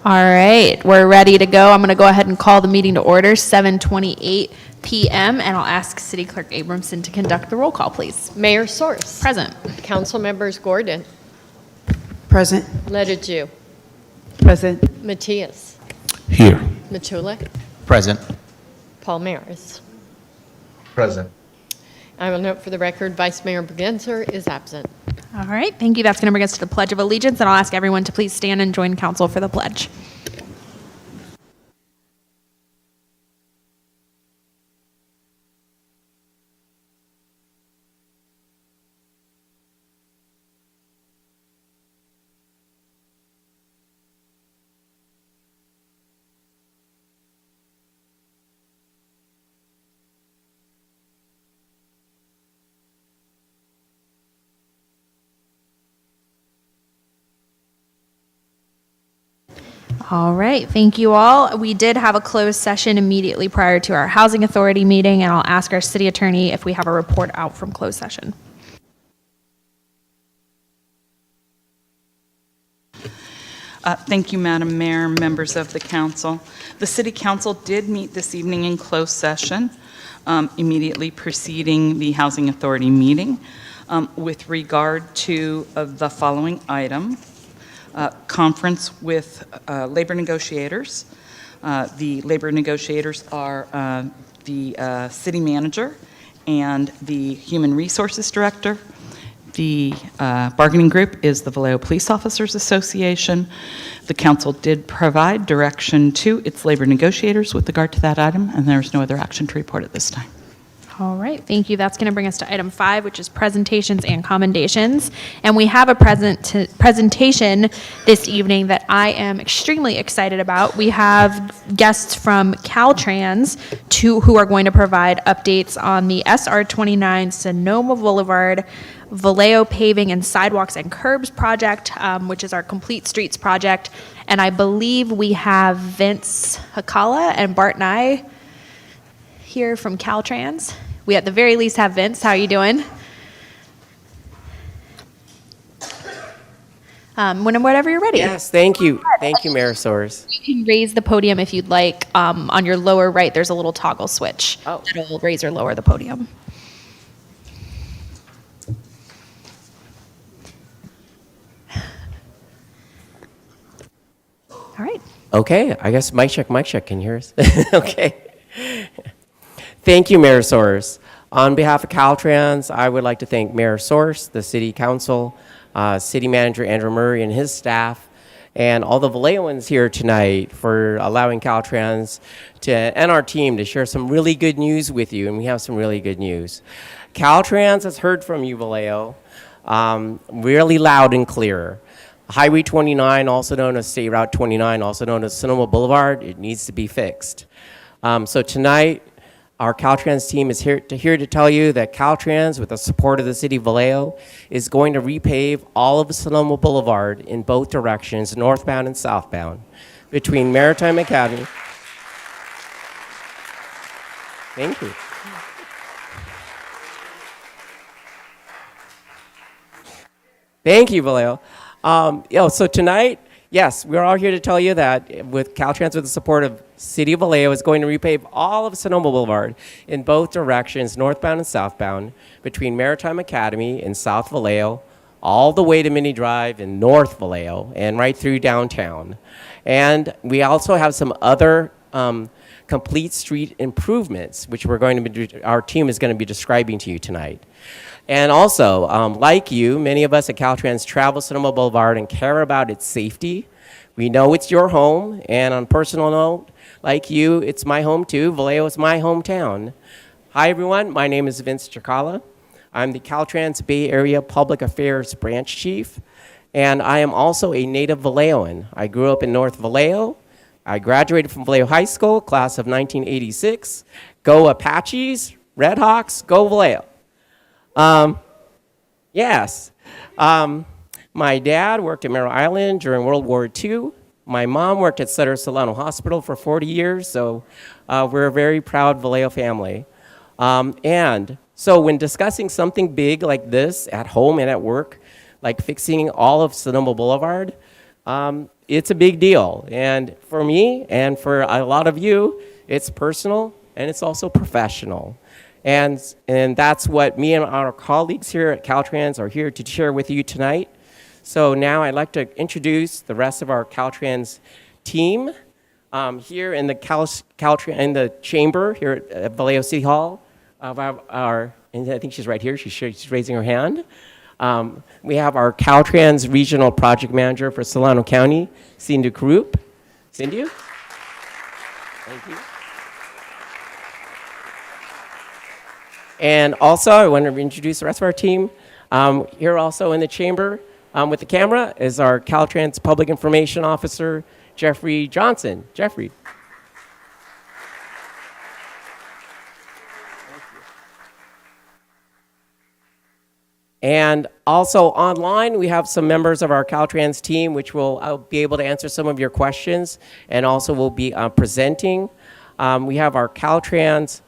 All right, we're ready to go. I'm going to go ahead and call the meeting to order, 7:28 p.m., and I'll ask City Clerk Abramson to conduct the roll call, please. Mayor Source. Present. Council members Gordon. Present. Ledeju. Present. Matias. Here. Matulik. Present. Palmaris. Present. I will note for the record, Vice Mayor Bergenser is absent. All right, thank you. That's going to bring us to the Pledge of Allegiance, and I'll ask everyone to please stand and join council for the pledge. All right, thank you all. We did have a closed session immediately prior to our Housing Authority meeting, and I'll ask our city attorney if we have a report out from closed session. Thank you, Madam Mayor, members of the council. The City Council did meet this evening in closed session, immediately preceding the Housing Authority meeting, with regard to the following item. Conference with labor negotiators. The labor negotiators are the city manager and the human resources director. The bargaining group is the Vallejo Police Officers Association. The council did provide direction to its labor negotiators with regard to that item, and there's no other action to report at this time. All right, thank you. That's going to bring us to item 5, which is presentations and commendations. And we have a presentation this evening that I am extremely excited about. We have guests from Caltrans who are going to provide updates on the SR 29 Sonoma Boulevard Vallejo Paving and Sidewalks and Curbs project, which is our Complete Streets project. And I believe we have Vince Hakala and Bart Nye here from Caltrans. We at the very least have Vince. How are you doing? Whenever you're ready. Yes, thank you. Thank you, Mayor Soares. You can raise the podium if you'd like. On your lower right, there's a little toggle switch that'll raise or lower the podium. All right. Okay, I guess mic check, mic check. Can you hear us? Okay. Thank you, Mayor Soares. On behalf of Caltrans, I would like to thank Mayor Soares, the City Council, City Manager Andrew Murray and his staff, and all the Vallejoans here tonight for allowing Caltrans and our team to share some really good news with you, and we have some really good news. Caltrans has heard from you, Vallejo, really loud and clear. Highway 29, also known as State Route 29, also known as Sonoma Boulevard, it needs to be fixed. So tonight, our Caltrans team is here to tell you that Caltrans, with the support of the City of Vallejo, is going to repave all of Sonoma Boulevard in both directions, northbound and southbound, between Maritime Academy. Thank you. Thank you, Vallejo. So tonight, yes, we're all here to tell you that with Caltrans, with the support of City of Vallejo, is going to repave all of Sonoma Boulevard in both directions, northbound and southbound, between Maritime Academy and South Vallejo, all the way to Mini Drive in North Vallejo, and right through downtown. And we also have some other complete street improvements, which our team is going to be describing to you tonight. And also, like you, many of us at Caltrans travel Sonoma Boulevard and care about its safety. We know it's your home, and on a personal note, like you, it's my home too. Vallejo is my hometown. Hi everyone, my name is Vince Chacala. I'm the Caltrans Bay Area Public Affairs Branch Chief, and I am also a native Vallejoan. I grew up in North Vallejo. I graduated from Vallejo High School, class of 1986. Go Apaches, Red Hawks, go Vallejo. Yes. My dad worked at Merrill Island during World War II. My mom worked at Sutter Solano Hospital for 40 years, so we're a very proud Vallejo family. And so when discussing something big like this at home and at work, like fixing all of Sonoma Boulevard, it's a big deal. And for me and for a lot of you, it's personal and it's also professional. And that's what me and our colleagues here at Caltrans are here to share with you tonight. So now I'd like to introduce the rest of our Caltrans team here in the in the chamber here at Vallejo City Hall. Of and I think she's right here. She's raising her hand. We have our Caltrans Regional Project Manager for Solano County, Cindy Krupp. Cindy? Thank you. And also, I want to introduce the rest of our team. Here also in the chamber with the camera is our Caltrans Public Information Officer, Jeffrey Johnson. Jeffrey. And also online, we have some members of our Caltrans team, which will be able to answer some of your questions and also will be presenting. We have our Caltrans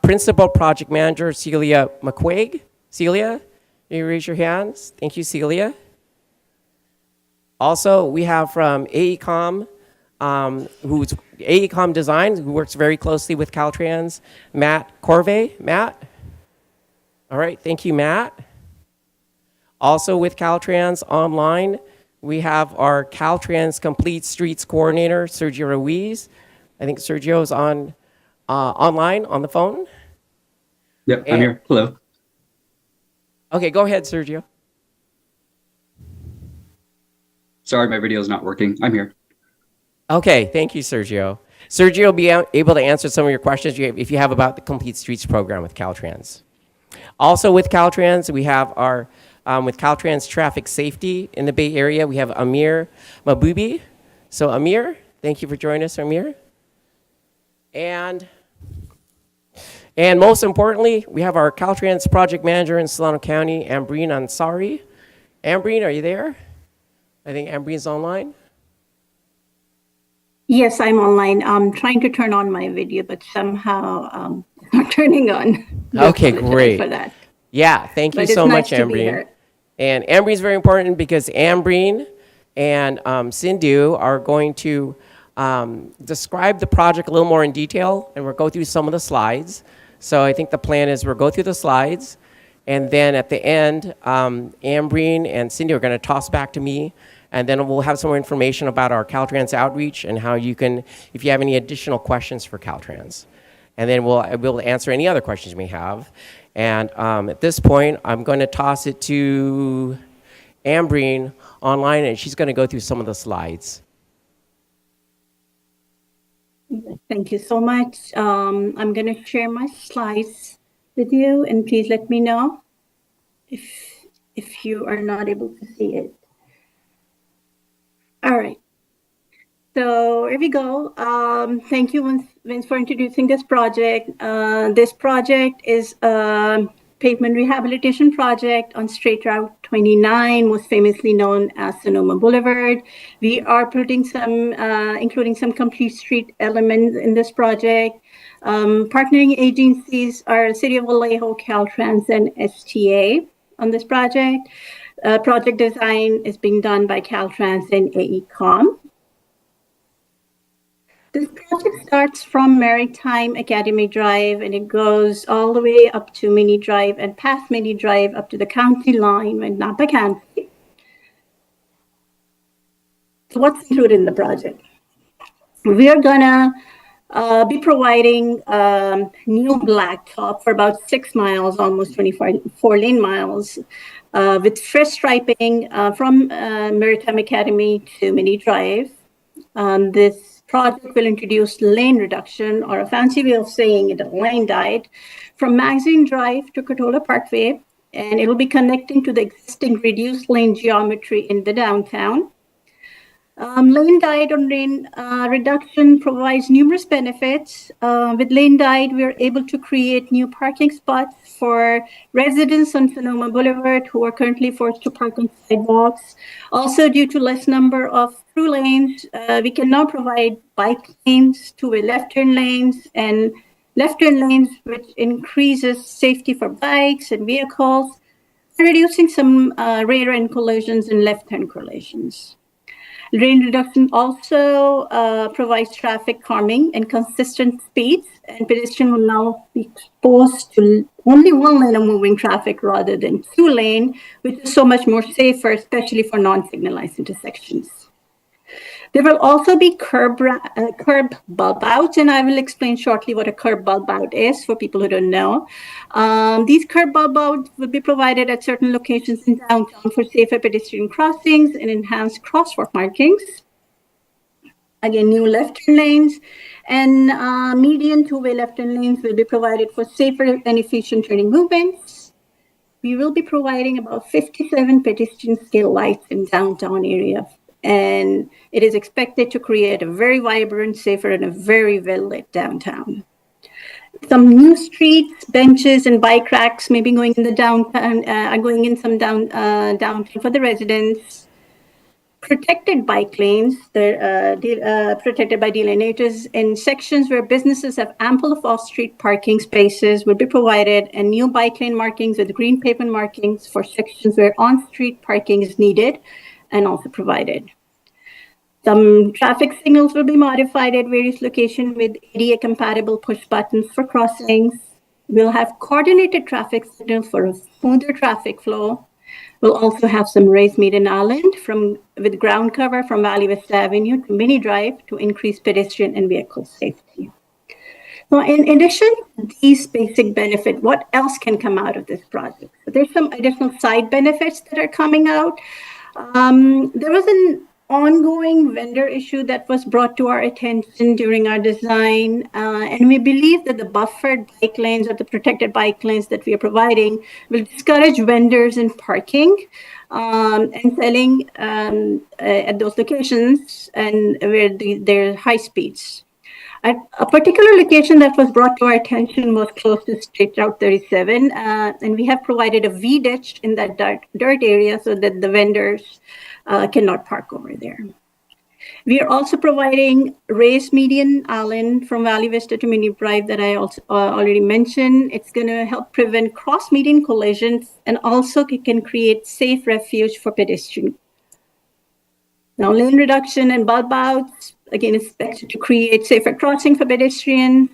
Principal Project Manager, Celia McQuaig. Celia, you raise your hands. Thank you, Celia. Also, we have from AECOM, who's AECOM Design, who works very closely with Caltrans, Matt Corvey. Matt? All right, thank you, Matt. Also with Caltrans online, we have our Caltrans Complete Streets Coordinator, Sergio Ruiz. I think Sergio's on online on the phone. Yep, I'm here. Hello. Okay, go ahead, Sergio. Sorry, my video is not working. I'm here. Okay, thank you, Sergio. Sergio will be able to answer some of your questions if you have about the Complete Streets program with Caltrans. Also with Caltrans, we have our, with Caltrans Traffic Safety in the Bay Area, we have Amir Mabubi. So Amir, thank you for joining us, Amir. And most importantly, we have our Caltrans Project Manager in Solano County, Ambreen Ansari. Ambreen, are you there? I think Ambreen's online. Yes, I'm online. I'm trying to turn on my video, but somehow not turning on. Okay, great. For that. Yeah, thank you But so it's much, nice to be Ambreen. here. And Ambreen is very important because Ambreen and Sindhu are going to describe the project a little more in detail, and we'll go through some of the slides. So I think the plan is we'll go through the slides, and then at the end, Ambreen and Cindy are going to toss back to me, and then we'll have some more information about our Caltrans outreach and how you can, if you have any additional questions for Caltrans. And then we'll be able to answer any other questions you may have. And at this point, I'm going to toss it to Ambreen online, and she's going to go through some of the slides. Thank you so much. I'm going to share my slides with you, and please let me know if you are not able to see it. All right. So here we go. Thank you, Vince, for introducing this project. This project is a pavement rehabilitation project on State Route 29, most famously known as Sonoma Boulevard. We are putting some, including some complete street elements in this project. Partnering agencies are City of Vallejo, Caltrans, and STA on this project. Project design is being done by Caltrans and AECOM. This project starts from Maritime Academy Drive, and it goes all the way up to Mini Drive and past Mini Drive up to the county line with Napa County. So what's included in the project? We are gonna be providing new blacktop for about 6 miles, almost 24 lane miles, with fresh striping from Maritime Academy to Mini Drive. This project will introduce lane reduction, or a fancy way of saying it, a lane diet, from Magazine Drive to Cotola Parkway, and it will be connecting to the existing reduced lane geometry in the downtown. Lane diet or lane reduction provides numerous benefits. With lane diet, we are able to create new parking spots for residents on Sonoma Boulevard who are currently forced to park on sidewalks. Also, due to less number of through lanes, we can now provide bike lanes, two-way left turn lanes, and left turn lanes, which increases safety for bikes and vehicles, reducing some rear end collisions and left turn collisions. Lane reduction also provides traffic calming and consistent speeds, and pedestrians will now be exposed to only one lane of moving traffic rather than two lane, which is so much more safer, especially for non-signalized intersections. There will also be curb bulb out, and I will explain shortly what a curb bulb out is for people who don't know. These curb bulb out will be provided at certain locations in downtown for safer pedestrian crossings and enhanced crosswalk markings. Again, new left-turn lanes and median two-way left-turn lanes will be provided for safer and efficient turning movements. We will be providing about 57 pedestrian scale lights in downtown area, and it is expected to create a very vibrant, safer, and a very well-lit downtown. Some new streets, benches, and bike racks may be going in the downtown, are going in some downtown for the residents. Protected bike lanes, they're protected by delineators in sections where businesses have ample of off-street parking spaces will be provided, and new bike lane markings with green pavement markings for sections where on-street parking is needed and also provided. Some traffic signals will be modified at various locations with ADA-compatible push buttons for crossings. We'll have coordinated traffic signals for a smoother traffic flow. We'll also have some raised median island with ground cover from Valley West Avenue to Mini Drive to increase pedestrian and vehicle safety. So in addition to these basic benefits, what else can come out of this project? So there's some additional side benefits that are coming out. There was an ongoing vendor issue that was brought to our attention during our design, and we believe that the buffered bike lanes or the protected bike lanes that we are providing will discourage vendors in parking and selling at those locations and where there are high speeds. At a particular location that was brought to our attention was close to State Route 37, and we have provided a V-ditch in that dirt area so that the vendors cannot park over there. We are also providing raised median island from Valley Vista to Mini Drive that I also already mentioned. It's going to help prevent cross-median collisions and also can create safe refuge for pedestrians. Now, lane reduction and bulb outs, again, is expected to create safer crossing for pedestrians.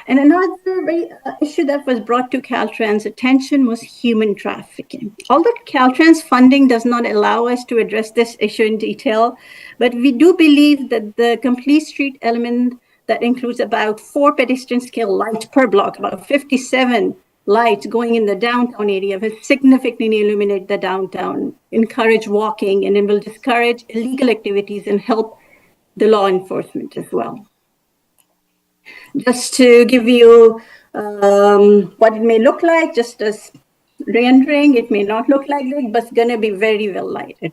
And another issue that was brought to Caltrans' attention was human trafficking. Although Caltrans funding does not allow us to address this issue in detail, but we do believe that the complete street element that includes about 4 pedestrian scale lights per block, about 57 lights going in the downtown area will significantly illuminate the downtown, encourage walking, and it will discourage illegal activities and help the law enforcement as well. Just to give you what it may look like, just as rendering, it may not look like this, but it's going to be very well lighted.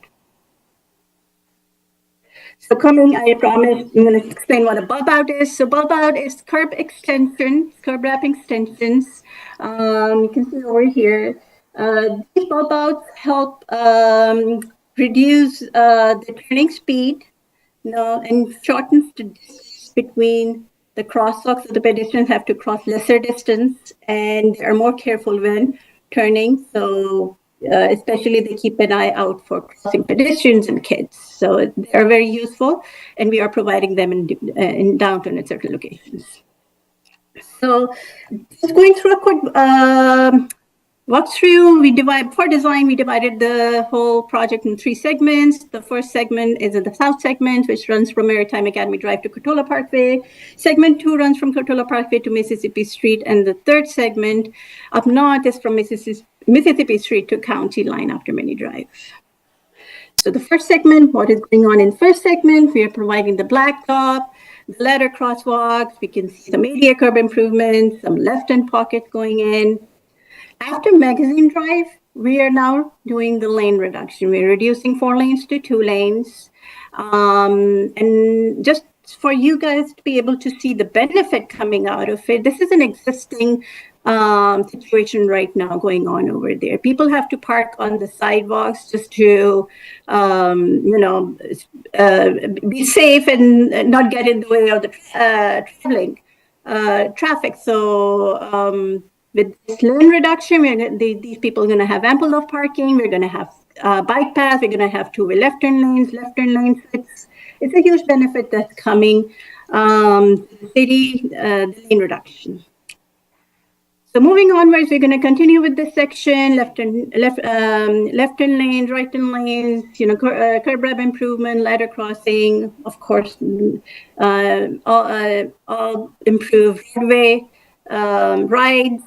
So I promise I'm going to explain what a bulb out is. So bulb out is curb wrap extensions. You can see over here. These bulb outs help reduce the turning speed, and shortens the distance between the crosswalks. So the pedestrians have to cross lesser distance, and they are more careful when turning. So especially they keep an eye out for crossing pedestrians and kids. So they are very useful, and we are providing them in downtown at certain locations. So just going through a quick walkthrough, for design, we divided the whole project in 3 segments. The first segment is in the south segment, which runs from Maritime Academy Drive to Cotulla Parkway. Segment 2 runs from Cotulla Parkway to Mississippi Street. And the third segment up north is from Mississippi Street to County Line after Mini Drive. So the first segment, what is going on in the first segment? We are providing the blacktop, the ladder crosswalks. We can see some ADA curb improvements, some left-hand pocket going in. After Magazine Drive, we are now doing the lane reduction. We're reducing 4 lanes to 2 lanes. And just for you guys to be able to see the benefit coming out of it, this is an existing situation right now going on over there. People have to park on the sidewalks just to, be safe and not get in the way of the traveling traffic. So with this lane reduction, these people are going to have ample of parking. We're going to have bike path. We're going to have two-way left turn lanes, left turn lane. It's a huge benefit that's coming to the city, the lane reduction. So moving onwards, we're going to continue with this section: left turn lanes, right turn lanes, curb ramp improvement, ladder crossing, of course, all improved roadway rides.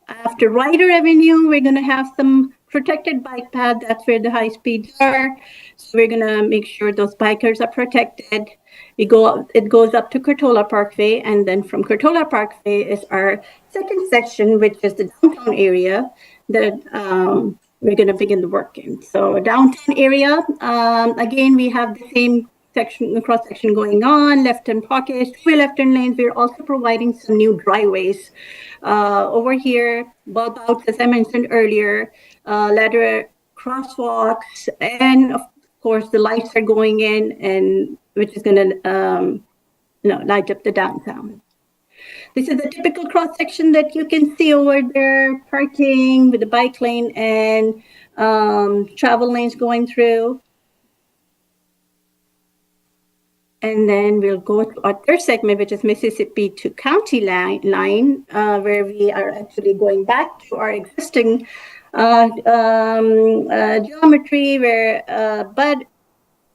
After Ryder Avenue, we're going to have some protected bike path. That's where the high speeds are. So we're going to make sure those bikers are protected. It goes up to Curtola Parkway, and then from Curtola Parkway is our second section, which is the downtown area that we're going to begin the work in. So downtown area, again, we have the same section, cross section going on, left turn pockets, two left turn lanes. We're also providing some new driveways over here, bulb outs, as I mentioned earlier, ladder crosswalks, and of course the lights are going in, and which is going to light up the downtown. This is a typical cross section that you can see over there, parking with the bike lane and travel lanes going through. And then we'll go to our third segment, which is Mississippi to County line, where we are actually going back to our existing geometry, but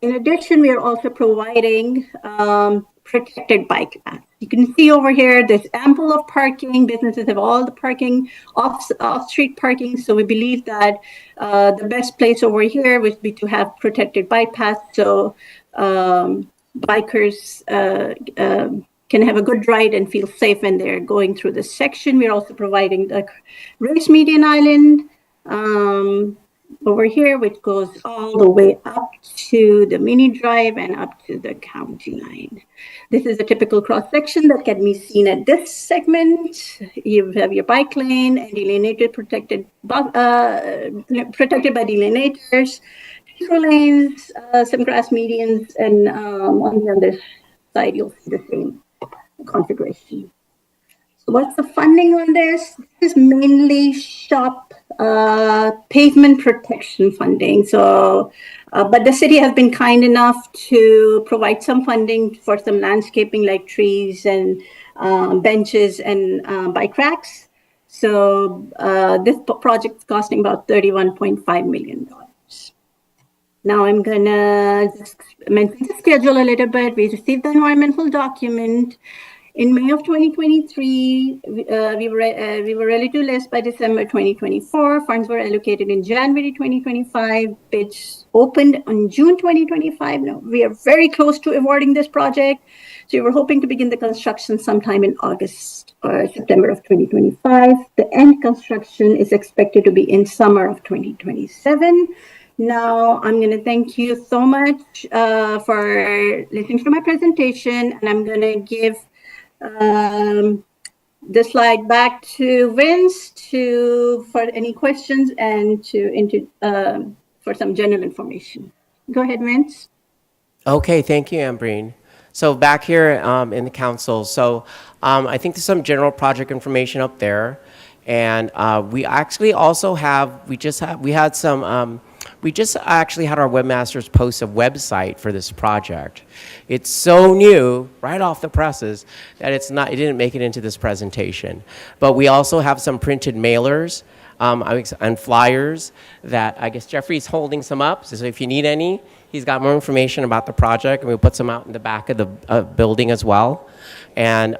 in addition, we are also providing protected bike paths. You can see over here, there's ample of parking. Businesses have all the parking, off-street parking. So we believe that the best place over here would be to have protected bike paths. So bikers can have a good ride and feel safe when they're going through this section. We're also providing the race median island over here, which goes all the way up to the mini drive and up to the county line. This is a typical cross section that can be seen at this segment. You have your bike lane and delineated, protected by delineators, 2 lanes, some grass medians, and on the other side, you'll see the same configuration. So what's the funding on this? This is mainly shop pavement protection funding. So, but the city has been kind enough to provide some funding for some landscaping like trees and benches and bike racks. So this project is costing about $31.5 million. Now I'm gonna just mention the schedule a little bit. We received the environmental document in May of 2023. We were ready to list by December 2024. Funds were allocated in January 2025. Bids opened on June 2025. Now we are very close to awarding this project. So we were hoping to begin the construction sometime in August or September of 2025. The end construction is expected to be in summer of 2027. Now, I'm going to thank you so much for listening to my presentation, and I'm going to give the slide back to Vince for any questions and for some general information. Go ahead, Vince. Okay, thank you, Ambreen. So back here in the council, so I think there's some general project information up there, and we actually also have, we just actually had our webmasters post a website for this project. It's so new, right off the presses, that it didn't make it into this presentation. But we also have some printed mailers and flyers that I guess Jeffrey's holding some up. So if you need any, he's got more information about the project, and we'll put some out in the back of the building as well. And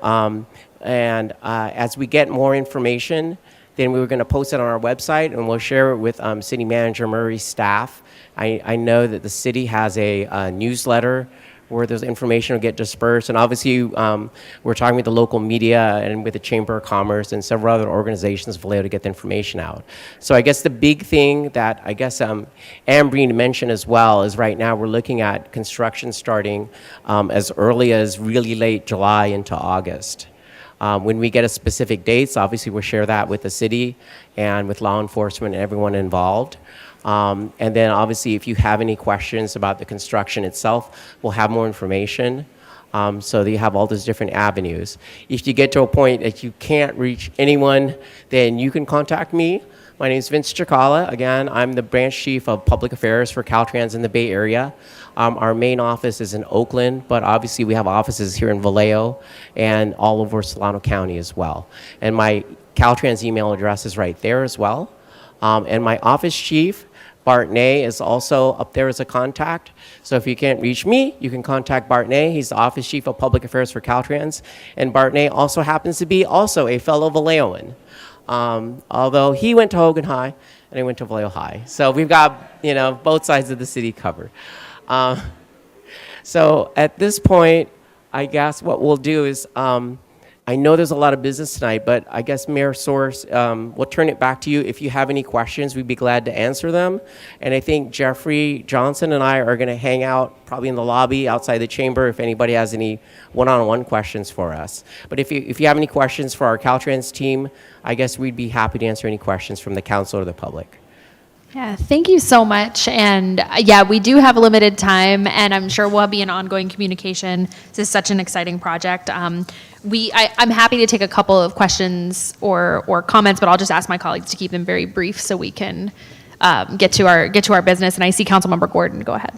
as we get more information, then we were going to post it on our website, and we'll share it with City Manager Murray's staff. I know that the city has a newsletter where this information will get dispersed. And obviously, we're talking with the local media and with the Chamber of Commerce and several other organizations of Vallejo to get the information out. So I guess the big thing that I guess Ambreen mentioned as well is right now we're looking at construction starting as early as really late July into August. When we get a specific dates, obviously we'll share that with the city and with law enforcement and everyone involved. And then obviously if you have any questions about the construction itself, we'll have more information so that you have all those different avenues. If you get to a point that you can't reach anyone, then you can contact me. My name is Vince Chikala. Again, I'm the branch chief of public affairs for Caltrans in the Bay Area. Our main office is in Oakland, but obviously we have offices here in Vallejo and all over Solano County as well. And my Caltrans email address is right there as well. And my office chief, Bart Ney, is also up there as a contact. So if you can't reach me, you can contact Bart Ney. He's the office chief of public affairs for Caltrans. And Bart Ney also happens to be also a fellow Vallejoan. Although he went to Hogan High and I went to Vallejo High. So we've got, both sides of the city covered. So at this point, I guess what we'll do is, I know there's a lot of business tonight, but I guess Mayor Source, we'll turn it back to you. If you have any questions, we'd be glad to answer them. And I think Jeffrey Johnson and I are going to hang out probably in the lobby outside the chamber if anybody has any one-on-one questions for us. But if you have any questions for our Caltrans team, I guess we'd be happy to answer any questions from the council or the public. Yeah, thank you so much. And yeah, we do have a limited time, and I'm sure we'll be in ongoing communication. This is such an exciting project. I'm happy to take a couple of questions or comments, but I'll just ask my colleagues to keep them very brief so we can get to our business. And I see Councilmember Gordon. Go ahead.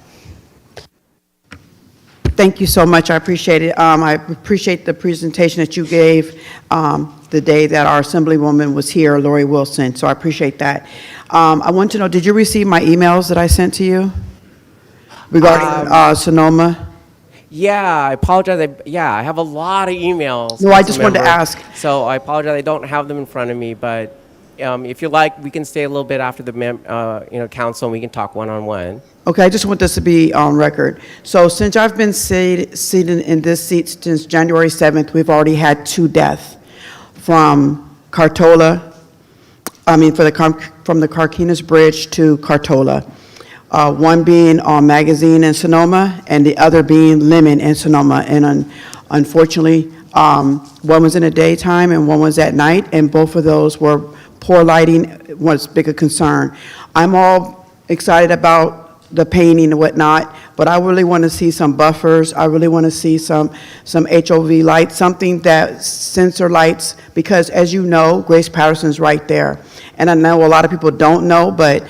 Thank you so much. I appreciate it. I appreciate the presentation that you gave the day that our Assemblywoman was here, Lori Wilson. So I appreciate that. I want to know, did you receive my emails that I sent to you regarding Sonoma? Yeah, I apologize. I have a lot of emails. No, I just wanted to Councilmember. ask. So I apologize. I don't have them in front of me, but if you like, we can stay a little bit after the council and we can talk one-on-one. Okay, I just want this to be on record. So since I've been seated in this seat since January 7th, we've already had 2 deaths from Cartola, from the Carquinez Bridge to Cartola. One being on Magazine in Sonoma and the other being Lemon in Sonoma. And unfortunately, one was in the daytime and one was at night, and both of those were poor lighting was bigger concern. I'm all excited about the painting and whatnot, but I really want to see some buffers. I really want to see some HOV lights, something that sensor lights, because as you know, Grace Patterson's right there. And I know a lot of people don't know, but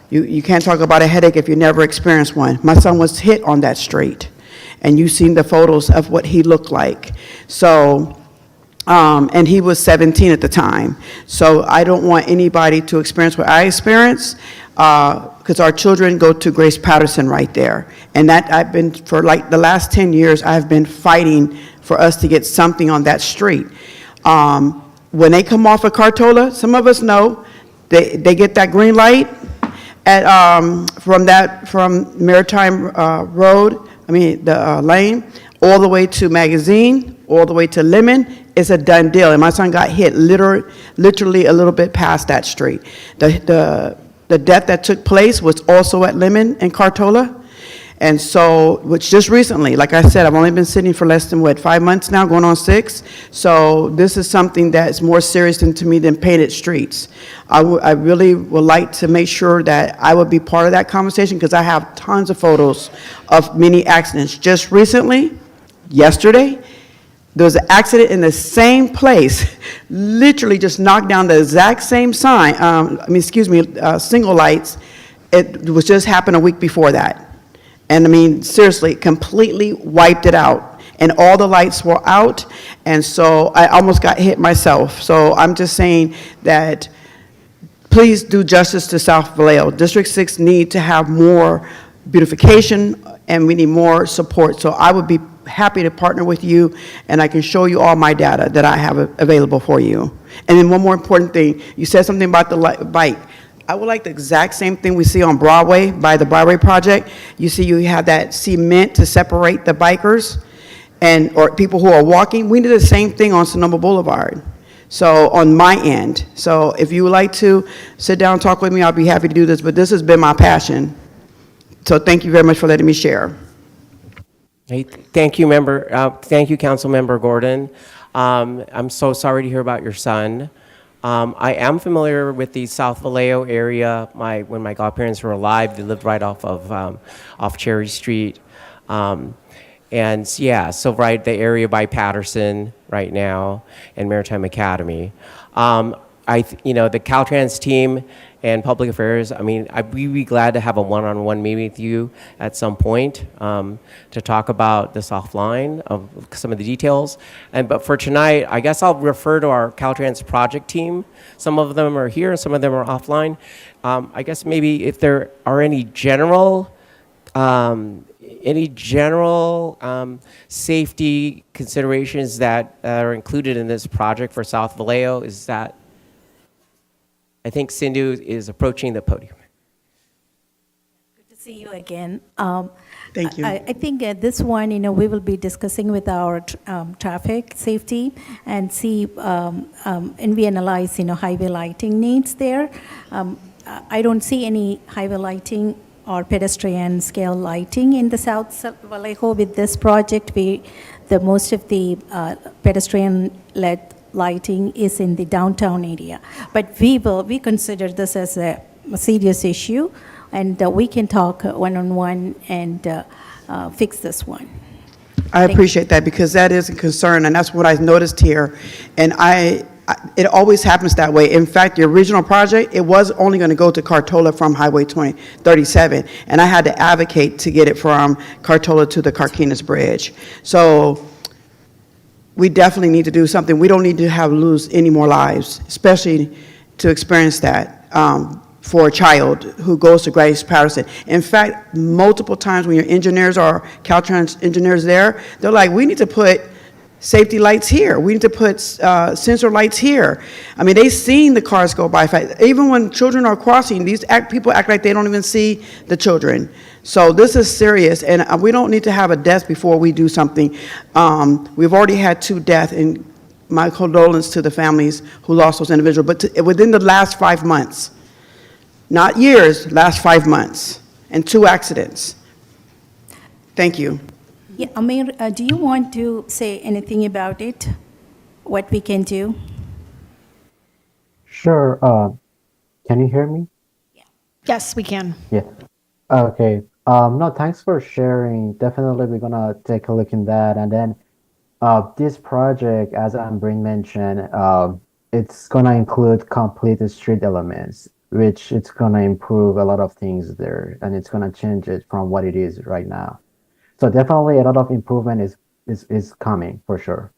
you can't talk about a headache if you never experienced one. My son was hit on that street, and you've seen the photos of what he looked like. So, and he was 17 at the time. So I don't want anybody to experience what I experienced, because our children go to Grace Patterson right there. And that I've been, for like the last 10 years, I've been fighting for us to get something on that street. When they come off of Cartola, some of us know, they get that green light from Maritime Road, the lane, all the way to Magazine, all the way to Lemon. It's a done deal. And my son got hit literally a little bit past that street. The death that took place was also at Lemon and Cartola. And so, which just recently, like I said, I've only been sitting for less than, 5 months now, going on 6. So this is something that's more serious to me than painted streets. I really would like to make sure that I would be part of that conversation, because I have tons of photos of many accidents. Just recently, yesterday, there was an accident in the same place, literally just knocked down the exact same sign, single lights. It was just happened a week before that. And seriously, completely wiped it out. And all the lights were out, and so I almost got hit myself. So I'm just saying that please do justice to South Vallejo. District 6 need to have more beautification, and we need more support. So I would be happy to partner with you, and I can show you all my data that I have available for you. And then one more important thing, you said something about the bike. I would like the exact same thing we see on Broadway by the Broadway project. You see you have that cement to separate the bikers or people who are walking. We need the same thing on Sonoma Boulevard. So on my end. So if you would like to sit down and talk with me, I'll be happy to do this, but this has been my passion. So thank you very much for letting me share. Hey, thank you, Council Member Gordon. I'm so sorry to hear about your son. I am familiar with the South Vallejo area. When my godparents were alive, they lived right off Cherry Street. And yeah, so right, the area by Patterson right now and Maritime Academy. the Caltrans team and Public Affairs, I mean, I'd be glad to have a one-on-one meeting with you at some point to talk about this offline of some of the details. But for tonight, I guess I'll refer to our Caltrans project team. Some of them are here, some of them are offline. I guess maybe if there are any general safety considerations that are included in this project for South Vallejo, is that, I think Sindhu is approaching the podium. Good to see you again. Thank you. I think this one, we will be discussing with our traffic safety and see, and we analyze, highway lighting needs there. I don't see any highway lighting or pedestrian scale lighting in the South Vallejo with this project. Most of the pedestrian led lighting is in the downtown area. But we consider this as a serious issue, and we can talk one-on-one and fix this one. I appreciate that, because that is a concern, and that's what I noticed here. And it always happens that way. In fact, the original project, it was only going to go to Cartola from Highway 37, and I had to advocate to get it from Cartola to the Carquinez Bridge. So we definitely need to do something. We don't need to lose any more lives, especially to experience that for a child who goes to Grace Patterson. In fact, multiple times when your engineers or Caltrans engineers there, they're like, we need to put safety lights here. We need to put sensor lights here. I mean, they've seen the cars go by. Even when children are crossing, people act like they don't even see the children. So this is serious, and we don't need to have a death before we do something. We've already had 2 deaths, and my condolences to the families who lost those individuals. But within the last 5 months, not years, last 5 months, and 2 accidents. Thank you. Yeah, Amir, do you want to say anything about it? What we can do? Sure. Can you hear me? Yes, we can. Yeah. Okay. No, thanks for sharing. Definitely, we're gonna take a look in that. And then, this project, as Ambrin mentioned, it's gonna include complete street elements, which it's gonna improve a lot of things there, and it's gonna change it from what it is right now. So definitely, a lot of improvement is coming for sure.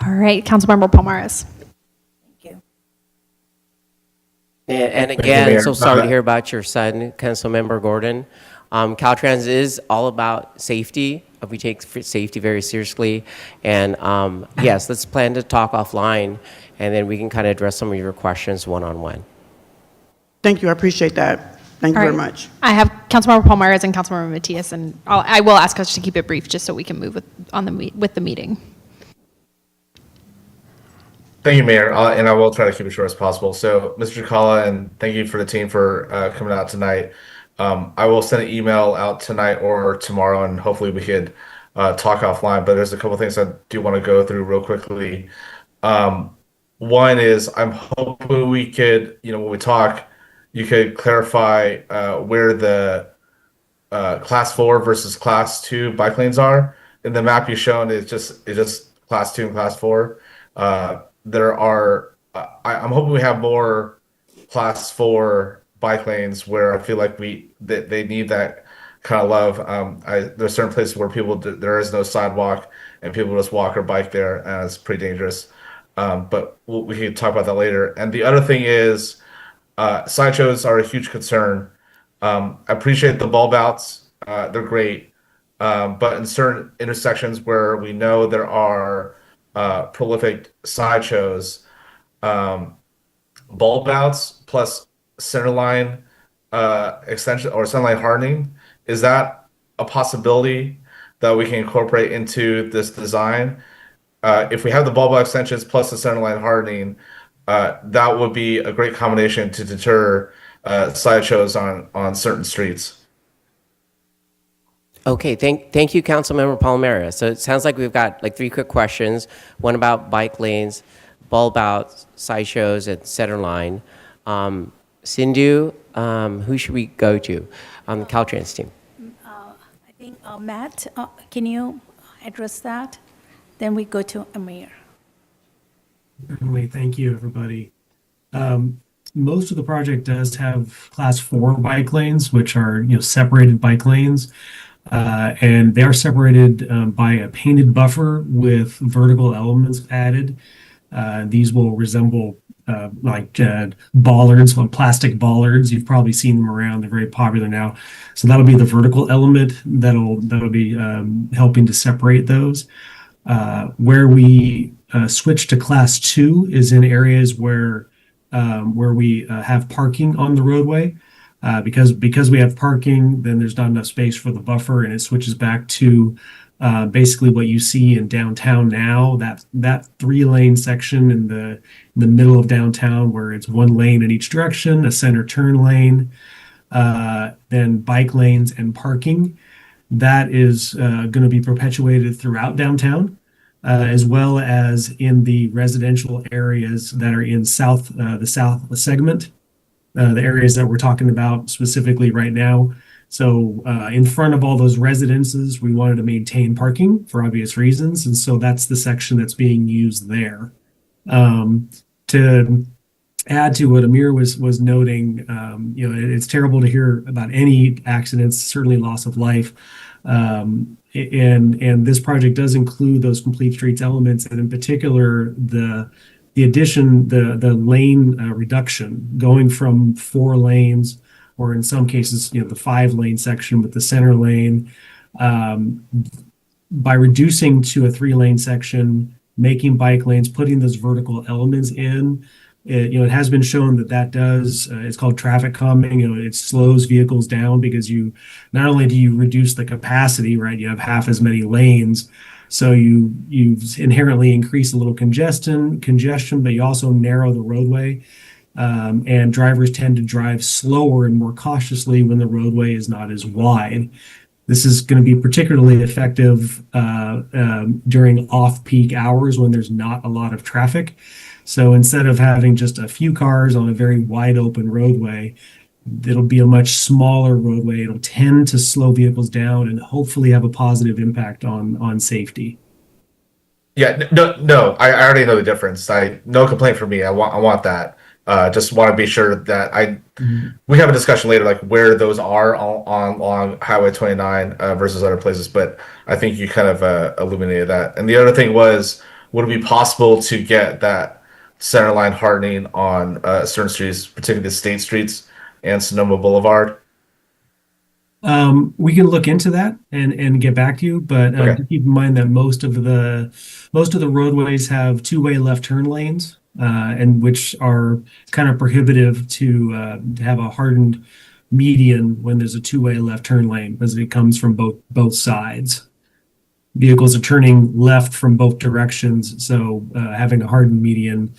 All right, Councilmember Palmares. Thank you. And you, again, Mayor. so sorry to hear about your son, Councilmember Gordon. Caltrans is all about safety. We take safety very seriously. And yes, let's plan to talk offline, and then we can kind of address some of your questions one-on-one. Thank you. I appreciate that. Thank you All very right. much. I have Councilmember Palmares and Councilmember Matias, and I will ask us to keep it brief just so we can move with the meeting. Thank you, Mayor, and I will try to keep it short as possible. So, Mr. Chakala, and thank you for the team for coming out tonight. I will send an email out tonight or tomorrow, and hopefully we could talk offline. But there's a couple things I do want to go through real quickly. One is I'm hoping we could, when we talk, you could clarify where the class 4 versus class 2 bike lanes are. In the map you've shown, it's just class 2 and class 4. I'm hoping we have more class 4 bike lanes where I feel like they need that kind of love. There's certain places where there is no sidewalk and people just walk or bike there, and it's pretty dangerous. But we can talk about that later. And the other thing is, sideshows are a huge concern. I appreciate the bulb outs. They're great. But in certain intersections where we know there are prolific sideshows, bulb outs plus centerline extension or centerline hardening, is that a possibility that we can incorporate into this design? If we have the bulb out extensions plus the centerline hardening, that would be a great combination to deter sideshows on certain streets. Okay, thank you, Councilmember Palmera. So it sounds like we've got like 3 quick questions. One about bike lanes, bulb outs, sideshows, and centerline. Sindhu, who should we go to on the Caltrans team? I think Matt, can you address that? Then we go to Amir. Certainly, thank you, everybody. Most of the project does have class 4 bike lanes, which are, separated bike lanes. And they are separated by a painted buffer with vertical elements added. These will resemble bollards, plastic bollards. You've probably seen them around. They're very popular now. So that'll be the vertical element that'll be helping to separate those. Where we switch to class 2 is in areas where we have parking on the roadway. Because we have parking, then there's not enough space for the buffer, and it switches back to basically what you see in downtown now. That 3-lane section in the middle of downtown, where it's 1 lane in each direction, a center turn lane, then bike lanes and parking. That is going to be perpetuated throughout downtown, as well as in the residential areas that are in the south segment, the areas that we're talking about specifically right now. So in front of all those residences, we wanted to maintain parking for obvious reasons. And so that's the section that's being used there. To add to what Amir was noting, it's terrible to hear about any accidents, certainly loss of life. And this project does include those complete streets elements, and in particular the addition, the lane reduction, going from 4 lanes, or in some cases, the 5-lane section with the center lane, by reducing to a 3-lane section, making bike lanes, putting those vertical elements in. It has been shown that does, it's called traffic calming. It slows vehicles down, because you not only do you reduce the capacity, right? You have half as many lanes, so you inherently increase a little congestion, but you also narrow the roadway. And drivers tend to drive slower and more cautiously when the roadway is not as wide. This is going to be particularly effective during off-peak hours when there's not a lot of traffic. So instead of having just a few cars on a very wide open roadway, it'll be a much smaller roadway. It'll tend to slow vehicles down and hopefully have a positive impact on safety. Yeah, no, I already know the difference. No complaint from me. I want that. Just want to be sure that we have a discussion later, like where those are on Highway 29 versus other places. But I think you kind of illuminated that. And the other thing was, would it be possible to get that center line hardening on certain streets, particularly the state streets and Sonoma Boulevard? We can look into that and get back to you, but Okay. keep in mind that most of the roadways have 2-way left turn lanes, and which are kind of prohibitive to have a hardened median when there's a 2-way left turn lane, because it comes from both sides. Vehicles are turning left from both directions, so having a hardened median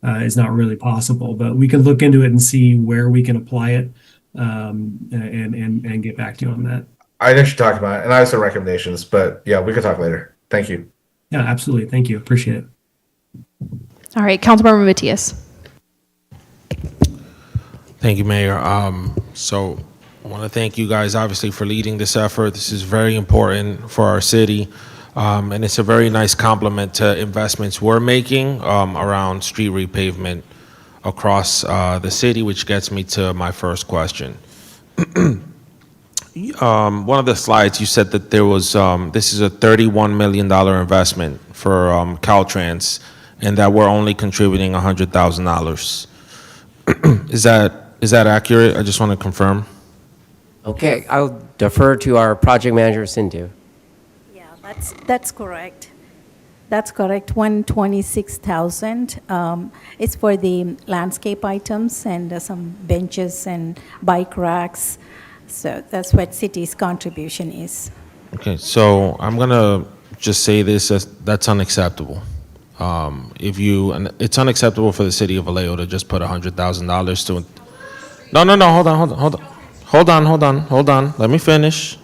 is not really possible. But we can look into it and see where we can apply it, and get back to you on that. I know you talked about it, and I have some recommendations, but yeah, we can talk later. Thank you. Yeah, absolutely. Thank you. Appreciate it. All right, Councilmember Matias. Thank you, Mayor. So I want to thank you guys, obviously, for leading this effort. This is very important for our city, and it's a very nice complement to investments we're making around street repavement across the city, which gets me to my first question. One of the slides, you said that there was, this is a $31 million investment for Caltrans, and that we're only contributing $100,000. Is that accurate? I just want to confirm. Okay, I'll defer to our project manager, Sindhu. Yeah, that's correct. That's correct. 126,000. It's for the landscape items and some benches and bike racks. So that's what city's contribution is. Okay, so I'm gonna just say this: that's unacceptable. And it's unacceptable for the city of Vallejo to just put $100,000 to. No, hold on. Let me finish.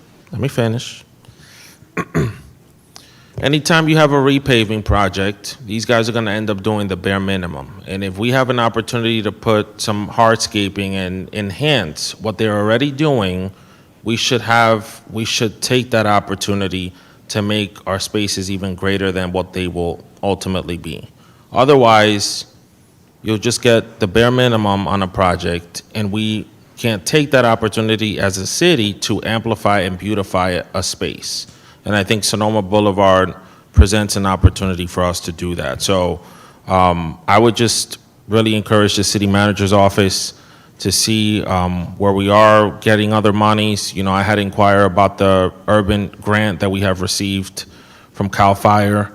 Anytime you have a repaving project, these guys are going to end up doing the bare minimum. And if we have an opportunity to put some hardscaping and enhance what they're already doing, we should take that opportunity to make our spaces even greater than what they will ultimately be. Otherwise, you'll just get the bare minimum on a project, and we can't take that opportunity as a city to amplify and beautify a space. And I think Sonoma Boulevard presents an opportunity for us to do that. So I would just really encourage the city manager's office to see where we are getting other monies. You know, I had inquired about the urban grant that we have received from CAL FIRE.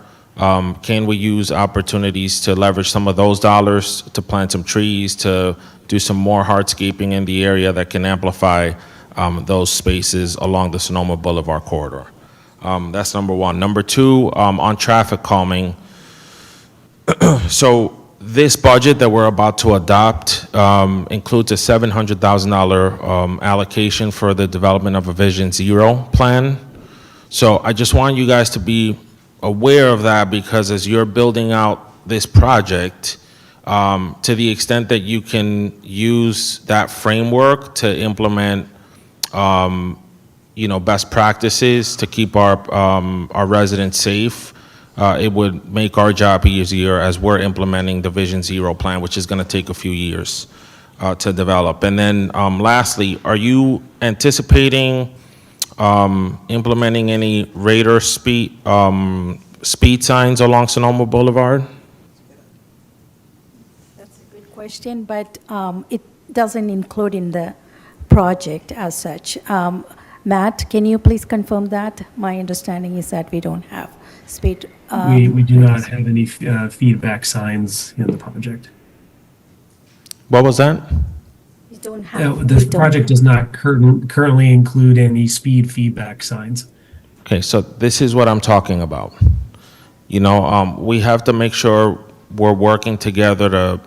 Can we use opportunities to leverage some of those dollars to plant some trees, to do some more hardscaping in the area that can amplify those spaces along the Sonoma Boulevard corridor? That's number one. Number two, on traffic calming. So this budget that we're about to adopt includes a $700,000 allocation for the development of a Vision Zero plan. So I just want you guys to be aware of that, because as you're building out this project, to the extent that you can use that framework to implement, best practices to keep our residents safe, it would make our job easier as we're implementing the Vision Zero plan, which is going to take a few years to develop. And then lastly, are you anticipating implementing any radar speed signs along Sonoma Boulevard? That's a good question, but it doesn't include in the project as such. Matt, can you please confirm that? My understanding is that we don't have speed. We do not have any feedback signs in the project. What was that? We don't have. The project does not currently include any speed feedback signs. Okay, so this is what I'm talking about. We have to make sure we're working together to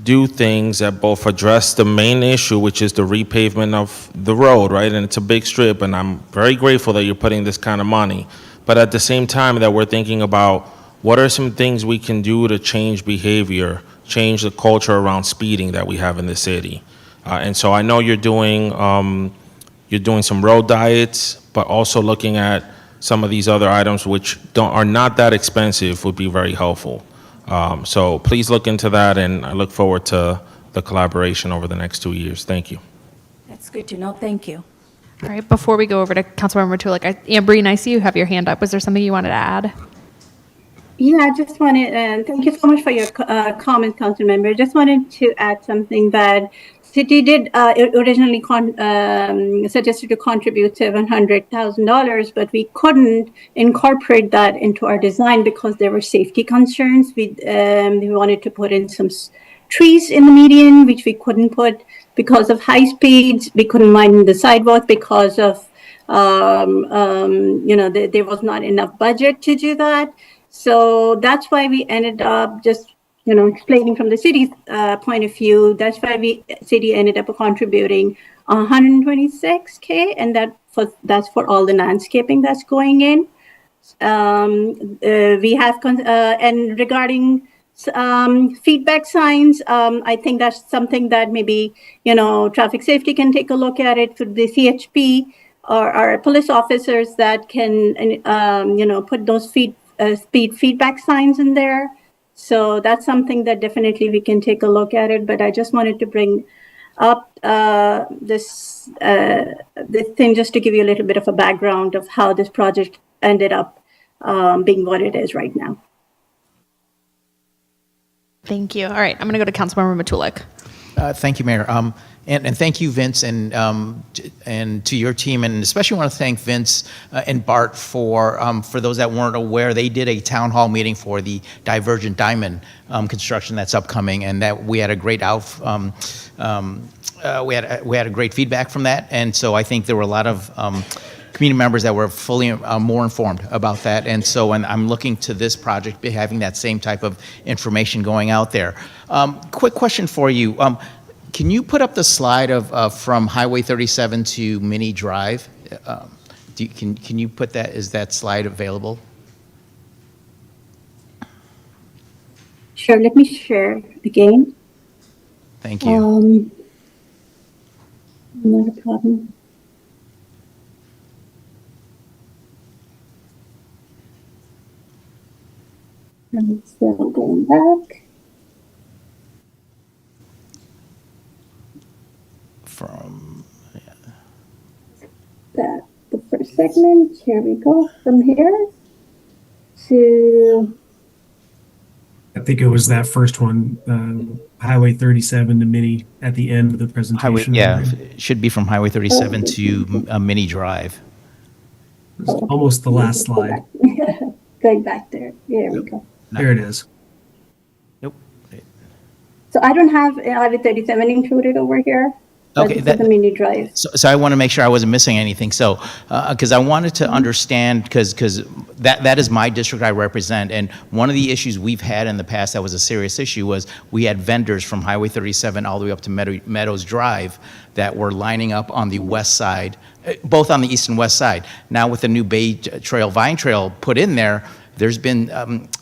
do things that both address the main issue, which is the repavement of the road, right? And it's a big strip, and I'm very grateful that you're putting this kind of money. But at the same time that we're thinking about what are some things we can do to change behavior, change the culture around speeding that we have in the city. And so I know you're doing some road diets, but also looking at some of these other items which are not that expensive would be very helpful. So please look into that, and I look forward to the collaboration over the next 2 years. Thank you. That's good to know. Thank you. All right, before we go over to Councilmember Tulik, Ambreen, I see you have your hand up. Was there something you wanted to add? Yeah, I just wanted, thank you so much for your comment, council member. Just wanted to add something that city did originally suggested to contribute $700,000, but we couldn't incorporate that into our design because there were safety concerns. We wanted to put in some trees in the median, which we couldn't put because of high speeds. We couldn't widen the sidewalk because of there was not enough budget to do that. So that's why we ended up just, explaining from the city's point of view. That's why city ended up contributing $126K, and that's for all the landscaping that's going in. We have and regarding feedback signs, I think that's something that maybe traffic safety can take a look at it for the CHP or our police officers that can put those speed feedback signs in there. So that's something that definitely we can take a look at it. But I just wanted to bring up this thing just to give you a little bit of a background of how this project ended up being what it is right now. Thank you. All right, I'm going to go to Councilmember Matulik. Thank you, Mayor. And thank you, Vince, and to your team, and especially want to thank Vince and Bart for those that weren't aware, they did a town hall meeting for the Divergent Diamond construction that's upcoming, and that we had a great we had a great feedback from that, and so I think there were a lot of community members that were fully more informed about that, and so when I'm looking to this project be having that same type of information going out there. Quick question for you. Can you put up the slide of from Highway 37 to Mini Drive? Can you put that? Is that slide available? Sure. Let me share again. Thank you. Not a problem. And still going back. From, That the first segment. Here we go. From here to I think it was that first one, Highway 37 to Mini at the end of the Highway, presentation. yeah, it should be from Highway 37 to Mini Drive. It's almost the last slide. going back there. There we go. There it is. Nope. So I don't have Highway 37 included over here. Okay, Just the mini drive. So I want to make sure I wasn't missing anything. So, because I wanted to understand, because that is my district I represent, and one of the issues we've had in the past that was a serious issue was we had vendors from Highway 37 all the way up to Meadows Drive that were lining up on the west side, both on the east and west side. Now with the new Bay Trail, Vine Trail put in there, there's been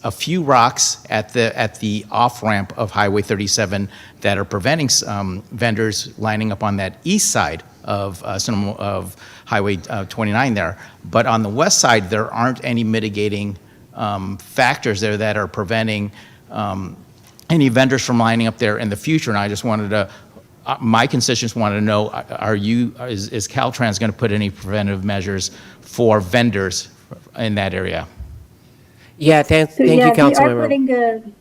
a few rocks at the off-ramp of Highway 37 that are preventing vendors lining up on that east side of Highway 29 there. But on the west side, there aren't any mitigating factors there that are preventing any vendors from lining up there in the future. And I just wanted to, my constituents wanted to know, is Caltrans going to put any preventive measures for vendors in that area? Yeah, thank you, We are Councilmember. putting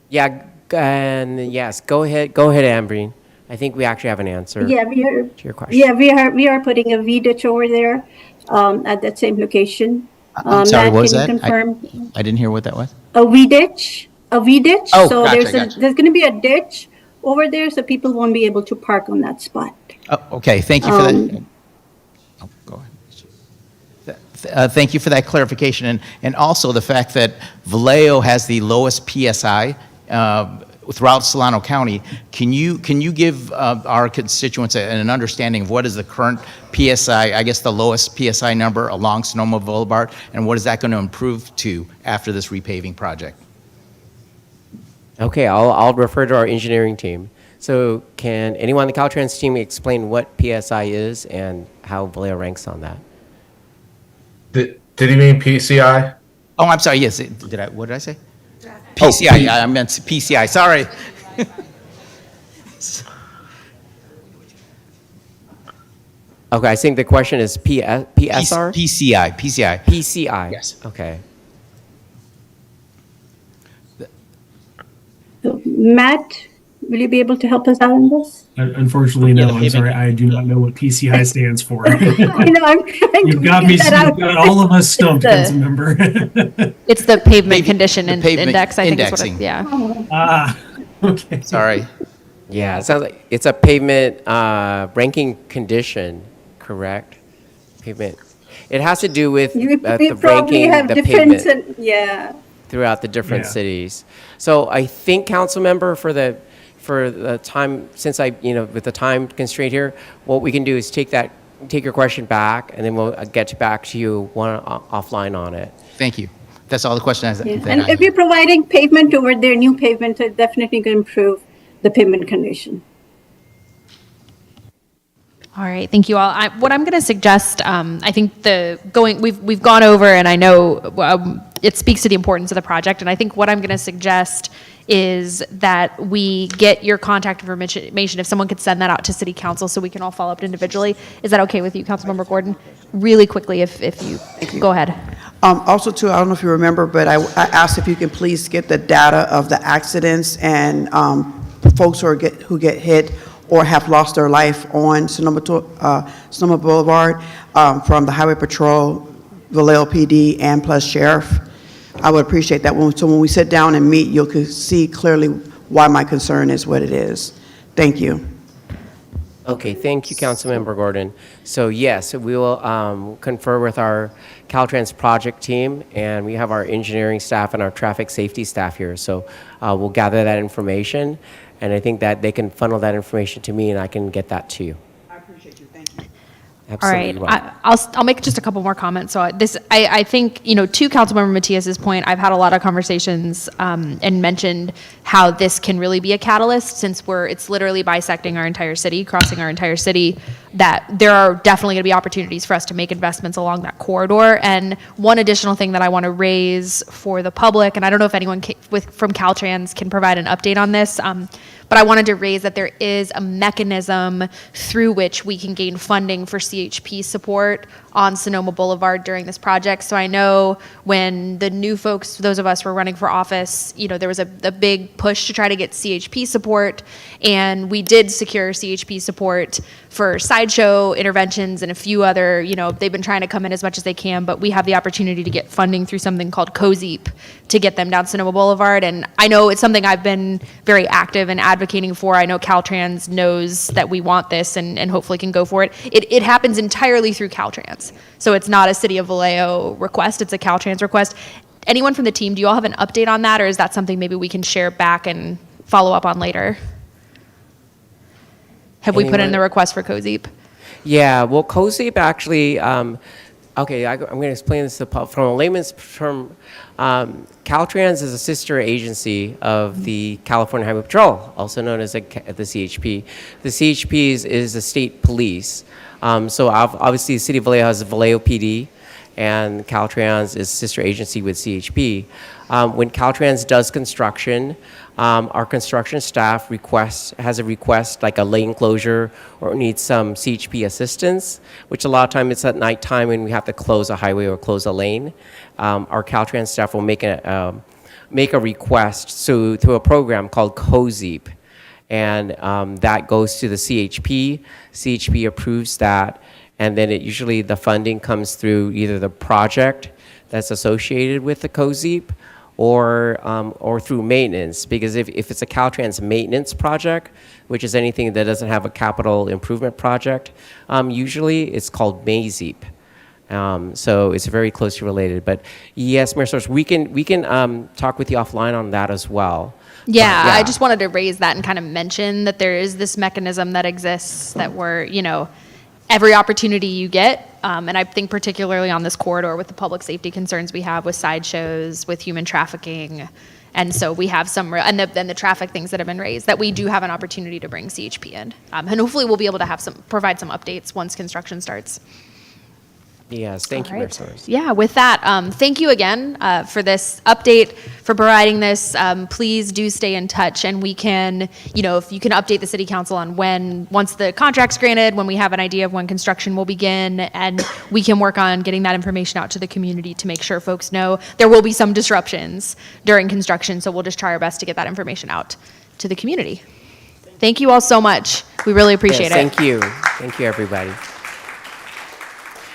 Yeah, and yes, go ahead, Ambreen. I think we actually have an answer we are. to your question. Yeah, we are putting a V ditch over there at that same location. I'm sorry, Matt, what was can that? you confirm? I didn't hear what that was. A V ditch. Oh, So gotcha, there's going to be a ditch over there, so people won't be able to park on that spot. Oh, okay, thank you for that. Oh, go ahead. Thank you for that clarification, and also the fact that Vallejo has the lowest PSI throughout Solano County. Can you give our constituents an understanding of what is the current PSI, I guess the lowest PSI number along Sonoma Boulevard, and what is that going to improve to after this repaving project? Okay, I'll refer to our engineering team. So can anyone on the Caltrans team explain what PSI is and how Vallejo ranks on that? Did he mean PCI? Oh, I'm sorry, yes, what did I say? PCI, I meant PCI, sorry. Okay, I think the question is PSR? PCI. PCI. Yes. Okay. So, Matt, will you be able to help us out on this? Unfortunately, no. Yeah, I'm sorry. I do not know what PCI stands for. I know, I'm trying You've to got me. figure that You've out. got all of us stumped, It's the- Councilmember. It's the pavement Pavement- condition the pavement index, I think is what indexing. yeah. Okay. Sorry. Yeah, it sounds like it's a pavement ranking condition, correct? Pavement. It has to do with We the probably ranking have the different, pavement yeah. throughout the different Yeah. cities. So I think, council member, for the time, since with the time constraint here, what we can do is take your question back, and then we'll get back to you offline on it. Thank you. That's all the questions Yeah. that And I if you're providing pavement over there, new pavement, it's definitely going to improve the pavement condition. All right, thank you all. What I'm going to suggest, I think we've gone over, and I know it speaks to the importance of the project. And I think what I'm going to suggest is that we get your contact information. If someone could send that out to City Council, so we can all follow up individually. Is that okay with you, Councilmember Gordon? Really quickly, if you go ahead. Also, too, I don't know if you remember, but I asked if you can please get the data of the accidents and folks who get hit or have lost their life on Sonoma Boulevard from the Highway Patrol, Vallejo PD, and plus Sheriff. I would appreciate that. So when we sit down and meet, you'll see clearly why my concern is what it is. Thank you. Okay, thank you, Councilmember Gordon. So yes, we will confer with our Caltrans project team, and we have our engineering staff and our traffic safety staff here. So we'll gather that information, and I think that they can funnel that information to me, and I can get that to you. All right, I'll make just a couple more comments. So I think, to Councilmember Matias's point, I've had a lot of conversations and mentioned how this can really be a catalyst since it's literally bisecting our entire city, crossing our entire city, that there are definitely going to be opportunities for us to make investments along that corridor. And one additional thing that I want to raise for the public, and I don't know if anyone from Caltrans can provide an update on this, but I wanted to raise that there is a mechanism through which we can gain funding for CHP support on Sonoma Boulevard during this project. So I know when the new folks, those of us were running for office, there was a big push to try to get CHP support, and we did secure CHP support for sideshow interventions and a few other, they've been trying to come in as much as they can, but we have the opportunity to get funding through something called COZEEP to get them down Sonoma Boulevard. And I know it's something I've been very active in advocating for. I know Caltrans knows that we want this and hopefully can go for it. It happens entirely through Caltrans. So it's not a City of Vallejo request, it's a Caltrans request. Anyone from the team, do you all have an update on that, or is that something maybe we can share back and follow up on later? Have we put in the request for COZEEP? Yeah, well, COZEEP actually, okay, I'm going to explain this from a layman's term. Caltrans is a sister agency of the California Highway Patrol, also known as the CHP. The CHP is the state police. So obviously the City of Vallejo has the Vallejo PD, and Caltrans is sister agency with CHP. When Caltrans does construction, our construction staff has a request like a lane closure or needs some CHP assistance, which a lot of times it's at nighttime when we have to close a highway or close a lane. Our Caltrans staff will make a request through a program called COZEEP, and that goes to the CHP. CHP approves that, and then usually the funding comes through either the project that's associated with the COZEEP or through maintenance, because if it's a Caltrans maintenance project, which is anything that doesn't have a capital improvement project, usually it's called MAZEEP. So it's very closely related. But yes, Mayor Soros, we can talk with you offline on that as well. Yeah, I just wanted to raise that and kind of mention that there is this mechanism that exists that we're, every opportunity you get, and I think particularly on this corridor with the public safety concerns we have with sideshows, with human trafficking, and so we have some, and then the traffic things that have been raised, that we do have an opportunity to bring CHP in, and hopefully we'll be able to provide some updates once construction starts. Yes, thank you, Mayor Soros. Yeah, with that, thank you again for this update, for providing this. Please do stay in touch, and we can, if you can update the City Council on once the contract's granted, when we have an idea of when construction will begin, and we can work on getting that information out to the community to make sure folks know there will be some disruptions during construction, so we'll just try our best to get that information out to the community. Thank you all so much. We really appreciate it. Thank you. Thank you, everybody.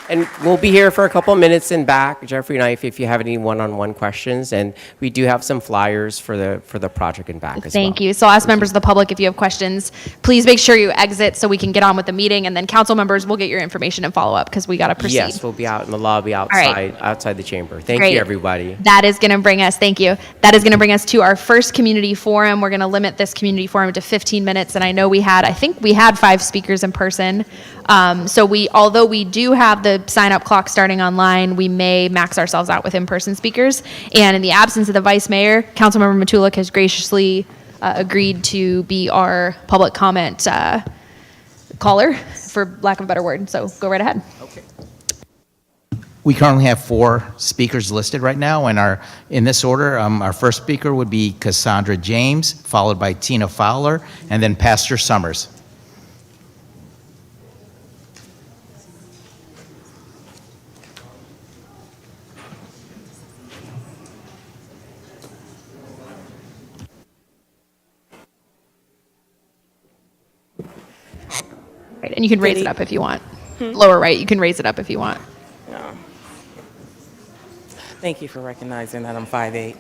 And we'll be here for a couple of minutes in back, Jeffrey and I, if you have any one-on-one questions. And we do have some flyers for the project in back as well. Thank you. So I'll ask members of the public, if you have questions, please make sure you exit so we can get on with the meeting. And then council members will get your information and follow up because we got to proceed. Yes, we'll be out in the lobby outside the chamber. Thank you, everybody. That is going to bring us, thank you. That is going to bring us to our first community forum. We're going to limit this community forum to 15 minutes. And I know I think we had 5 speakers in person. So although we do have the sign-up clock starting online, we may max ourselves out with in-person speakers. And in the absence of the Vice Mayor, Councilmember Matulik has graciously agreed to be our public comment caller, for lack of a better word. So go right ahead. Okay. We currently have 4 speakers listed right now, and in this order, our first speaker would be Cassandra James, followed by Tina Fowler, and then Pastor Summers. Right, and you can raise it up if you want. Lower right, you can raise it up if you want. No. Thank you for recognizing that I'm 5'8".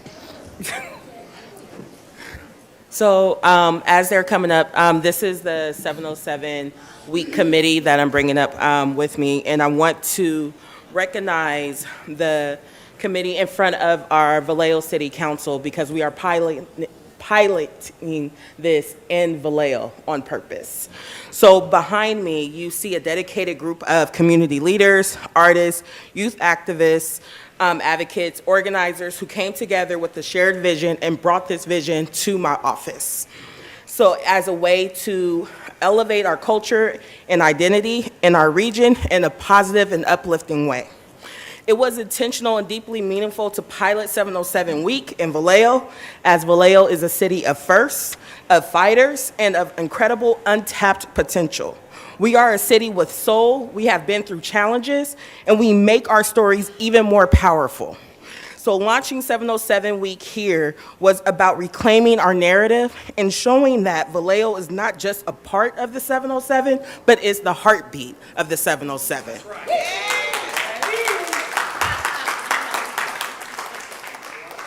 So as they're coming up, this is the 707 week committee that I'm bringing up with me, and I want to recognize the committee in front of our Vallejo City Council because we are piloting this in Vallejo on purpose. So behind me, you see a dedicated group of community leaders, artists, youth activists, advocates, organizers who came together with a shared vision and brought this vision to my office. So as a way to elevate our culture and identity in our region in a positive and uplifting way. It was intentional and deeply meaningful to pilot 707 Week in Vallejo, as Vallejo is a city of firsts, of fighters, and of incredible untapped potential. We are a city with soul, we have been through challenges, and we make our stories even more powerful. So launching 707 Week here was about reclaiming our narrative and showing that Vallejo is not just a part of the 707, but is the heartbeat of the 707. That's right.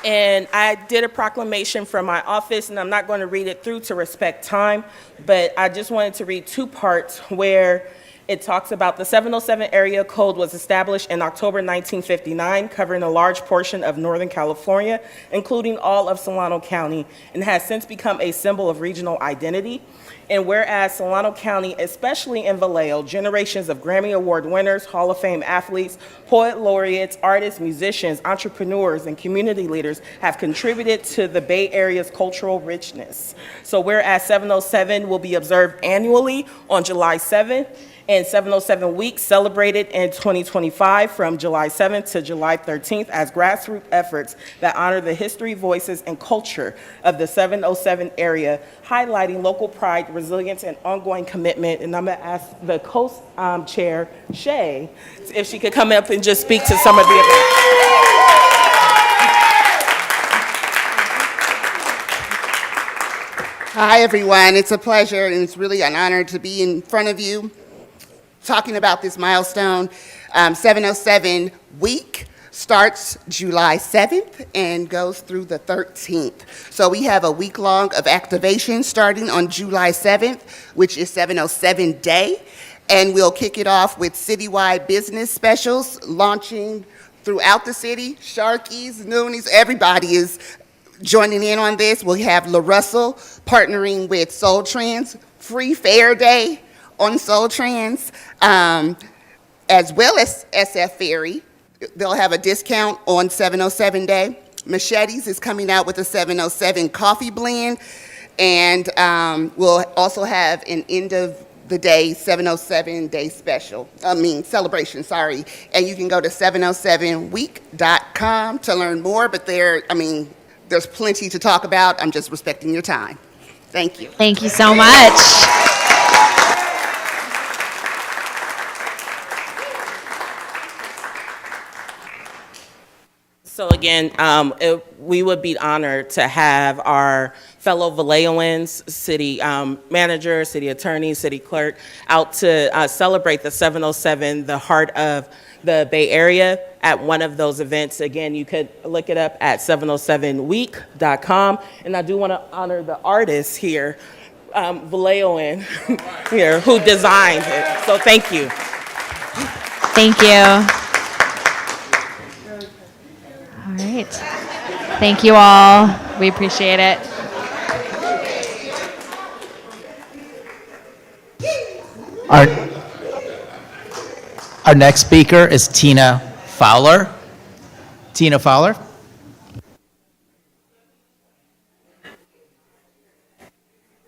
And I did a proclamation from my office, and I'm not going to read it through to respect time, but I just wanted to read two parts where it talks about the 707 area code was established in October 1959, covering a large portion of Northern California, including all of Solano County, and has since become a symbol of regional identity. And whereas Solano County, especially in Vallejo, generations of Grammy Award winners, Hall of Fame athletes, poet laureates, artists, musicians, entrepreneurs, and community leaders have contributed to the Bay Area's cultural richness. So whereas 707 will be observed annually on July 7th, and 707 Week celebrated in 2025 from July 7th to July 13th as grassroots efforts that honor the history, voices, and culture of the 707 area, highlighting local pride, resilience, and ongoing commitment. And I'm going to ask the co-chair, Shay, if she could come up and just speak to some of the events. Hi, everyone. It's a pleasure and it's really an honor to be in front of you talking about this milestone. 707 Week starts July 7th and goes through the 13th. So we have a week long of activation starting on July 7th, which is 707 Day. And we'll kick it off with citywide business specials launching throughout the city. Sharkies, Noonies, everybody is joining in on this. We'll have La Russell partnering with Soul Trends, Free Fair Day on Soul Trends, as well as SF Ferry. They'll have a discount on 707 Day. Machetes is coming out with a 707 coffee blend, and we'll also have an end of the day 707 Day celebration, sorry. And you can go to 707week.com to learn more, but there's plenty to talk about. I'm just respecting your time. Thank you. Thank you so much. So again, we would be honored to have our fellow Vallejoans, city manager, city attorney, city clerk, out to celebrate the 707, the heart of the Bay Area, at one of those events. Again, you could look it up at 707week.com. And I do want to honor the artist here, Vallejoan here, who designed it. So thank you. Thank you. All right. Thank you all. We appreciate it. Our next speaker is Tina Fowler. Tina Fowler.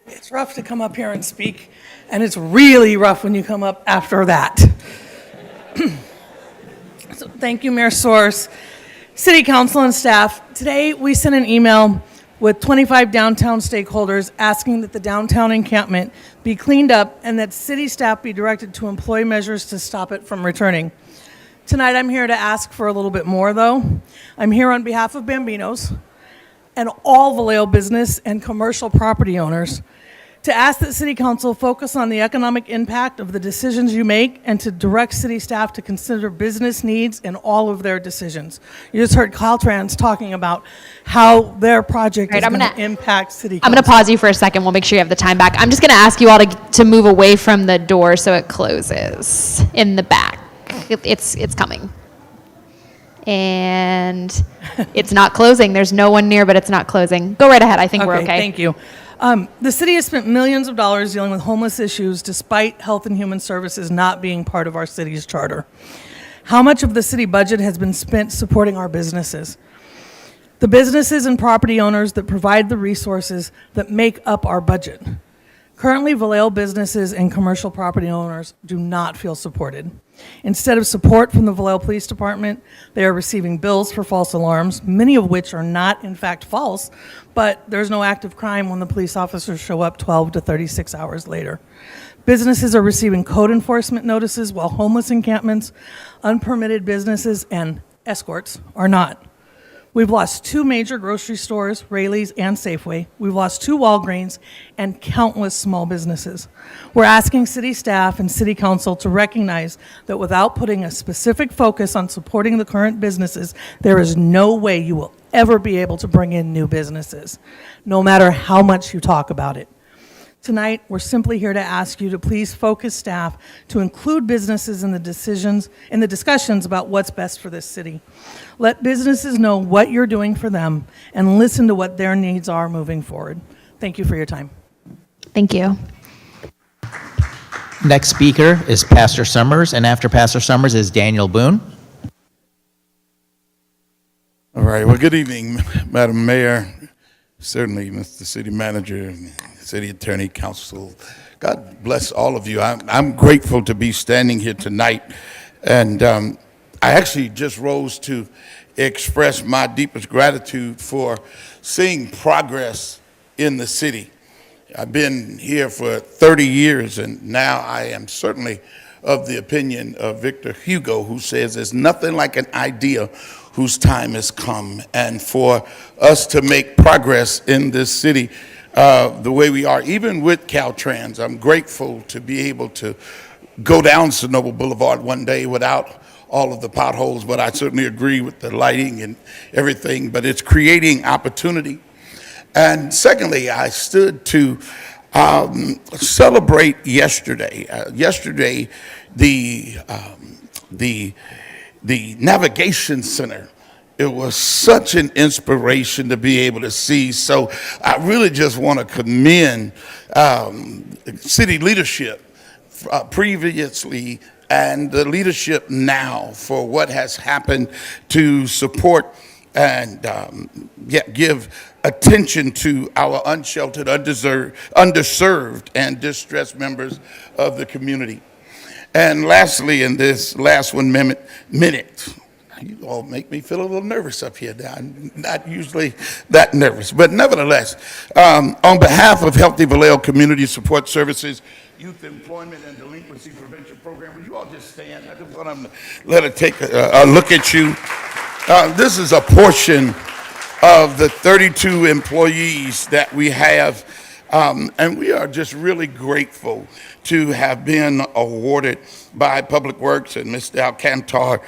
It's rough to come up here and speak, and it's really rough when you come up after that. So thank you, Mayor Source, City Council, and staff. Today, we sent an email with 25 downtown stakeholders asking that the downtown encampment be cleaned up and that city staff be directed to employ measures to stop it from returning. Tonight, I'm here to ask for a little bit more, though. I'm here on behalf of Bambinos and all Vallejo business and commercial property owners to ask that City Council focus on the economic impact of the decisions you make and to direct city staff to consider business needs in all of their decisions. You just heard Caltrans talking about how their project is going to impact City Council. I'm going to pause you for a second. We'll make sure you have the time back. I'm just going to ask you all to move away from the door so it closes in the back. It's coming. And it's not closing. There's no one near, but it's not closing. Go right ahead. I think we're okay. Thank you. The city has spent millions of dollars dealing with homeless issues despite Health and Human Services not being part of our city's charter. How much of the city budget has been spent supporting our businesses? The businesses and property owners that provide the resources that make up our budget. Currently, Vallejo businesses and commercial property owners do not feel supported. Instead of support from the Vallejo Police Department, they are receiving bills for false alarms, many of which are not in fact false, but there's no active crime when the police officers show up 12 to 36 hours later. Businesses are receiving code enforcement notices while homeless encampments, unpermitted businesses, and escorts are not. We've lost 2 major grocery stores, Rayleigh's and Safeway. We've lost 2 Walgreens and countless small businesses. We're asking city staff and city council to recognize that without putting a specific focus on supporting the current businesses, there is no way you will ever be able to bring in new businesses, no matter how much you talk about it. Tonight, we're simply here to ask you to please focus staff to include businesses in the discussions about what's best for this city. Let businesses know what you're doing for them and listen to what their needs are moving forward. Thank you for your time. Thank you. Next speaker is Pastor Summers, and after Pastor Summers is Daniel Boone. All right. Well, good evening, Madam Mayor, certainly Mr. City Manager, City Attorney, Council. God bless all of you. I'm grateful to be standing here tonight. And I actually just rose to express my deepest gratitude for seeing progress in the city. I've been here for 30 years, and now I am certainly of the opinion of Victor Hugo, who says there's nothing like an idea whose time has come. And for us to make progress in this city the way we are, even with Caltrans, I'm grateful to be able to go down Sonoma Boulevard one day without all of the potholes, but I certainly agree with the lighting and everything, but it's creating opportunity. And secondly, I stood to celebrate yesterday. Yesterday, the Navigation Center, it was such an inspiration to be able to see. So I really just want to commend city leadership previously and the leadership now for what has happened to support and give attention to our unsheltered, underserved, and distressed members of the community. And lastly, in this last 1 minute, you all make me feel a little nervous up here now. I'm not usually that nervous, but nevertheless, on behalf of Healthy Vallejo Community Support Services, Youth Employment and Delinquency Prevention Program, would you all just stand? I just want to let her take a look at you. This is a portion of the 32 employees that we have, and we are just really grateful to have been awarded by Public Works and Mr. Alcantar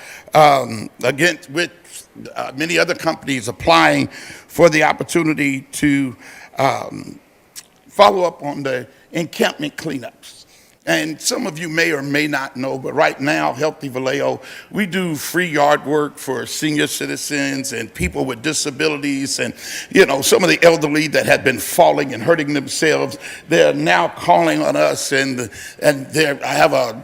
against with many other companies applying for the opportunity to follow up on the encampment cleanups. And some of you may or may not know, but right now, Healthy Vallejo, we do free yard work for senior citizens and people with disabilities and, you know, some of the elderly that have been falling and hurting themselves. They're now calling on us, and I have a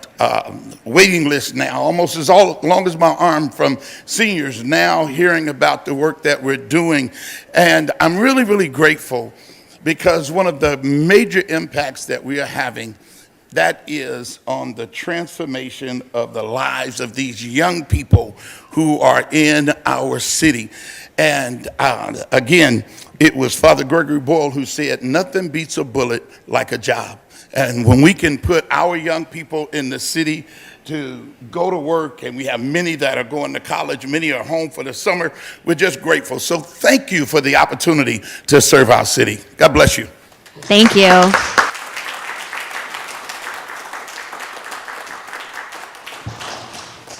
waiting list now, almost as long as my arm, from seniors now hearing about the work that we're doing. And I'm really, really grateful because one of the major impacts that we are having, that is on the transformation of the lives of these young people who are in our city. And again, it was Father Gregory Boyle who said, nothing beats a bullet like a job. And when we can put our young people in the city to go to work, and we have many that are going to college, many are home for the summer, we're just grateful. So thank you for the opportunity to serve our city. God bless you. Thank you.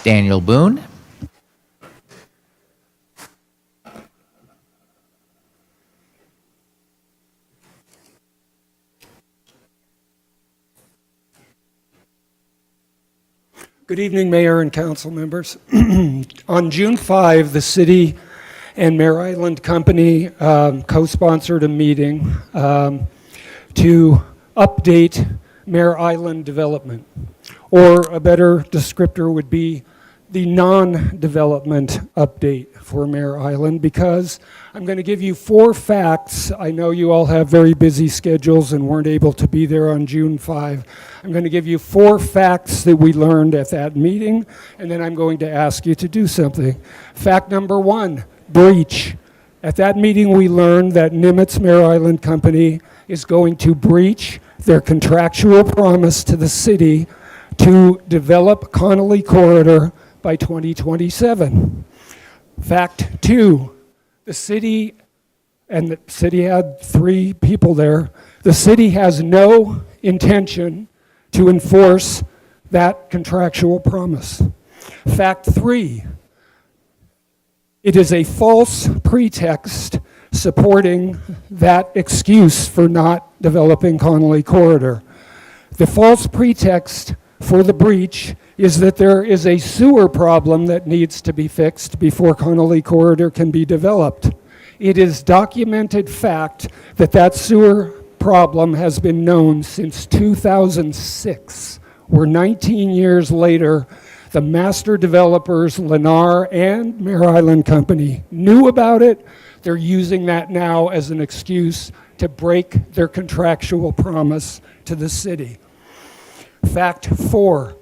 Daniel Boone. Good evening, Mayor and council members. On June 5, the city and Mare Island Company co-sponsored a meeting to update Mare Island development, or a better descriptor would be the non-development update for Mare Island, because I'm going to give you 4 facts. I know you all have very busy schedules and weren't able to be there on June 5. I'm going to give you 4 facts that we learned at that meeting, and then I'm going to ask you to do something. Fact number 1, breach. At that meeting, we learned that Nimitz Mare Island Company is going to breach their contractual promise to the city to develop Connolly Corridor by 2027. Fact 2, the city, and the city had 3 people there, the city has no intention to enforce that contractual promise. Fact 3, it is a false pretext supporting that excuse for not developing Connolly Corridor. The false pretext for the breach is that there is a sewer problem that needs to be fixed before Connolly Corridor can be developed. It is documented fact that that sewer problem has been known since 2006. We're 19 years later. The master developers, Lennar and Mare Island Company, knew about it. They're using that now as an excuse to break their contractual promise to the city. Fact 4,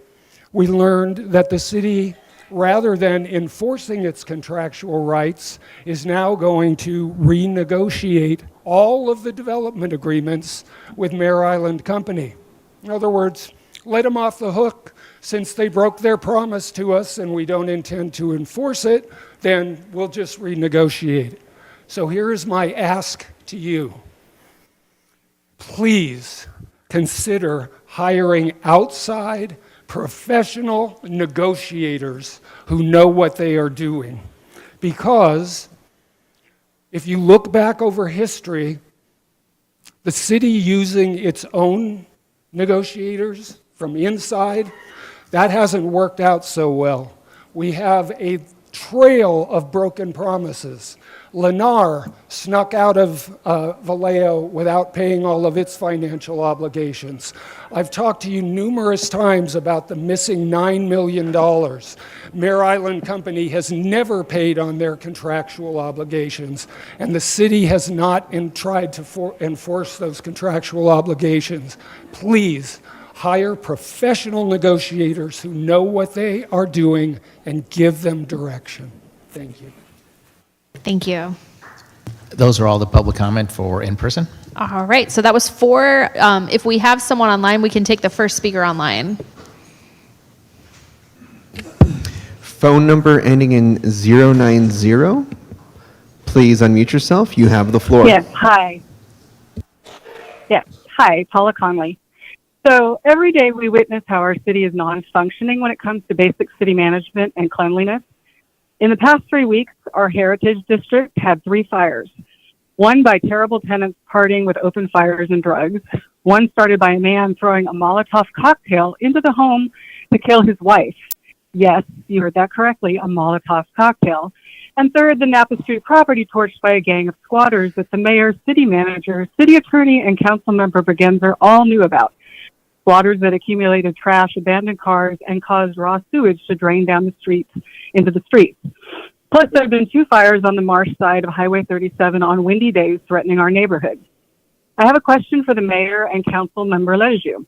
we learned that the city, rather than enforcing its contractual rights, is now going to renegotiate all of the development agreements with Mare Island Company. In other words, let them off the hook. Since they broke their promise to us and we don't intend to enforce it, then we'll just renegotiate it. So here is my ask to you. Please consider hiring outside professional negotiators who know what they are doing. Because if you look back over history, the city using its own negotiators from inside, that hasn't worked out so well. We have a trail of broken promises. Lennar snuck out of Vallejo without paying all of its financial obligations. I've talked to you numerous times about the missing $9 million. Mare Island Company has never paid on their contractual obligations, and the city has not tried to enforce those contractual obligations. Please, hire professional negotiators who know what they are doing and give them direction. Thank you. Thank you. Those are all the public comment for in person. All right, so that was 4. If we have someone online, we can take the first speaker online. Phone number ending in 090. Please unmute yourself. You have the floor. Yes, hi. Yes, hi, Paula Conley. So every day we witness how our city is non-functioning when it comes to basic city management and cleanliness. In the past 3 weeks, our Heritage District had 3 fires. One by terrible tenants partying with open fires and drugs. One started by a man throwing a Molotov cocktail into the home to kill his wife. Yes, you heard that correctly, a Molotov cocktail. And third, the Napa Street property torched by a gang of squatters that the mayor, city manager, city attorney, and council member Bergenser all knew about. Squatters that accumulated trash, abandoned cars, and caused raw sewage to drain down the streets into the streets. Plus, there have been 2 fires on the marsh side of Highway 37 on windy days threatening our neighborhood. I have a question for the mayor and council member Lejeune.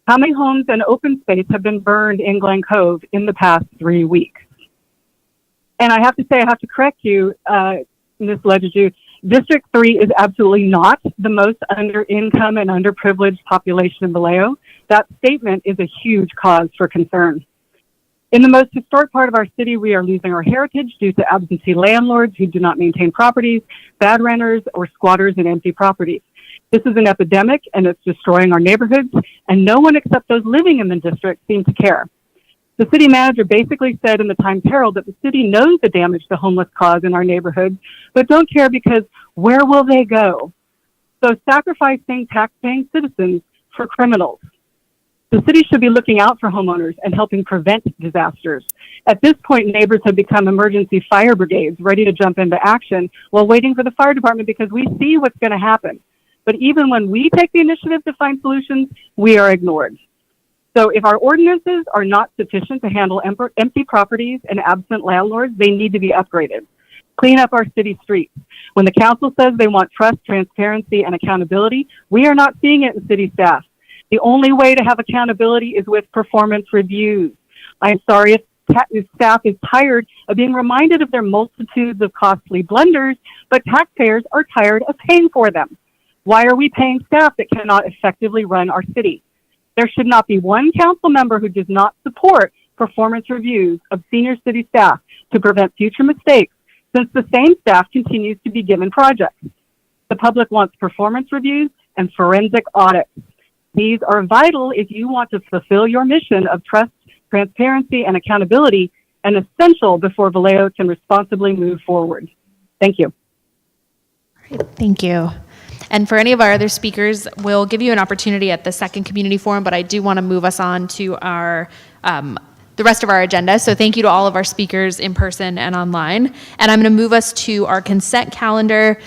How many homes and open space have been burned in Glen Cove in the past 3 weeks? And I have to say, I have to correct you, Ms. Lejeune. District 3 is absolutely not the most under-income and underprivileged population in Vallejo. That statement is a huge cause for concern. In the most historic part of our city, we are losing our heritage due to absentee landlords who do not maintain properties, bad renters, or squatters in empty properties. This is an epidemic, and it's destroying our neighborhoods, and no one except those living in the district seem to care. The city manager basically said in the Times Herald that the city knows the damage the homeless cause in our neighborhoods, but don't care because where will they go? So sacrificing tax-paying citizens for criminals. The city should be looking out for homeowners and helping prevent disasters. At this point, neighbors have become emergency fire brigades ready to jump into action while waiting for the fire department because we see what's going to happen. But even when we take the initiative to find solutions, we are ignored. So if our ordinances are not sufficient to handle empty properties and absent landlords, they need to be upgraded. Clean up our city streets. When the council says they want trust, transparency, and accountability, we are not seeing it in city staff. The only way to have accountability is with performance reviews. I'm sorry if staff is tired of being reminded of their multitudes of costly blunders, but taxpayers are tired of paying for them. Why are we paying staff that cannot effectively run our city? There should not be one council member who does not support performance reviews of senior city staff to prevent future mistakes, since the same staff continues to be given projects. The public wants performance reviews and forensic audits. These are vital if you want to fulfill your mission of trust, transparency, and accountability, and essential before Vallejo can responsibly move forward. Thank you. Thank you. And for any of our other speakers, we'll give you an opportunity at the second community forum, but I do want to move us on to our the rest of our agenda. So thank you to all of our speakers in person and online. And I'm going to move us to our consent calendar.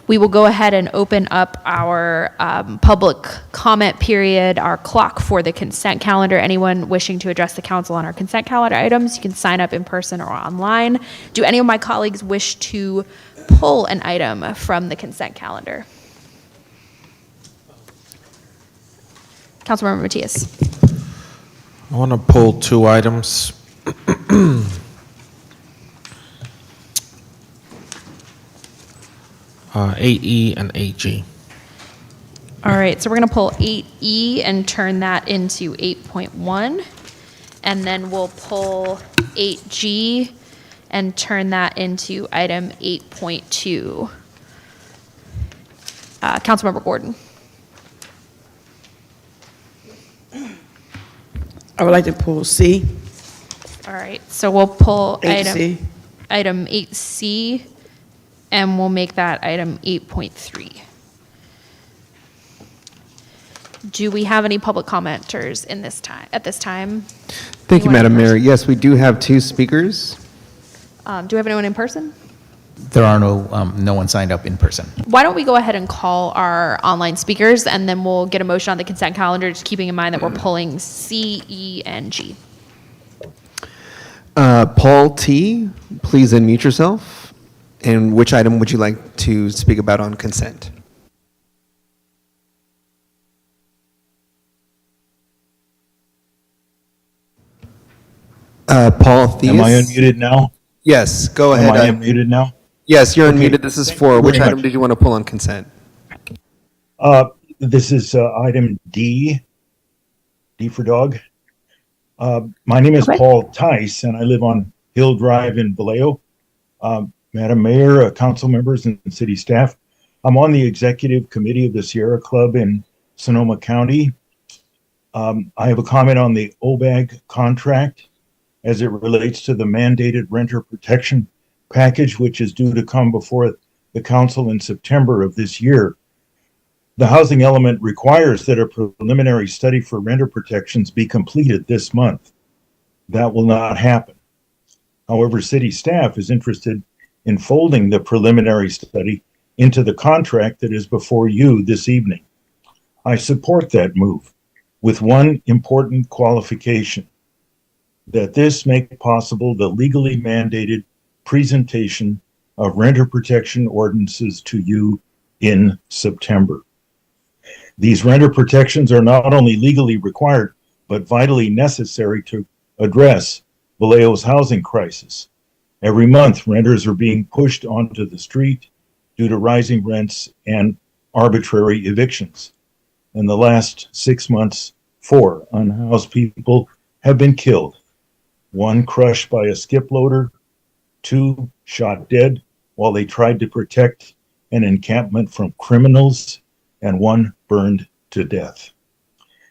We will go ahead and open up our public comment period, our clock for the consent calendar. Anyone wishing to address the council on our consent calendar items, you can sign up in person or online. Do any of my colleagues wish to pull an item from the consent calendar? Councilmember Matias. I want to pull two items. 8E and 8G. All right, so we're going to pull 8E and turn that into 8.1. And then we'll pull 8G and turn that into item 8.2. Councilmember Gordon. I would like to pull C. All right, so we'll pull 8C. item 8C, and we'll make that item 8.3. Do we have any public commenters in this time, at this time? Thank you, Anyone in Madam Mayor. person? Yes, we do have two speakers. Do we have anyone in person? There are no one signed up in person. Why don't we go ahead and call our online speakers, and then we'll get a motion on the consent calendar, just keeping in mind that we're pulling C, E, and G. Paul T., please unmute yourself. And which item would you like to speak about on consent? Paul Theus. Am I unmuted now? Yes, go ahead. Am I unmuted now? Yes, you're Okay. unmuted. This is for Thank you which very item much. did you want to pull on consent? This is item D for dog. My name is Paul Tice, and I live on Hill Drive in Vallejo. Madam Mayor, council members, and city staff, I'm on the executive committee of the Sierra Club in Sonoma County. I have a comment on the OBAG contract as it relates to the mandated renter protection package, which is due to come before the council in September of this year. The housing element requires that a preliminary study for renter protections be completed this month. That will not happen. However, city staff is interested in folding the preliminary study into the contract that is before you this evening. I support that move with one important qualification: that this make possible the legally mandated presentation of renter protection ordinances to you in September. These renter protections are not only legally required, but vitally necessary to address Vallejo's housing crisis. Every month, renters are being pushed onto the street due to rising rents and arbitrary evictions. In the last 6 months, 4 unhoused people have been killed. 1 crushed by a skip loader, 2 shot dead while they tried to protect an encampment from criminals, and 1 burned to death.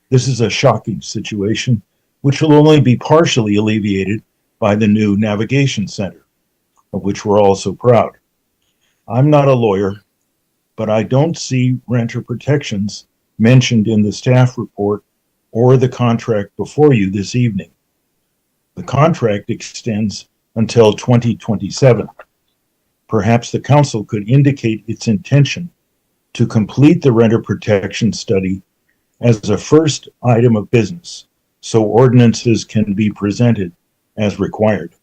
This is a shocking situation, which will only be partially alleviated by the new navigation center, of which we're all so proud. I'm not a lawyer, but I don't see renter protections mentioned in the staff report or the contract before you this evening. The contract extends until 2027. Perhaps the council could indicate its intention to complete the renter protection study as a first item of business, so ordinances can be presented as required.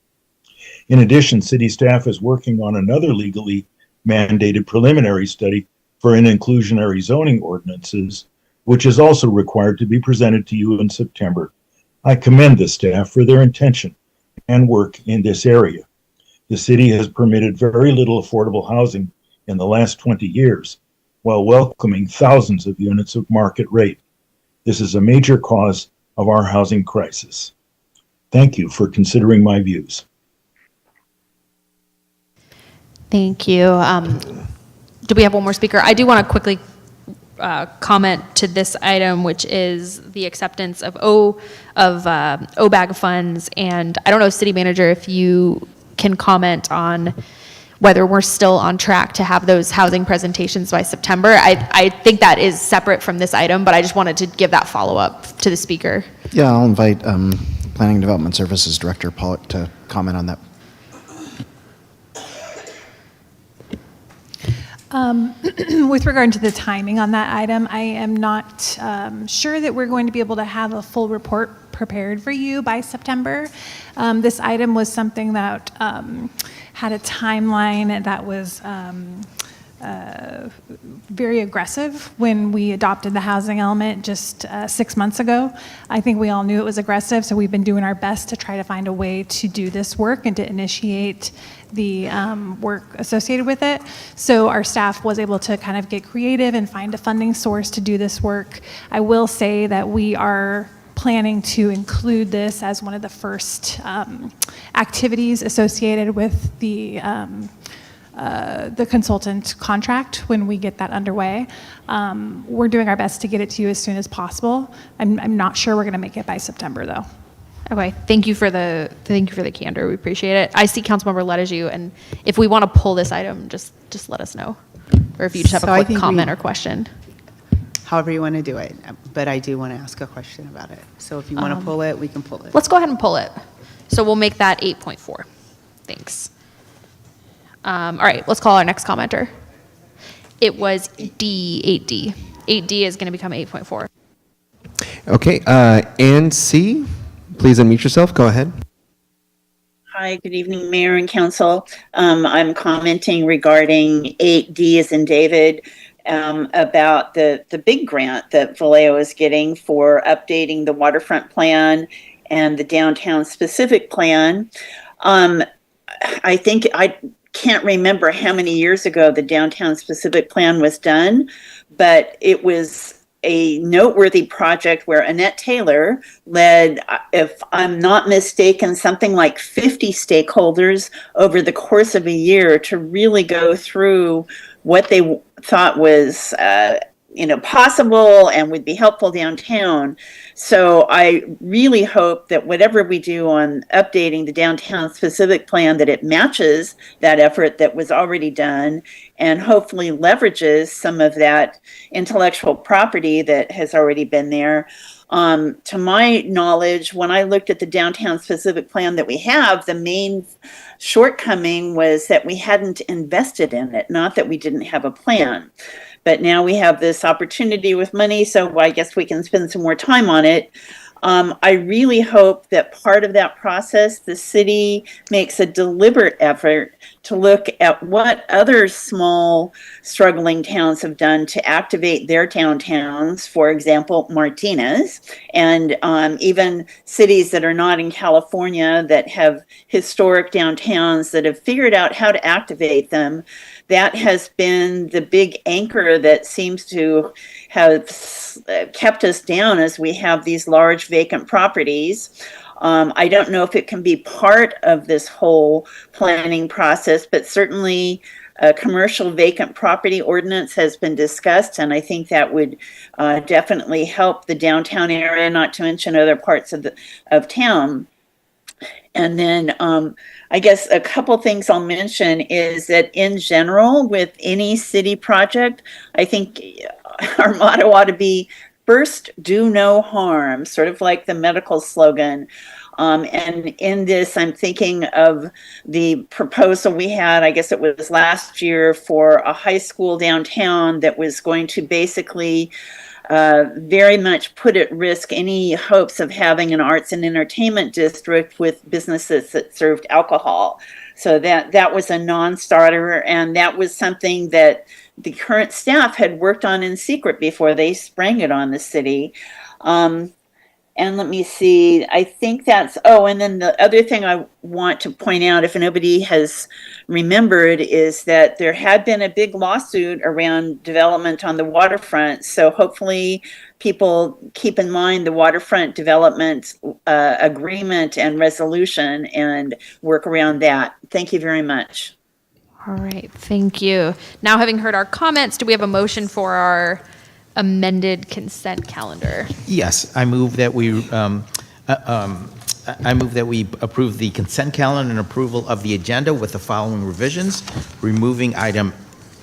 In addition, city staff is working on another legally mandated preliminary study for an inclusionary zoning ordinances, which is also required to be presented to you in September. I commend the staff for their intention and work in this area. The city has permitted very little affordable housing in the last 20 years, while welcoming thousands of units of market rate. This is a major cause of our housing crisis. Thank you for considering my views. Thank you. Do we have one more speaker? I do want to quickly comment to this item, which is the acceptance of OBAG funds. And I don't know, city manager, if you can comment on whether we're still on track to have those housing presentations by September. I think that is separate from this item, but I just wanted to give that follow-up to the speaker. Yeah, I'll invite Planning and Development Services Director Pollock to comment on that. With regard to the timing on that item, I am not sure that we're going to be able to have a full report prepared for you by September. This item was something that had a timeline that was very aggressive when we adopted the housing element just 6 months ago. I think we all knew it was aggressive, so we've been doing our best to try to find a way to do this work and to initiate the work associated with it. So our staff was able to kind of get creative and find a funding source to do this work. I will say that we are planning to include this as one of the first activities associated with the consultant contract when we get that underway. We're doing our best to get it to you as soon as possible. I'm not sure we're going to make it by September, though. Okay, thank you for the candor. We appreciate it. I see Councilmember Ledeju, and if we want to pull this item, just let us know, or if you just have So I a quick think comment we- or question. However you want to do it, but I do want to ask a question about it. So if you want to pull it, we can pull it. Let's go ahead and pull it. So we'll make that 8.4. Thanks. All right, let's call our next commenter. It was D, 8D. 8D is going to become 8.4. Okay, Ann C., please unmute yourself. Go ahead. Hi, good evening, Mayor and Council. I'm commenting regarding 8D as in David, about the big grant that Vallejo is getting for updating the waterfront plan and the downtown specific plan. I think I can't remember how many years ago the downtown specific plan was done, but it was a noteworthy project where Annette Taylor led, if I'm not mistaken, something like 50 stakeholders over the course of a year to really go through what they thought was possible and would be helpful downtown. So I really hope that whatever we do on updating the downtown specific plan, that it matches that effort that was already done and hopefully leverages some of that intellectual property that has already been there. To my knowledge, when I looked at the downtown specific plan that we have, the main shortcoming was that we hadn't invested in it, not that we didn't have a plan. But now we have this opportunity with money, so I guess we can spend some more time on it. I really hope that part of that process, the city makes a deliberate effort to look at what other small struggling towns have done to activate their downtowns, for example, Martinez, and even cities that are not in California that have historic downtowns that have figured out how to activate them. That has been the big anchor that seems to have kept us down as we have these large vacant properties. I don't know if it can be part of this whole planning process, but certainly a commercial vacant property ordinance has been discussed, and I think that would definitely help the downtown area, not to mention other parts of town. And then I guess a couple things I'll mention is that in general, with any city project, I think our motto ought to be first do no harm, sort of like the medical slogan. And in this, I'm thinking of the proposal we had, I guess it was last year, for a high school downtown that was going to basically very much put at risk any hopes of having an arts and entertainment district with businesses that served alcohol. So that was a non-starter, and that was something that the current staff had worked on in secret before they sprang it on the city. And let me see, I think that's, oh, and then the other thing I want to point out, if nobody has remembered, is that there had been a big lawsuit around development on the waterfront. So hopefully people keep in mind the waterfront development agreement and resolution and work around that. Thank you very much. All right, thank you. Now, having heard our comments, do we have a motion for our amended consent calendar? Yes, I move that we approve the consent calendar and approval of the agenda with the following revisions: removing item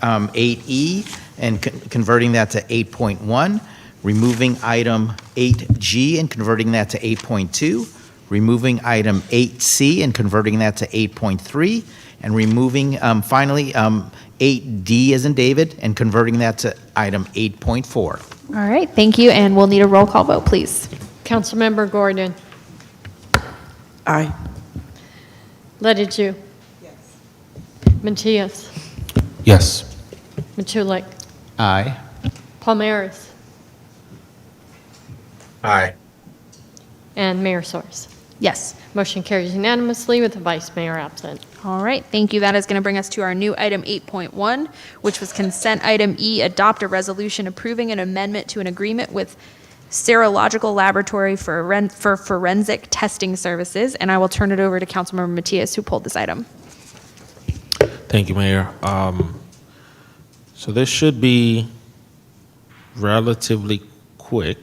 8E and converting that to 8.1, removing item 8G and converting that to 8.2, removing item 8C and converting that to 8.3, and removing finally 8D as in David and converting that to item 8.4. All right, thank you, and we'll need a roll call vote, please. Councilmember Gordon. Aye. Ledeju. Yes. Matias. Yes. Matulik. Aye. Palmaris. Aye. And Mayor Source. Yes. Motion carries unanimously with the Vice Mayor absent. All right, thank you. That is going to bring us to our new item 8.1, which was consent item E, adopt a resolution approving an amendment to an agreement with Serological Laboratory for forensic testing services. And I will turn it over to Councilmember Matias, who pulled this item. Thank you, Mayor. So this should be relatively quick.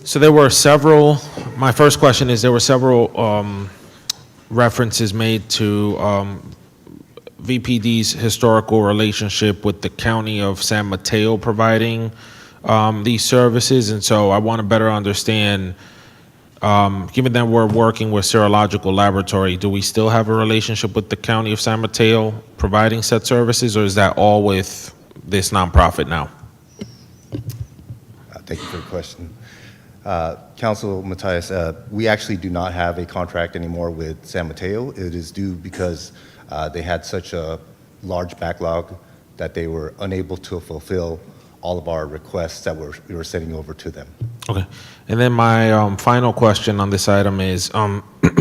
So there were several, my first question is, there were several references made to VPD's historical relationship with the County of San Mateo providing these services. And so I want to better understand, given that we're working with Serological Laboratory, do we still have a relationship with the County of San Mateo providing said services, or is that all with this nonprofit now? Thank you for the question. Council Matias, we actually do not have a contract anymore with San Mateo. It is due because they had such a large backlog that they were unable to fulfill all of our requests that we were sending over to them. Okay. And then my final question on this item is,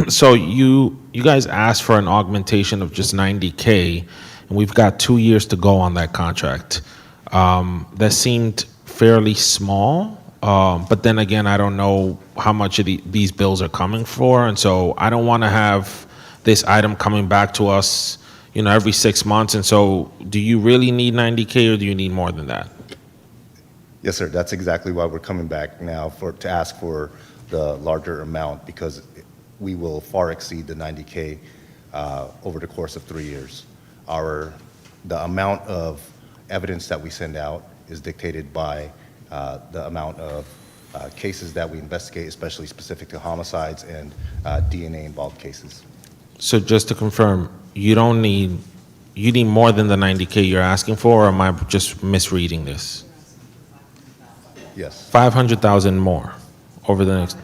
so you guys asked for an augmentation of just $90K, and we've got 2 years to go on that contract. That seemed fairly small. But then again, I don't know how much of these bills are coming for. And so I don't want to have this item coming back to us, every 6 months. And so do you really need $90K, or do you need more than that? Yes, sir. That's exactly why we're coming back now to ask for the larger amount, because we will far exceed the $90K over the course of 3 years. The amount of evidence that we send out is dictated by the amount of cases that we investigate, especially specific to homicides and DNA-involved cases. So just to confirm, you need more than the $90K you're asking for, or am I just misreading this? Yes. 500,000 more over the next.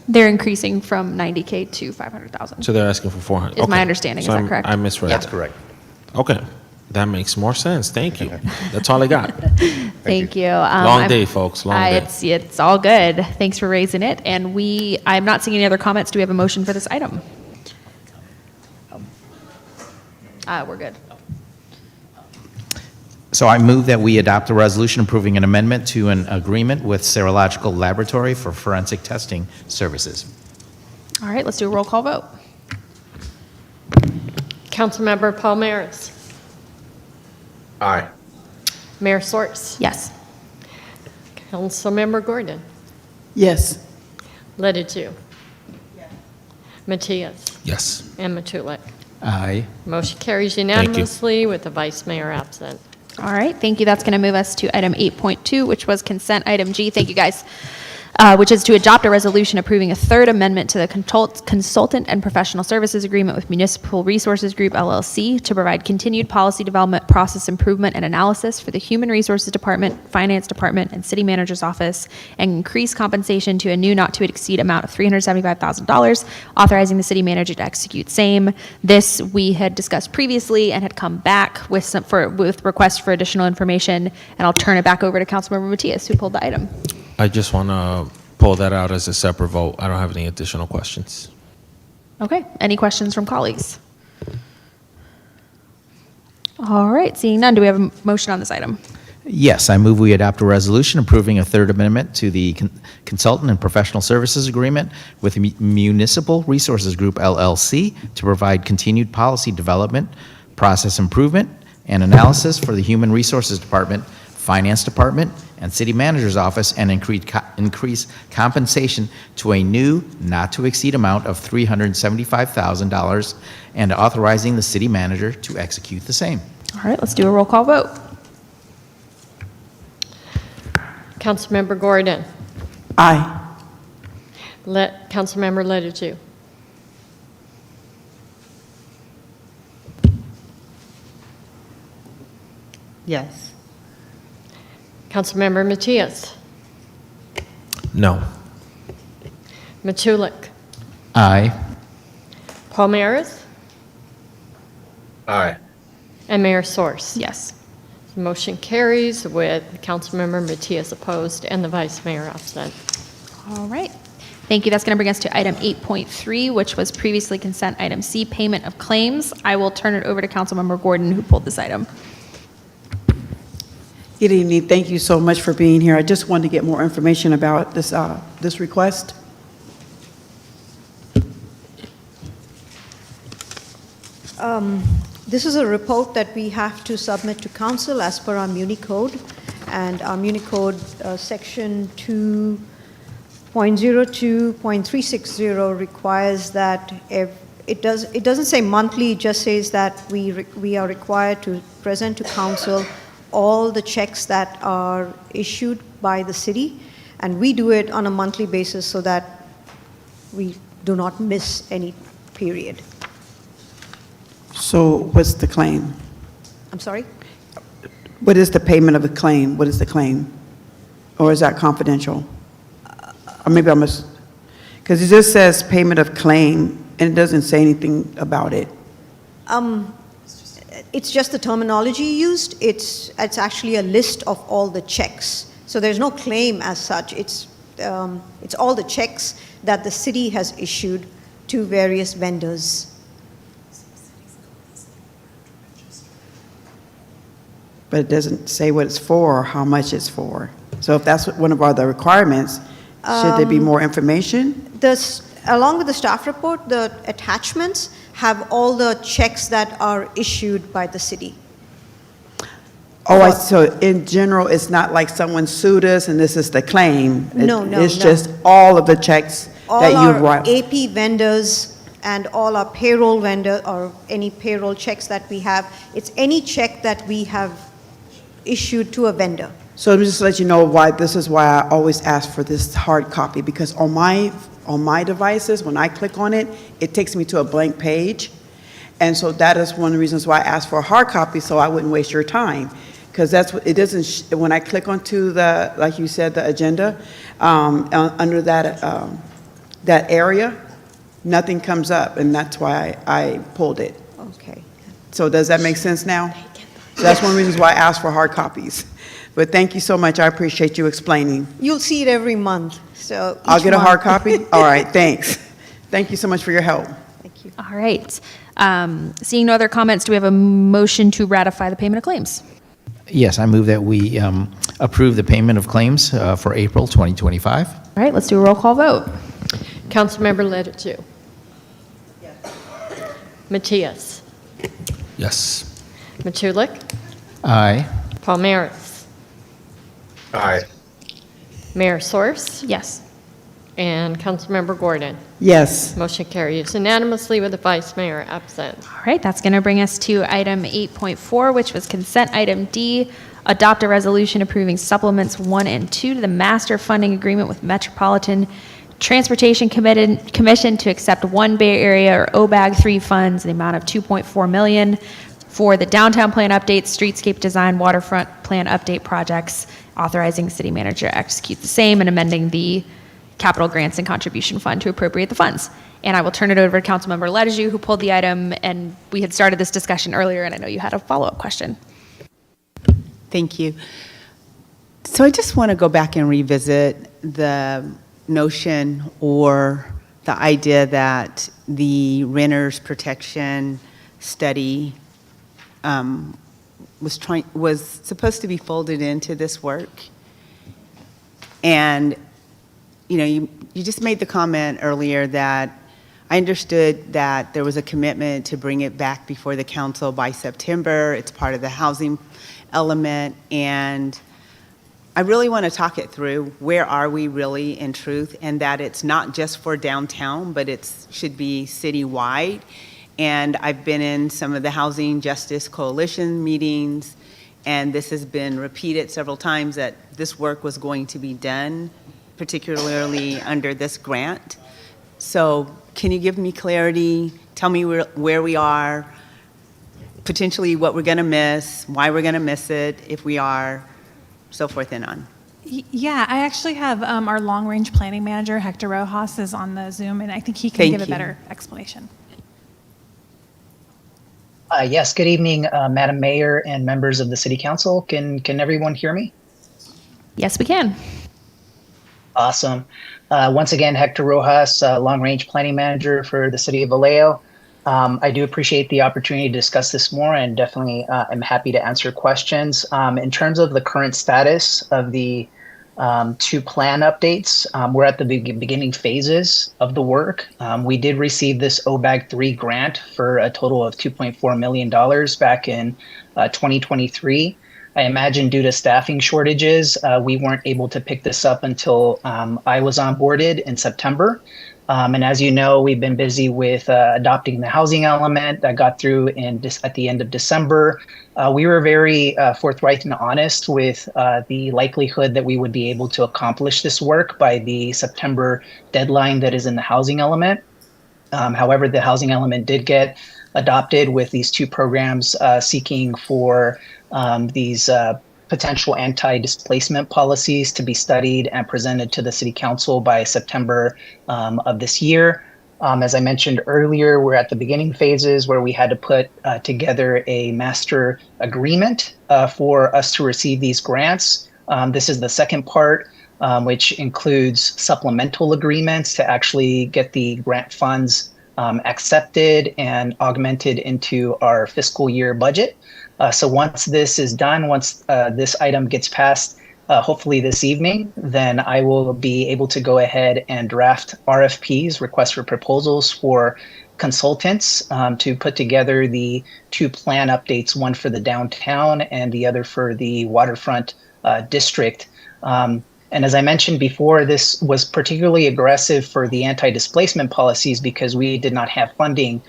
They're increasing from $90K to $500,000. So they're asking for 400. Is my understanding, is that correct? I misread. That's correct. Okay. That makes more sense. Thank you. That's all I got. Thank you. Long day, folks. Long day. It's all good. Thanks for raising it. And I'm not seeing any other comments. Do we have a motion for this item? We're good. So I move that we adopt a resolution approving an amendment to an agreement with Serological Laboratory for forensic testing services. All right, let's do a roll call vote. Councilmember Palmaris. Aye. Mayor Source. Yes. Councilmember Gordon. Yes. Ledeju. Yes. Matias. Yes. And Matulik. Aye. Motion carries unanimously with the Vice Mayor absent. All right, thank you. That's going to move us to item 8.2, which was consent item G. Thank you, guys. Which is to adopt a resolution approving a third amendment to the consultant and professional services agreement with Municipal Resources Group LLC to provide continued policy development, process improvement, and analysis for the Human Resources Department, Finance Department, and City Manager's Office, and increase compensation to a new not to exceed amount of $375,000, authorizing the city manager to execute same. This we had discussed previously and had come back with with requests for additional information, and I'll turn it back over to Councilmember Matias, who pulled the item. I just want to pull that out as a separate vote. I don't have any additional questions. Okay, any questions from colleagues? All right, seeing none, do we have a motion on this item? Yes, I move we adopt a resolution approving a third amendment to the consultant and professional services agreement with Municipal Resources Group LLC to provide continued policy development, process improvement, and analysis for the Human Resources Department, Finance Department, and City Manager's Office, and increase compensation to a new not-to-exceed amount of $375,000, and authorizing the city manager to execute the same. All right, let's do a roll call vote. Councilmember Gordon. Aye. Councilmember Ledeju. Yes. Councilmember Matias. No. Matulik. Aye. Palmares. Aye. And Mayor Source. Yes. The motion carries with Councilmember Matias opposed and the Vice Mayor absent. All right. Thank you. That's going to bring us to item 8.3, which was previously consent item C, payment of claims. I will turn it over to Councilmember Gordon, who pulled this item. Good evening. Thank you so much for being here. I just wanted to get more information about this, this request. This is a report that we have to submit to council as per our Muni Code, and our Muni Code section 2.02.360 requires that it doesn't say monthly, it just says that we are required to present to council all the checks that are issued by the city, and we do it on a monthly basis so that we do not miss any period. So what's the claim? I'm sorry? What is the payment of the claim? What is the claim? Or is that confidential? Or maybe I must, because it just says payment of claim, and it doesn't say anything about it. It's just the terminology used. It's actually a list of all the checks. So there's no claim as such. It's all the checks that the city has issued to various vendors. But it doesn't say what it's for or how much it's for. So if that's one of our other requirements, should there be more information? Along with the staff report, the attachments have all the checks that are issued by the city. Oh, so in general, it's not like someone sued us and this is the claim. No. It's just all of the checks that you write. All our AP vendors and all our payroll vendor or any payroll checks that we have, it's any check that we have issued to a vendor. So let me just let you know why, this is why I always ask for this hard copy, because on my devices, when I click on it, it takes me to a blank page. And so that is one of the reasons why I asked for a hard copy, so I wouldn't waste your time. Because that's what, it doesn't, when I click onto the, like you said, the agenda, under that, that area, nothing comes up, and that's why I pulled it. Okay. So does that make sense now? So that's one of the reasons why I asked for hard copies. But thank you so much. I appreciate you explaining. You'll see it every month. So I'll get a hard month. copy? All right, thanks. Thank you so much for your help. Thank you. All right. Seeing no other comments, do we have a motion to ratify the payment of claims? Yes, I move that we approve the payment of claims for April 2025. All right, let's do a roll call vote. Councilmember Ledeju. Yes. Matias. Yes. Matulik. Aye. Palmares. Aye. Mayor Source. Yes. And Councilmember Gordon. Yes. Motion carries unanimously with the Vice Mayor absent. All right, that's going to bring us to item 8.4, which was consent item D, adopt a resolution approving supplements 1 and 2 to the master funding agreement with Metropolitan Transportation Commission to accept one Bay Area or OBAG 3 funds in the amount of $2.4 million for the downtown plan updates, streetscape design, waterfront plan update projects, authorizing the city manager to execute the same and amending the capital grants and contribution fund to appropriate the funds. And I will turn it over to Councilmember Lejeune, who pulled the item, and we had started this discussion earlier, and I know you had a follow-up question. Thank you. So I just want to go back and revisit the notion or the idea that the renters protection study was supposed to be folded into this work. And you just made the comment earlier that I understood that there was a commitment to bring it back before the council by September. It's part of the housing element, and I really want to talk it through. Where are we really in truth? And that it's not just for downtown, but it should be citywide. And I've been in some of the Housing Justice Coalition meetings, and this has been repeated several times that this work was going to be done, particularly under this grant. So can you give me clarity? Tell me where we are, potentially what we're going to miss, why we're going to miss it, if we are, so forth and on. Yeah, I actually have our long-range planning manager, Hector Rojas, is on the Zoom, and I think he can give a better explanation. Yes, good evening, Madam Mayor and members of the City Council. Can everyone hear me? Yes, we can. Awesome. Once again, Hector Rojas, Long Range Planning Manager for the City of Vallejo. I do appreciate the opportunity to discuss this more, and definitely am happy to answer questions. In terms of the current status of the 2 plan updates, we're at the beginning phases of the work. We did receive this OBAG 3 grant for a total of $2.4 million back in 2023. I imagine due to staffing shortages, we weren't able to pick this up until I was onboarded in September. And as you know, we've been busy with adopting the housing element that got through at the end of December. We were very forthright and honest with the likelihood that we would be able to accomplish this work by the September deadline that is in the housing element. However, the housing element did get adopted with these 2 programs seeking for these potential anti-displacement policies to be studied and presented to the City Council by September of this year. As I mentioned earlier, we're at the beginning phases where we had to put together a master agreement for us to receive these grants. This is the second part, which includes supplemental agreements to actually get the grant funds accepted and augmented into our fiscal year budget. So once this is done, once this item gets passed, hopefully this evening, then I will be able to go ahead and draft RFPs, requests for proposals for consultants to put together the 2 plan updates, one for the downtown and the other for the waterfront district. And as I mentioned before, this was particularly aggressive for the anti-displacement policies because we did not have funding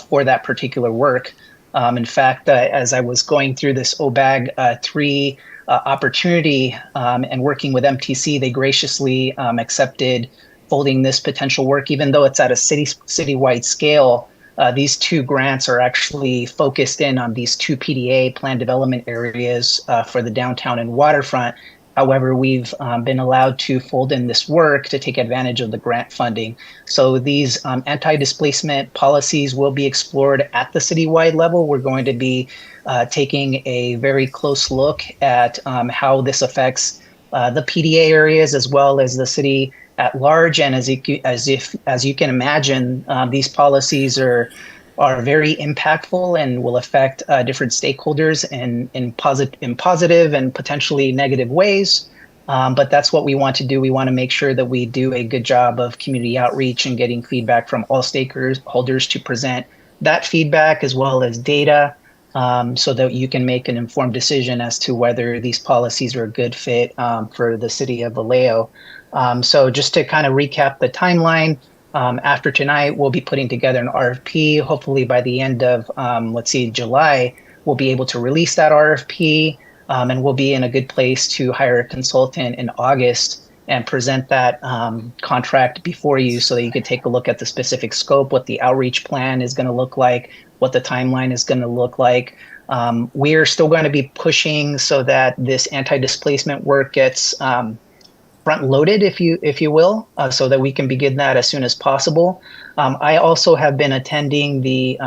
for that particular work. In fact, as I was going through this OBAG 3 opportunity and working with MTC, they graciously accepted folding this potential work, even though it's at a citywide scale. These 2 grants are actually focused in on these 2 PDA plan development areas for the downtown and waterfront. However, we've been allowed to fold in this work to take advantage of the grant funding. So these anti-displacement policies will be explored at the citywide level. We're going to be taking a very close look at how this affects the PDA areas as well as the city at large. And as you can imagine, these policies are very impactful and will affect different stakeholders in positive and potentially negative ways. But that's what we want to do. We want to make sure that we do a good job of community outreach and getting feedback from all stakeholders to present that feedback as well as data so that you can make an informed decision as to whether these policies are a good fit for the city of Vallejo. So just to kind of recap the timeline, after tonight, we'll be putting together an RFP. Hopefully by the end of, let's see, July, we'll be able to release that RFP, and we'll be in a good place to hire a consultant in August and present that contract before you so that you could take a look at the specific scope, what the outreach plan is going to look like, what the timeline is going to look like. We're still going to be pushing so that this anti-displacement work gets front loaded, if you will, so that we can begin that as soon as possible. I also have been attending the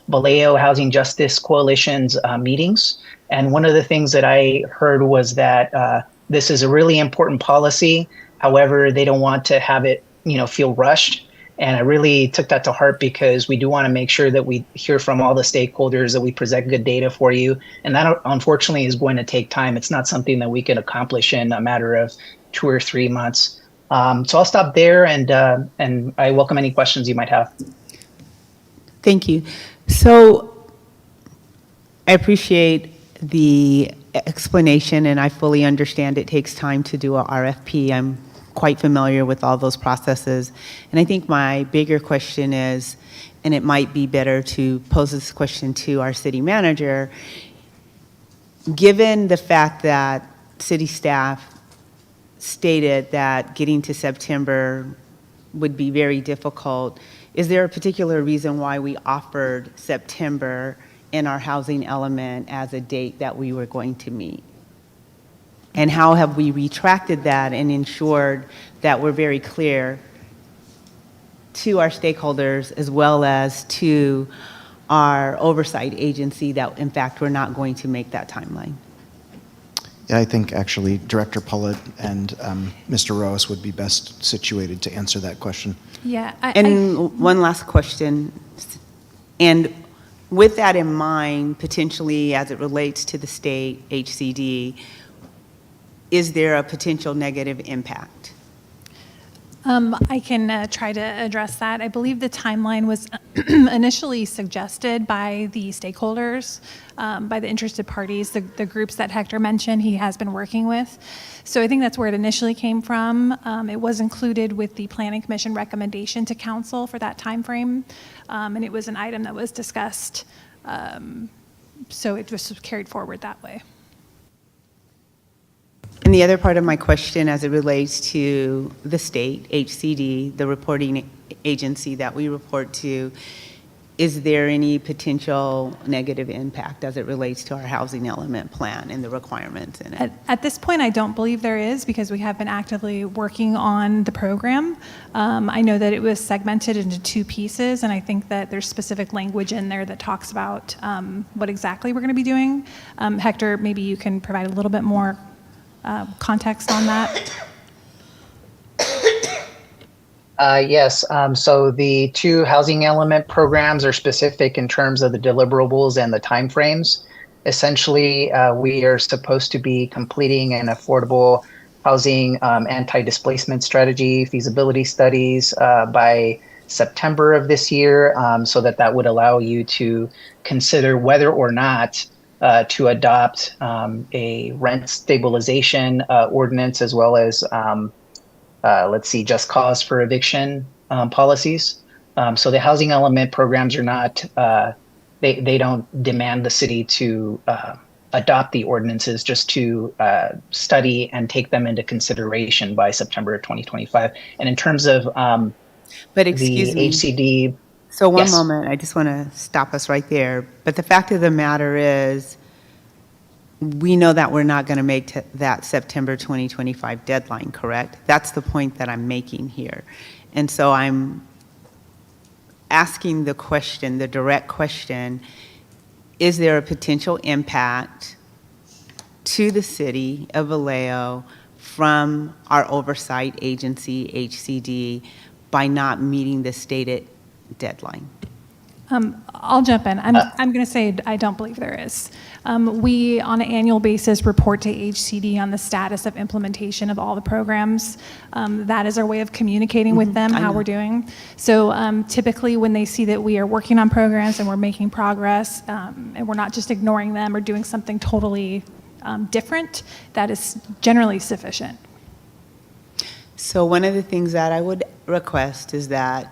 Vallejo Housing Justice Coalition's meetings. And one of the things that I heard was that this is a really important policy. However, they don't want to have it, feel rushed. And I really took that to heart because we do want to make sure that we hear from all the stakeholders, that we present good data for you. And that unfortunately is going to take time. It's not something that we can accomplish in a matter of 2 or 3 months. So I'll stop there and I welcome any questions you might have. Thank you. So I appreciate the explanation, and I fully understand it takes time to do a RFP. I'm quite familiar with all those processes. And I think my bigger question is, and it might be better to pose this question to our city manager, given the fact that city staff stated that getting to September would be very difficult, is there a particular reason why we offered September in our housing element as a date that we were going to meet? And how have we retracted that and ensured that we're very clear to our stakeholders as well as to our oversight agency that in fact we're not going to make that timeline? Yeah, I think actually Director Pollitt and Mr. Rose would be best situated to answer that question. Yeah. One last question. And with that in mind, potentially as it relates to the state HCD, is there a potential negative impact? I can try to address that. I believe the timeline was initially suggested by the stakeholders, by the interested parties, the groups that Hector mentioned he has been working with. So I think that's where it initially came from. It was included with the Planning Commission recommendation to council for that time frame, and it was an item that was discussed. So it was carried forward that way. And the other part of my question as it relates to the state, HCD, the reporting agency that we report to, is there any potential negative impact as it relates to our housing element plan and the requirements in it? At this point, I don't believe there is because we have been actively working on the program. I know that it was segmented into 2 pieces, and I think that there's specific language in there that talks about what exactly we're going to be doing. Hector, maybe you can provide a little bit more context on that? Yes. So the 2 housing element programs are specific in terms of the deliverables and the timeframes. Essentially, we are supposed to be completing an affordable housing anti-displacement strategy feasibility studies by September of this year, so that would allow you to consider whether or not to adopt a rent stabilization ordinance, as well as, just cause for eviction policies. So the housing element programs are not, they don't demand the city to adopt the ordinances, just to study and take them into consideration by September of 2025. And in terms of But excuse the me. HCD. So one Yes. moment, I just want to stop us right there. But the fact of the matter is, we know that we're not going to make that September 2025 deadline, correct? That's the point that I'm making here. And so I'm asking the question, the direct question, is there a potential impact to the city of Vallejo from our oversight agency, HCD, by not meeting the stated deadline? I'll jump in. I'm going to say I don't believe there is. We, on an annual basis, report to HCD on the status of implementation of all the programs. That is our way of communicating with them, how we're doing. So typically when they see that we are working on programs and we're making progress, and we're not just ignoring them or doing something totally different, that is generally sufficient. So one of the things that I would request is that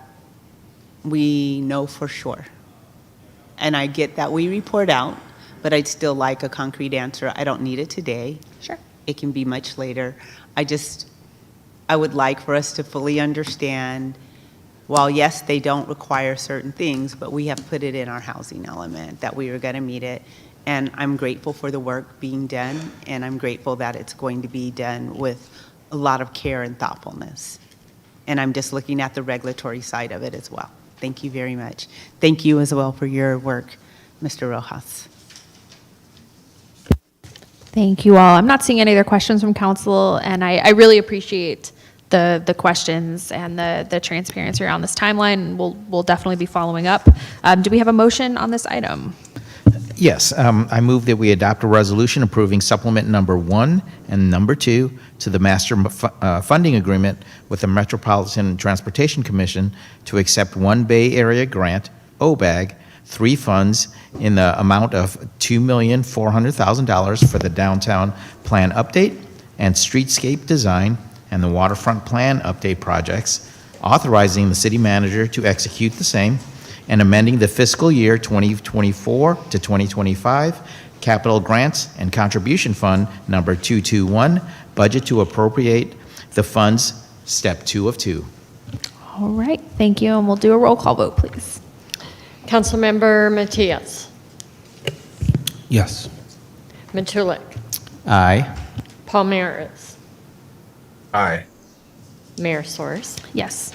we know for sure. And I get that we report out, but I'd still like a concrete answer. I don't need it today. Sure. It can be much later. I would like for us to fully understand, while yes, they don't require certain things, but we have put it in our housing element that we are going to meet it. And I'm grateful for the work being done, and I'm grateful that it's going to be done with a lot of care and thoughtfulness. And I'm just looking at the regulatory side of it as well. Thank you very much. Thank you as well for your work, Mr. Rojas. Thank you all. I'm not seeing any other questions from council, and I really appreciate the questions and the transparency around this timeline. We'll definitely be following up. Do we have a motion on this item? Yes, I move that we adopt a resolution approving supplement number 1 and number 2 to the master funding agreement with the Metropolitan Transportation Commission to accept one Bay Area grant, OBAG, 3 funds in the amount of $2,400,000 for the downtown plan update and streetscape design and the waterfront plan update projects, authorizing the city manager to execute the same, and amending the fiscal year 2024 to 2025 capital grants and contribution fund number 221 budget to appropriate the funds, step 2 of 2. All right, thank you, and we'll do a roll call vote, please. Councilmember Matias. Yes. Matulik. Aye. Palmeris. Aye. Mayor Soers. Yes.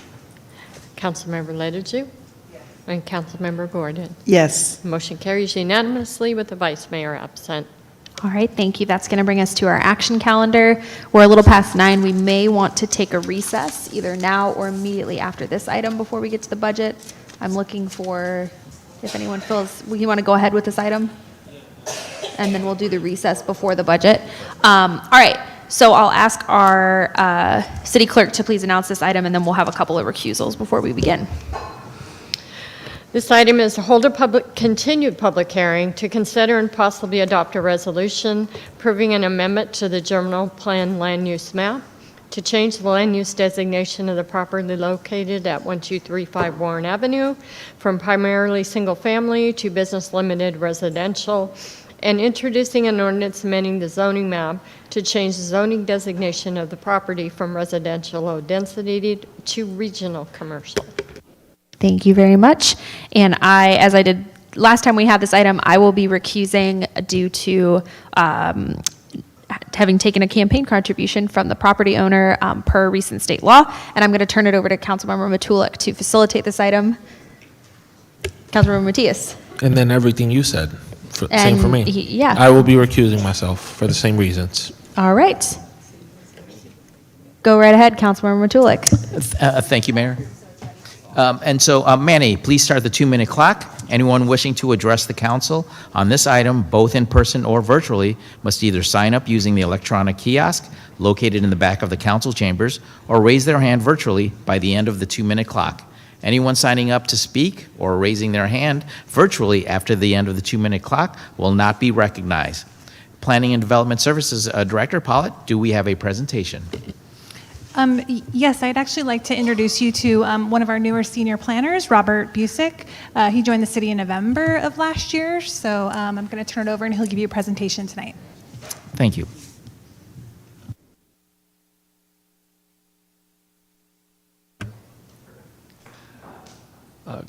Councilmember Ledeju. And Councilmember Gordon. Yes. Motion carries unanimously with the Vice Mayor absent. All right, thank you. That's going to bring us to our action calendar. We're a little past 9. We may want to take a recess either now or immediately after this item before we get to the budget. I'm looking for, if anyone feels, you want to go ahead with this item? And then we'll do the recess before the budget. All right, so I'll ask our city clerk to please announce this item, and then we'll have a couple of recusals before we begin. This item is to hold a continued public hearing to consider and possibly adopt a resolution approving an amendment to the general plan land use map to change the land use designation of the property located at 1235 Warren Avenue from primarily single family to business limited residential, and introducing an ordinance amending the zoning map to change the zoning designation of the property from residential low density to regional commercial. Thank you very much. And as I did last time we had this item, I will be recusing due to having taken a campaign contribution from the property owner per recent state law. And I'm going to turn it over to Councilmember Matulik to facilitate this item. Councilmember Matias. And then everything you said, same for me. Yeah. I will be recusing myself for the same reasons. All right. Go right ahead, Councilmember Matulik. Thank you, Mayor. And so, Manny, please start the 2-minute clock. Anyone wishing to address the council on this item, both in person or virtually, must either sign up using the electronic kiosk located in the back of the council chambers or raise their hand virtually by the end of the 2-minute clock. Anyone signing up to speak or raising their hand virtually after the end of the 2-minute clock will not be recognized. Planning and Development Services Director Pollitt, do we have a presentation? Yes, I'd actually like to introduce you to one of our newer senior planners, Robert Busick. He joined the city in November of last year, so I'm going to turn it over and he'll give you a presentation tonight. Thank you.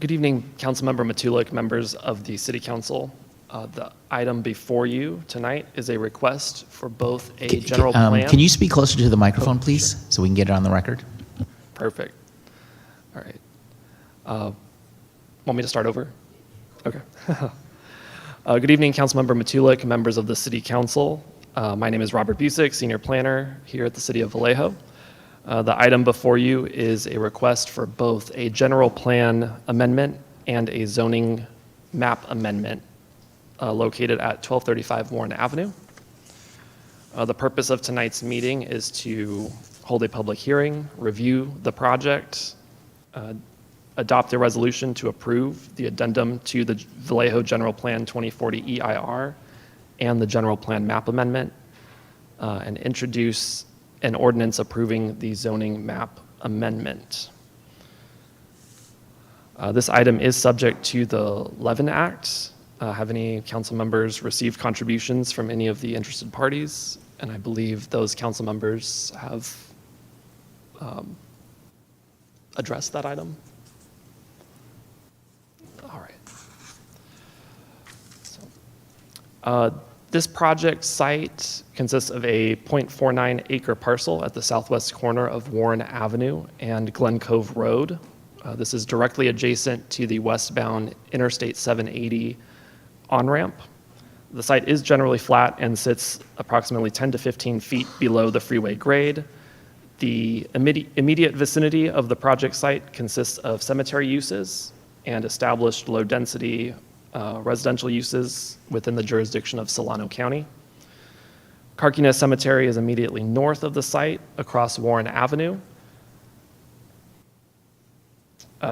Good evening, Councilmember Matulik, members of the City Council. The item before you tonight is a request for both a general plan. Can you speak closer to the microphone, please, so we can get it on the record? Perfect. All right. Want me to start over? Okay. Good evening, Councilmember Matulik, members of the City Council. My name is Robert Busick, Senior Planner here at the City of Vallejo. The item before you is a request for both a general plan amendment and a zoning map amendment located at 1235 Warren Avenue. The purpose of tonight's meeting is to hold a public hearing, review the project, adopt a resolution to approve the addendum to the Vallejo General Plan 2040 EIR and the General Plan Map Amendment, and introduce an ordinance approving the zoning map amendment. This item is subject to the Levin Act. Have any council members received contributions from any of the interested parties? And I believe those council members have addressed that item. All right. This project site consists of a 0.49 acre parcel at the southwest corner of Warren Avenue and Glen Cove Road. This is directly adjacent to the westbound Interstate 780 on-ramp. The site is generally flat and sits approximately 10 to 15 feet below the freeway grade. The immediate vicinity of the project site consists of cemetery uses and established low-density residential uses within the jurisdiction of Solano County. Carquinez Cemetery is immediately north of the site across Warren Avenue.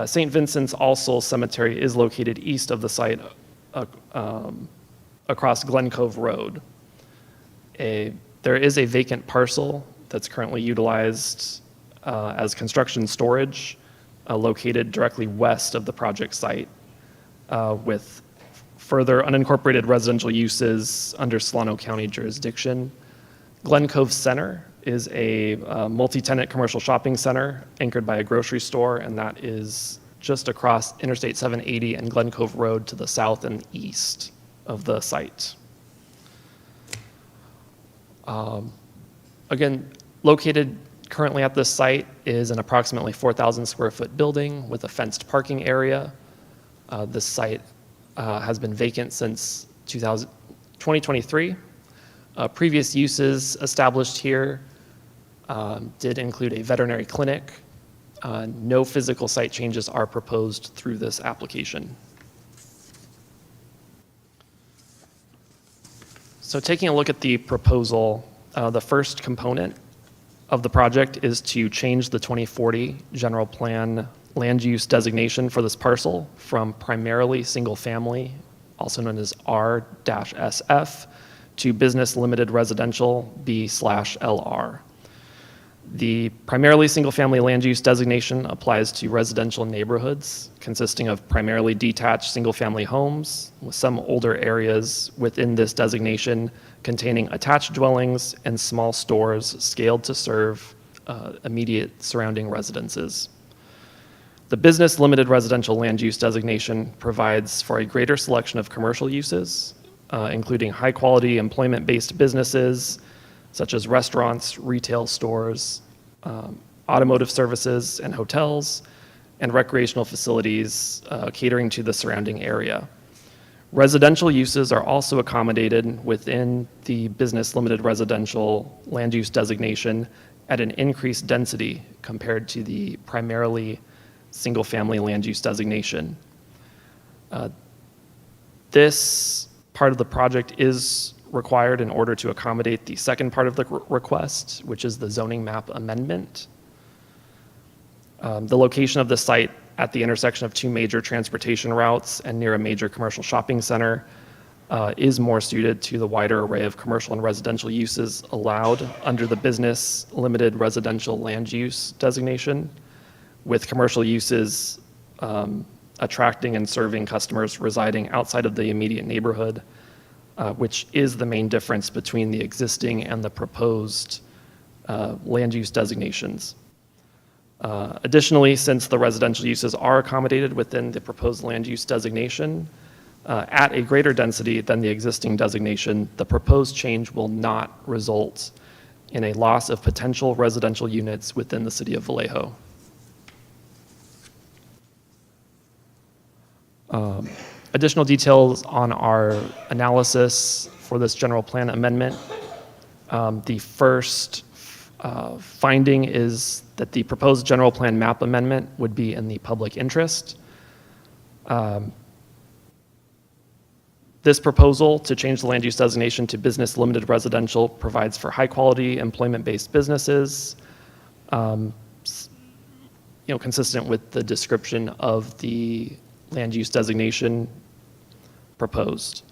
St. Vincent's All Souls Cemetery is located east of the site across Glen Cove Road. There is a vacant parcel that's currently utilized as construction storage located directly west of the project site with further unincorporated residential uses under Solano County jurisdiction. Glen Cove Center is a multi-tenant commercial shopping center anchored by a grocery store, and that is just across Interstate 780 and Glen Cove Road to the south and east of the site. Again, located currently at this site is an approximately 4,000 square foot building with a fenced parking area. This site has been vacant since 2023. Previous uses established here did include a veterinary clinic. No physical site changes are proposed through this application. So taking a look at the proposal, the first component of the project is to change the 2040 general plan land use designation for this parcel from primarily single family, also known as R-SF, to business limited residential B/LR. The primarily single-family land use designation applies to residential neighborhoods consisting of primarily detached single-family homes, with some older areas within this designation containing attached dwellings and small stores scaled to serve immediate surrounding residences. The business limited residential land use designation provides for a greater selection of commercial uses, including high-quality employment-based businesses, such as restaurants, retail stores, automotive services and hotels, and recreational facilities catering to the surrounding area. Residential uses are also accommodated within the business limited residential land use designation at an increased density compared to the primarily single-family land use designation. This part of the project is required in order to accommodate the second part of the request, which is the zoning map amendment. The location of the site at the intersection of two major transportation routes and near a major commercial shopping center is more suited to the wider array of commercial and residential uses allowed under the business limited residential land use designation, with commercial uses attracting and serving customers residing outside of the immediate neighborhood, which is the main difference between the existing and the proposed land use designations. Additionally, since the residential uses are accommodated within the proposed land use designation at a greater density than the existing designation, the proposed change will not result in a loss of potential residential units within the city of Vallejo. Additional details on our analysis for this general plan amendment. The first finding is that the proposed general plan map amendment would be in the public interest. This proposal to change the land use designation to business limited residential provides for high-quality employment-based businesses, consistent with the description of the land use designation proposed.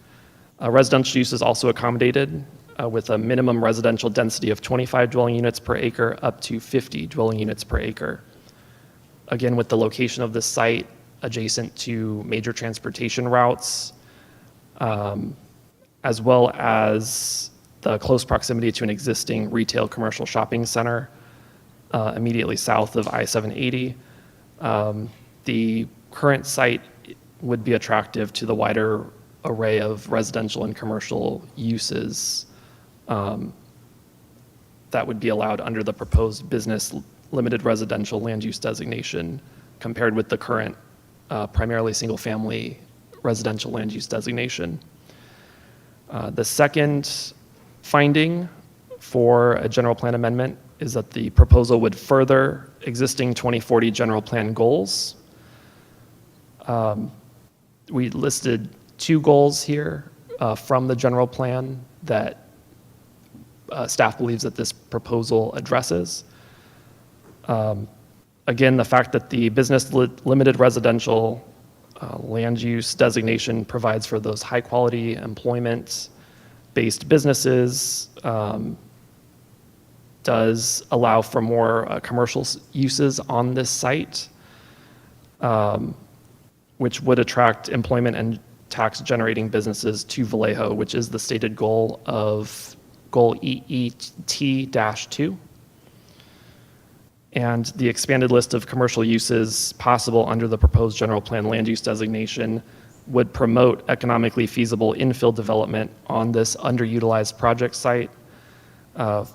Residential use is also accommodated with a minimum residential density of 25 dwelling units per acre up to 50 dwelling units per acre. Again, with the location of this site adjacent to major transportation routes, as well as the close proximity to an existing retail commercial shopping center immediately south of I-780. The current site would be attractive to the wider array of residential and commercial uses that would be allowed under the proposed business limited residential land use designation compared with the current primarily single-family residential land use designation. The second finding for a general plan amendment is that the proposal would further existing 2040 general plan goals. We listed 2 goals here from the general plan that staff believes that this proposal addresses. Again, the fact that the business limited residential land use designation provides for those high quality employment-based businesses, does allow for more commercial uses on this site, which would attract employment and tax generating businesses to Vallejo, which is the stated goal of goal EET-2. And the expanded list of commercial uses possible under the proposed general plan land use designation would promote economically feasible infill development on this underutilized project site,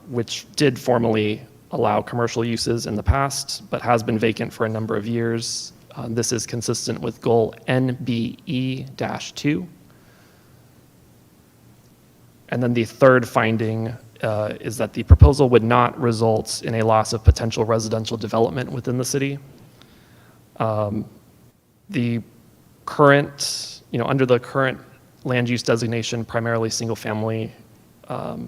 which did formally allow commercial uses in the past, but has been vacant for a number of years. This is consistent with goal NBE-2. And then the third finding is that the proposal would not result in a loss of potential residential development within the city. The current, under the current land use designation, primarily single family, the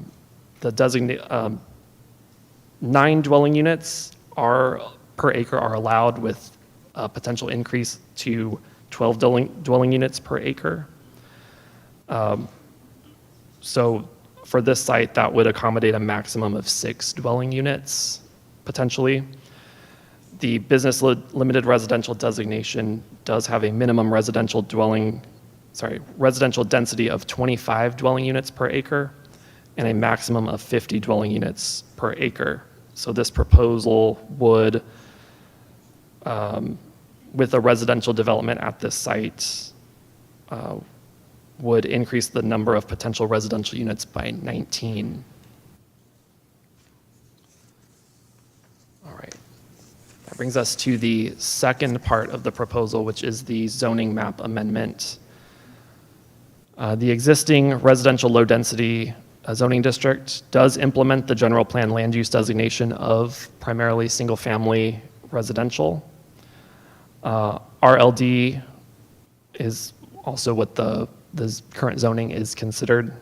9 dwelling units per acre are allowed with a potential increase to 12 dwelling units per acre. So for this site, that would accommodate a maximum of 6 dwelling units, potentially. The business limited residential designation does have a minimum residential density of 25 dwelling units per acre and a maximum of 50 dwelling units per acre. So this proposal would, with a residential development at this site, would increase the number of potential residential units by 19. All right. That brings us to the second part of the proposal, which is the zoning map amendment. The existing residential low density zoning district does implement the general plan land use designation of primarily single family residential. RLD is also what the current zoning is considered.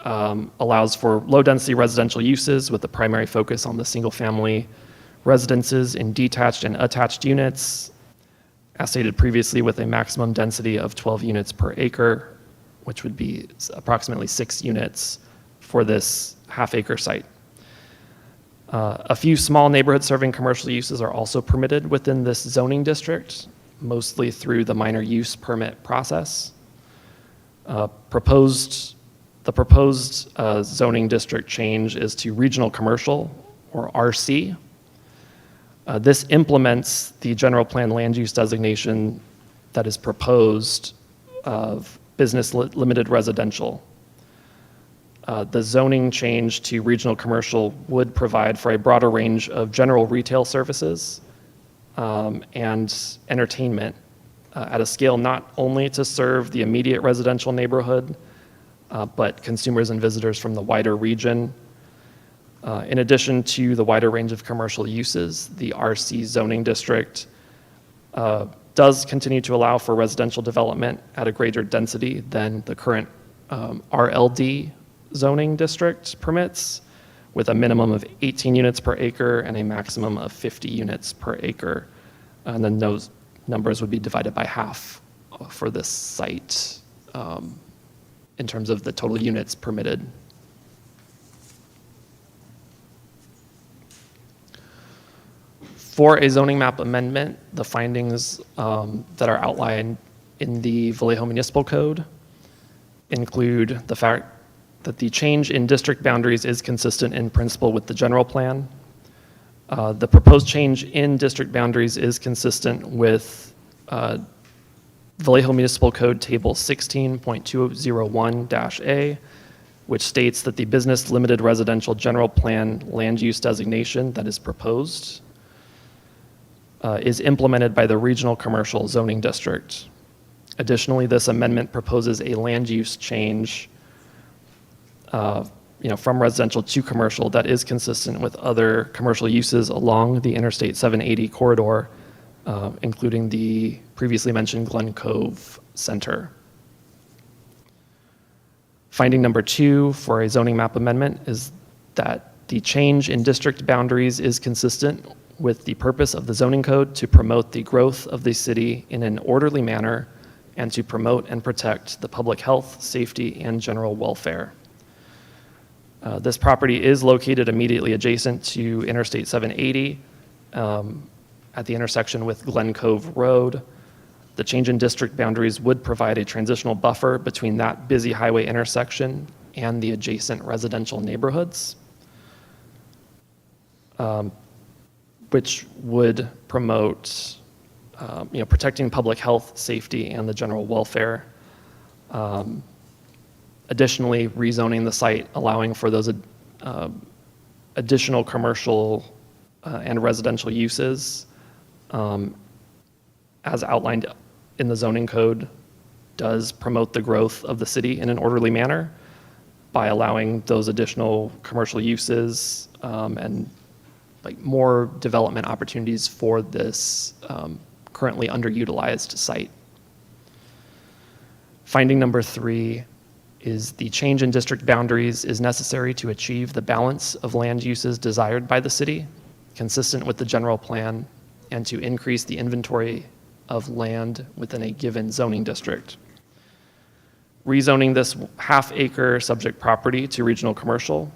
Allows for low density residential uses with a primary focus on the single family residences in detached and attached units, as stated previously, with a maximum density of 12 units per acre, which would be approximately 6 units for this half-acre site. A few small neighborhood serving commercial uses are also permitted within this zoning district, mostly through the minor use permit process. The proposed zoning district change is to regional commercial, or RC. This implements the general plan land use designation that is proposed of business limited residential. The zoning change to regional commercial would provide for a broader range of general retail services and entertainment at a scale not only to serve the immediate residential neighborhood, but consumers and visitors from the wider region. In addition to the wider range of commercial uses, the RC zoning district does continue to allow for residential development at a greater density than the current RLD zoning district permits, with a minimum of 18 units per acre and a maximum of 50 units per acre. And then those numbers would be divided by half for this site in terms of the total units permitted. For a zoning map amendment, the findings that are outlined in the Vallejo Municipal Code include the fact that the change in district boundaries is consistent in principle with the general plan. The proposed change in district boundaries is consistent with Vallejo Municipal Code Table 16.201-A, which states that the business limited residential general plan land use designation that is proposed is implemented by the regional commercial zoning district. Additionally, this amendment proposes a land use change from residential to commercial that is consistent with other commercial uses along the Interstate 780 corridor, including the previously mentioned Glen Cove Center. Finding number 2 for a zoning map amendment is that the change in district boundaries is consistent with the purpose of the zoning code to promote the growth of the city in an orderly manner and to promote and protect the public health, safety, and general welfare. This property is located immediately adjacent to Interstate 780 at the intersection with Glen Cove Road. The change in district boundaries would provide a transitional buffer between that busy highway intersection and the adjacent residential neighborhoods, which would promote protecting public health, safety, and the general welfare. Additionally, rezoning the site, allowing for those additional commercial and residential uses, as outlined in the zoning code, does promote the growth of the city in an orderly manner by allowing those additional commercial uses and more development opportunities for this currently underutilized site. Finding number 3 is the change in district boundaries is necessary to achieve the balance of land uses desired by the city, consistent with the general plan, and to increase the inventory of land within a given zoning district. Rezoning this half-acre subject property to regional commercial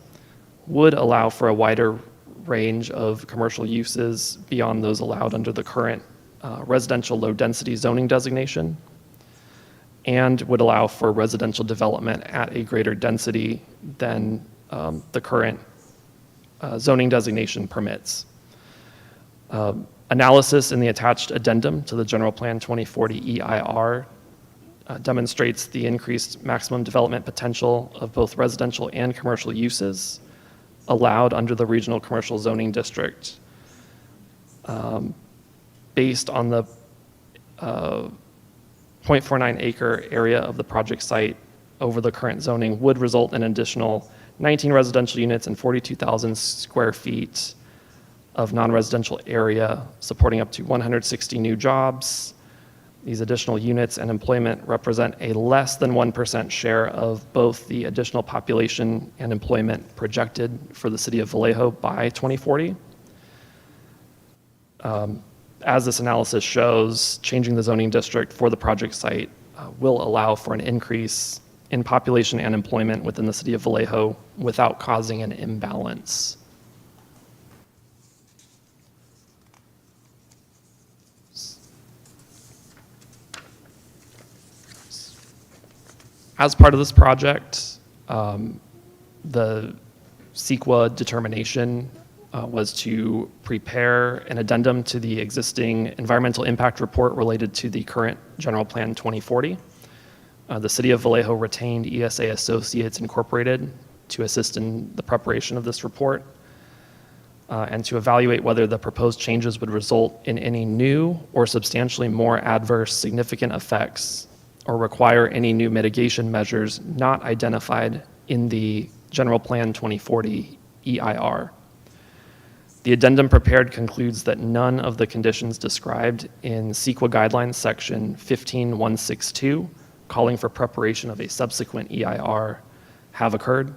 would allow for a wider range of commercial uses beyond those allowed under the current residential low-density zoning designation, and would allow for residential development at a greater density than the current zoning designation permits. Analysis in the attached addendum to the General Plan 2040 EIR demonstrates the increased maximum development potential of both residential and commercial uses allowed under the regional commercial zoning district. Based on the 0.49 acre area of the project site over the current zoning would result in an additional 19 residential units and 42,000 square feet of non-residential area, supporting up to 160 new jobs. These additional units and employment represent a less than 1% share of both the additional population and employment projected for the city of Vallejo by 2040. As this analysis shows, changing the zoning district for the project site will allow for an increase in population and employment within the city of Vallejo without causing an imbalance. As part of this project, the CEQA determination was to prepare an addendum to the existing environmental impact report related to the current General Plan 2040. The City of Vallejo retained ESA Associates Incorporated to assist in the preparation of this report and to evaluate whether the proposed changes would result in any new or substantially more adverse significant effects or require any new mitigation measures not identified in the General Plan 2040 EIR. The addendum prepared concludes that none of the conditions described in CEQA Guidelines Section 15162, calling for preparation of a subsequent EIR, have occurred.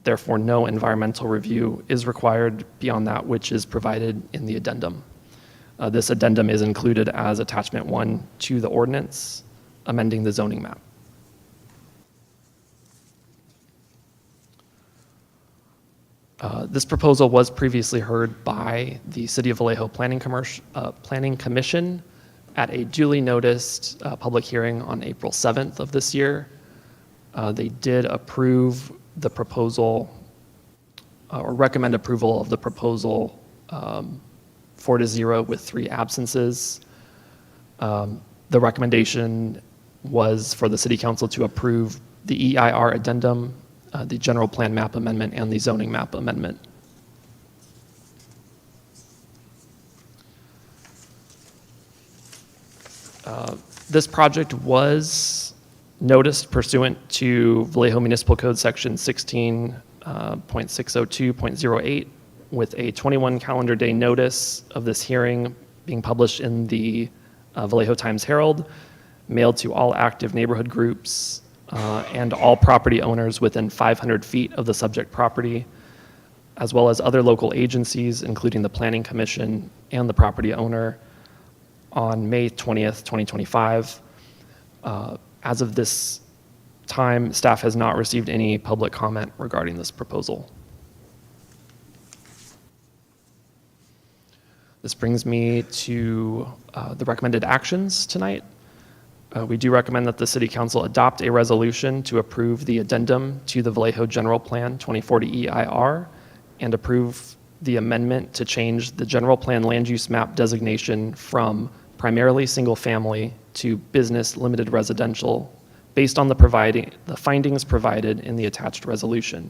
Therefore, no environmental review is required beyond that which is provided in the addendum. This addendum is included as attachment 1 to the ordinance, amending the zoning map. This proposal was previously heard by the City of Vallejo Planning Commission at a duly noticed public hearing on April 7th of this year. They did approve the proposal or recommend approval of the proposal 4-0 with 3 absences. The recommendation was for the City Council to approve the EIR addendum, the general plan map amendment, and the zoning map amendment. This project was noticed pursuant to Vallejo Municipal Code Section 16.602.08 with a 21 calendar day notice of this hearing being published in the Vallejo Times-Herald, mailed to all active neighborhood groups and all property owners within 500 feet of the subject property, as well as other local agencies, including the Planning Commission and the property owner, on May 20th, 2025. As of this time, staff has not received any public comment regarding this proposal. This brings me to the recommended actions tonight. We do recommend that the City Council adopt a resolution to approve the addendum to the Vallejo General Plan 2040 EIR and approve the amendment to change the General Plan land use map designation from primarily single family to business limited residential based on the findings provided in the attached resolution.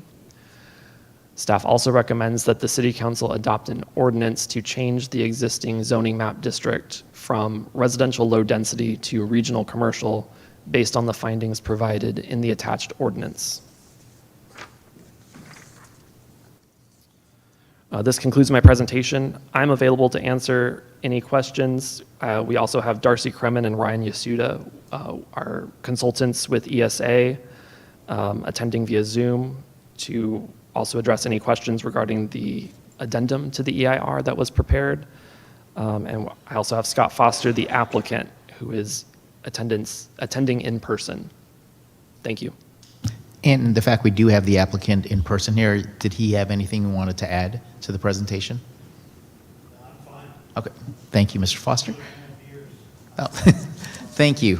Staff also recommends that the City Council adopt an ordinance to change the existing zoning map district from residential low density to regional commercial based on the findings provided in the attached ordinance. This concludes my presentation. I'm available to answer any questions. We also have Darcy Kremen and Ryan Yasuda, our consultants with ESA, attending via Zoom to also address any questions regarding the addendum to the EIR that was prepared. And I also have Scott Foster, the applicant, who is attending in person. Thank you. And the fact we do have the applicant in person here, did he have anything he wanted to add to the presentation? Okay, thank you, Mr. Foster. Oh, thank you.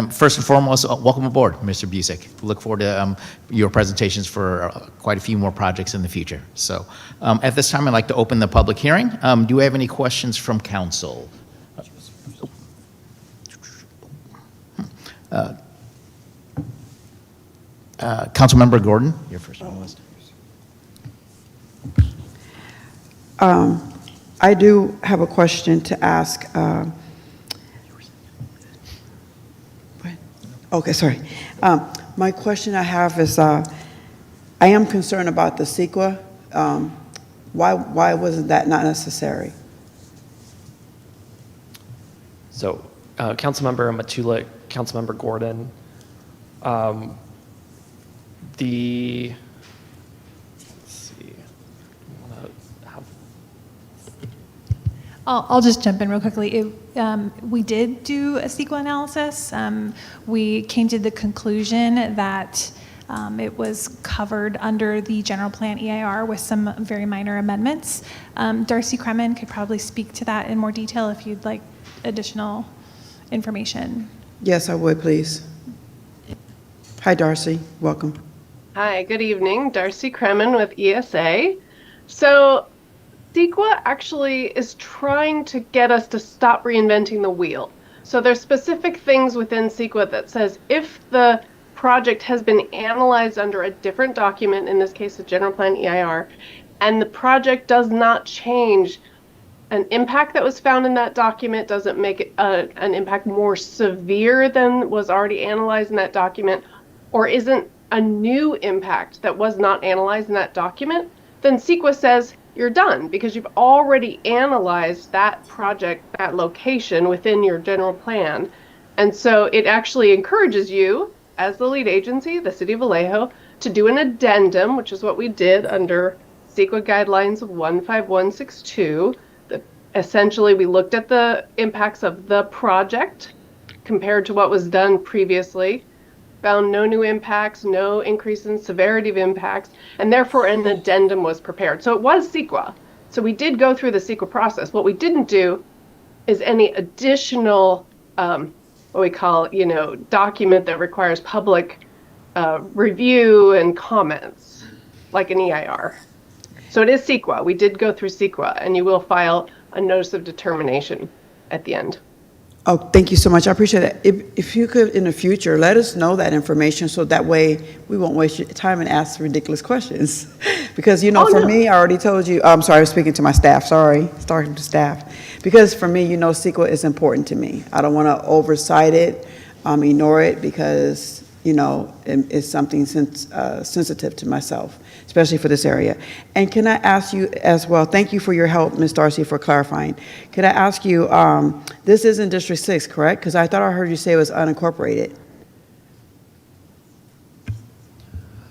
First and foremost, welcome aboard, Mr. Busick. Look forward to your presentations for quite a few more projects in the future. So at this time, I'd like to open the public hearing. Do we have any questions from council? Councilmember Gordon, you're first on the list. I do have a question to ask. Okay, sorry. My question I have is, I am concerned about the CEQA. Why wasn't that not necessary? So, Councilmember Matula, Councilmember Gordon, let's see, I'll just jump in real quickly. We did do a CEQA analysis. We came to the conclusion that it was covered under the general plan EIR with some very minor amendments. Darcy Kremen could probably speak to that in more detail if you'd like additional information. Yes, I would, please. Hi, Darcy. Welcome. Hi, good evening. Darcy Kremen with ESA. So CEQA actually is trying to get us to stop reinventing the wheel. So there's specific things within CEQA that says if the project has been analyzed under a different document, in this case, the general plan EIR, and the project does not change an impact that was found in that document, doesn't make it an impact more severe than was already analyzed in that document, or isn't a new impact that was not analyzed in that document, then CEQA says you're done because you've already analyzed that project, that location within your general plan. And so it actually encourages you, as the lead agency, the City of Vallejo, to do an addendum, which is what we did under CEQA guidelines 15162. Essentially, we looked at the impacts of the project compared to what was done previously, found no new impacts, no increase in severity of impacts, and therefore an addendum was prepared. So it was CEQA. So we did go through the CEQA process. What we didn't do is any additional, what we call, document that requires public review and comments, like an EIR. So it is CEQA. We did go through CEQA, and you will file a notice of determination at the end. Oh, thank you so much. I appreciate that. If you could, in the future, let us know that information so that way we won't waste your time and ask ridiculous questions. Because, for me, I already told you, I'm sorry, I was speaking to my staff, starting to staff. Because for me, CEQA is important to me. I don't want to oversight it, ignore it, because, it's something sensitive to myself, especially for this area. And can I ask you as well, thank you for your help, Ms. Darcy, for clarifying. Can I ask you, this is in District 6, correct? Because I thought I heard you say it was unincorporated.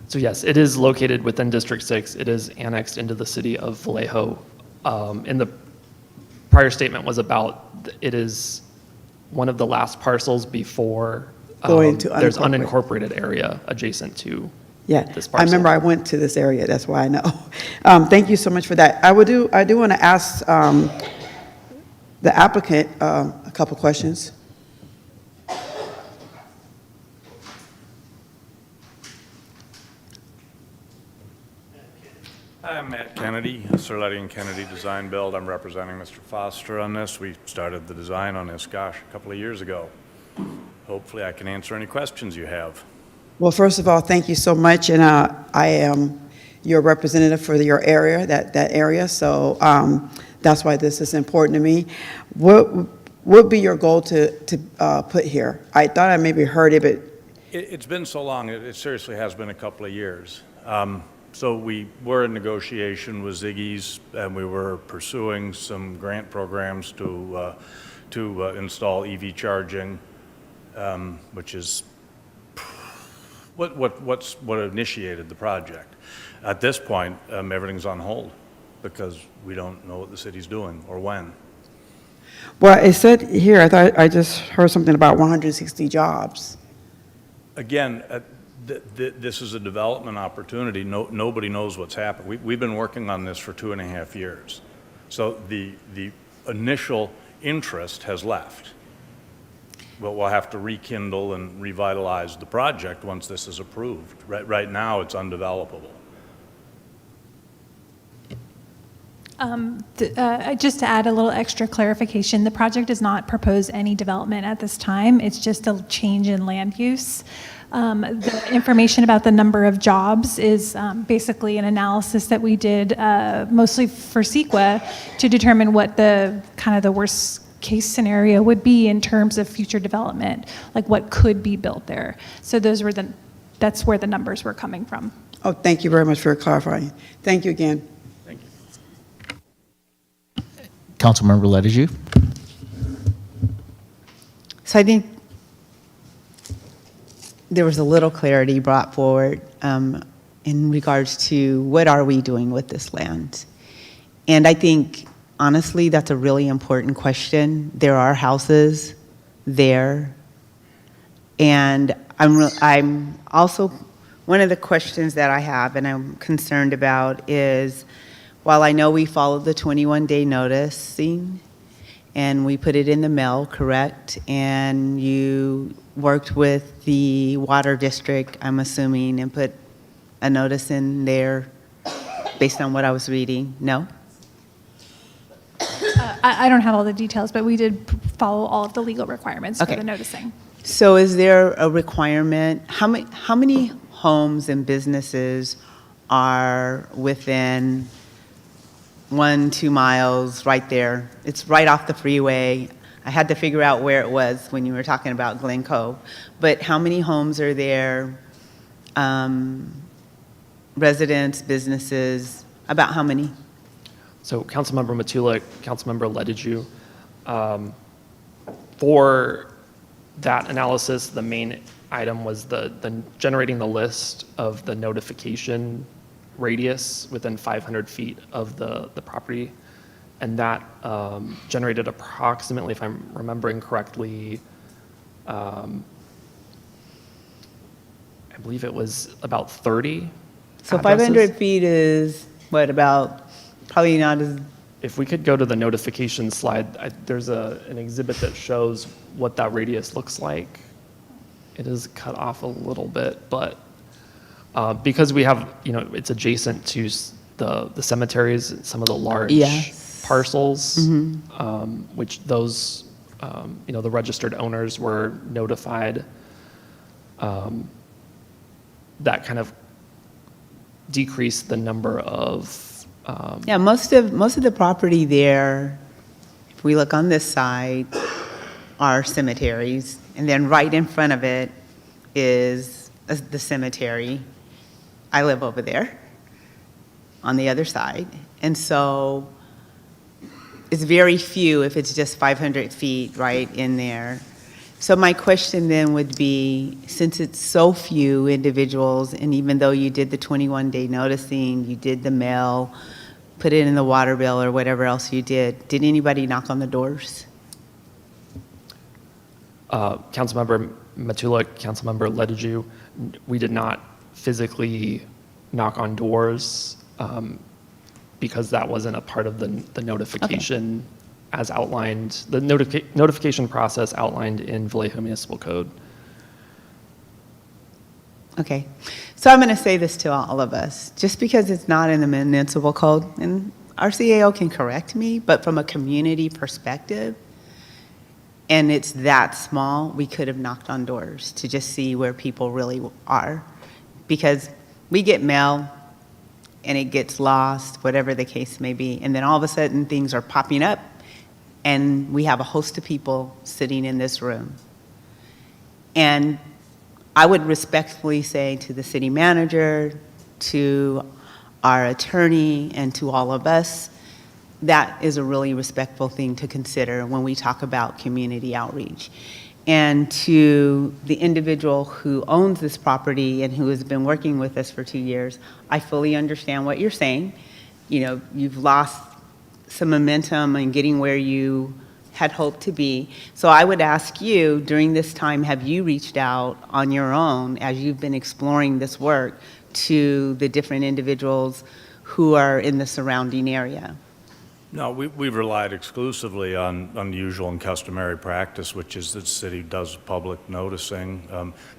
So yes, it is located within District 6. It is annexed into the city of Vallejo. And the prior statement was about, it is one of the last parcels before Going to there's unincorporated area adjacent to this parcel. I remember I went to this area, that's why I know. Thank you so much for that. I do want to ask the applicant a couple questions. I'm Matt Kennedy, Serletti and Kennedy Design Build. I'm representing Mr. Foster on this. We started the design on this, a couple of years ago. Hopefully I can answer any questions you have. Well, first of all, thank you so much, and I am your representative for your area, that area, so that's why this is important to me. What would be your goal to put here? I thought I maybe heard it, but... It's been so long, it seriously has been a couple of years. So we were in negotiation with Ziggy's, and we were pursuing some grant programs to install EV charging, which is what initiated the project. At this point, everything's on hold because we don't know what the city's doing or when. Well, it said here, I thought I just heard something about 160 jobs. Again, this is a development opportunity. Nobody knows what's happened. We've been working on this for 2.5 years. So the initial interest has left. But we'll have to rekindle and revitalize the project once this is approved. Right now, it's undevelopable. Just to add a little extra clarification, the project does not propose any development at this time. It's just a change in land use. The information about the number of jobs is basically an analysis that we did mostly for CEQA to determine what the worst case scenario would be in terms of future development, like what could be built there. So that's where the numbers were coming from. Oh, thank you very much for clarifying. Thank you again. Thank you. Councilmember Ledeju. So I think there was a little clarity brought forward in regards to what are we doing with this land. And I think, honestly, that's a really important question. There are houses there. And I'm also, one of the questions that I have and I'm concerned about is, while I know we followed the 21-day noticing and we put it in the mail, correct? And you worked with the water district, I'm assuming, and put a notice in there based on what I was reading, no? I don't have all the details, but we did follow all of the legal requirements for the noticing. So is there a requirement, how many homes and businesses are within 1-2 miles right there? It's right off the freeway. I had to figure out where it was when you were talking about Glen Cove. But how many homes are there? Residents, businesses, about how many? So Councilmember Matula, Councilmember Lediju, for that analysis, the main item was the generating the list of the notification radius within 500 feet of the property. And that generated approximately, if I'm remembering correctly, I believe it was about 30 So addresses. 500 feet is what, about, probably not as, If we could go to the notification slide, there's an exhibit that shows what that radius looks like. It is cut off a little bit, but because we have, it's adjacent to the cemeteries, some of the large Yes. parcels, which those, the registered owners were notified. That kind of decreased the number of yeah, most of the property there, if we look on this side, are cemeteries. And then right in front of it is the cemetery. I live over there on the other side. And so it's very few if it's just 500 feet right in there. So my question then would be, since it's so few individuals, and even though you did the 21-day noticing, you did the mail, put it in the water bill or whatever else you did anybody knock on the doors? Councilmember Matula, Councilmember Lediju, we did not physically knock on doors because that wasn't a part of the notification as outlined, the notification process outlined in Vallejo Municipal Code. Okay, so I'm going to say this to all of us. Just because it's not in the municipal code, and our CAO can correct me, but from a community perspective, and it's that small, we could have knocked on doors to just see where people really are. Because we get mail, and it gets lost, whatever the case may be, and then all of a sudden things are popping up, and we have a host of people sitting in this room. And I would respectfully say to the city manager, to our attorney, and to all of us, that is a really respectful thing to consider when we talk about community outreach. And to the individual who owns this property and who has been working with us for 2 years, I fully understand what you're saying. You've lost some momentum in getting where you had hoped to be. So I would ask you, during this time, have you reached out on your own as you've been exploring this work to the different individuals who are in the surrounding area? No, we've relied exclusively on usual and customary practice, which is that the city does public noticing.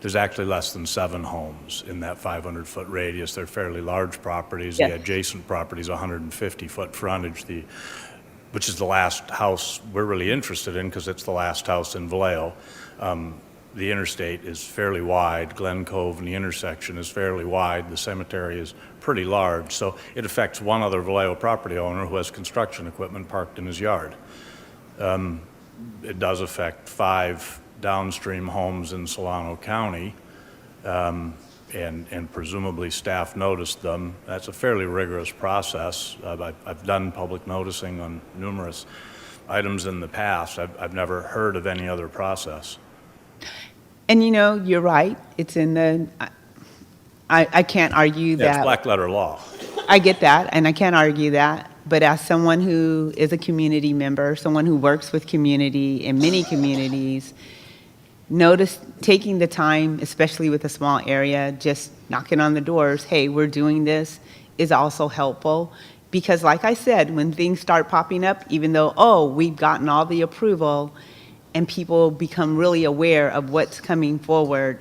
There's actually less than 7 homes in that 500-foot radius. They're fairly large properties. Yes. The adjacent property is 150-foot frontage, which is the last house we're really interested in because it's the last house in Vallejo. The interstate is fairly wide. Glen Cove and the intersection is fairly wide. The cemetery is pretty large. So it affects one other Vallejo property owner who has construction equipment parked in his yard. It does affect 5 downstream homes in Solano County, and presumably staff noticed them. That's a fairly rigorous process. I've done public noticing on numerous items in the past. I've never heard of any other process. And you're right. It's in the, I can't argue Yeah, that. it's black letter law. I get that, and I can't argue that. But as someone who is a community member, someone who works with community in many communities, taking the time, especially with a small area, just knocking on the doors, hey, we're doing this, is also helpful. Because like I said, when things start popping up, even though, we've gotten all the approval, and people become really aware of what's coming forward,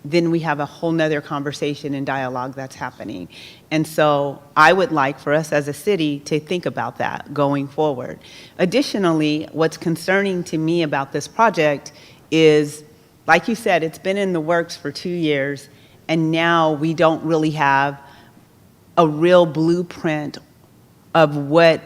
then we have a whole nother conversation and dialogue that's happening. And so I would like for us as a city to think about that going forward. Additionally, what's concerning to me about this project is, like you said, it's been in the works for 2 years, and now we don't really have a real blueprint of what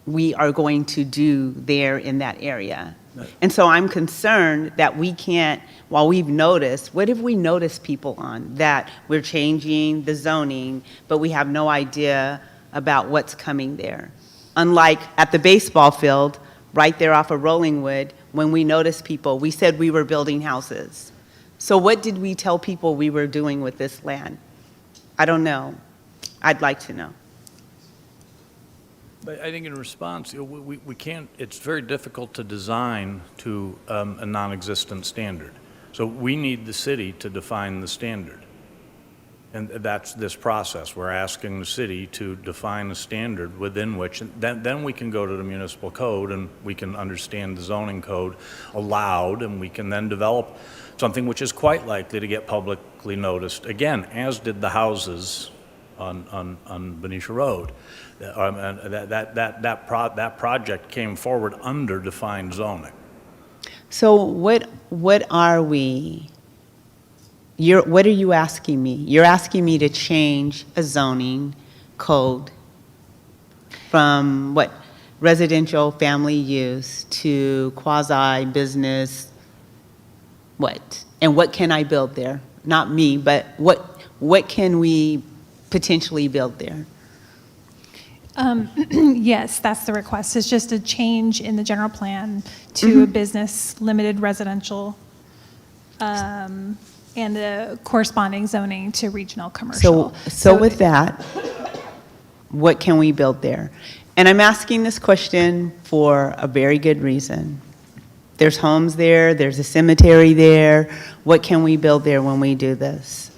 we are going to do there in that area. And so I'm concerned that we can't, while we've noticed, what have we noticed people on? That we're changing the zoning, but we have no idea about what's coming there. Unlike at the baseball field, right there off of Rollingwood, when we noticed people, we said we were building houses. So what did we tell people we were doing with this land? I don't know. I'd like to know. But I think in response, we can't, it's very difficult to design to a non-existent standard. So we need the city to define the standard. And that's this process. We're asking the city to define a standard within which, then we can go to the municipal code and we can understand the zoning code aloud, and we can then develop something which is quite likely to get publicly noticed, again, as did the houses on Benicia Road. And that project came forward under defined zoning. So what are we? What are you asking me? You're asking me to change a zoning code from what? Residential family use to quasi-business, what? And what can I build there? Not me, but what can we potentially build there? Yes, that's the request. It's just a change in the general plan to a business limited residential and the corresponding zoning to regional commercial. So with that, what can we build there? And I'm asking this question for a very good reason. There's homes there, there's a cemetery there. What can we build there when we do this?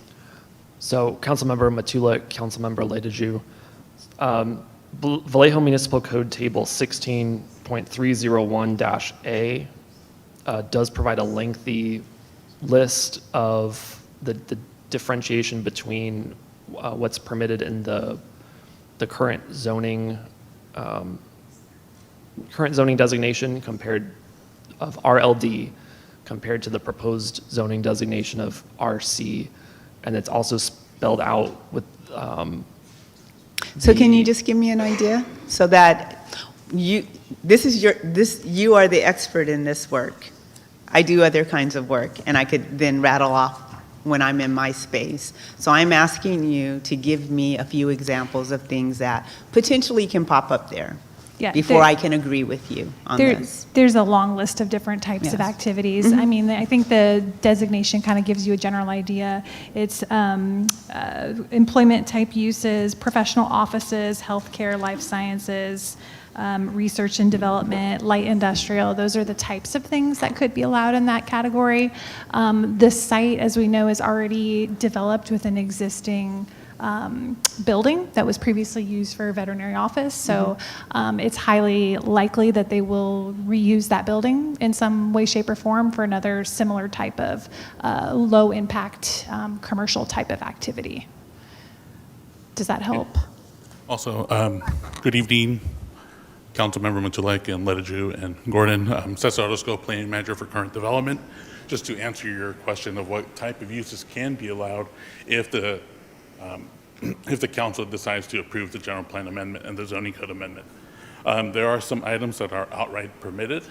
So Councilmember Matula, Councilmember Ledeju, Vallejo Municipal Code Table 16.301-A does provide a lengthy list of the differentiation between what's permitted in the current zoning designation compared of RLD compared to the proposed zoning designation of RC, and it's also spelled out with. So can you just give me an idea so that you are the expert in this work. I do other kinds of work, and I could then rattle off when I'm in my space. So I'm asking you to give me a few examples of things that potentially can pop up there before I can agree with you on this. There's a long list of different types of activities. I mean, I think the designation kind of gives you a general idea. It's employment type uses, professional offices, healthcare, life sciences, research and development, light industrial. Those are the types of things that could be allowed in that category. The site, as we know, is already developed with an existing building that was previously used for a veterinary office. So it's highly likely that they will reuse that building in some way, shape, or form for another similar type of low impact commercial type of activity. Does that help? Also, good evening, Councilmember Matulek and Ledeju and Gordon. Cesar Orozco, Planning Manager for Current Development. Just to answer your question of what type of uses can be allowed if the council decides to approve the general plan amendment and the zoning code amendment. There are some items that are outright permitted,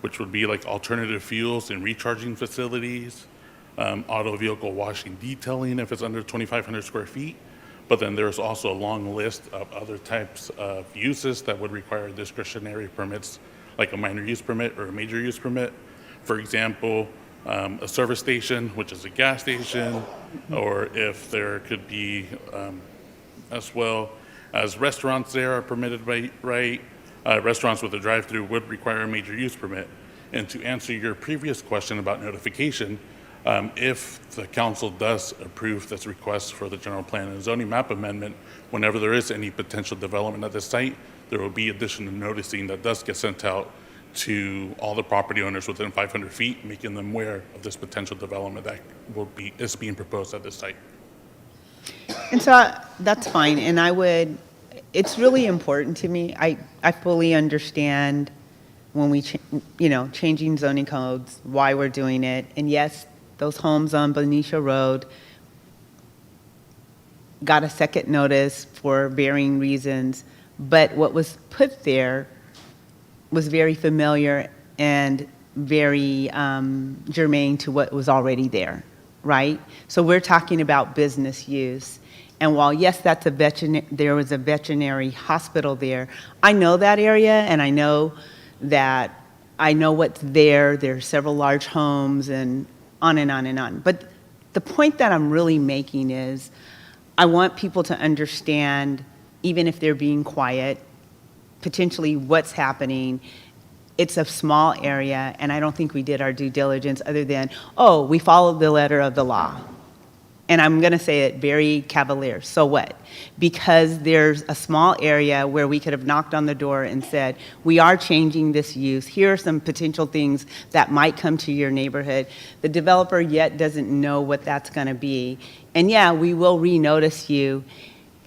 which would be like alternative fuels and recharging facilities, auto vehicle washing detailing if it's under 2,500 square feet. But then there's also a long list of other types of uses that would require discretionary permits, like a minor use permit or a major use permit. For example, a service station, which is a gas station, or if there could be, as well as restaurants there are permitted right. Restaurants with a drive-through would require a major use permit. And to answer your previous question about notification, if the council does approve this request for the general plan and zoning map amendment, whenever there is any potential development at the site, there will be additional noticing that does get sent out to all the property owners within 500 feet, making them aware of this potential development that is being proposed at this site. And so that's fine, and it's really important to me. I fully understand when we, changing zoning codes, why we're doing it. And yes, those homes on Benicia Road got a second notice for varying reasons, but what was put there was very familiar and very germane to what was already there, right? So we're talking about business use. And while, yes, that's there was a veterinary hospital there, I know that area, and I know what's there. There are several large homes and on and on and on. But the point that I'm really making is I want people to understand, even if they're being quiet, potentially what's happening. It's a small area, and I don't think we did our due diligence other than, oh, we followed the letter of the law. And I'm going to say it very cavalier. So what? Because there's a small area where we could have knocked on the door and said, we are changing this use. Here are some potential things that might come to your neighborhood. The developer yet doesn't know what that's going to be. And yeah, we will renotice you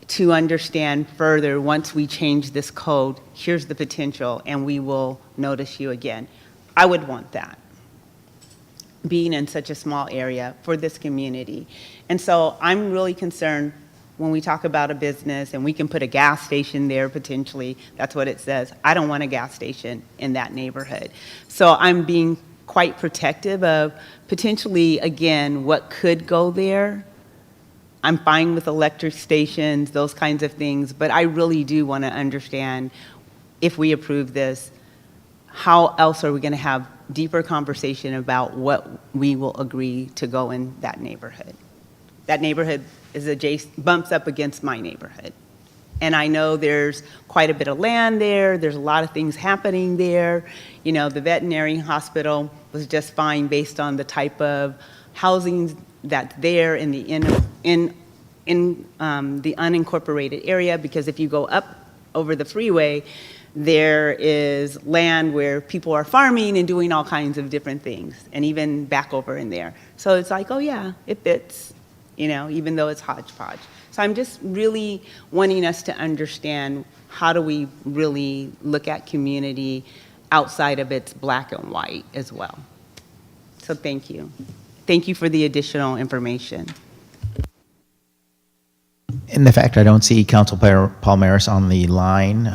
to understand further once we change this code. Here's the potential, and we will notice you again. I would want that, being in such a small area for this community. And so I'm really concerned when we talk about a business and we can put a gas station there potentially. That's what it says. I don't want a gas station in that neighborhood. So I'm being quite protective of potentially, again, what could go there. I'm fine with electric stations, those kinds of things, but I really do want to understand, if we approve this, how else are we going to have deeper conversation about what we will agree to go in that neighborhood. That neighborhood is bumps up against my neighborhood. And I know there's quite a bit of land there. There's a lot of things happening there. You know, the veterinary hospital was just fine based on the type of housing that's there in the the unincorporated area, because if you go up over the freeway, there is land where people are farming and doing all kinds of different things, and even back over in there. So it's like, oh yeah, it fits, you know, even though it's hodgepodge. So I'm just really wanting us to understand, how do we really look at community outside of its black and white as well. So thank you. Thank you for the additional information. In the fact I don't see Councilmember Palmaris on the line,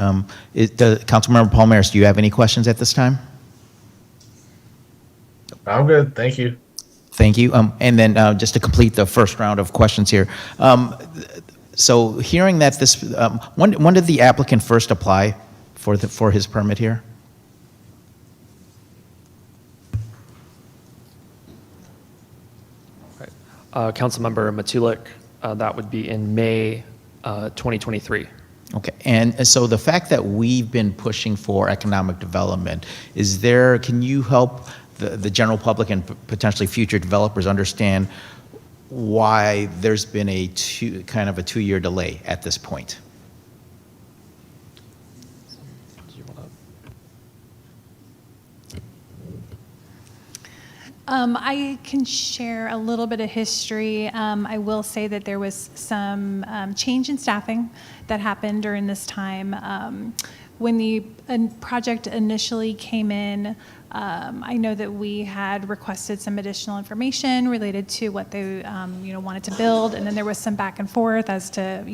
Councilmember Palmaris, do you have any questions at this time? I'm good. Thank you. Thank you. And then just to complete the first round of questions here. So hearing that this, when did the applicant first apply for his permit here? Councilmember Matulik, that would be in May 2023. Okay, and so the fact that we've been pushing for economic development, can you help the general public and potentially future developers understand why there's been a two-year delay at this point? I can share a little bit of history. I will say that there was some change in staffing that happened during this time. When the project initially came in, I know that we had requested some additional information related to what they wanted to build, and then there was some back and forth as to,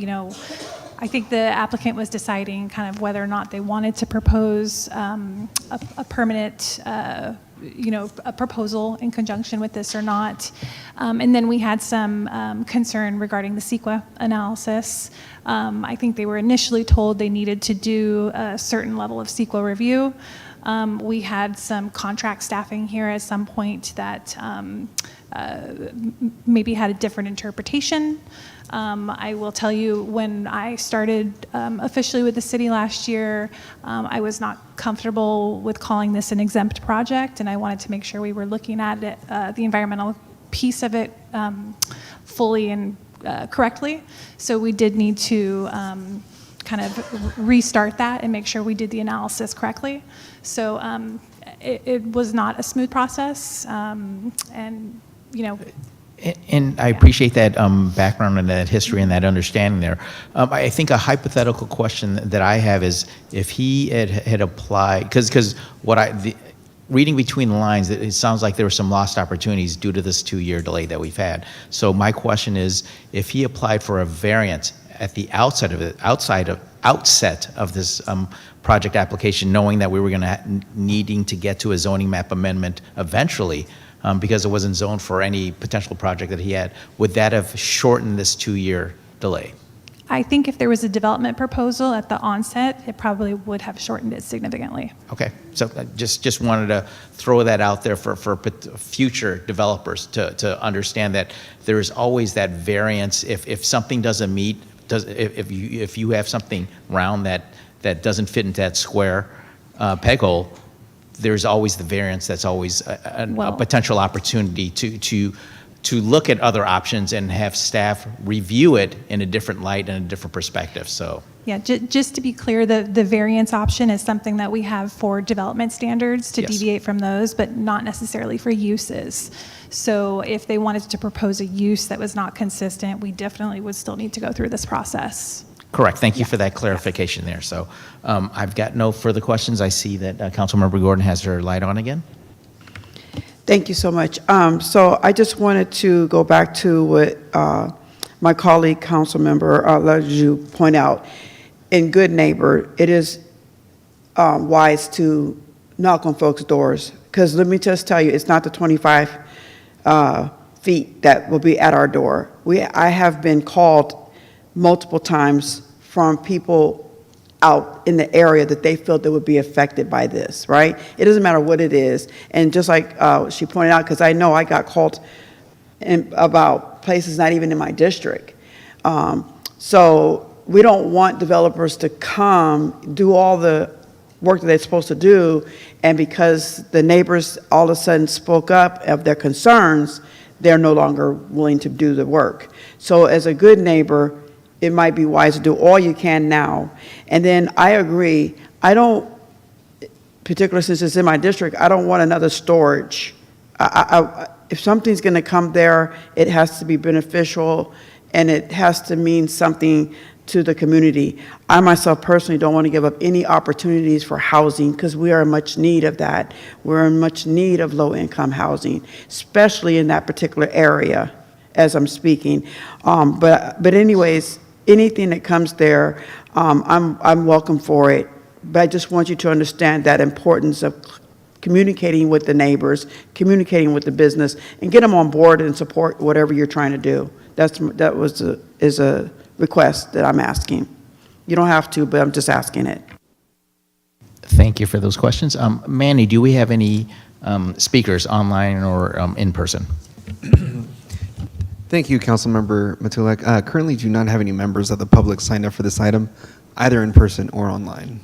I think the applicant was deciding kind of whether or not they wanted to propose a permanent a proposal in conjunction with this or not. And then we had some concern regarding the CEQA analysis. I think they were initially told they needed to do a certain level of CEQA review. We had some contract staffing here at some point that maybe had a different interpretation. I will tell you, when I started officially with the city last year, I was not comfortable with calling this an exempt project, and I wanted to make sure we were looking at it, the environmental piece of it fully and correctly. So we did need to kind of restart that and make sure we did the analysis correctly. So it was not a smooth process, and And I appreciate that background and that history and that understanding there. I think a hypothetical question that I have is, if he had applied, because reading between the lines, it sounds like there were some lost opportunities due to this 2-year delay that we've had. So my question is, if he applied for a variance at the outset of this project application, knowing that we were needing to get to a zoning map amendment eventually, because it wasn't zoned for any potential project that he had, would that have shortened this 2-year delay? I think if there was a development proposal at the onset, it probably would have shortened it significantly. Okay, so I just wanted to throw that out there for future developers to understand that there is always that variance. If something doesn't meet, if you have something round that doesn't fit into that square peg hole, there's always the variance. That's always a potential opportunity to look at other options and have staff review it in a different light and a different perspective. So Yeah, just to be clear, the variance option is something that we have for development standards to Yes. deviate from those, but not necessarily for uses. So if they wanted to propose a use that was not consistent, we definitely would still need to go through this process. correct. Thank you for that clarification there. So I've got no further questions. I see that Councilmember Gordon has her light on again. Thank you so much. So I just wanted to go back to what my colleague, Councilmember Lejeune, point out. In Good Neighbor, it is wise to knock on folks' doors. Because let me just tell you, it's not the 25 feet that will be at our door. I have been called multiple times from people out in the area that they felt that would be affected by this, right? It doesn't matter what it is. And just like she pointed out, because I know I got called about places not even in my district. So we don't want developers to come, do all the work that they're supposed to do, and because the neighbors all of a sudden spoke up of their concerns, they're no longer willing to do the work. So as a good neighbor, it might be wise to do all you can now. And then I agree, I don't, particularly since it's in my district, I don't want another storage. If something's gonna come there, it has to be beneficial and it has to mean something to the community. I myself personally don't want to give up any opportunities for housing because we are in much need of that. We're in much need of low-income housing, especially in that particular area as I'm speaking. But anyways, anything that comes there, I'm welcome for it. But I just want you to understand that importance of communicating with the neighbors, communicating with the business, and get them on board and support whatever you're trying to do. That is a request that I'm asking. You don't have to, but I'm just asking it. Thank you for those questions. Manny, do we have any speakers online or in person? Thank you, Councilmember Matulek. Currently do not have any members of the public signed up for this item, either in person or online.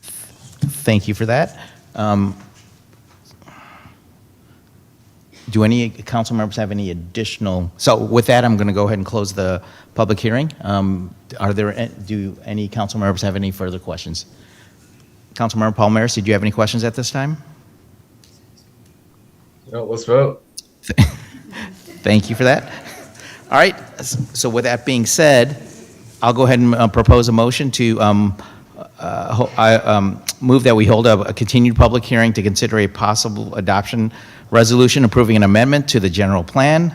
Thank you for that. Do any council members have any additional? So with that, I'm going to go ahead and close the public hearing. Do any council members have any further questions? Councilmember Palmares, did you have any questions at this time? No, let's vote. Thank you for that. All right, so with that being said, I'll go ahead and propose a motion to move that we hold a continued public hearing to consider a possible adoption resolution approving an amendment to the general plan,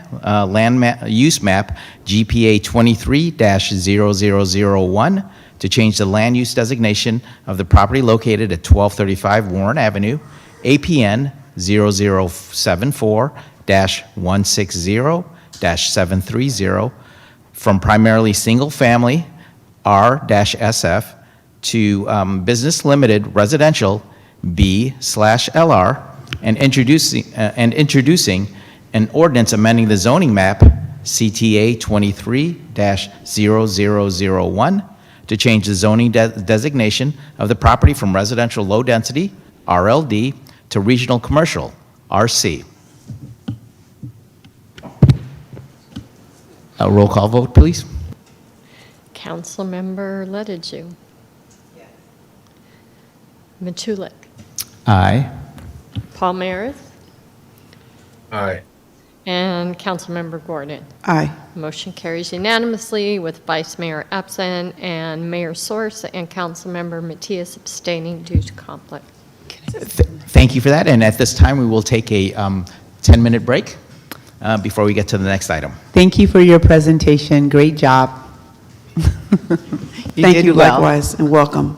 use map GPA 23-0001 to change the land use designation of the property located at 1235 Warren Avenue, APN 0074-160-730 from primarily single-family R-SF to business limited residential B/LR and introducing an ordinance amending the zoning map CTA 23-0001 to change the zoning designation of the property from residential low density RLD to regional commercial RC. A roll call vote, please. Councilmember Ledeju. Yes. Matulik. Aye. Palmares. Aye. And Councilmember Gordon. Aye. Motion carries unanimously with Vice Mayor absent and Mayor Source and Councilmember Matias abstaining due to conflict. Thank you for that. And at this time, we will take a 10-minute break before we get to the next item. Thank you for your presentation. Great job. Thank you likewise, and welcome.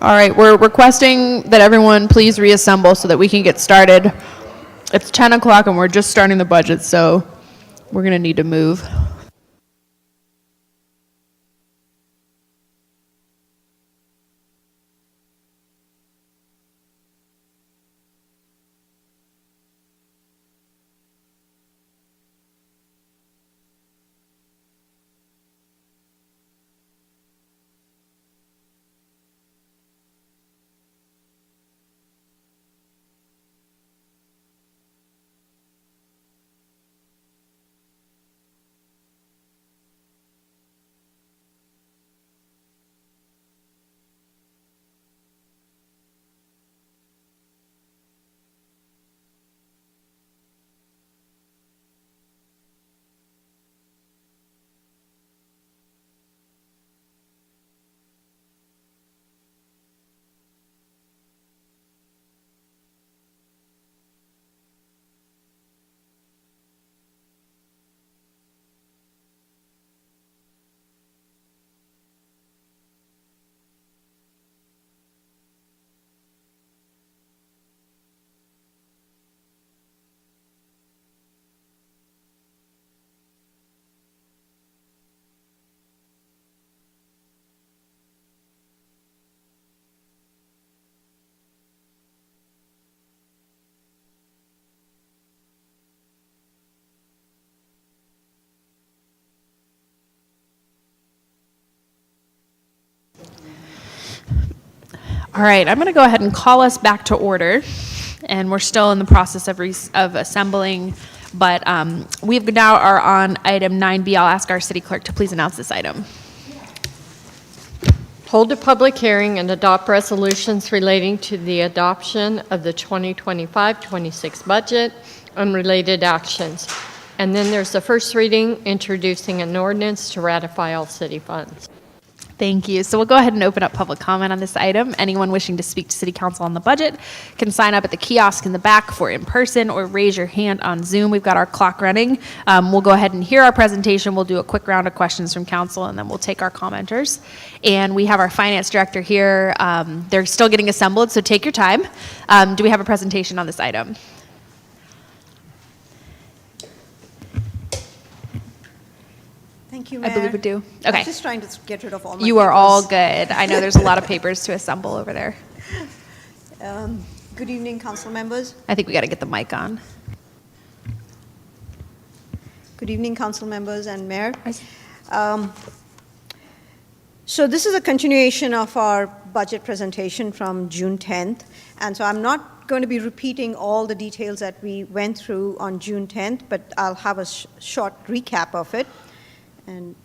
All right, we're requesting that everyone please reassemble so that we can get started. It's 10 o'clock and we're just starting the budget, so we're going to need to move. All right, I'm going to go ahead and call us back to order, and we're still in the process of assembling, but we now are on item 9B. I'll ask our city clerk to please announce this item. Hold a public hearing and adopt resolutions relating to the adoption of the 2025-26 budget and related actions. And then there's the first reading, introducing an ordinance to ratify all city funds. Thank you. So we'll go ahead and open up public comment on this item. Anyone wishing to speak to City Council on the budget can sign up at the kiosk in the back for in person or raise your hand on Zoom. We've got our clock running. We'll go ahead and hear our presentation. We'll do a quick round of questions from council, and then we'll take our commenters. And we have our finance director here. They're still getting assembled, so take your time. Do we have a presentation on this item? Thank you, I Mayor. believe we do. I Okay. was just trying to get rid of all my You are all papers. good. I know there's a lot of papers to assemble over there. Good evening, council members. I think we got to get the mic on. Good evening, council members and mayor. So this is a continuation of our budget presentation from June 10th. And so I'm not going to be repeating all the details that we went through on June 10th, but I'll have a short recap of it. And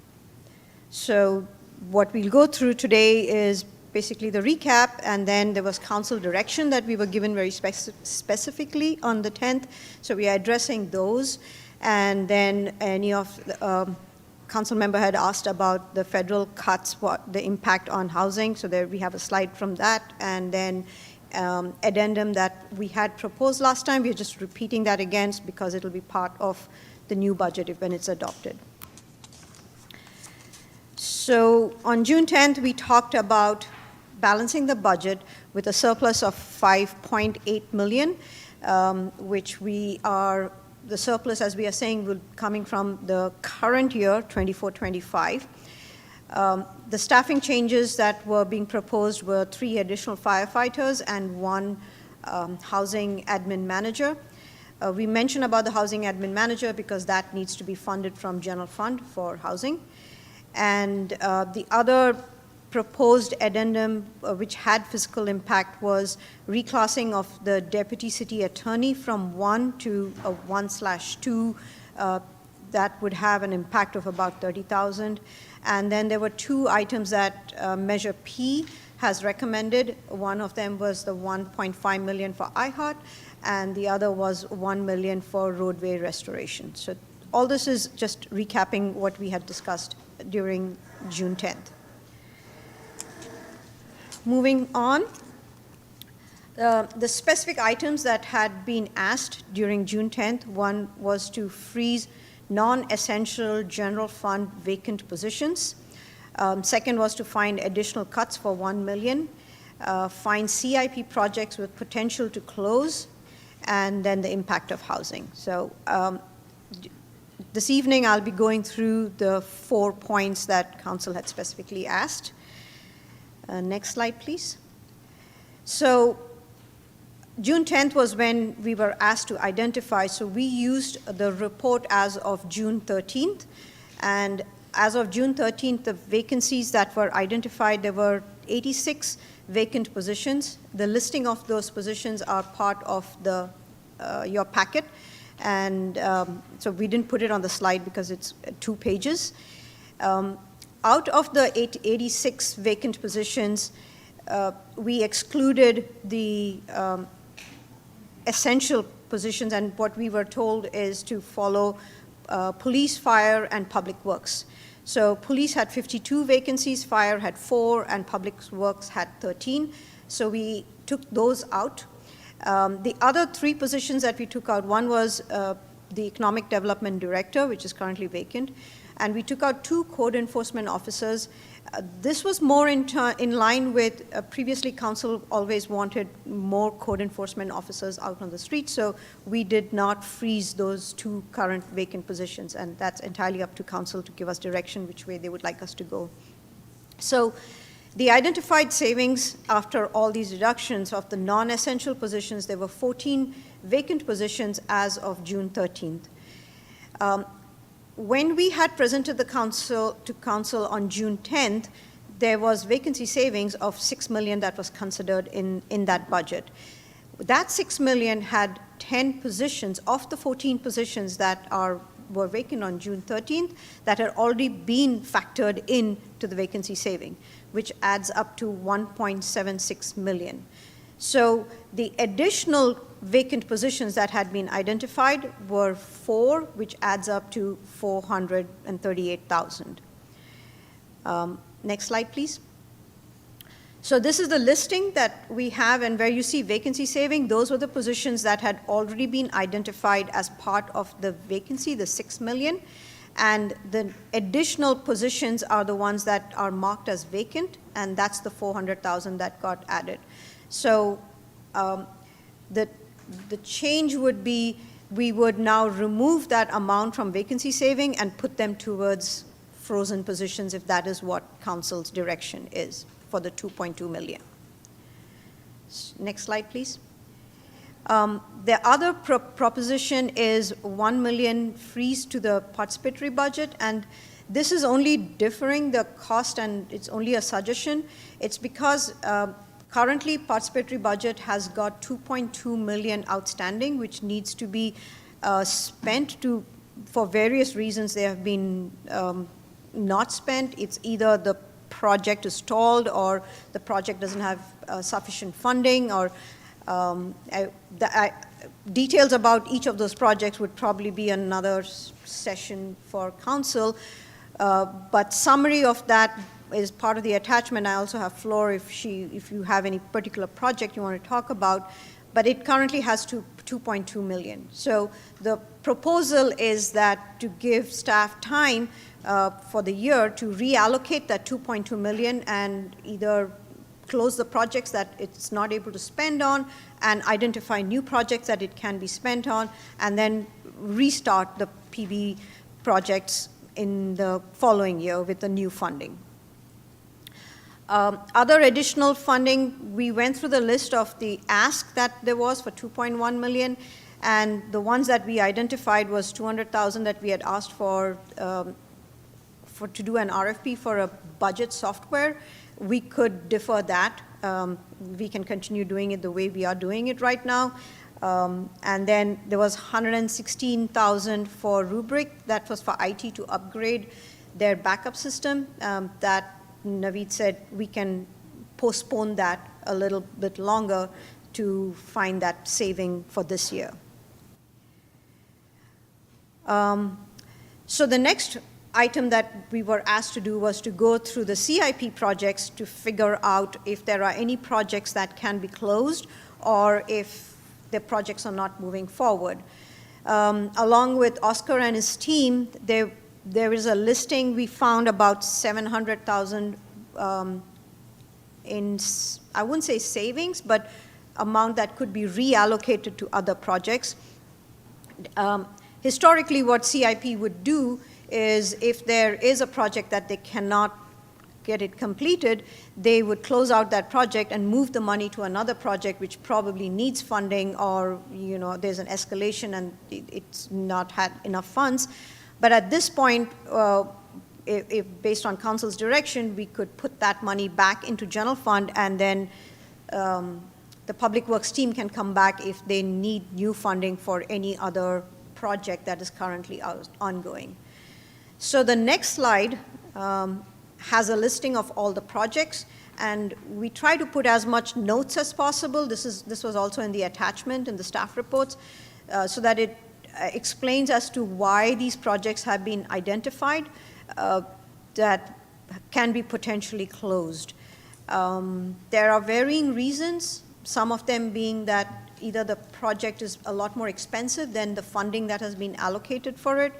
so what we'll go through today is basically the recap, and then there was council direction that we were given very specifically on the 10th. So we are addressing those. And then any of the council member had asked about the federal cuts, what the impact on housing. So there we have a slide from that. And then addendum that we had proposed last time. We're just repeating that again because it'll be part of the new budget when it's adopted. So on June 10th, we talked about balancing the budget with a surplus of 5.8 million, which the surplus, as we are saying, will coming from the current year, 24-25. The staffing changes that were being proposed were 3 additional firefighters and 1 housing admin manager. We mentioned about the housing admin manager because that needs to be funded from general fund for housing. And the other proposed addendum which had fiscal impact was reclassing of the deputy city attorney from 1 to 1/2. That would have an impact of about 30,000. And then there were 2 items that Measure P has recommended. One of them was the 1.5 million for IHOT, and the other was 1 million for roadway restoration. So all this is just recapping what we had discussed during June 10th. Moving on, the specific items that had been asked during June 10th, one was to freeze non-essential general fund vacant positions. Second was to find additional cuts for 1 million. find CIP projects with potential to close, and then the impact of housing. So this evening I'll be going through the 4 points that council had specifically asked. Next slide, please. So June 10th was when we were asked to identify, so we used the report as of June 13th, and as of June 13th, the vacancies that were identified, there were 86 vacant positions. The listing of those positions are part of your packet, and so we didn't put it on the slide because it's 2 pages. Out of the 86 vacant positions, we excluded the essential positions, and what we were told is to follow police, fire, and public works. So police had 52 vacancies, fire had 4, and public works had 13. So we took those out. The other 3 positions that we took out, one was the Economic Development Director, which is currently vacant, and we took out 2 code enforcement officers. This was more in line with previously council always wanted more code enforcement officers out on the street, so we did not freeze those 2 current vacant positions, and that's entirely up to council to give us direction which way they would like us to go. So the identified savings after all these reductions of the non-essential positions, there were 14 vacant positions as of June 13th. When we had presented the council on June 10th, there was vacancy savings of $6 million that was considered in that budget. That $6 million had 10 positions of the 14 positions that were vacant on June 13th that had already been factored in to the vacancy saving, which adds up to $1.76 million. So the additional vacant positions that had been identified were 4, which adds up to $438,000. Next slide, please. So this is the listing that we have, and where you see vacancy saving, those were the positions that had already been identified as part of the vacancy, the $6 million, and the additional positions are the ones that are marked as vacant, and that's the $400,000 that got added. So the change would be we would now remove that amount from vacancy saving and put them towards frozen positions if that is what council's direction is for the 2.2 million. Next slide, please. The other proposition is 1 million freeze to the participatory budget, and this is only differing the cost, and it's only a suggestion. It's because currently participatory budget has got 2.2 million outstanding, which needs to be spent for various reasons. They have been not spent. It's either the project is stalled or the project doesn't have sufficient funding, or details about each of those projects would probably be another session for council. But summary of that is part of the attachment. I also have Flor if you have any particular project you want to talk about, but it currently has 2.2 million. So the proposal is that to give staff time for the year to reallocate that 2.2 million and either close the projects that it's not able to spend on and identify new projects that it can be spent on, and then restart the PB projects in the following year with the new funding. Other additional funding, we went through the list of the ask that there was for 2.1 million, and the ones that we identified was 200,000 that we had asked for to do an RFP for a budget software. We could defer that. We can continue doing it the way we are doing it right now. And then there was 116,000 for Rubric. That was for IT to upgrade their backup system. That Naveed said we can postpone that a little bit longer to find that saving for this year. So the next item that we were asked to do was to go through the CIP projects to figure out if there are any projects that can be closed or if the projects are not moving forward. Along with Oscar and his team, there is a listing. We found about 700,000 I wouldn't say savings, but amount that could be reallocated to other projects. Historically, what CIP would do is if there is a project that they cannot get it completed, they would close out that project and move the money to another project which probably needs funding, or there's an escalation and it's not had enough funds. But at this point, if based on council's direction, we could put that money back into general fund, and then the public works team can come back if they need new funding for any other project that is currently ongoing. So the next slide has a listing of all the projects, and we try to put as much notes as possible. This was also in the attachment in the staff reports, so that it explains as to why these projects have been identified that can be potentially closed. There are varying reasons, some of them being that either the project is a lot more expensive than the funding that has been allocated for it.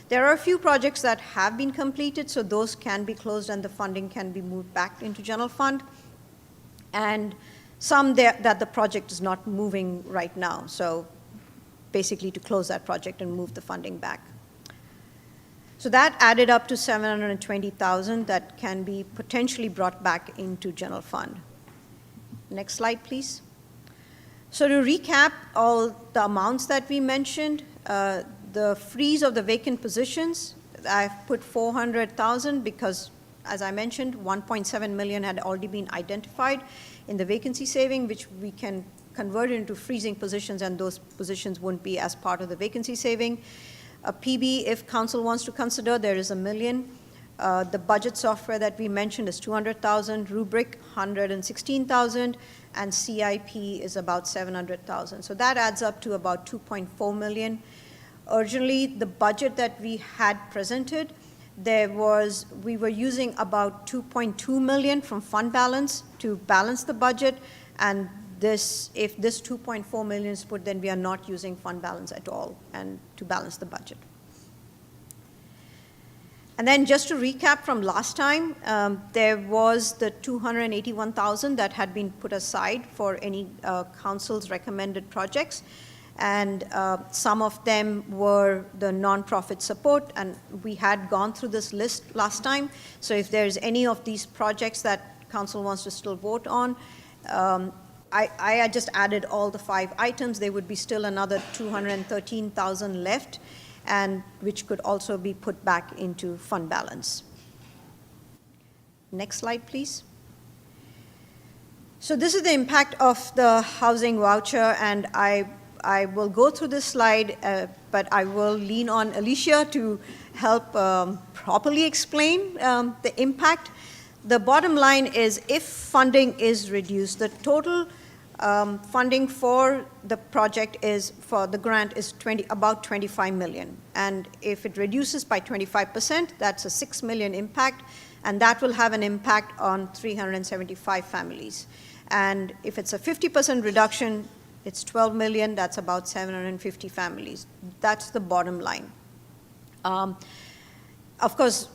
There are a few projects that have been completed, so those can be closed and the funding can be moved back into general fund. And some that the project is not moving right now, so basically to close that project and move the funding back. So that added up to $720,000 that can be potentially brought back into general fund. Next slide, please. So to recap all the amounts that we mentioned, the freeze of the vacant positions, I've put 400,000 because, as I mentioned, 1.7 million had already been identified in the vacancy saving, which we can convert into freezing positions, and those positions wouldn't be as part of the vacancy saving. A PB, if council wants to consider, there is $1 million. The budget software that we mentioned is 200,000, rubric 116,000, and CIP is about 700,000. So that adds up to about 2.4 million. Originally, the budget that we had presented, we were using about 2.2 million from fund balance to balance the budget, and if this 2.4 million is put, then we are not using fund balance at all and to balance the budget. And then just to recap from last time, there was the 281,000 that had been put aside for any council's recommended projects. And some of them were the nonprofit support, and we had gone through this list last time. So if there's any of these projects that council wants to still vote on, I just added all the 5 items. There would be still another 213,000 left, and which could also be put back into fund balance. Next slide, please. So this is the impact of the housing voucher, and I will go through this slide, but I will lean on Alicia to help properly explain the impact. The bottom line is, if funding is reduced, the total funding for the project for the grant is about 25 million. And if it reduces by 25%, that's a 6 million impact, and that will have an impact on 375 families. And if it's a 50% reduction, it's 12 million, that's about 750 families. That's the bottom line. Of course,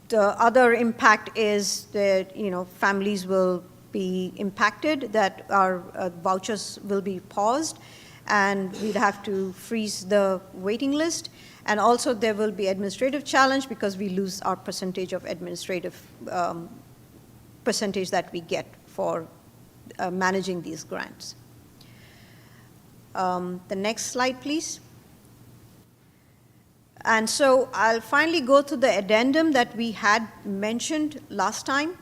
the other impact is that families will be impacted, that our vouchers will be paused, and we'd have to freeze the waiting list. And also there will be administrative challenge because we lose our percentage of administrative percentage that we get for managing these grants. The next slide, please. And so I'll finally go to the addendum that we had mentioned last time.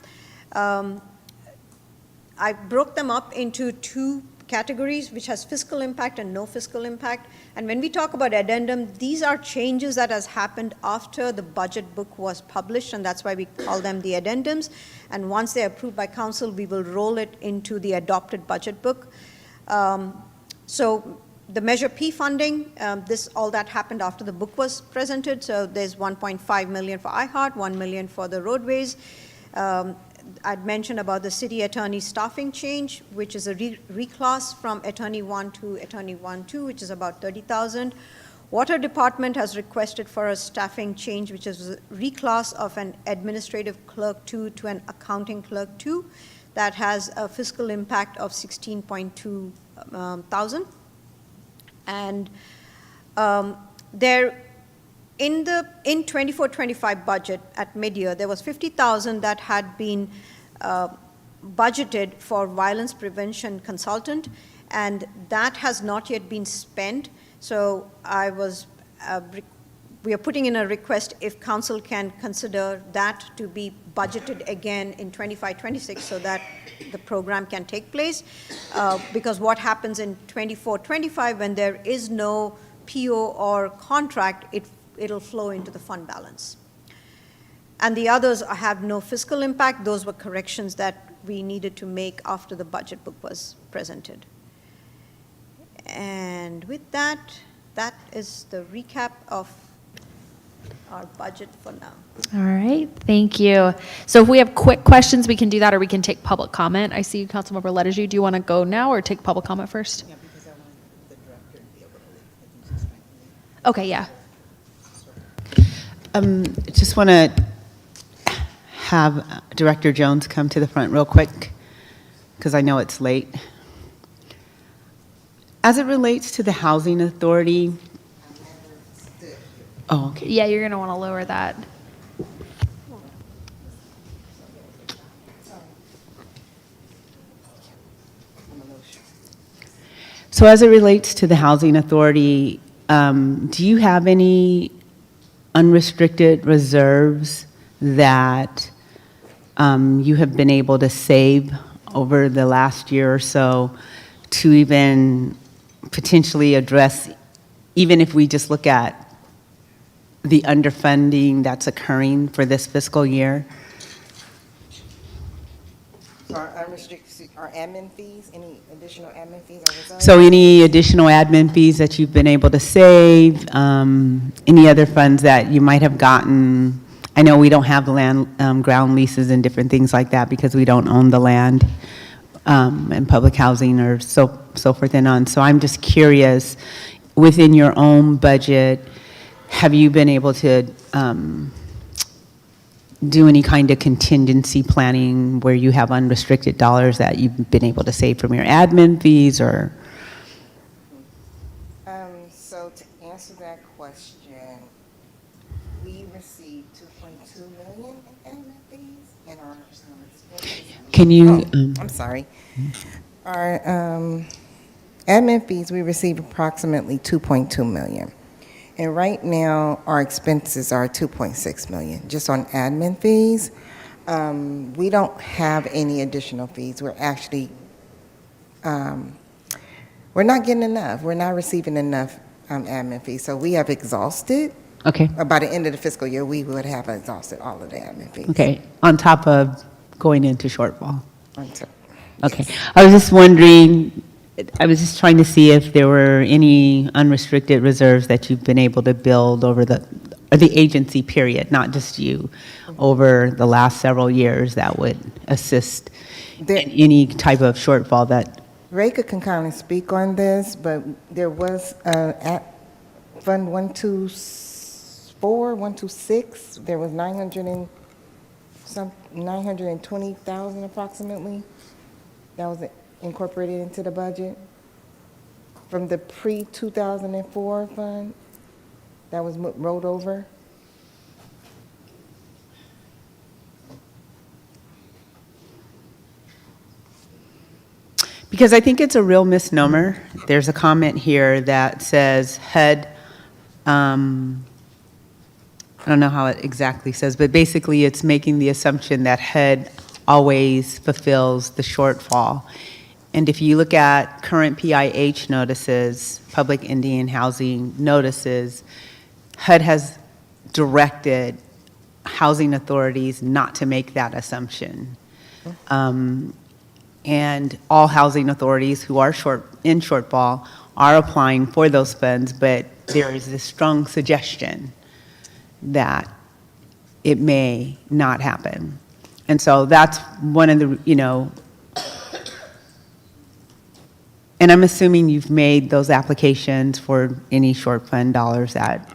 I broke them up into 2 categories, which has fiscal impact and no fiscal impact. And when we talk about addendum, these are changes that has happened after the budget book was published, and that's why we call them the addendums. And once they're approved by council, we will roll it into the adopted budget book. So the Measure P funding, all that happened after the book was presented. So there's 1.5 million for iHeart, 1 million for the roadways. I'd mentioned about the city attorney staffing change, which is a reclass from attorney 1 to attorney 1-2, which is about 30,000. Water department has requested for a staffing change, which is a reclass of an administrative clerk 2 to an accounting clerk 2. that has a fiscal impact of 16.2 thousand. And there, in 24-25 budget at mid-year, there was 50,000 that had been budgeted for violence prevention consultant, and that has not yet been spent. So we are putting in a request if council can consider that to be budgeted again in 25-26 so that the program can take place. Because what happens in 24-25 when there is no PO or contract, it'll flow into the fund balance. And the others have no fiscal impact. Those were corrections that we needed to make after the budget book was presented. And with that, that is the recap of our budget for now. All right, thank you. So if we have quick questions, we can do that, or we can take public comment. I see you, Councilmember Ledeju. Do you want to go now or take public comment first? Yeah, because I want the director to be able to Okay, yeah. Just want to have Director Jones come to the front real quick, because I know it's late. As it relates to the Housing Authority, oh, okay. Yeah, you're going to want to lower that. So as it relates to the Housing Authority, do you have any unrestricted reserves that you have been able to save over the last year or so to even potentially address, even if we just look at the underfunding that's occurring for this fiscal year? Our admin fees, any additional admin fees or reserves? So any additional admin fees that you've been able to save, any other funds that you might have gotten? I know we don't have land, ground leases and different things like that because we don't own the land, and public housing or so forth and on. So I'm just curious, within your own budget, have you been able to do any kind of contingency planning where you have unrestricted dollars that you've been able to save from your admin fees or? So to answer that question, we received 2.2 million in admin fees in our. Can you? I'm sorry. Our admin fees, we received approximately 2.2 million. And right now, our expenses are 2.6 million, just on admin fees. We don't have any additional fees. We're actually, we're not getting enough. We're not receiving enough admin fees. So we have exhausted. Okay. By the end of the fiscal year, we would have exhausted all of the admin fees. Okay, on top of going into shortfall. Okay, Yes. I was just wondering, I was just trying to see if there were any unrestricted reserves that you've been able to build over the agency period, not just you, over the last several years that would assist in any type of shortfall that. Reka can kind of speak on this, but there was at Fund 124, 126, there was 920,000 approximately that was incorporated into the budget from the pre-2004 fund that was rolled over. Because I think it's a real misnomer. There's a comment here that says HUD, I don't know how it exactly says, but basically it's making the assumption that HUD always fulfills the shortfall. And if you look at current PIH notices, public Indian housing notices, HUD has directed housing authorities not to make that assumption. And all housing authorities who are in shortfall are applying for those funds, but there is this strong suggestion that it may not happen. And so that's one of the, and I'm assuming you've made those applications for any short fund dollars that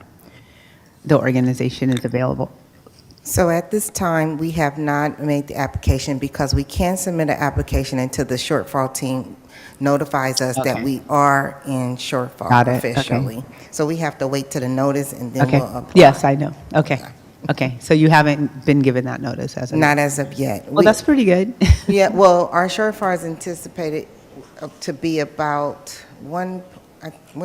the organization is available. So at this time, we have not made the application because we can't submit an application until the shortfall team notifies us that Okay. we are in shortfall Got it. Okay. officially. So we have to wait till the notice and then Okay. we'll apply. Yes, I know. Okay. Okay. So you haven't been given that notice as of Not as of yet. Well, that's pretty good. Yeah, well, our shortfall is anticipated to be about what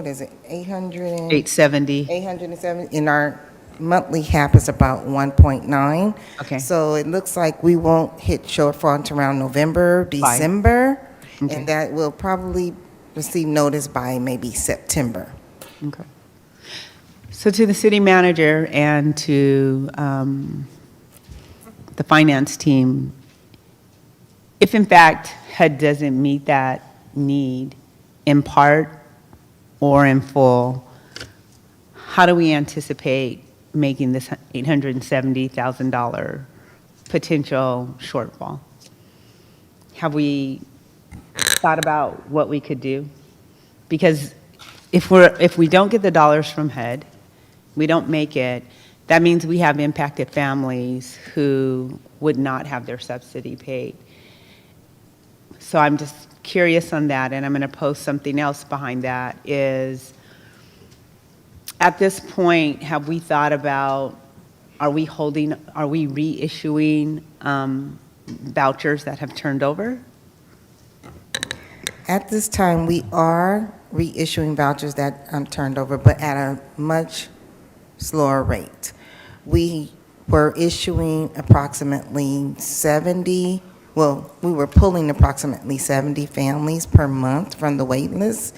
is it, 870. 870, and our monthly cap is about 1.9. Okay. So it looks like we won't hit shortfall until around November, Fine. December, Okay. and that will probably receive notice by maybe September. Okay. So to the city manager and to the finance team, if in fact HUD doesn't meet that need in part or in full, how do we anticipate making this $870,000 potential shortfall? Have we thought about what we could do? Because if we don't get the dollars from HUD, we don't make it, that means we have impacted families who would not have their subsidy paid. So I'm just curious on that, and I'm going to post something else behind that, is at this point, have we thought about, are we reissuing vouchers that have turned over? At this time, we are reissuing vouchers that turned over, but at a much slower rate. We were issuing approximately 70, well, we were pulling approximately 70 families per month from the wait list,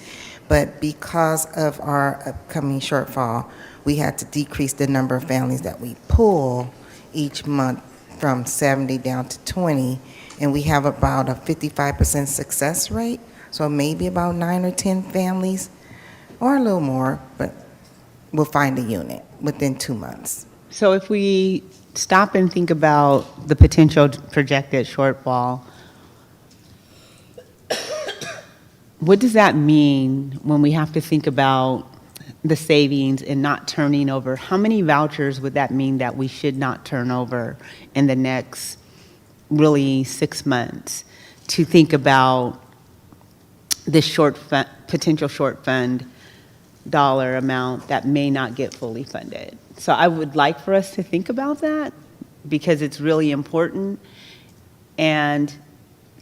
but because of our upcoming shortfall, we had to decrease the number of families that we pull each month from 70 down to 20, and we have about a 55% success rate, so maybe about 9 or 10 families, or a little more, but we'll find a unit within 2 months. So if we stop and think about the potential projected shortfall, what does that mean when we have to think about the savings and not turning over? How many vouchers would that mean that we should not turn over in the next really 6 months to think about this potential short fund dollar amount that may not get fully funded? So I would like for us to think about that because it's really important, and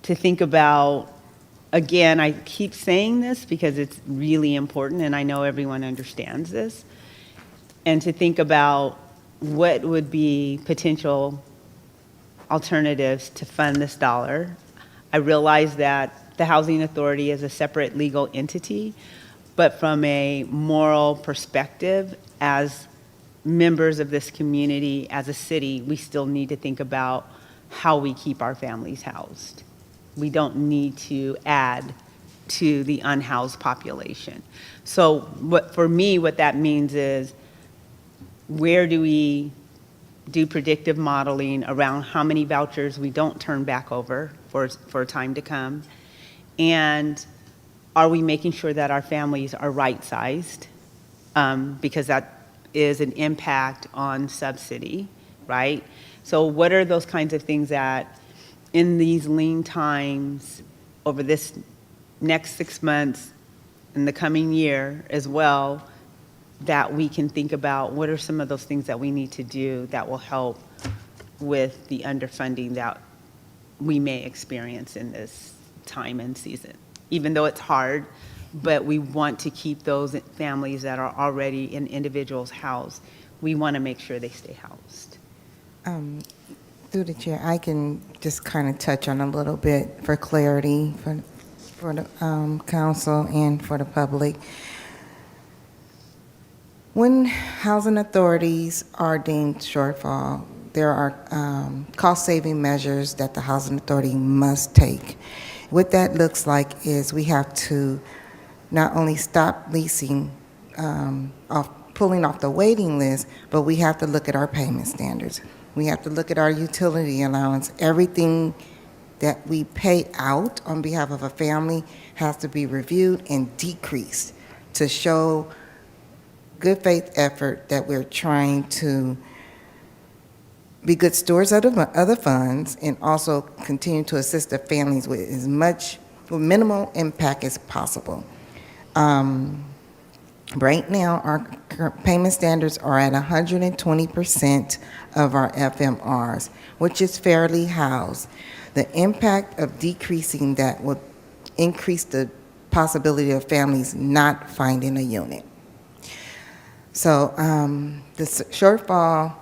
to think about, again, I keep saying this because it's really important and I know everyone understands this, and to think about what would be potential alternatives to fund this dollar. I realize that the Housing Authority is a separate legal entity, but from a moral perspective, as members of this community, as a city, we still need to think about how we keep our families housed. We don't need to add to the unhoused population. So for me, what that means is, where do we do predictive modeling around how many vouchers we don't turn back over for time to come? And are we making sure that our families are right-sized? Because that is an impact on subsidy, right? So what are those kinds of things that in these lean times over this next 6 months in the coming year as well, that we can think about? What are some of those things that we need to do that will help with the underfunding that we may experience in this time and season? Even though it's hard, but we want to keep those families that are already in individuals housed. We want to make sure they stay housed. Through the chair, I can just kind of touch on a little bit for clarity for the council and for the public. When housing authorities are deemed shortfall, there are cost-saving measures that the housing authority must take. What that looks like is we have to not only stop leasing, pulling off the waiting list, but we have to look at our payment standards. We have to look at our utility allowance. Everything that we pay out on behalf of a family has to be reviewed and decreased to show good faith effort that we're trying to be good stewards of the other funds, and also continue to assist the families with as much, with minimal impact as possible. Right now, our current payment standards are at 120% of our FMRs, which is fairly housed. The impact of decreasing that will increase the possibility of families not finding a unit. So the shortfall,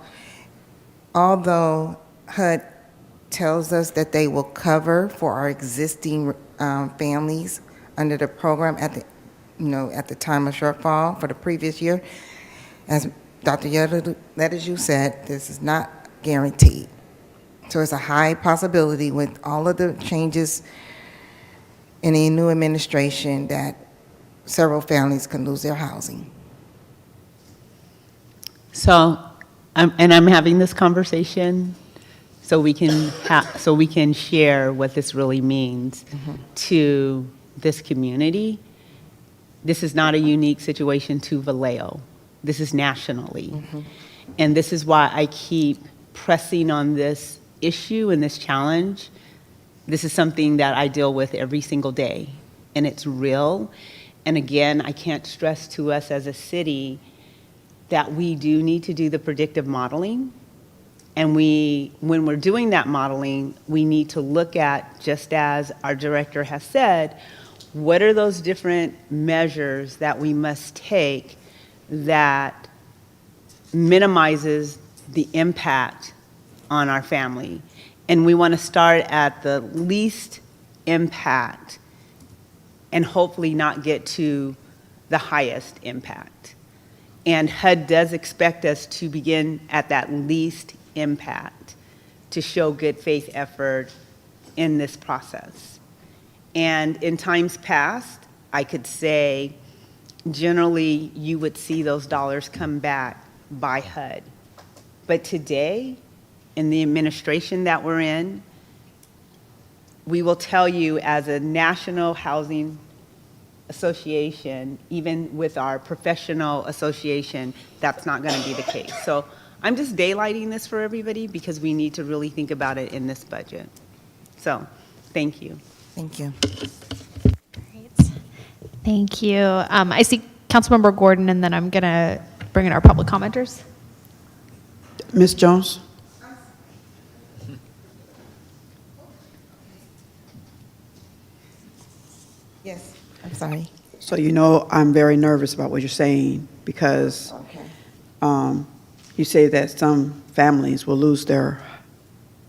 although HUD tells us that they will cover for our existing families under the program at the at the time of shortfall for the previous year, as Dr. Letters said, this is not guaranteed. So it's a high possibility with all of the changes in the new administration that several families can lose their housing. So, I'm having this conversation so we can share what this really means to this community. This is not a unique situation to Vallejo. This is nationally. And this is why I keep pressing on this issue and this challenge. This is something that I deal with every single day, and it's real. And again, I can't stress to us as a city that we do need to do the predictive modeling. And when we're doing that modeling, we need to look at, just as our director has said, what are those different measures that we must take that minimizes the impact on our family? And we want to start at the least impact and hopefully not get to the highest impact. And HUD does expect us to begin at that least impact to show good faith effort in this process. And in times past, I could say, generally, you would see those dollars come back by HUD. But today, in the administration that we're in, we will tell you as a national housing association, even with our professional association, that's not going to be the case. So I'm just daylighting this for everybody because we need to really think about it in this budget. So, thank you. Thank you. Thank you. I see Councilmember Gordon, and then I'm going to bring in our public commenters. Ms. Jones? Yes, I'm sorry. So I'm very nervous about what you're saying because you say that some families will lose their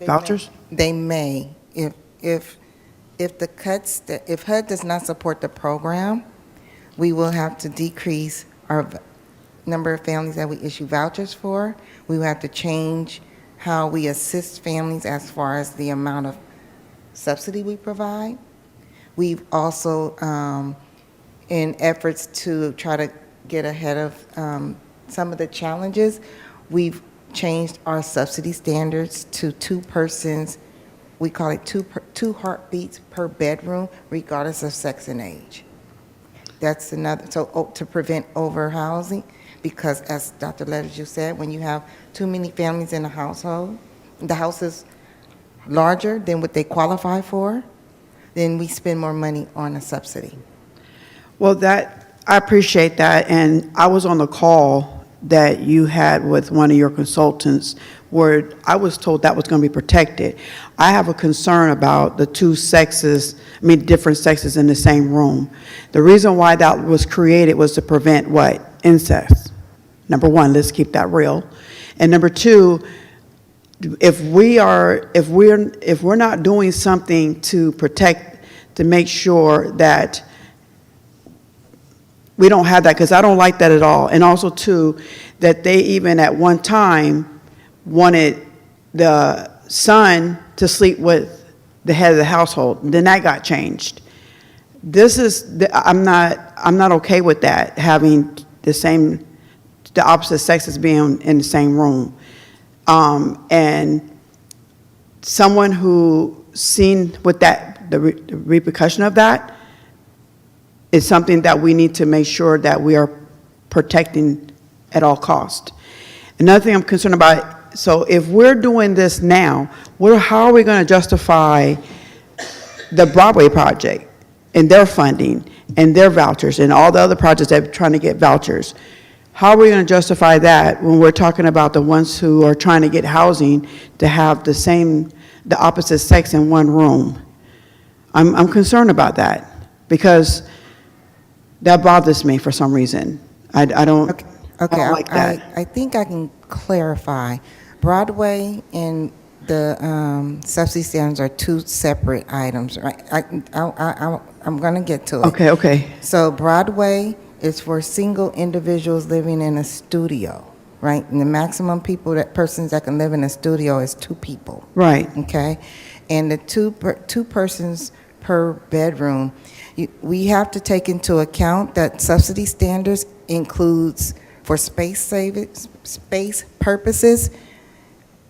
vouchers? They may. If the cuts, if HUD does not support the program, we will have to decrease our number of families that we issue vouchers for. We will have to change how we assist families as far as the amount of subsidy we provide. We've also, in efforts to try to get ahead of some of the challenges, we've changed our subsidy standards to 2 persons. We call it two heartbeats per bedroom, regardless of sex and age. That's another, so to prevent overhousing, because as Dr. Letters said, when you have too many families in a household, the house is larger than what they qualify for, then we spend more money on a subsidy. Well, I appreciate that, and I was on the call that you had with one of your consultants where I was told that was going to be protected. I have a concern about the different sexes in the same room. The reason why that was created was to prevent what? Incest. Number one, let's keep that real. And number two, if we're not doing something to protect, to make sure that we don't have that, because I don't like that at all. And also too, that they even at one time wanted the son to sleep with the head of the household. Then that got changed. I'm not okay with that, having the opposite sexes being in the same room. And someone who seen what the repercussion of that is something that we need to make sure that we are protecting at all costs. Another thing I'm concerned about So if we're doing this now, how are we going to justify the Broadway project and their funding and their vouchers and all the other projects that are trying to get vouchers? How are we going to justify that when we're talking about the ones who are trying to get housing to have the opposite sex in one room? I'm concerned about that because that bothers me for some reason. I don't like that. I think I can clarify. Broadway and the subsidy standards are two separate items, right? I'm going to get to it. Okay. So Broadway is for single individuals living in a studio, right? And the maximum persons that can live in a studio is 2 people. Right. Okay? And the two persons per bedroom, we have to take into account that subsidy standards includes for space purposes,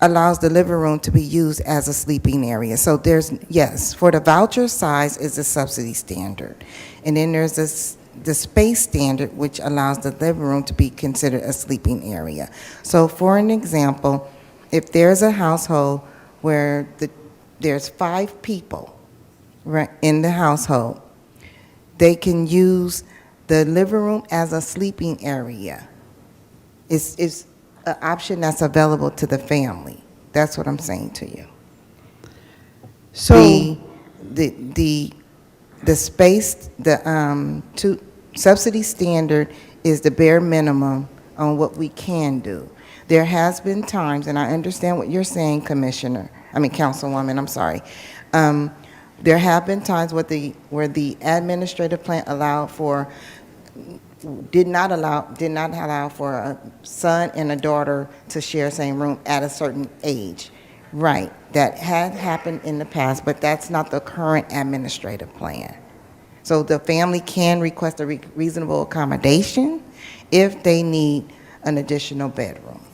allows the living room to be used as a sleeping area. So yes, for the voucher size is the subsidy standard. And then there's the space standard, which allows the living room to be considered a sleeping area. So for an example, if there's a household where there's 5 people right, in the household, they can use the living room as a sleeping area. It's an option that's available to the family. That's what I'm saying to you. So the space, subsidy standard is the bare minimum on what we can do. There has been times, and I understand what you're saying, Councilwoman, I'm sorry. There have been times where the administrative plan did not allow for a son and a daughter to share the same room at a certain age. Right, that had happened in the past, but that's not the current administrative plan. So the family can request a reasonable accommodation if they need an additional bedroom,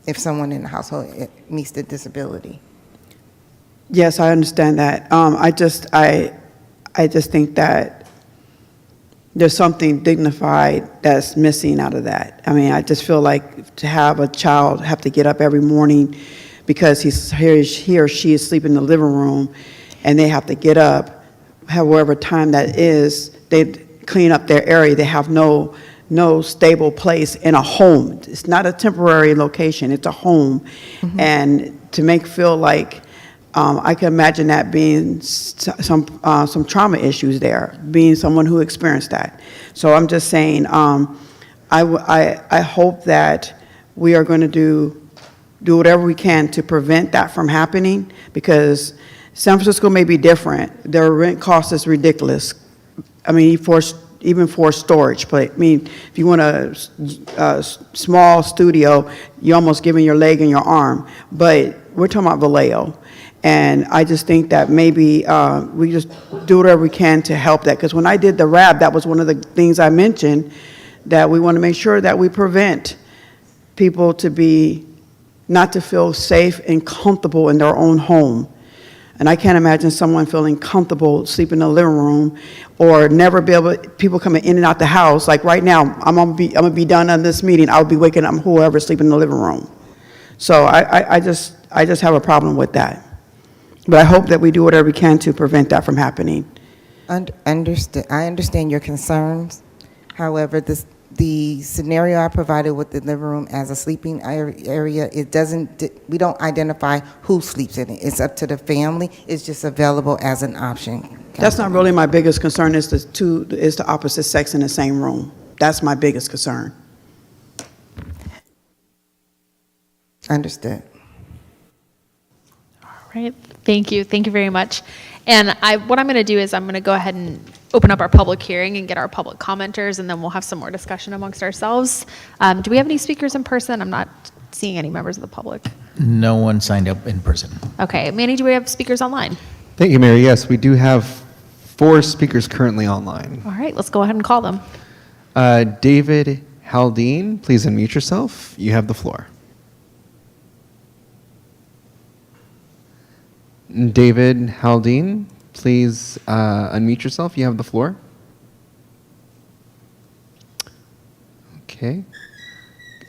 if someone in the household meets the disability. Yes, I understand that. I just think that there's something dignified that's missing out of that. I mean, I just feel like to have a child have to get up every morning because he or she is sleeping in the living room, and they have to get up, however time that is, they clean up their area. They have no stable place in a home. It's not a temporary location, it's a home. Mm-hmm. And to feel like, I can imagine that being some trauma issues there, being someone who experienced that. So I'm just saying, I hope that we are going to do whatever we can to prevent that from happening, because San Francisco may be different. Their rent cost is ridiculous. I mean, even for storage. But I mean, if you want a small studio, you're almost giving your leg and your arm. But we're talking about Vallejo. And I just think that maybe we just do whatever we can to help that. Because when I did the RAB, that was one of the things I mentioned, that we want to make sure that we prevent people not to feel safe and comfortable in their own home. And I can't imagine someone feeling comfortable sleeping in the living room, or never be able, people coming in and out the house. Like right now, I'm gonna be done on this meeting. I'll be waking up whoever's sleeping in the living room. So I just have a problem with that. But I hope that we do whatever we can to prevent that from happening. I understand your concerns. However, the scenario I provided with the living room as a sleeping area, we don't identify who sleeps in it. It's up to the family. It's just available as an option. That's not really my biggest concern, is the opposite sex in the same room. That's my biggest concern. Understood. Right. Thank you. Thank you very much. And what I'm going to do is I'm going to go ahead and open up our public hearing and get our public commenters, and then we'll have some more discussion amongst ourselves. Do we have any speakers in person? I'm not seeing any members of the public. No one signed up in person. Okay. Manny, do we have speakers online? Thank you, Mayor. Yes, we do have 4 speakers currently online. All right. Let's go ahead and call them. David Haldane, please unmute yourself. You have the floor. David Haldane, please unmute yourself. You have the floor.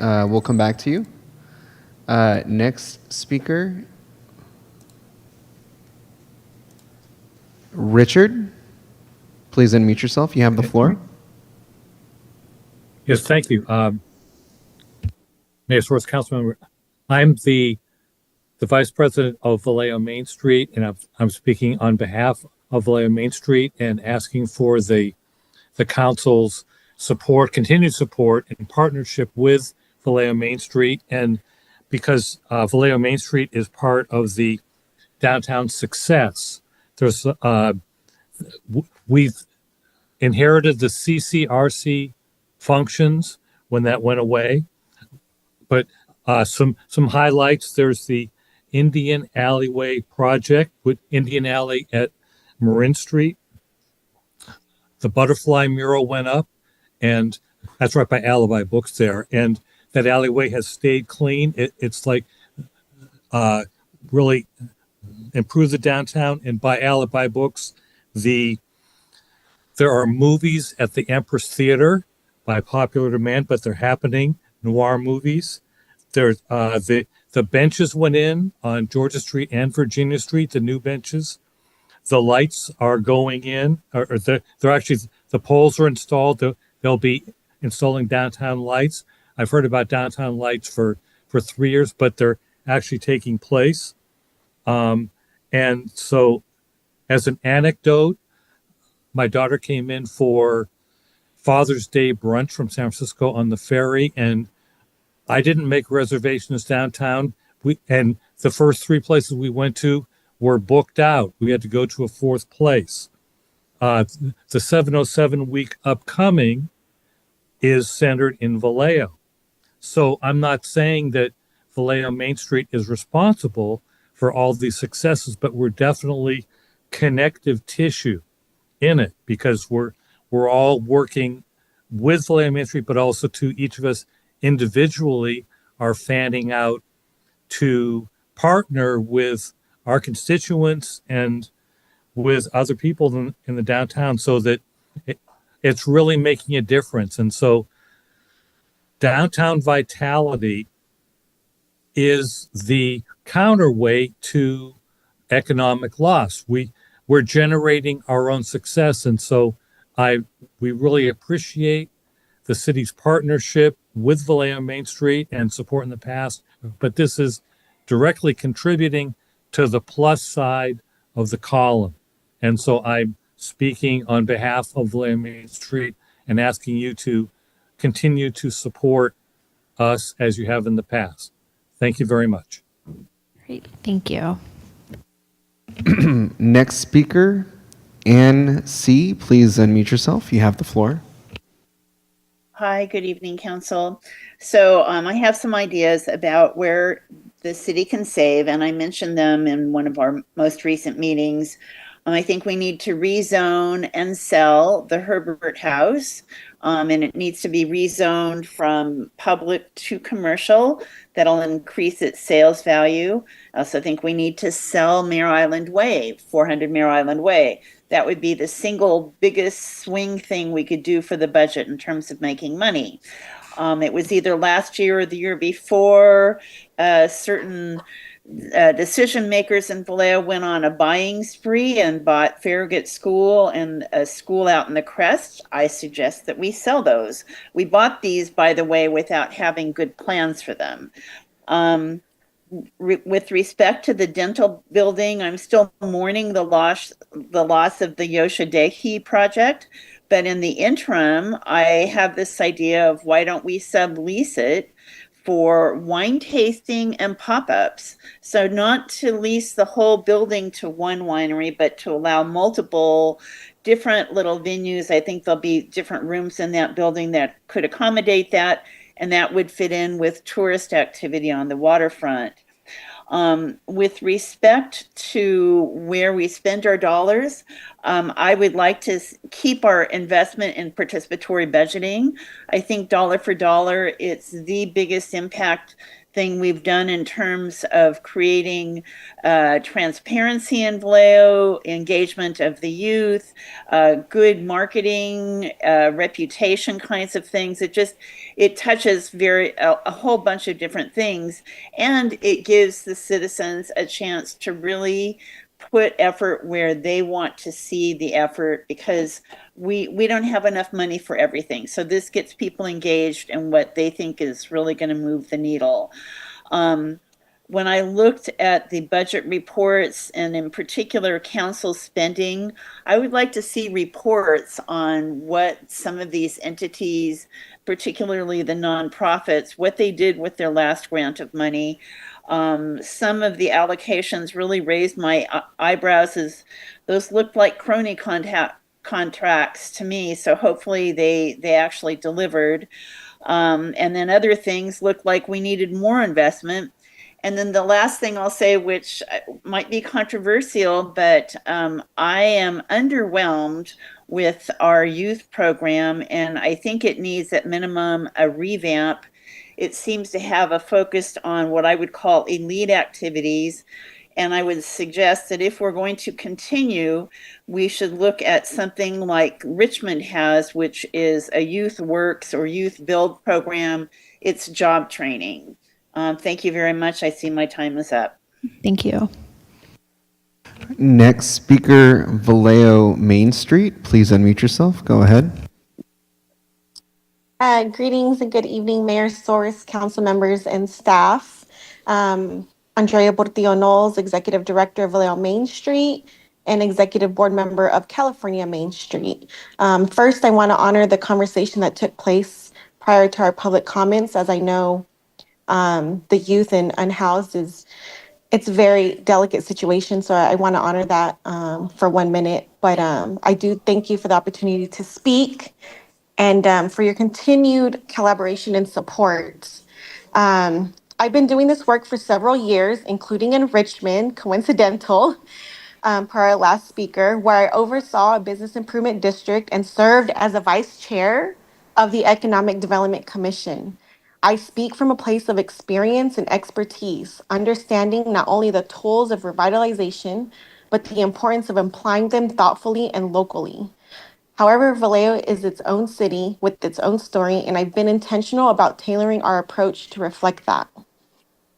we'll come back to you. Next speaker, Richard. Please unmute yourself. You have the floor. Yes, thank you. Mayor Source, Councilmember, I'm the Vice President of Vallejo Main Street, and I'm speaking on behalf of Vallejo Main Street and asking for the council's support, continued support, and partnership with Vallejo Main Street. And because Vallejo Main Street is part of the downtown success, there's we've inherited the CCRC functions when that went away. But some highlights, there's the Indian Alleyway project with Indian Alley at Marin Street. The butterfly mural went up, and that's right by Alibi Books there. And that alleyway has stayed clean. It's like really improved the downtown. And by Alibi Books, there are movies at the Empress Theater by popular demand, but they're happening, noir movies. There's the benches went in on Georgia Street and Virginia Street, the new benches. The lights are going in, or they're actually, the poles are installed. They'll be installing downtown lights. I've heard about downtown lights for 3 years, but they're actually taking place. And so, as an anecdote, my daughter came in for Father's Day brunch from San Francisco on the ferry, and I didn't make reservations downtown. And the first 3 places we went to were booked out. We had to go to a 4th place. The 707 week upcoming is centered in Vallejo. So I'm not saying that Vallejo Main Street is responsible for all these successes, but we're definitely connective tissue in it because we're all working with Vallejo Main Street, but also to each of us individually are fanning out to partner with our constituents and with other people in the downtown so that it's really making a difference. And so downtown vitality is the counterweight to economic loss. We're generating our own success. And so we really appreciate the city's partnership with Vallejo Main Street and support in the past, but this is directly contributing to the plus side of the column. And so I'm speaking on behalf of Vallejo Main Street and asking you to continue to support us as you have in the past. Thank you very much. Great, thank you. Next speaker, Ann C. Please unmute yourself. You have the floor. Hi, good evening, Council. So I have some ideas about where the city can save, and I mentioned them in one of our most recent meetings. I think we need to rezone and sell the Herbert House, and it needs to be rezoned from public to commercial. That'll increase its sales value. I also think we need to sell Mare Island Way, 400 Mare Island Way. That would be the single biggest swing thing we could do for the budget in terms of making money. It was either last year or the year before, certain decision makers in Vallejo went on a buying spree and bought Farragut School and a school out in the Crest. I suggest that we sell those. We bought these, by the way, without having good plans for them. With respect to the dental building, I'm still mourning the loss of the Yoshidahe project. But in the interim, I have this idea of why don't we sublease it for wine tasting and pop-ups. So not to lease the whole building to one winery, but to allow multiple different little venues. I think there'll be different rooms in that building that could accommodate that, and that would fit in with tourist activity on the waterfront. With respect to where we spend our dollars, I would like to keep our investment in participatory budgeting. I think dollar for dollar, it's the biggest impact thing we've done in terms of creating transparency in Vallejo, engagement of the youth, good marketing, reputation kinds of things. It touches a whole bunch of different things, and it gives the citizens a chance to really put effort where they want to see the effort, because we don't have enough money for everything. So this gets people engaged in what they think is really going to move the needle. When I looked at the budget reports, and in particular council spending, I would like to see reports on what some of these entities, particularly the nonprofits, what they did with their last grant of money. Some of the allocations really raised my eyebrows, as those looked like crony contracts to me. So hopefully they actually delivered. And then other things looked like we needed more investment. And then the last thing I'll say, which might be controversial, but I am underwhelmed with our youth program, and I think it needs at minimum a revamp. It seems to have a focus on what I would call elite activities. And I would suggest that if we're going to continue, we should look at something like Richmond has, which is a youth works or youth build program. It's job training. Thank you very much. I see my time is up. Thank you. Next speaker, Vallejo Main Street. Please unmute yourself. Go ahead. Greetings and good evening, Mayor Soros, council members, and staff. Andrea Portillo Knowles, Executive Director of Vallejo Main Street and Executive Board Member of California Main Street. First, I want to honor the conversation that took place prior to our public comments, as I know the youth and unhoused it's a very delicate situation, so I want to honor that for 1 minute. But I do thank you for the opportunity to speak and for your continued collaboration and support. I've been doing this work for several years, including in Richmond, coincidental, per our last speaker, where I oversaw a business improvement district and served as a vice chair of the Economic Development Commission. I speak from a place of experience and expertise, understanding not only the tools of revitalization, but the importance of applying them thoughtfully and locally. However, Vallejo is its own city with its own story, and I've been intentional about tailoring our approach to reflect that.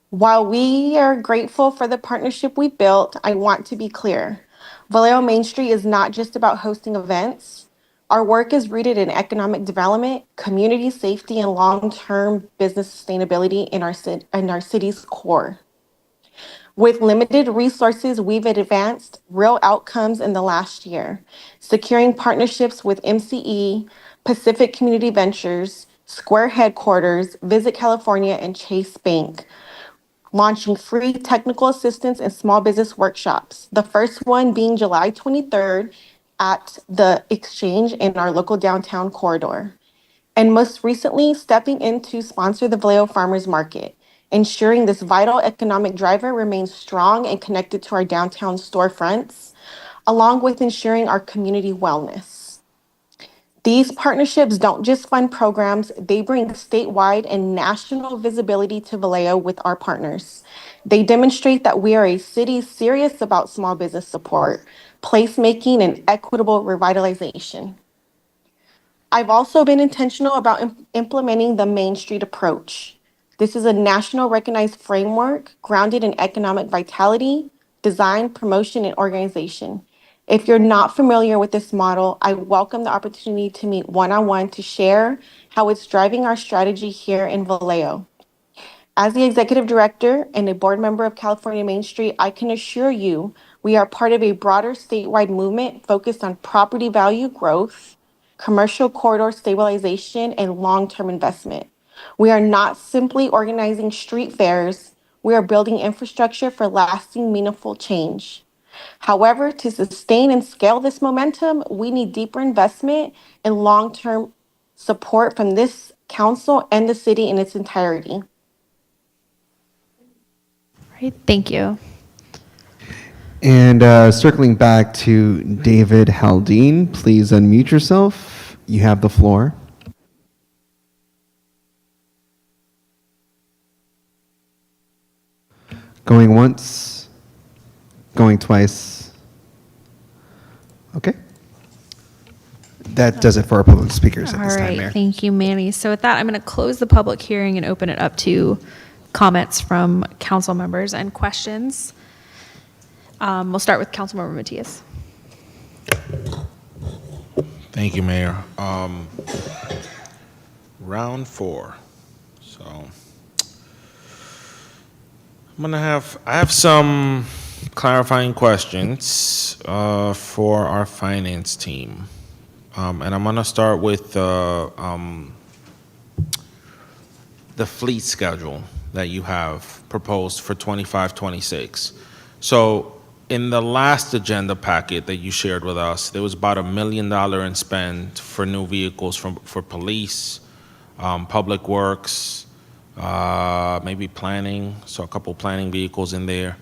While we are grateful for the partnership we built, I want to be clear. Vallejo Main Street is not just about hosting events. Our work is rooted in economic development, community safety, and long-term business sustainability in our city's core. With limited resources, we've advanced real outcomes in the last year, securing partnerships with MCE, Pacific Community Ventures, Square Headquarters, Visit California, and Chase Bank, launching free technical assistance and small business workshops. The first one being July 23rd at the Exchange in our local downtown corridor. And most recently, stepping in to sponsor the Vallejo Farmers Market, ensuring this vital economic driver remains strong and connected to our downtown storefronts, along with ensuring our community wellness. These partnerships don't just fund programs, they bring statewide and national visibility to Vallejo with our partners. They demonstrate that we are a city serious about small business support, placemaking, and equitable revitalization. I've also been intentional about implementing the Main Street approach. This is a national recognized framework grounded in economic vitality, design, promotion, and organization. If you're not familiar with this model, I welcome the opportunity to meet one-on-one to share how it's driving our strategy here in Vallejo. As the executive director and a board member of California Main Street, I can assure you we are part of a broader statewide movement focused on property value growth, commercial corridor stabilization, and long-term investment. We are not simply organizing street fairs, we are building infrastructure for lasting, meaningful change. However, to sustain and scale this momentum, we need deeper investment and long-term support from this council and the city in its entirety. Right, thank you. And circling back to David Haldane, please unmute yourself. You have the floor. Going once? Going twice? Okay. That does it for our public speakers at All this time, right, Mayor. thank you, Manny. So with that, I'm going to close the public hearing and open it up to comments from council members and questions. We'll start with Councilmember Matias. Thank you, Mayor. Round 4. So I have some clarifying questions for our finance team. And I'm gonna start with the fleet schedule that you have proposed for 25-26. So in the last agenda packet that you shared with us, there was about $1 million in spend for new vehicles for police, public works, maybe planning, so a couple planning vehicles in there.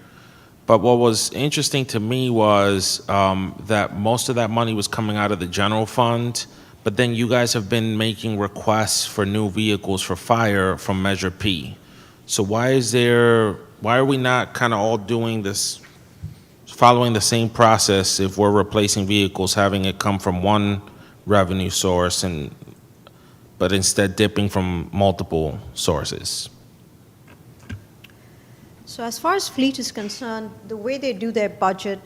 But what was interesting to me was that most of that money was coming out of the general fund, but then you guys have been making requests for new vehicles for fire from Measure P. So why are we not kind of all doing this, following the same process if we're replacing vehicles, having it come from one revenue source but instead dipping from multiple sources? So as far as fleet is concerned, the way they do their budget,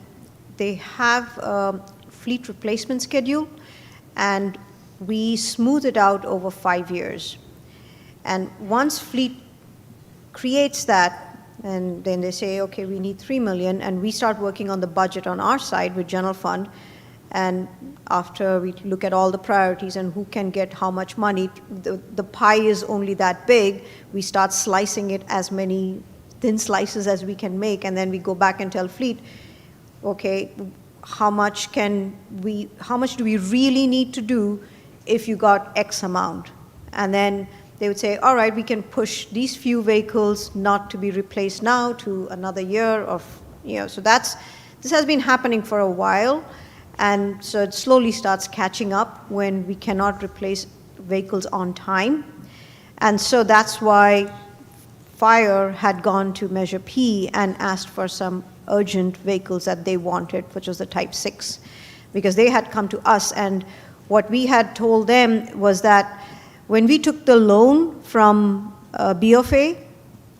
they have a fleet replacement schedule, and we smooth it out over 5 years. And once fleet creates that, and then they say, okay, we need 3 million, and we start working on the budget on our side with general fund. And after we look at all the priorities and who can get how much money, the pie is only that big. We start slicing it as many thin slices as we can make, and then we go back and tell fleet, okay, how much do we really need to do if you got X amount? And then they would say, all right, we can push these few vehicles not to be replaced now to another year, or so this has been happening for a while. And so it slowly starts catching up when we cannot replace vehicles on time. And so that's why Fire had gone to Measure P and asked for some urgent vehicles that they wanted, which was the Type 6, because they had come to us. And what we had told them was that when we took the loan from BOFA,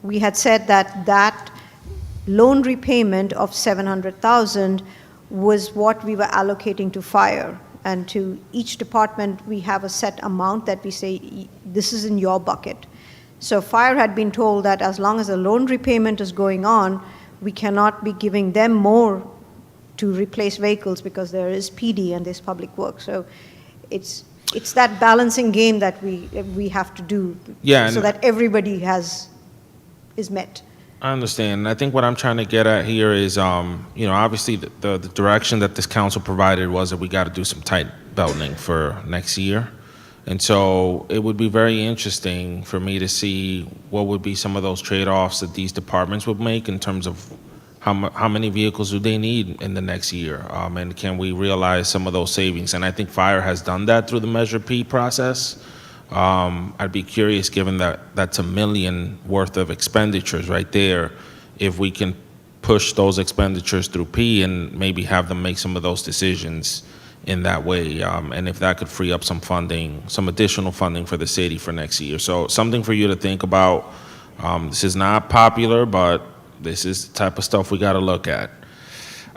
we had said that loan repayment of $700,000 was what we were allocating to Fire. And to each department, we have a set amount that we say, this is in your bucket. So Fire had been told that as long as the loan repayment is going on, we cannot be giving them more to replace vehicles because there is PD and there's public work. So it's that balancing game that we have to do, so that everybody is met. I understand. I think what I'm trying to get at here is, obviously the direction that this council provided was that we got to do some tight belting for next year. And so it would be very interesting for me to see what would be some of those trade-offs that these departments would make in terms of how many vehicles do they need in the next year, and can we realize some of those savings? And I think Fire has done that through the Measure P process. I'd be curious, given that that's $1 million worth of expenditures right there, if we can push those expenditures through P and maybe have them make some of those decisions in that way, and if that could free up some funding, some additional funding for the city for next year. So something for you to think about. This is not popular, but this is the type of stuff we got to look at.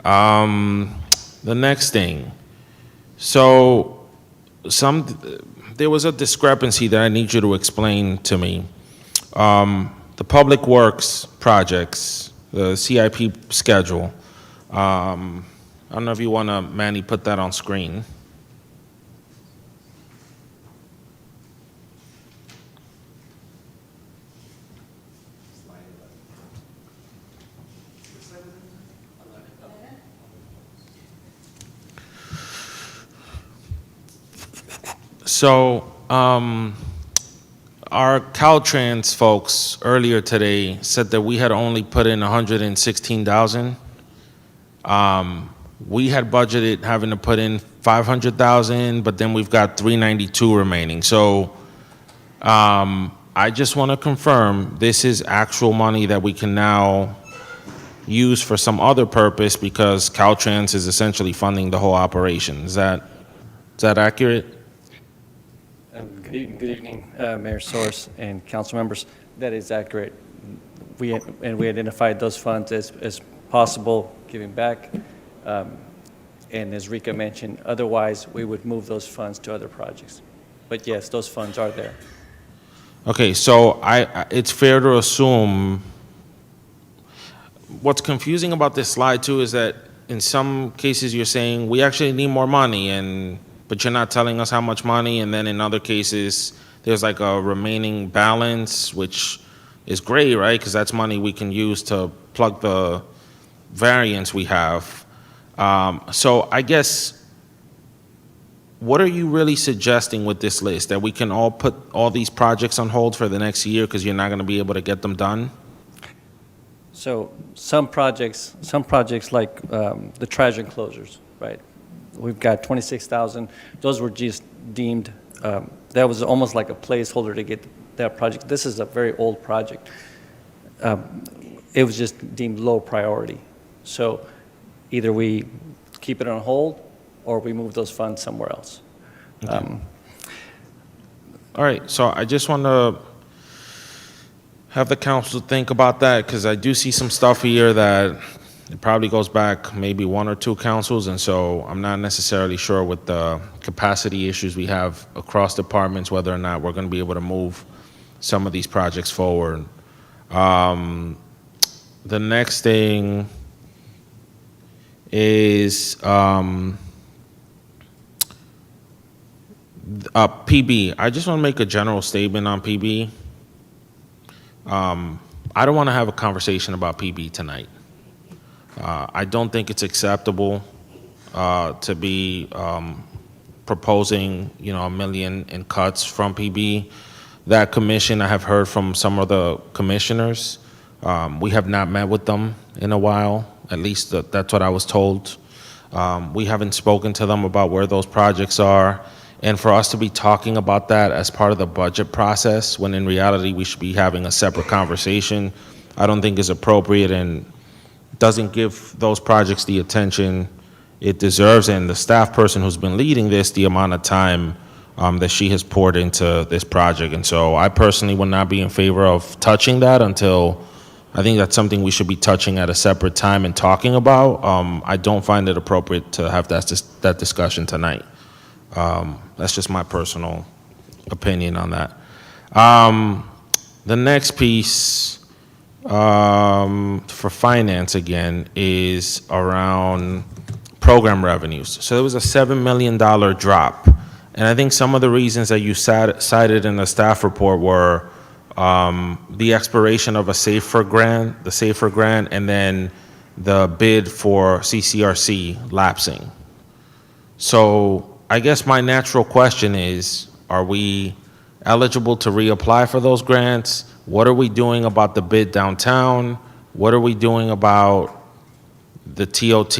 The next thing, so there was a discrepancy that I need you to explain to me. The public works projects, the CIP schedule. I don't know if you want to, Manny, put that on screen. So, our Caltrans folks earlier today said that we had only put in 116,000. We had budgeted having to put in 500,000, but then we've got 392 remaining. So I just want to confirm this is actual money that we can now used for some other purpose because Caltrans is essentially funding the whole operation. Is that accurate? Good evening, Mayor Source and council members. That is accurate. We identified those funds as possible giving back. And as Rika mentioned, otherwise we would move those funds to other projects. But yes, those funds are there. Okay, so it's fair to assume, what's confusing about this slide too is that in some cases you're saying we actually need more money, but you're not telling us how much money, and then in other cases there's like a remaining balance, which is great, right? Because that's money we can use to plug the variance we have. So I guess, what are you really suggesting with this list? That we can all put all these projects on hold for the next year because you're not going to be able to get them done? So some projects like the trash enclosures, right? We've got 26,000. Those were just deemed, that was almost like a placeholder to get that project. This is a very old project. It was just deemed low priority. So either we keep it on hold or we move those funds somewhere else. Okay. All right, so I just want to have the council think about that, because I do see some stuff here that it probably goes back maybe 1 or 2 councils, and so I'm not necessarily sure with the capacity issues we have across departments whether or not we're going to be able to move some of these projects forward. The next thing is PB. I just want to make a general statement on PB. I don't want to have a conversation about PB tonight. I don't think it's acceptable to be proposing, $1 million in cuts from PB. That commission, I have heard from some of the commissioners. We have not met with them in a while. At least that's what I was told. We haven't spoken to them about where those projects are. And for us to be talking about that as part of the budget process, when in reality we should be having a separate conversation, I don't think is appropriate and doesn't give those projects the attention it deserves, and the staff person who's been leading this, the amount of time that she has poured into this project. And so I personally would not be in favor of touching that until, I think that's something we should be touching at a separate time and talking about. I don't find it appropriate to have that discussion tonight. That's just my personal opinion on that. The next piece for finance again is around program revenues. So there was a $7 million drop. And I think some of the reasons that you cited in the staff report were the expiration of the SAFER grant, and then the bid for CCRC lapsing. So I guess my natural question is, are we eligible to reapply for those grants? What are we doing about the bid downtown? What are we doing about the TOT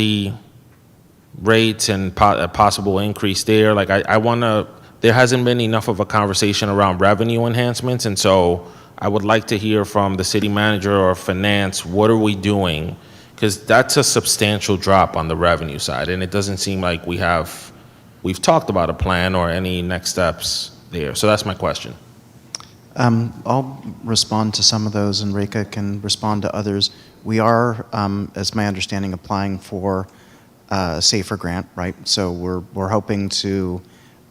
rates and a possible increase there? Like there hasn't been enough of a conversation around revenue enhancements, and so I would like to hear from the city manager or finance, what are we doing? Because that's a substantial drop on the revenue side, and it doesn't seem like we've talked about a plan or any next steps there. So that's my question. I'll respond to some of those, and Reka can respond to others. We are, as my understanding, applying for a SAFER grant, right? So we're hoping to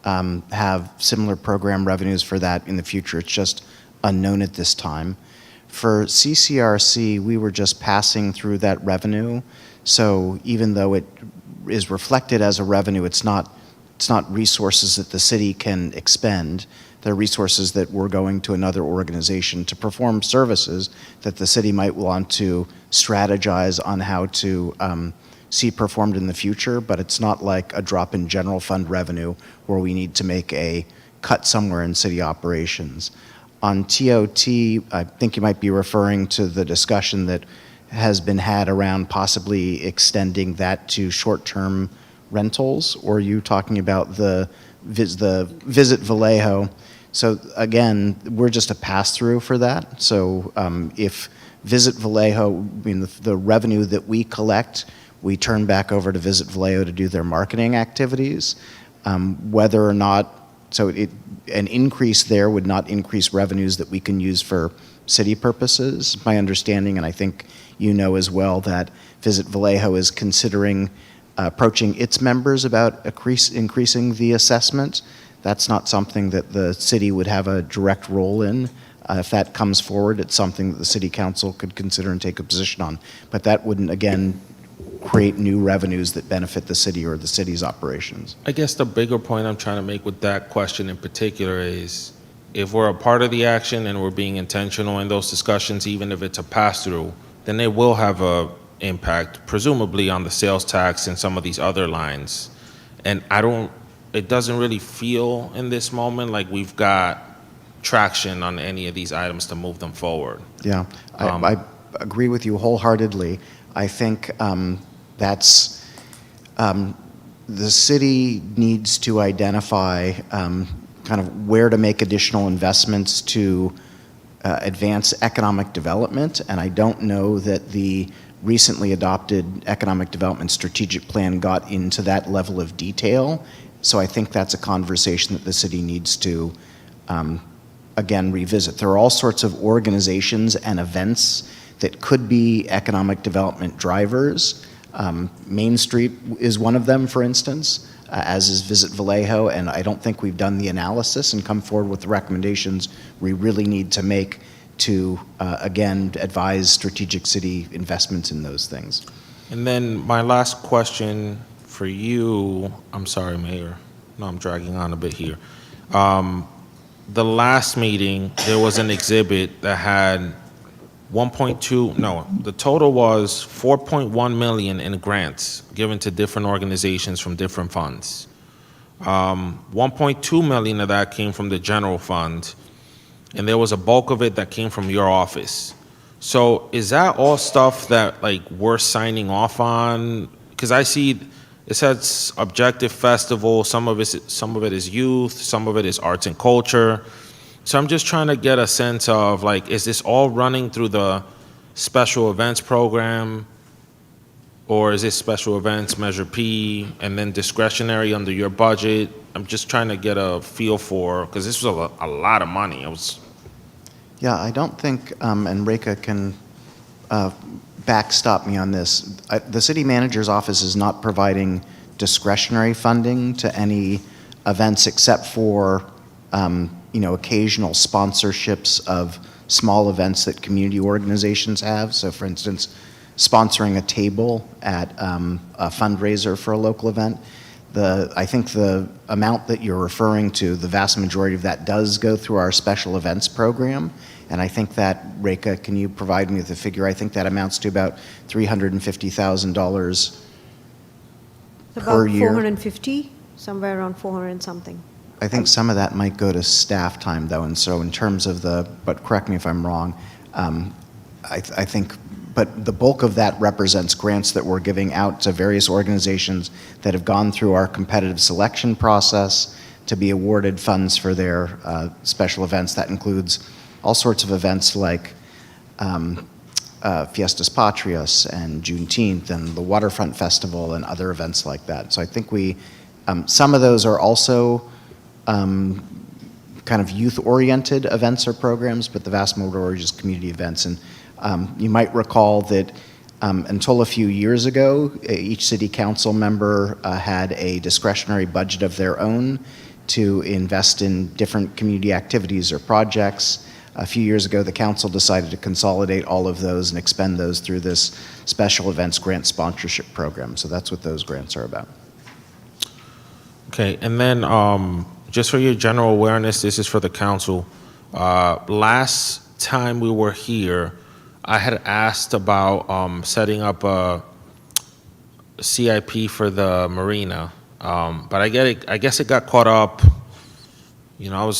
have similar program revenues for that in the future. It's just unknown at this time. For CCRC, we were just passing through that revenue. So even though it is reflected as a revenue, it's not resources that the city can expend. They're resources that we're going to another organization to perform services that the city might want to strategize on how to see performed in the future, but it's not like a drop in general fund revenue where we need to make a cut somewhere in city operations. On TOT, I think you might be referring to the discussion that has been had around possibly extending that to short-term rentals, or are you talking about the Visit Vallejo? So again, we're just a pass-through for that. So if Visit Vallejo, I mean, the revenue that we collect, we turn back over to Visit Vallejo to do their marketing activities. Whether or not, so an increase there would not increase revenues that we can use for city purposes. My understanding, and I think you know as well, that Visit Vallejo is considering approaching its members about increasing the assessment. That's not something that the city would have a direct role in. If that comes forward, it's something that the city council could consider and take a position on. But that wouldn't, again, create new revenues that benefit the city or the city's operations. I guess the bigger point I'm trying to make with that question in particular is, if we're a part of the action and we're being intentional in those discussions, even if it's a pass-through, then it will have a impact, presumably on the sales tax and some of these other lines. And it doesn't really feel in this moment like we've got traction on any of these items to move them forward. Yeah, I agree with you wholeheartedly. I think that's, the city needs to identify kind of where to make additional investments to advance economic development. And I don't know that the recently adopted economic development strategic plan got into that level of detail. So I think that's a conversation that the city needs to, again, revisit. There are all sorts of organizations and events that could be economic development drivers. Main Street is one of them, for instance, as is Visit Vallejo, and I don't think we've done the analysis and come forward with the recommendations we really need to make to, again, advise strategic city investments in those things. And then my last question for you, I'm sorry, Mayor, no, I'm dragging on a bit here. The last meeting, there was an exhibit that had the total was 4.1 million in grants given to different organizations from different funds. 1.2 million of that came from the general fund, and there was a bulk of it that came from your office. So is that all stuff that like we're signing off on? Because I see it says Objective Festival, some of it is youth, some of it is arts and culture. So I'm just trying to get a sense of, like, is this all running through the special events program, or is it special events, Measure P, and then discretionary under your budget? I'm just trying to get a feel for, because this was a lot of money. Yeah, I don't think, and Reka can backstop me on this, the city manager's office is not providing discretionary funding to any events except for occasional sponsorships of small events that community organizations have. So for instance, sponsoring a table at a fundraiser for a local event. I think the amount that you're referring to, the vast majority of that does go through our special events program. And I think that, Reka, can you provide me with a figure? I think that amounts to about $350,000 per year. About 450, somewhere around 400 and something. I think some of that might go to staff time, though, and so in terms of but correct me if I'm wrong, I think, but the bulk of that represents grants that we're giving out to various organizations that have gone through our competitive selection process to be awarded funds for their special events. That includes all sorts of events like Fiestas Patrias and Juneteenth and the Waterfront Festival and other events like that. So I think some of those are also kind of youth-oriented events or programs, but the vast majority are just community events. And you might recall that until a few years ago, each city council member had a discretionary budget of their own to invest in different community activities or projects. A few years ago, the council decided to consolidate all of those and expend those through this special events grant sponsorship program. So that's what those grants are about. Okay, and then just for your general awareness, this is for the council. Last time we were here, I had asked about setting up a CIP for the marina, but I guess it got caught up. You know,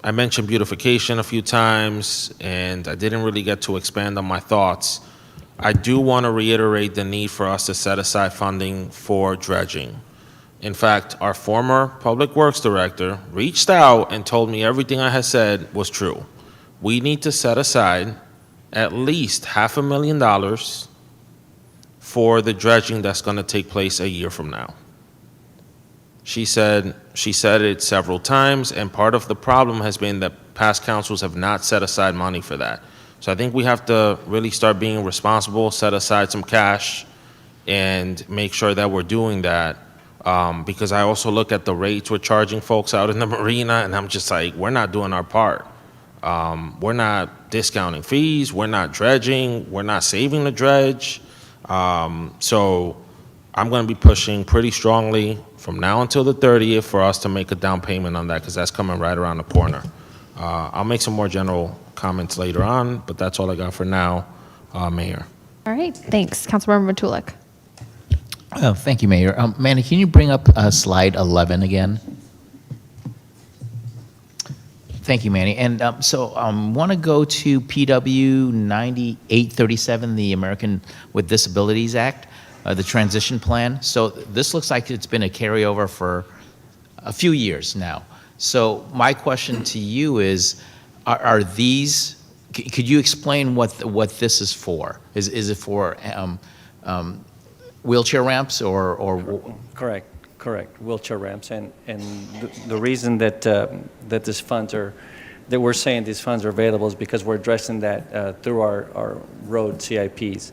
I mentioned beautification a few times, and I didn't really get to expand on my thoughts. I do want to reiterate the need for us to set aside funding for dredging. In fact, our former Public Works Director reached out and told me everything I had said was true. We need to set aside at least $500,000 for the dredging that's going to take place a year from now. She said it several times, and part of the problem has been that past councils have not set aside money for that. So I think we have to really start being responsible, set aside some cash, and make sure that we're doing that. Because I also look at the rates we're charging folks out in the marina, and I'm just like, we're not doing our part. We're not discounting fees, we're not dredging, we're not saving the dredge. So I'm going to be pushing pretty strongly from now until the 30th for us to make a down payment on that, because that's coming right around the corner. I'll make some more general comments later on, but that's all I got for now, Mayor. All right, thanks. Councilmember Matulik. Oh, thank you, Mayor. Manny, can you bring up slide 11 again? Thank you, Manny. And so I want to go to PW 9837, the American with Disabilities Act, the transition plan. So this looks like it's been a carryover for a few years now. So my question to you is, are these, could you explain what this is for? Is it for wheelchair ramps or? Correct, wheelchair ramps, and the reason that that these funds are, that we're saying these funds are available is because we're addressing that through our road CIPs,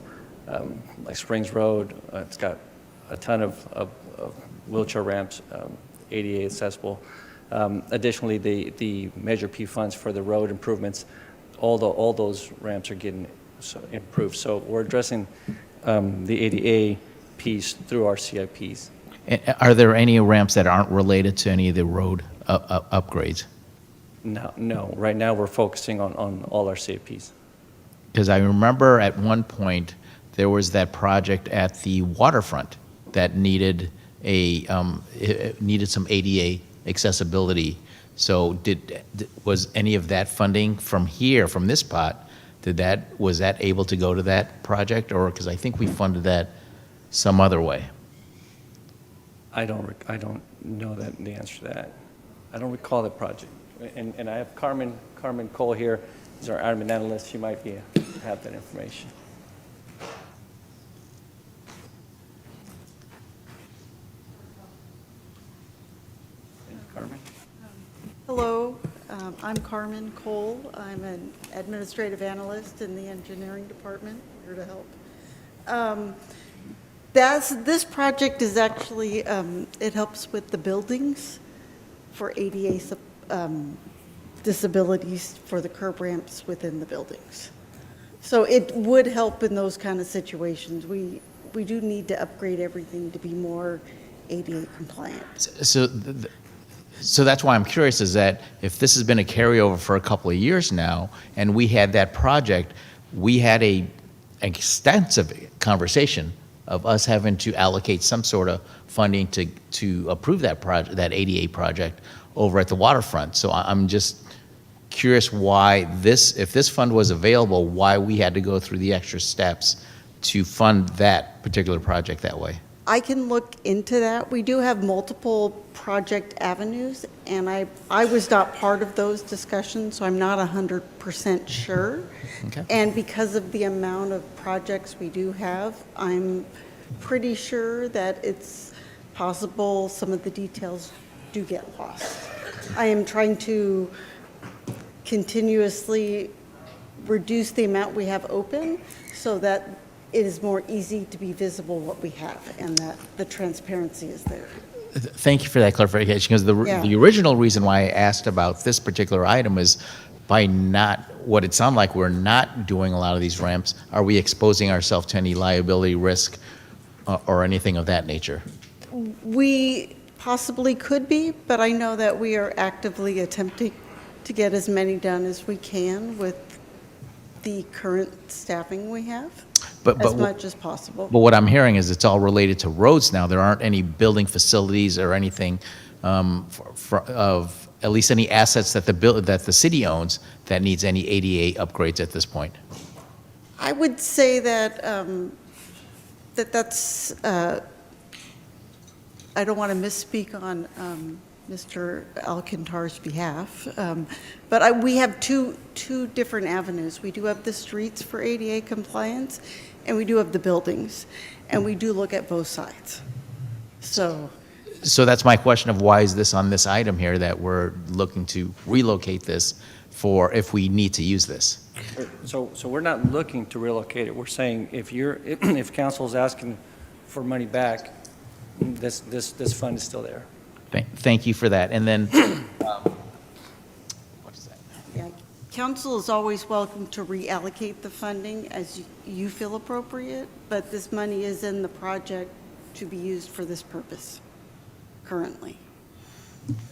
like Springs Road. It's got a ton of wheelchair ramps, ADA accessible. Additionally, the Measure P funds for the road improvements, all those ramps are getting improved. So we're addressing the ADA piece through our CIPs. Are there any ramps that aren't related to any of the road upgrades? No. Right now, we're focusing on all our CIPs. Because I remember at one point, there was that project at the waterfront that needed it needed some ADA accessibility. So was any of that funding from here, from this pot, was that able to go to that project? Or, because I think we funded that some other way. I don't know the answer to that. I don't recall the project. And I have Carmen Cole here, is our admin analyst. She might have that information. Carmen. Hello, I'm Carmen Cole. I'm an administrative analyst in the engineering department, here to help. This project is actually, it helps with the buildings for ADA disabilities for the curb ramps within the buildings. So it would help in those kind of situations. We do need to upgrade everything to be more ADA compliant. So that's why I'm curious, is that if this has been a carryover for a couple of years now, and we had that project, we had an extensive conversation of us having to allocate some sort of funding to approve that project, that ADA project over at the waterfront. So I'm just curious why if this fund was available, why we had to go through the extra steps to fund that particular project that way. I can look into that. We do have multiple project avenues, and I was not part of those discussions, so I'm not 100% sure. Okay. And because of the amount of projects we do have, I'm pretty sure that it's possible some of the details do get lost. I am trying to continuously reduce the amount we have open so that it is more easy to be visible what we have and that the transparency is there. Thank you for that clarification, because the original reason why I asked about this particular item is by what it sounded like we're not doing a lot of these ramps, are we exposing ourselves to any liability risk or anything of that nature? We possibly could be, but I know that we are actively attempting to get as many done as we can with the current staffing we have. As much as possible. But what I'm hearing is it's all related to roads now. There aren't any building facilities or anything of at least any assets that the city owns that needs any ADA upgrades at this point. I would say that that's I don't want to misspeak on Mr. Alcantar's behalf, but we have two different avenues. We do have the streets for ADA compliance, and we do have the buildings, and we do look at both sides. So that's my question of why is this on this item here that we're looking to relocate this for if we need to use this? So we're not looking to relocate it. We're saying if council is asking for money back, this fund is still there. Thank you for that. And then, what is that? yeah, council is always welcome to reallocate the funding as you feel appropriate, but this money is in the project to be used for this purpose currently.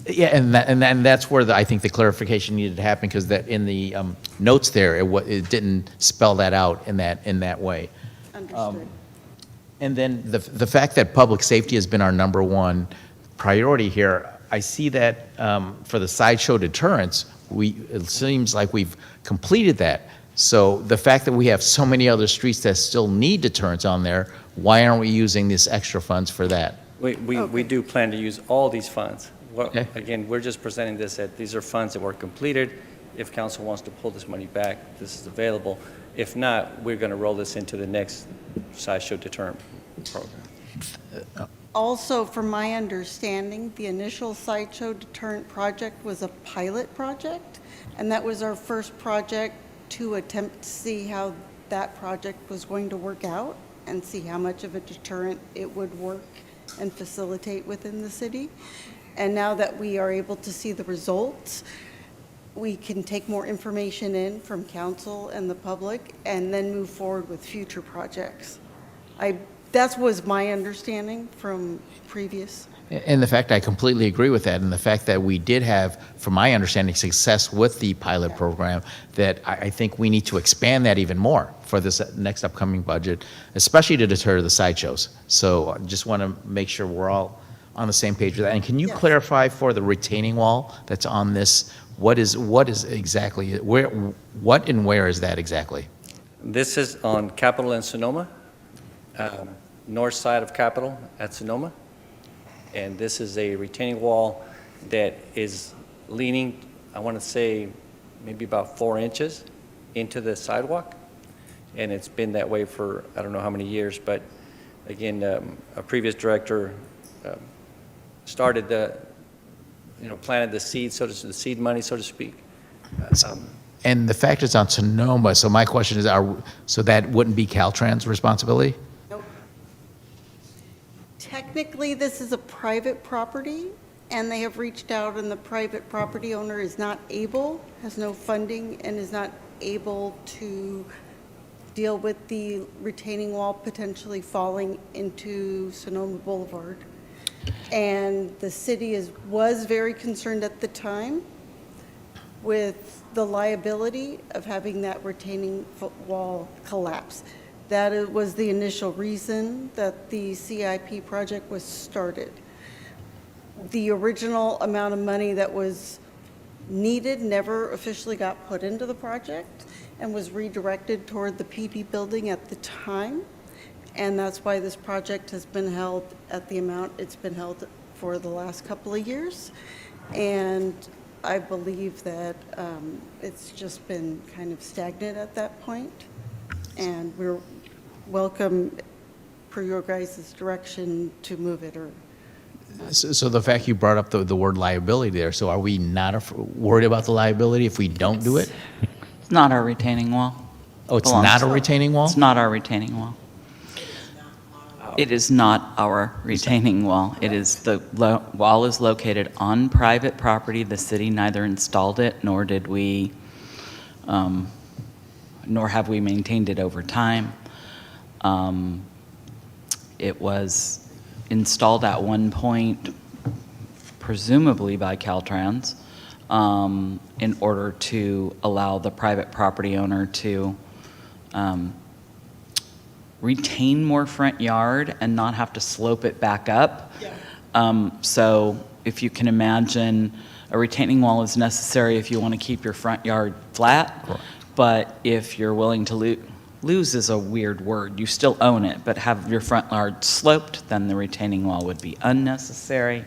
Yeah, and that's where I think the clarification needed to happen, because that in the notes there, it didn't spell that out in that way. Understood. And then the fact that public safety has been our number one priority here, I see that for the sideshow deterrence, it seems like we've completed that. So the fact that we have so many other streets that still need deterrence on there, why aren't we using these extra funds for that? We do plan to use all these funds. Well, Okay. again, we're just presenting this that these are funds that were completed. If council wants to pull this money back, this is available. If not, we're going to roll this into the next sideshow deterrent program. Also, from my understanding, the initial sideshow deterrent project was a pilot project, and that was our first project to attempt to see how that project was going to work out and see how much of a deterrent it would work and facilitate within the city. And now that we are able to see the results, we can take more information in from council and the public and then move forward with future projects. That was my understanding from previous. And the fact I completely agree with that, and the fact that we did have, from my understanding, success with the pilot program, that I think we need to expand that even more for this next upcoming budget, especially to deter the sideshows. So I just want to make sure we're all on the same page with that. And can you clarify for the retaining wall that's on this, what is exactly, what and where is that exactly? This is on Capitol and Sonoma, north side of Capitol at Sonoma. And this is a retaining wall that is leaning, I want to say, maybe about 4 inches into the sidewalk. And it's been that way for, I don't know how many years, but again, a previous director started planted the seed, the seed money, so to speak. And the fact it's on Sonoma, so my question is, so that wouldn't be Caltrans' responsibility? Nope. Technically, this is a private property, and they have reached out, and the private property owner is not able, has no funding, and is not able to deal with the retaining wall potentially falling into Sonoma Boulevard. And the city was very concerned at the time with the liability of having that retaining wall collapse. That was the initial reason that the CIP project was started. The original amount of money that was needed never officially got put into the project and was redirected toward the PD building at the time. And that's why this project has been held at the amount it's been held for the last couple of years. And I believe that it's just been kind of stagnant at that point. And we're welcome, per your guys' direction, to move it. So the fact you brought up the word liability there, so are we not worried about the liability if we don't do it? It's not our retaining wall. Oh, it's not a retaining wall? It's not our retaining wall. It is not our retaining wall. It is the wall is located on private property. The city neither installed it, nor did we, nor have we maintained it over time. It was installed at one point, presumably by Caltrans, in order to allow the private property owner to retain more front yard and not have to slope it back up. So if you can imagine, a retaining wall is necessary if you want to keep your front yard flat. But if you're willing to lose is a weird word. You still own it, but have your front yard sloped, then the retaining wall would be unnecessary.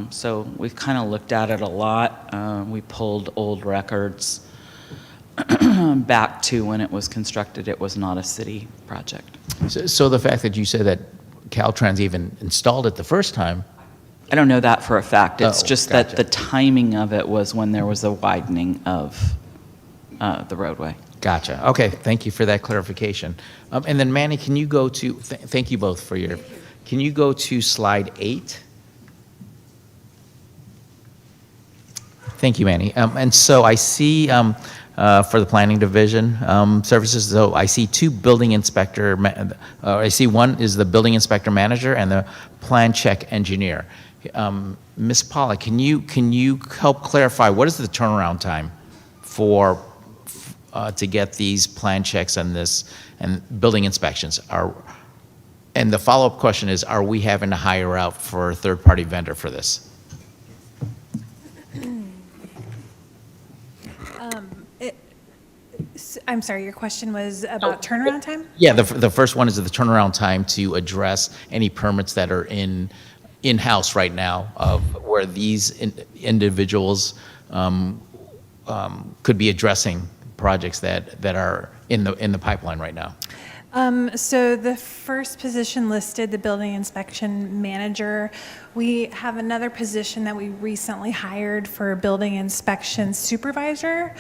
So we've kind of looked at it a lot. We pulled old records back to when it was constructed. It was not a city project. So the fact that you said that Caltrans even installed it the first time. I don't know that for a fact. It's Oh, just gotcha. that the timing of it was when there was a widening of the roadway. Gotcha. Okay, thank you for that clarification. And then Manny, can you go to, thank you both for your, can you go to slide 8? Thank you, Manny. And so I see for the planning division services, so I see 2 building inspector, I see one is the building inspector manager and the plan check engineer. Ms. Paula, can you help clarify what is the turnaround time for to get these plan checks and building inspections? And the follow-up question is, are we having to hire out for a third-party vendor for this? I'm sorry, your question was about turnaround time? Yeah, the first one is the turnaround time to address any permits that are in-house right now of where these individuals could be addressing projects that are in the pipeline right now. So the first position listed, the building inspection manager, we have another position that we recently hired for building inspection supervisor.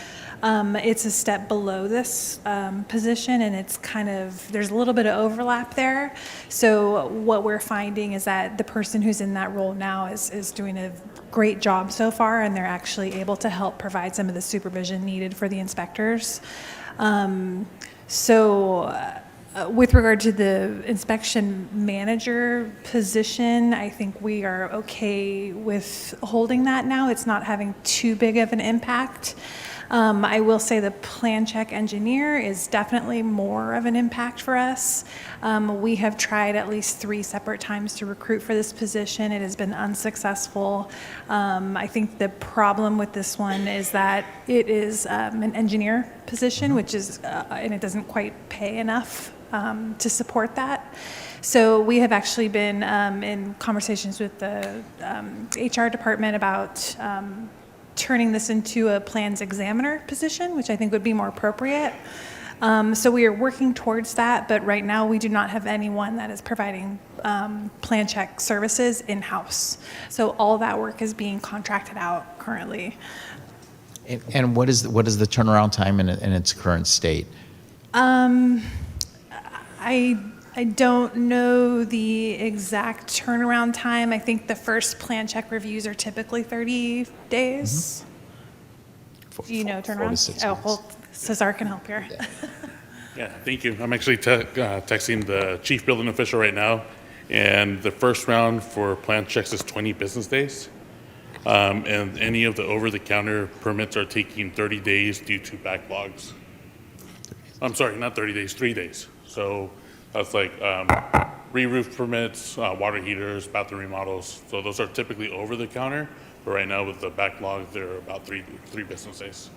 It's a step below this position, and it's kind of, there's a little bit of overlap there. So what we're finding is that the person who's in that role now is doing a great job so far, and they're actually able to help provide some of the supervision needed for the inspectors. With regard to the inspection manager position, I think we are okay with holding that now. It's not having too big of an impact. I will say the plan check engineer is definitely more of an impact for us. We have tried at least 3 separate times to recruit for this position. It has been unsuccessful. I think the problem with this one is that it is an engineer position, which is, and it doesn't quite pay enough to support that. So we have actually been in conversations with the HR department about turning this into a plans examiner position, which I think would be more appropriate. So we are working towards that, but right now we do not have anyone that is providing plan check services in-house. So all that work is being contracted out currently. And what is the turnaround time in its current state? I don't know the exact turnaround time. I think the first plan check reviews are typically 30 days. Do you know turnaround? 4 to 6 Oh, months. well, Cesar can help here. Yeah, thank you. I'm actually texting the chief building official right now, and the first round for plan checks is 20 business days. And any of the over-the-counter permits are taking 30 days due to backlogs. I'm sorry, not 30 days, 3 days. So that's like re-roof permits, water heaters, bathroom remodels. So those are typically over-the-counter, but right now with the backlog, they're about three business days.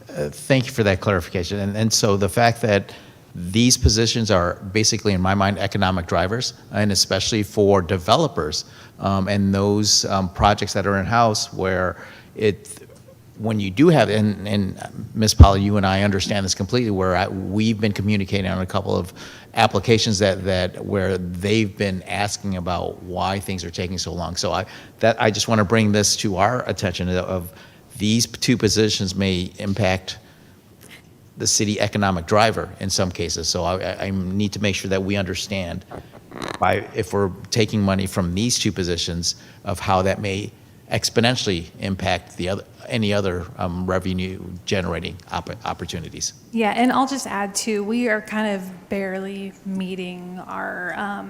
Thank you for that clarification. And so the fact that these positions are basically, in my mind, economic drivers, and especially for developers and those projects that are in-house where when you do have, and Ms. Paula, you and I understand this completely, where we've been communicating on a couple of applications that where they've been asking about why things are taking so long. So I just want to bring this to our attention of these 2 positions may impact the city economic driver in some cases. So I need to make sure that we understand if we're taking money from these 2 positions of how that may exponentially impact any other revenue generating opportunities. Yeah, and I'll just add too, we are kind of barely meeting our,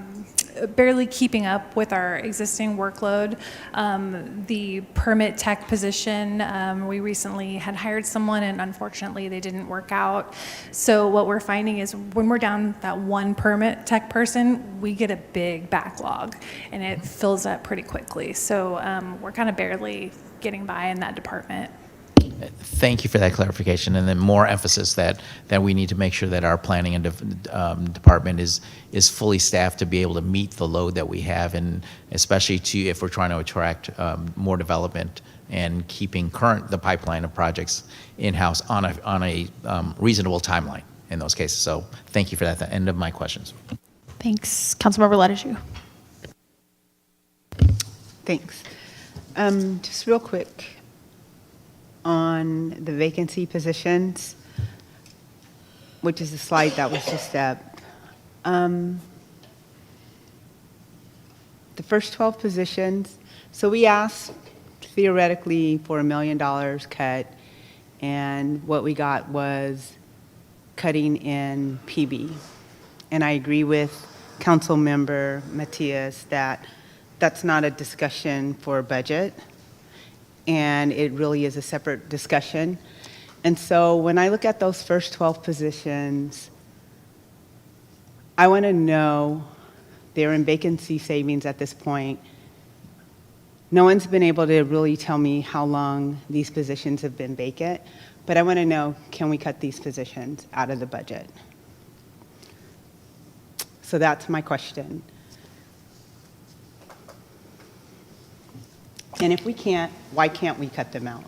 barely keeping up with our existing workload. The permit tech position, we recently had hired someone and unfortunately they didn't work out. So what we're finding is when we're down that 1 permit tech person, we get a big backlog and it fills up pretty quickly. So we're kind of barely getting by in that department. Thank you for that clarification, and then more emphasis that we need to make sure that our planning and department is fully staffed to be able to meet the load that we have, and especially if we're trying to attract more development and keeping the pipeline of projects in-house on a reasonable timeline in those cases. So thank you for that. The end of my questions. Thanks. Councilmember Letashew. Thanks. Just real quick on the vacancy positions, which is the slide that was just up. The first 12 positions, so we asked theoretically for $1 million cut, and what we got was cutting in PB. And I agree with Council Member Matias that that's not a discussion for budget, and it really is a separate discussion. And so when I look at those first 12 positions, I want to know, they're in vacancy savings at this point. No one's been able to really tell me how long these positions have been vacant, but I want to know, can we cut these positions out of the budget? So that's my question. And if we can't, why can't we cut them out?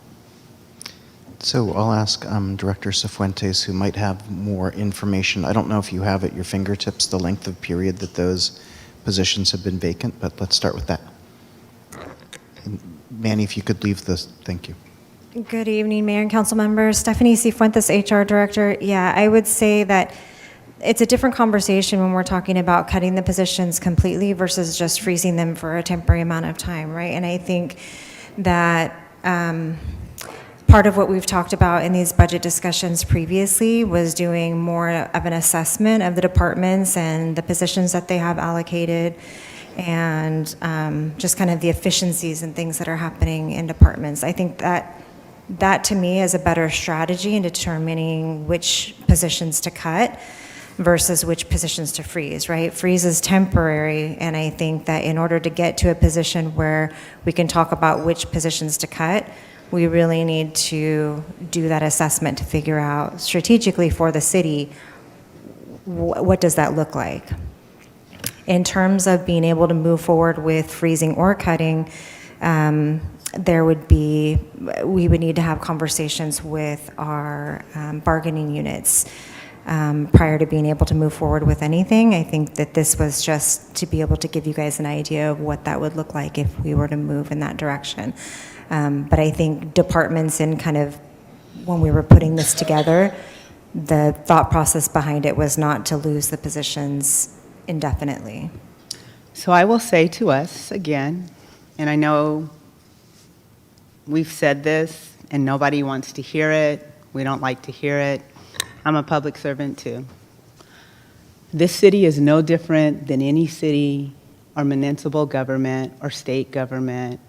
So I'll ask Director Cifuentes, who might have more information. I don't know if you have at your fingertips the length of period that those positions have been vacant, but let's start with that. And Manny, if you could leave this, thank you. Good evening, Mayor and Council members. Stephanie Cifuentes, HR Director. Yeah, I would say that it's a different conversation when we're talking about cutting the positions completely versus just freezing them for a temporary amount of time, right? And I think that part of what we've talked about in these budget discussions previously was doing more of an assessment of the departments and the positions that they have allocated, and just kind of the efficiencies and things that are happening in departments. I think that to me is a better strategy in determining which positions to cut versus which positions to freeze, right? Freeze is temporary, and I think that in order to get to a position where we can talk about which positions to cut, we really need to do that assessment to figure out strategically for the city, what does that look like? In terms of being able to move forward with freezing or cutting, we would need to have conversations with our bargaining units prior to being able to move forward with anything. I think that this was just to be able to give you guys an idea of what that would look like if we were to move in that direction. But I think departments, and kind of when we were putting this together, the thought process behind it was not to lose the positions indefinitely. So I will say to us again, and I know we've said this and nobody wants to hear it, we don't like to hear it. I'm a public servant too. This city is no different than any city or municipal government or state government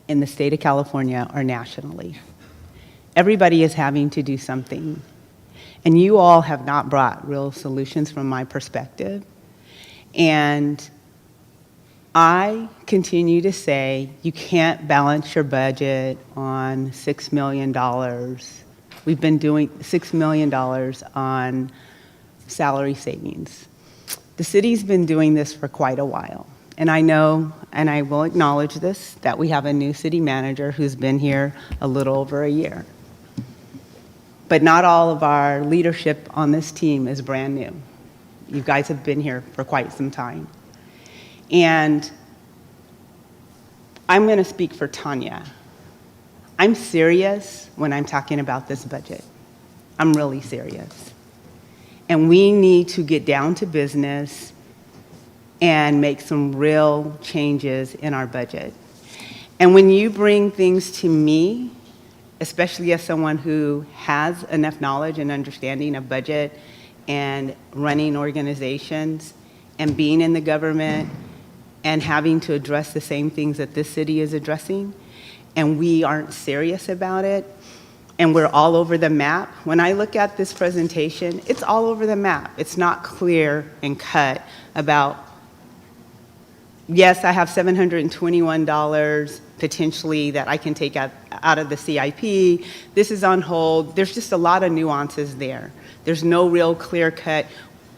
in the state of California or nationally. Everybody is having to do something. And you all have not brought real solutions from my perspective. And I continue to say you can't balance your budget on $6 million. We've been doing $6 million on salary savings. The city's been doing this for quite a while. And I know, and I will acknowledge this, that we have a new city manager who's been here a little over a year. But not all of our leadership on this team is brand new. You guys have been here for quite some time. And I'm going to speak for Tanya. I'm serious when I'm talking about this budget. I'm really serious. And we need to get down to business and make some real changes in our budget. And when you bring things to me, especially as someone who has enough knowledge and understanding of budget and running organizations and being in the government and having to address the same things that this city is addressing, and we aren't serious about it, and we're all over the map. When I look at this presentation, it's all over the map. It's not clear and cut about yes, I have $721 potentially that I can take out of the CIP. This is on hold. There's just a lot of nuances there. There's no real clear cut.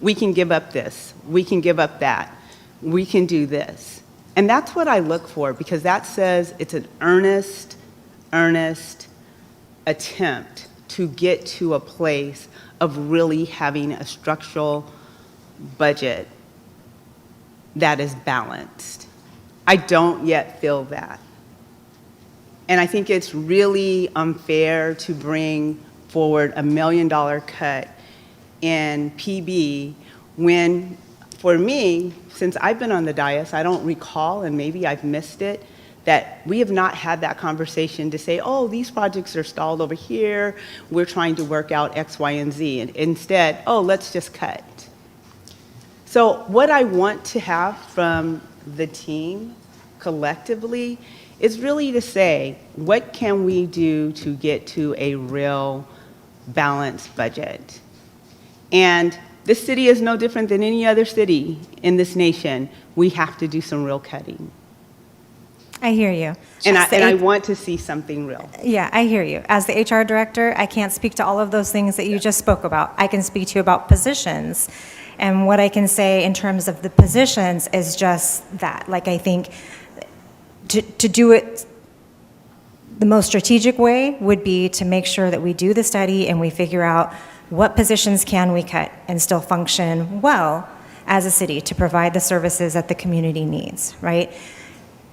We can give up this. We can give up that. We can do this. And that's what I look for, because that says it's an earnest attempt to get to a place of really having a structural budget that is balanced. I don't yet feel that. And I think it's really unfair to bring forward $1 million cut in PB when, for me, since I've been on the dais, I don't recall, and maybe I've missed it, that we have not had that conversation to say, oh, these projects are stalled over here, we're trying to work out X, Y, and Z. And instead, oh, let's just cut. So what I want to have from the team collectively is really to say, what can we do to get to a real balanced budget? And this city is no different than any other city in this nation. We have to do some real cutting. I hear you. And I want to see something real. Yeah, I hear you. As the HR director, I can't speak to all of those things that you just spoke about. I can speak to you about positions. And what I can say in terms of the positions is just that. Like, I think to do it the most strategic way would be to make sure that we do the study and we figure out what positions can we cut and still function well as a city to provide the services that the community needs, right?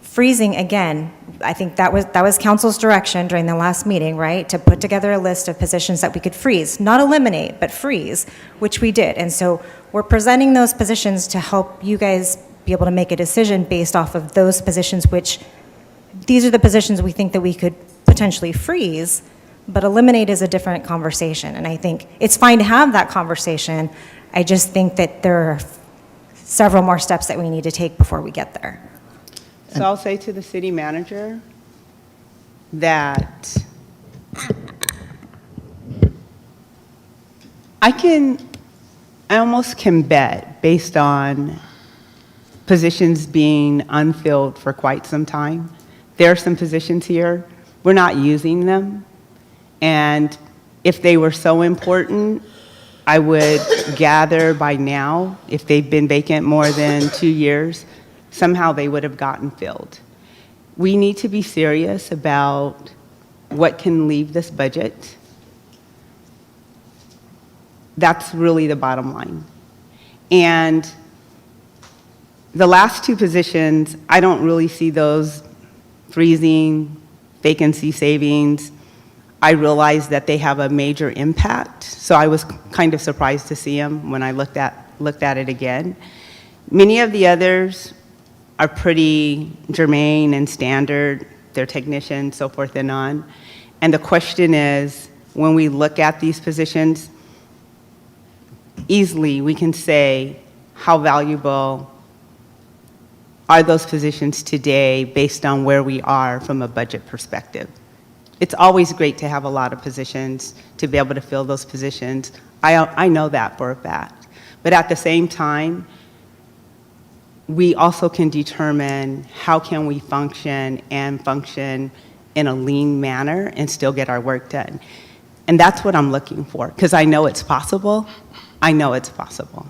Freezing, again, I think that was council's direction during the last meeting, right? To put together a list of positions that we could freeze, not eliminate, but freeze, which we did. And so we're presenting those positions to help you guys be able to make a decision based off of those positions, which these are the positions we think that we could potentially freeze, but eliminate is a different conversation. And I think it's fine to have that conversation. I just think that there are several more steps that we need to take before we get there. So I'll say to the city manager that I almost can bet, based on positions being unfilled for quite some time, there are some positions here, we're not using them. And if they were so important, I would gather by now, if they've been vacant more than 2 years, somehow they would have gotten filled. We need to be serious about what can leave this budget. That's really the bottom line. And the last two positions, I don't really see those freezing, vacancy savings. I realize that they have a major impact, so I was kind of surprised to see them when I looked at it again. Many of the others are pretty germane and standard. They're technicians, so forth and on. And the question is, when we look at these positions, easily we can say, how valuable are those positions today based on where we are from a budget perspective? It's always great to have a lot of positions, to be able to fill those positions. I know that for a fact. But at the same time, we also can determine how can we function in a lean manner and still get our work done. And that's what I'm looking for, because I know it's possible. I know it's possible.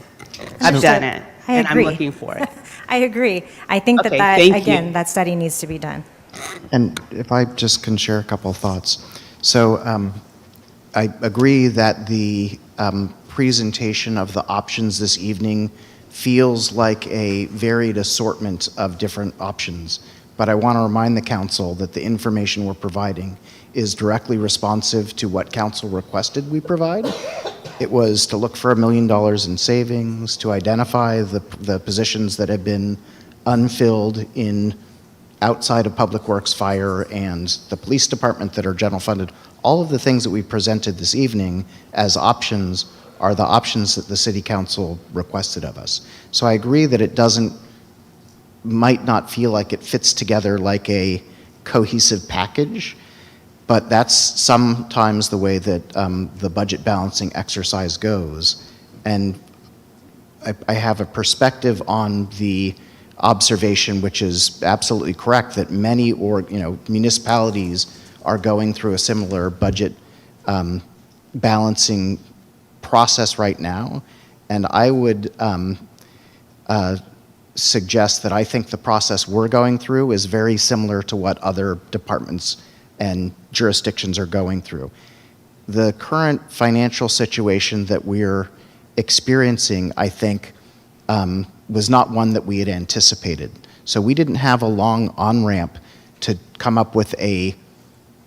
I've done it, and I'm looking for it. I agree. I think Okay, that thank again, you. that study needs to be done. And if I just can share a couple of thoughts. So I agree that the presentation of the options this evening feels like a varied assortment of different options. But I want to remind the council that the information we're providing is directly responsive to what council requested we provide. It was to look for $1 million in savings, to identify the positions that have been unfilled in outside of Public Works, Fire, and the police department that are general funded. All of the things that we presented this evening as options are the options that the City Council requested of us. So I agree that it might not feel like it fits together like a cohesive package, but that's sometimes the way that the budget balancing exercise goes. And I have a perspective on the observation, which is absolutely correct, that many municipalities are going through a similar budget balancing process right now. And I would suggest that I think the process we're going through is very similar to what other departments and jurisdictions are going through. The current financial situation that we're experiencing, I think, was not one that we had anticipated. So we didn't have a long on-ramp to come up with a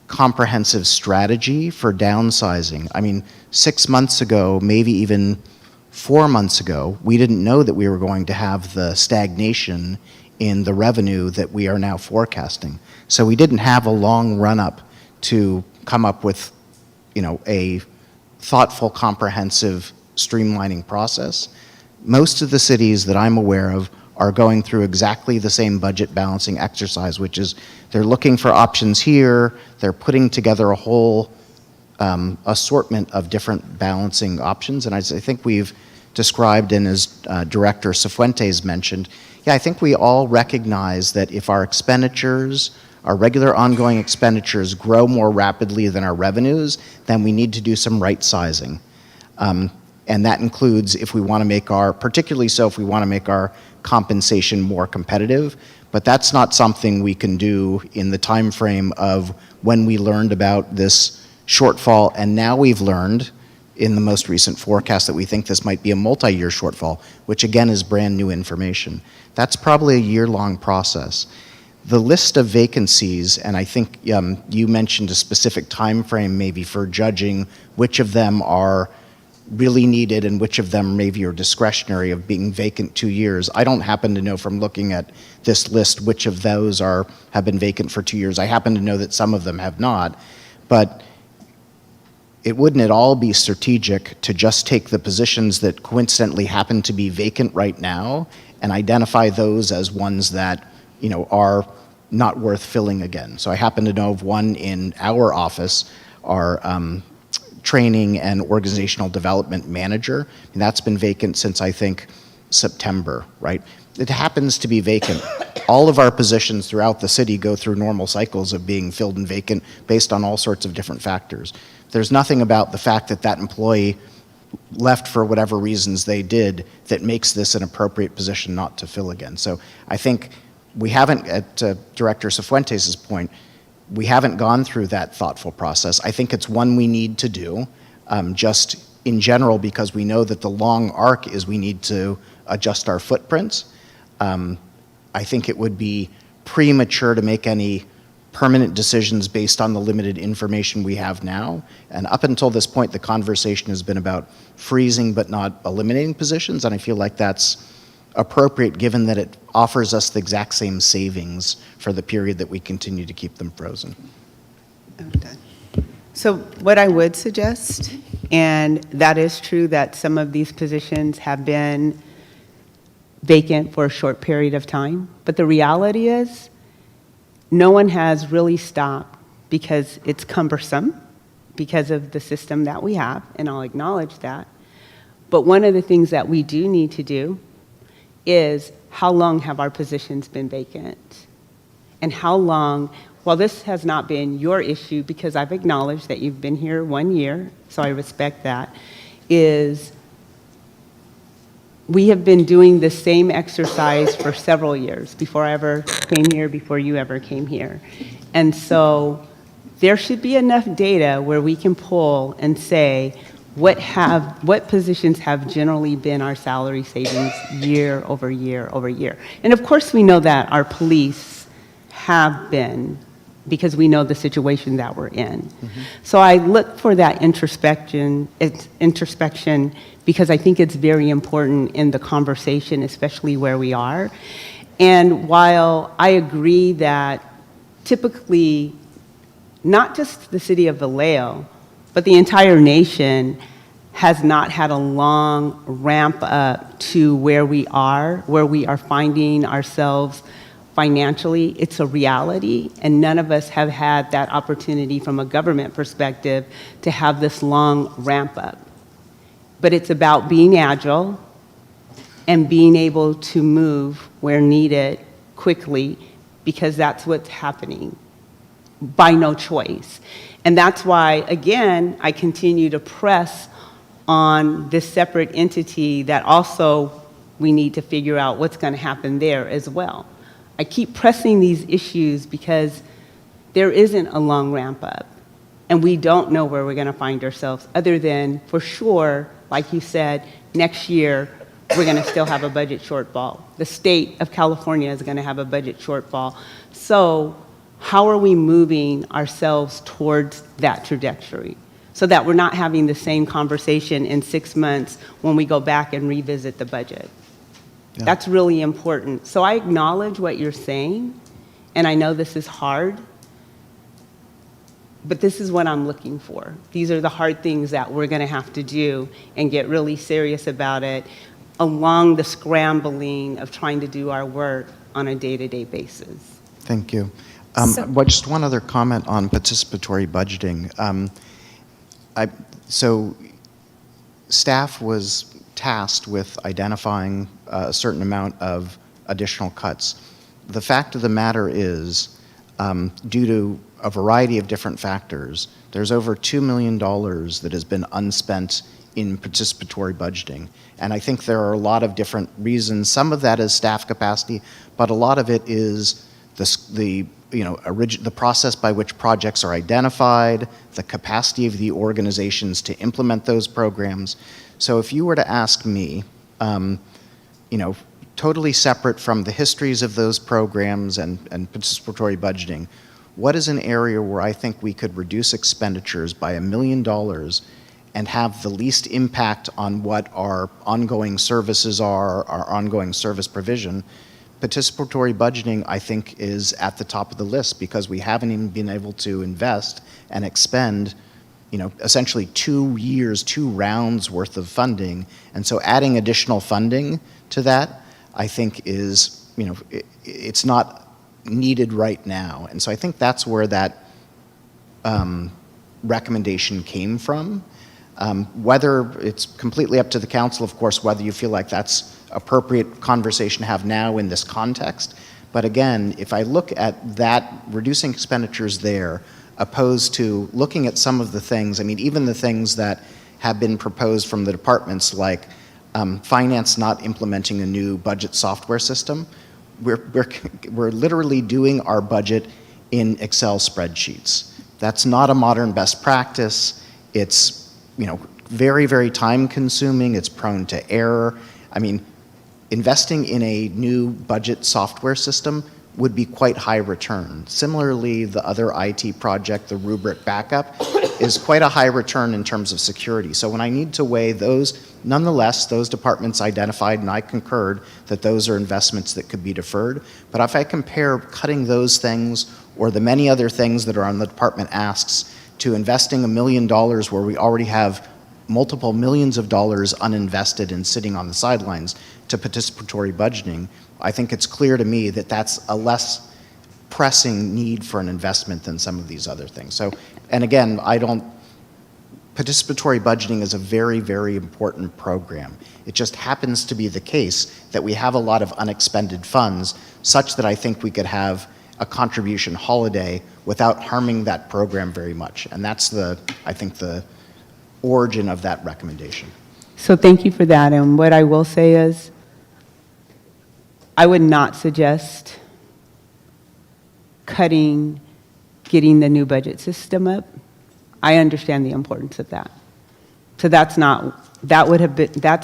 comprehensive strategy for downsizing. I mean, 6 months ago, maybe even 4 months ago, we didn't know that we were going to have the stagnation in the revenue that we are now forecasting. So we didn't have a long run-up to come up with, a thoughtful, comprehensive streamlining process. Most of the cities that I'm aware of are going through exactly the same budget balancing exercise, which is they're looking for options here, they're putting together a whole assortment of different balancing options. And I think we've described, and as Director Cifuentes mentioned, I think we all recognize that if our expenditures, our regular ongoing expenditures grow more rapidly than our revenues, then we need to do some right sizing. And that includes if we want to make particularly so if we want to make our compensation more competitive, but that's not something we can do in the time frame of when we learned about this shortfall, and now we've learned in the most recent forecast that we think this might be a multi-year shortfall, which again is brand new information. That's probably a year-long process. The list of vacancies, and I think you mentioned a specific time frame maybe for judging which of them are really needed and which of them maybe are discretionary of being vacant 2 years. I don't happen to know from looking at this list which of those have been vacant for 2 years. I happen to know that some of them have not, but it wouldn't at all be strategic to just take the positions that coincidentally happen to be vacant right now and identify those as ones that are not worth filling again. So I happen to know of one in our office, our training and organizational development manager, and that's been vacant since I think September, right? It happens to be vacant. All of our positions throughout the city go through normal cycles of being filled and vacant based on all sorts of different factors. There's nothing about the fact that that employee left for whatever reasons they did that makes this an appropriate position not to fill again. So I think we haven't, at Director Cifuentes' point, we haven't gone through that thoughtful process. I think it's one we need to do, just in general, because we know that the long arc is we need to adjust our footprints. I think it would be premature to make any permanent decisions based on the limited information we have now. And up until this point, the conversation has been about freezing but not eliminating positions, and I feel like that's appropriate given that it offers us the exact same savings for the period that we continue to keep them frozen. So what I would suggest, and that is true that some of these positions have been vacant for a short period of time, but the reality is no one has really stopped because it's cumbersome because of the system that we have, and I'll acknowledge that. But one of the things that we do need to do is how long have our positions been vacant? And how long, while this has not been your issue, because I've acknowledged that you've been here 1 year, so I respect that, is we have been doing the same exercise for several years, before I ever came here, before you ever came here. And so there should be enough data where we can pull and say, what positions have generally been our salary savings year over year over year? And of course we know that our police have been, because we know the situation that we're in. So I look for that introspection because I think it's very important in the conversation, especially where we are. And while I agree that typically not just the city of Vallejo, but the entire nation has not had a long ramp up to where we are finding ourselves financially. It's a reality, and none of us have had that opportunity from a government perspective to have this long ramp up. But it's about being agile, and being able to move where needed quickly, because that's what's happening by no choice. And that's why, again, I continue to press on this separate entity that also we need to figure out what's going to happen there as well. I keep pressing these issues because there isn't a long ramp up, and we don't know where we're going to find ourselves, other than, for sure, like you said, next year we're going to still have a budget shortfall. The state of California is going to have a budget shortfall. So how are we moving ourselves towards that trajectory so that we're not having the same conversation in 6 months when we go back and revisit the budget? Yeah. That's really important. So I acknowledge what you're saying, and I know this is hard, but this is what I'm looking for. These are the hard things that we're going to have to do and get really serious about it, along the scrambling of trying to do our work on a day-to-day basis. Thank you. Just one other comment on participatory budgeting. So staff was tasked with identifying a certain amount of additional cuts. The fact of the matter is, due to a variety of different factors, there's over $2 million that has been unspent in participatory budgeting. And I think there are a lot of different reasons. Some of that is staff capacity, but a lot of it is the process by which projects are identified, the capacity of the organizations to implement those programs. So if you were to ask me, totally separate from the histories of those programs and participatory budgeting, what is an area where I think we could reduce expenditures by $1 million and have the least impact on what our ongoing services are, our ongoing service provision? Participatory budgeting, I think, is at the top of the list because we haven't even been able to invest and expend, essentially 2 years, 2 rounds worth of funding. And so adding additional funding to that, I think is, it's not needed right now. And so I think that's where that recommendation came from. Whether it's completely up to the council, of course, whether you feel like that's appropriate conversation to have now in this context. But again, if I look at that, reducing expenditures there, opposed to looking at some of the things, even the things that have been proposed from the departments, like finance not implementing a new budget software system, we're literally doing our budget in Excel spreadsheets. That's not a modern best practice. It's very, very time consuming. It's prone to error. Investing in a new budget software system would be quite high return. Similarly, the other IT project, the rubric backup, is quite a high return in terms of security. So when I need to weigh those, nonetheless, those departments identified, and I concurred, that those are investments that could be deferred. But if I compare cutting those things or the many other things that are on the department asks to investing $1 million where we already have multiple millions of dollars uninvested and sitting on the sidelines to participatory budgeting, I think it's clear to me that that's a less pressing need for an investment than some of these other things. So, and again, participatory budgeting is a very, very important program. It just happens to be the case that we have a lot of unexpended funds such that I think we could have a contribution holiday without harming that program very much. And that's I think the origin of that recommendation. So thank you for that. And what I will say is, I would not suggest getting the new budget system up. I understand the importance of that. So that's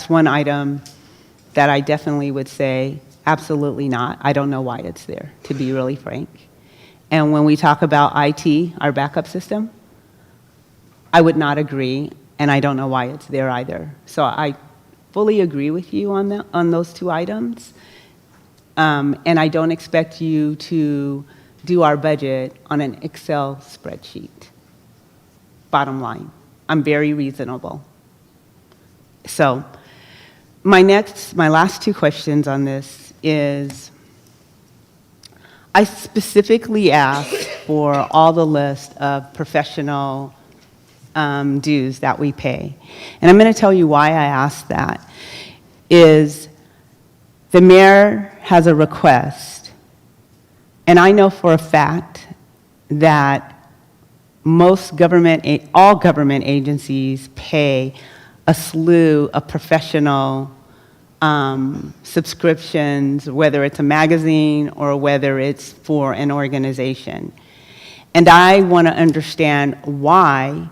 one item that I definitely would say, absolutely not. I don't know why it's there, to be really frank. And when we talk about IT, our backup system, I would not agree, and I don't know why it's there either. So I fully agree with you on those 2 items. And I don't expect you to do our budget on an Excel spreadsheet. Bottom line, I'm very reasonable. So my last 2 questions on this is, I specifically asked for all the list of professional dues that we pay. And I'm going to tell you why I asked that. Is The mayor has a request, and I know for a fact that all government agencies pay a slew of professional subscriptions, whether it's a magazine or whether it's for an organization. And I want to understand why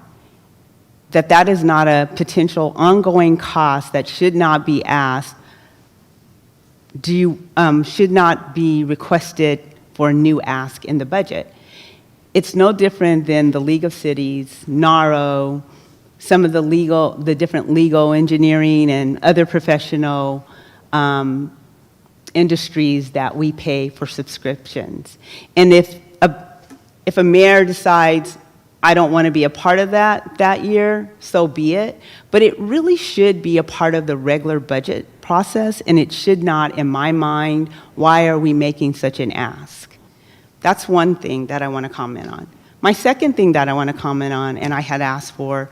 that is not a potential ongoing cost that should not be asked, should not be requested for a new ask in the budget. It's no different than the League of Cities, NARO, some of the different legal engineering and other professional industries that we pay for subscriptions. And if a mayor decides, I don't want to be a part of that year, so be it. But it really should be a part of the regular budget process, and it should not, in my mind, why are we making such an ask? That's one thing that I want to comment on. My second thing that I want to comment on, and I had asked for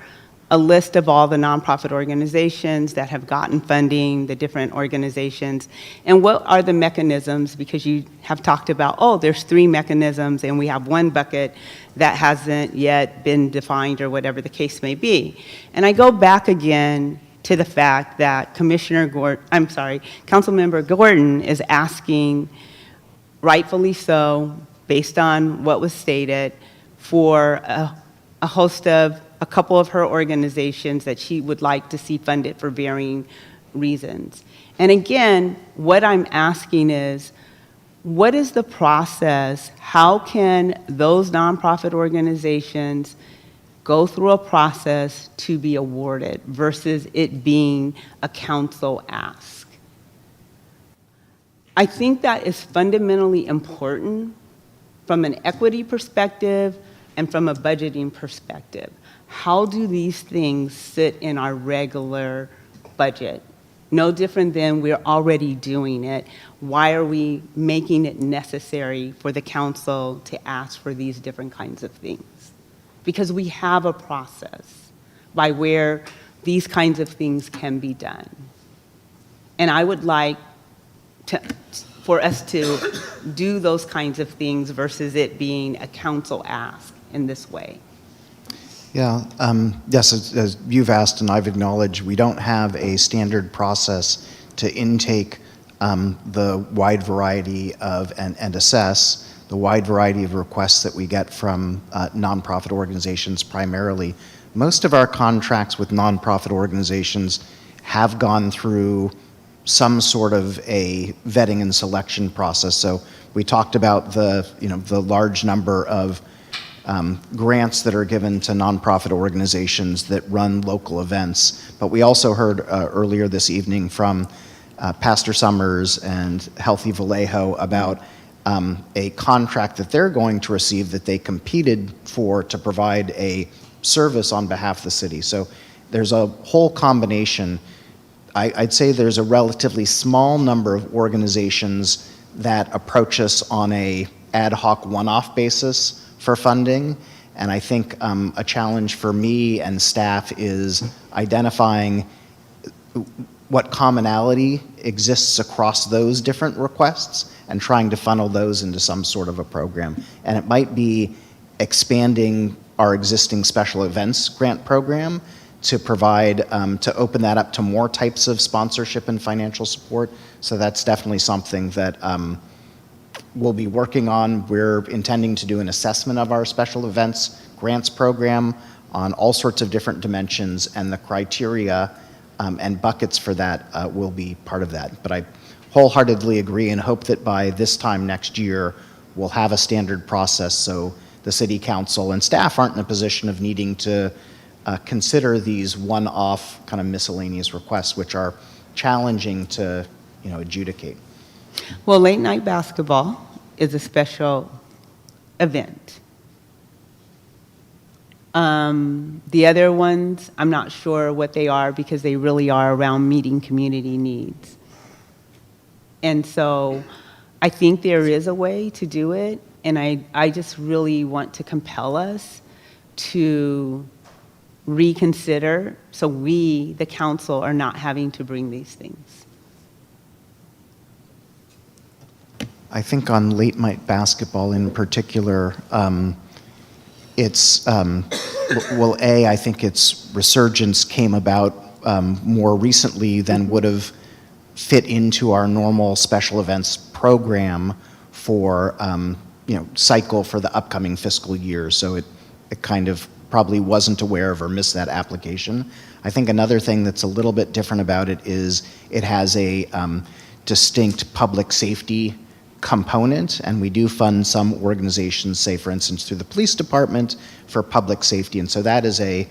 a list of all the nonprofit organizations that have gotten funding, the different organizations, and what are the mechanisms, because you have talked about, oh, there's 3 mechanisms and we have 1 bucket that hasn't yet been defined or whatever the case may be. And I go back again to the fact that Councilmember Gordon is asking, rightfully so, based on what was stated, for a host of a couple of her organizations that she would like to see funded for varying reasons. And again, what I'm asking is, what is the process? How can those nonprofit organizations go through a process to be awarded versus it being a council ask? I think that is fundamentally important from an equity perspective and from a budgeting perspective. How do these things sit in our regular budget? No different than we're already doing it. Why are we making it necessary for the council to ask for these different kinds of things? Because we have a process by where these kinds of things can be done. And I would like for us to do those kinds of things versus it being a council ask in this way. Yeah, yes, as you've asked and I've acknowledged, we don't have a standard process to intake the wide variety of and assess the wide variety of requests that we get from nonprofit organizations primarily. Most of our contracts with nonprofit organizations have gone through some sort of a vetting and selection process. So we talked about the large number of grants that are given to nonprofit organizations that run local events. But we also heard earlier this evening from Pastor Summers and Healthy Vallejo about a contract that they're going to receive that they competed for to provide a service on behalf of the city. So there's a whole combination. I'd say there's a relatively small number of organizations that approach us on a ad hoc one-off basis for funding, and I think a challenge for me and staff is identifying what commonality exists across those different requests and trying to funnel those into some sort of a program. And it might be expanding our existing special events grant program to provide, to open that up to more types of sponsorship and financial support. So that's definitely something that we'll be working on. We're intending to do an assessment of our special events grants program on all sorts of different dimensions, and the criteria and buckets for that will be part of that. But I wholeheartedly agree and hope that by this time next year, we'll have a standard process so the city council and staff aren't in a position of needing to consider these one-off kind of miscellaneous requests, which are challenging to adjudicate. Well, late night basketball is a special event. The other ones, I'm not sure what they are because they really are around meeting community needs. And so I think there is a way to do it, and I just really want to compel us to reconsider so we, the council, are not having to bring these things. I think on late night basketball in particular, it's, well, I think its resurgence came about more recently than would have fit into our normal special events program for, cycle for the upcoming fiscal year. So it kind of probably wasn't aware of or missed that application. I think another thing that's a little bit different about it is it has a distinct public safety component, and we do fund some organizations, say for instance through the police department, for public safety. And so that is a,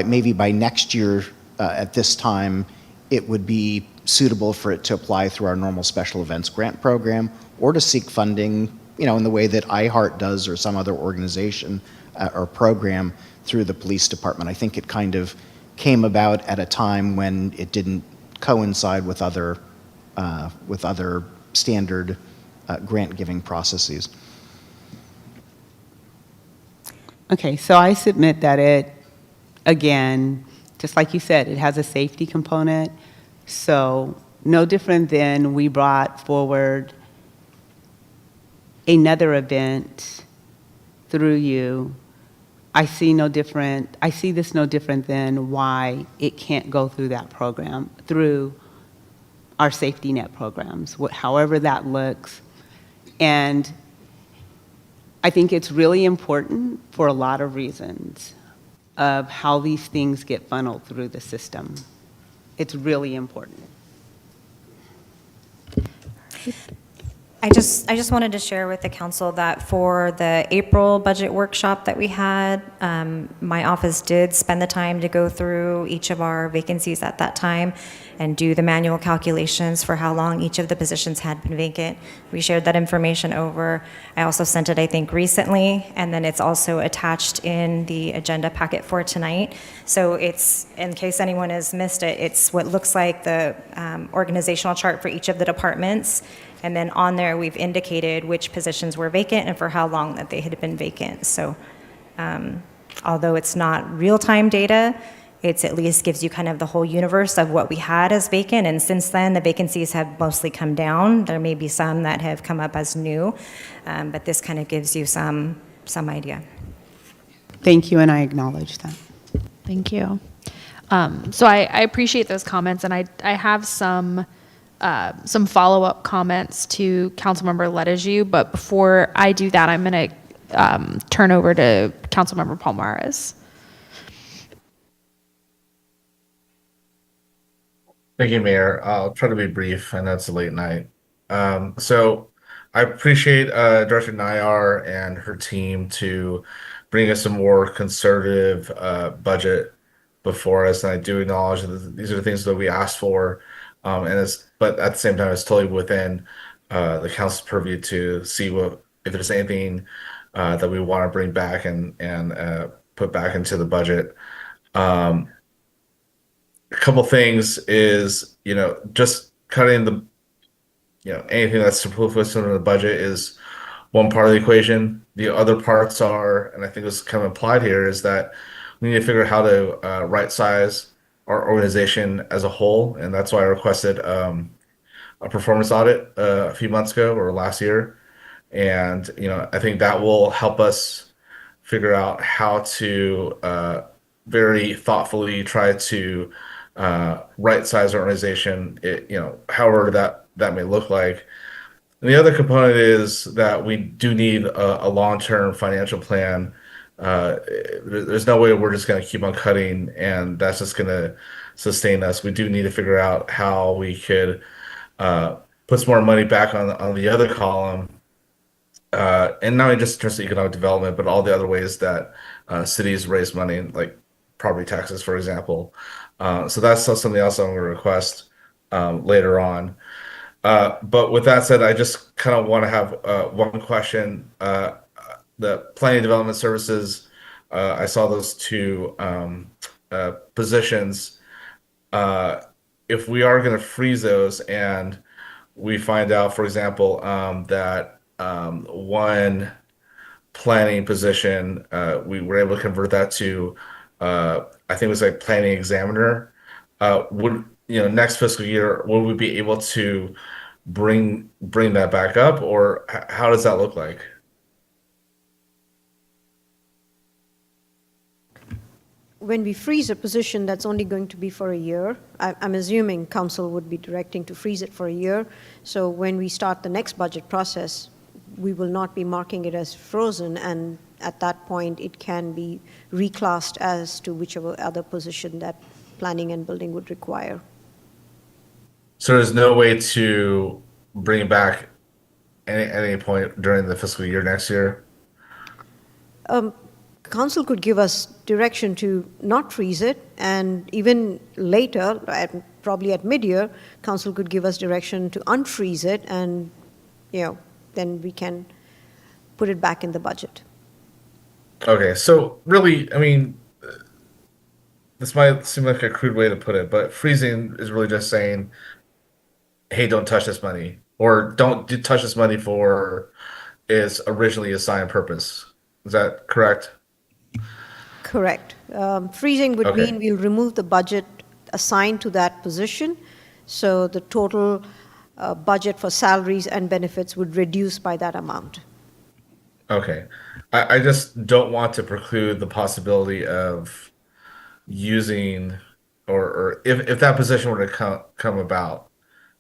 maybe by next year at this time, it would be suitable for it to apply through our normal special events grant program, or to seek funding, in the way that iHeart does or some other organization or program through the police department. I think it kind of came about at a time when it didn't coincide with other standard grant giving processes. Okay, so I submit that it, again, just like you said, it has a safety component. So no different than we brought forward another event through you. I see this no different than why it can't go through that program, through our safety net programs, however that looks. And I think it's really important for a lot of reasons of how these things get funneled through the system. It's really important. I just wanted to share with the council that for the April budget workshop that we had, my office did spend the time to go through each of our vacancies at that time and do the manual calculations for how long each of the positions had been vacant. We shared that information over. I also sent it, I think, recently, and then it's also attached in the agenda packet for tonight. So it's, in case anyone has missed it, it's what looks like the organizational chart for each of the departments. And then on there, we've indicated which positions were vacant and for how long that they had been vacant. So although it's not real-time data, it's at least gives you kind of the whole universe of what we had as vacant. And since then, the vacancies have mostly come down. There may be some that have come up as new, but this kind of gives you some idea. Thank you, and I acknowledge that. Thank you. So I appreciate those comments, and I have some follow-up comments to Councilmember Ledeju, but before I do that, I'm going to turn over to Councilmember Palmares. Thank you, Mayor. I'll try to be brief. I know it's a late night. So I appreciate Director Nayar and her team to bring us a more conservative budget before us, and I do acknowledge that these are the things that we asked for, but at the same time, it's totally within the council's purview to see if there's anything that we want to bring back and put back into the budget. A couple things is, just cutting anything that's superfluous in the budget is one part of the equation. The other parts are, and I think it's kind of implied here, is that we need to figure out how to right size our organization as a whole. And that's why I requested a performance audit a few months ago or last year. And, I think that will help us figure out how to very thoughtfully try to right size our organization, however that may look like. And the other component is that we do need a long-term financial plan. There's no way we're just going to keep on cutting and that's just going to sustain us. We do need to figure out how we could put some more money back on the other column, and not only just in terms of economic development, but all the other ways that cities raise money, like property taxes, for example. So that's something else I'm going to request later on. But with that said, I just kind of want to have one question. The planning development services, I saw those two positions. If we are going to freeze those and we find out, for example, that one planning position, we were able to convert that to, I think it was like planning examiner. Would next fiscal year, would we be able to bring that back up, or how does that look like? When we freeze a position, that's only going to be for a year. I'm assuming council would be directing to freeze it for a year. So when we start the next budget process, we will not be marking it as frozen, and at that point, it can be reclassed as to whichever other position that planning and building would require. So there's no way to bring it back any point during the fiscal year next year? Council could give us direction to not freeze it, and even later, probably at mid-year, council could give us direction to unfreeze it, and then we can put it back in the budget. Okay, so really, I mean, this might seem like a crude way to put it, but freezing is really just saying, hey, don't touch this money, or don't touch this money for its originally assigned purpose. Is that correct? Correct. Freezing would Okay. mean we'll remove the budget assigned to that position, so the total budget for salaries and benefits would reduce by that amount. Okay. I just don't want to preclude the possibility of using, or if that position were to come about,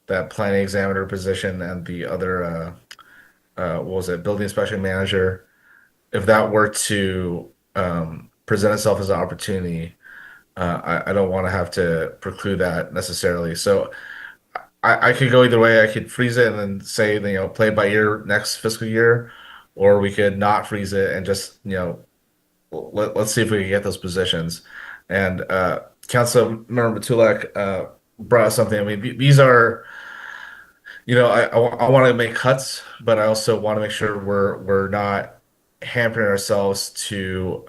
that planning examiner position and the other, what was it, building inspection manager, if that were to present itself as an opportunity, I don't want to have to preclude that necessarily. So I could go either way. I could freeze it and then say, play it by ear next fiscal year, or we could not freeze it and just, let's see if we can get those positions. And Councilmember Matulak brought up something. I mean, these are, I want to make cuts, but I also want to make sure we're not hampering ourselves to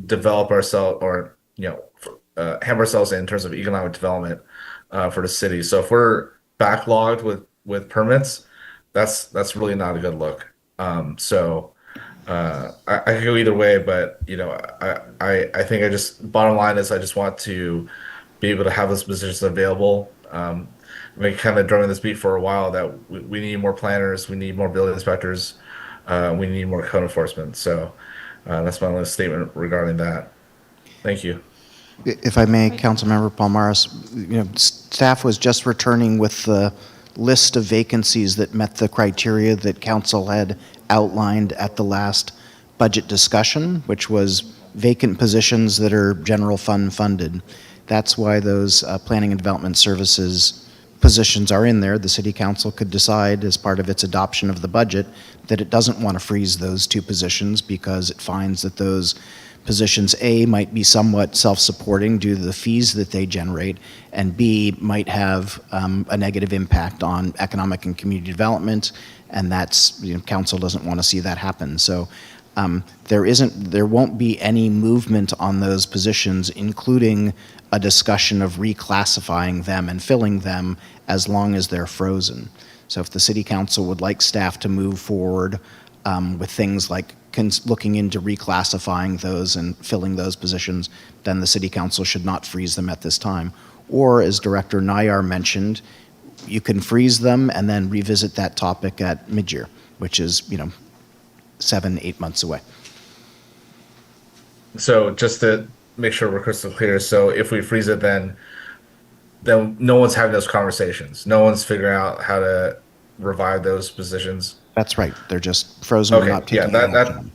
develop ourselves, or hamper ourselves in terms of economic development for the city. So if we're backlogged with permits, that's really not a good look. So I could go either way, but I think bottom line is I just want to be able to have those positions available. I've been kind of drumming this beat for a while that we need more planners, we need more building inspectors, we need more code enforcement. So that's my only statement regarding that. Thank you. If I may, Councilmember Palmares, staff was just returning with the list of vacancies that met the criteria that council had outlined at the last budget discussion, which was vacant positions that are general fund funded. That's why those planning and development services positions are in there. The city council could decide as part of its adoption of the budget that it doesn't want to freeze those two positions because it finds that those positions, A, might be somewhat self-supporting due to the fees that they generate, and B, might have a negative impact on economic and community development, and that's, council doesn't want to see that happen. So there won't be any movement on those positions, including a discussion of reclassifying them and filling them as long as they're frozen. So if the city council would like staff to move forward with things like looking into reclassifying those and filling those positions, then the city council should not freeze them at this time. Or, as Director Nayar mentioned, you can freeze them and then revisit that topic at mid-year, which is, 7-8 months away. So just to make sure we're crystal clear, so if we freeze it, then no one's having those conversations. No one's figuring out how to revive those positions. That's right. They're just frozen. Okay, We're not taking any action.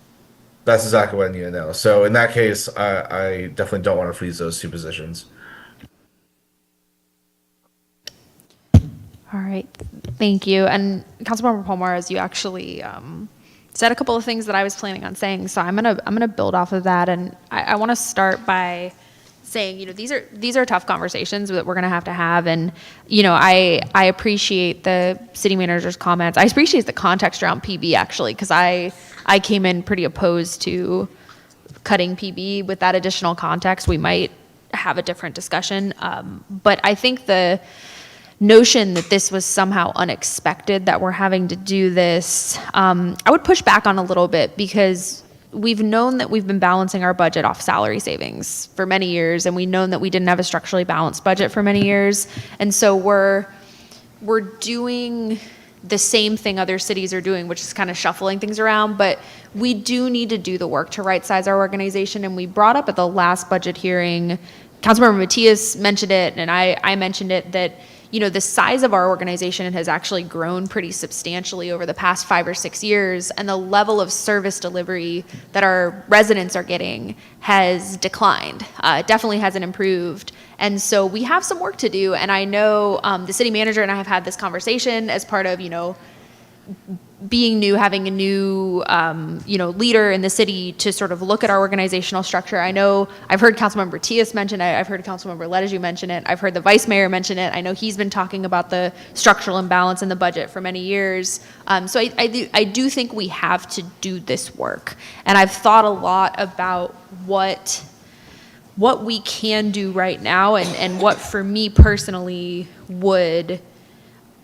That's exactly what I need to know. So in that case, I definitely don't want to freeze those two positions. All right, thank you. And Councilmember Palmares, you actually said a couple of things that I was planning on saying, so I'm gonna build off of that, and I want to start by saying, these are tough conversations that we're gonna have to have, and I appreciate the city manager's comments. I appreciate the context around PB actually, because I came in pretty opposed to cutting PB. With that additional context, we might have a different discussion, but I think the notion that this was somehow unexpected, that we're having to do this, I would push back on a little bit, because we've known that we've been balancing our budget off salary savings for many years, and we've known that we didn't have a structurally balanced budget for many years, and so we're we're doing the same thing other cities are doing, which is kind of shuffling things around, but we do need to do the work to right size our organization. And we brought up at the last budget hearing, Councilmember Matias mentioned it, and I mentioned it, that the size of our organization has actually grown pretty substantially over the past 5 or 6 years, and the level of service delivery that our residents are getting has declined. It definitely hasn't improved. And so we have some work to do, and I know the city manager and I have had this conversation as part of, being new, having a new, leader in the city to sort of look at our organizational structure. I know I've heard Councilmember Matias mention it. I've heard Councilmember Ledeju mention it. I've heard the Vice Mayor mention it. I know he's been talking about the structural imbalance in the budget for many years. So I do think we have to do this work. And I've thought a lot about what we can do right now and what for me personally would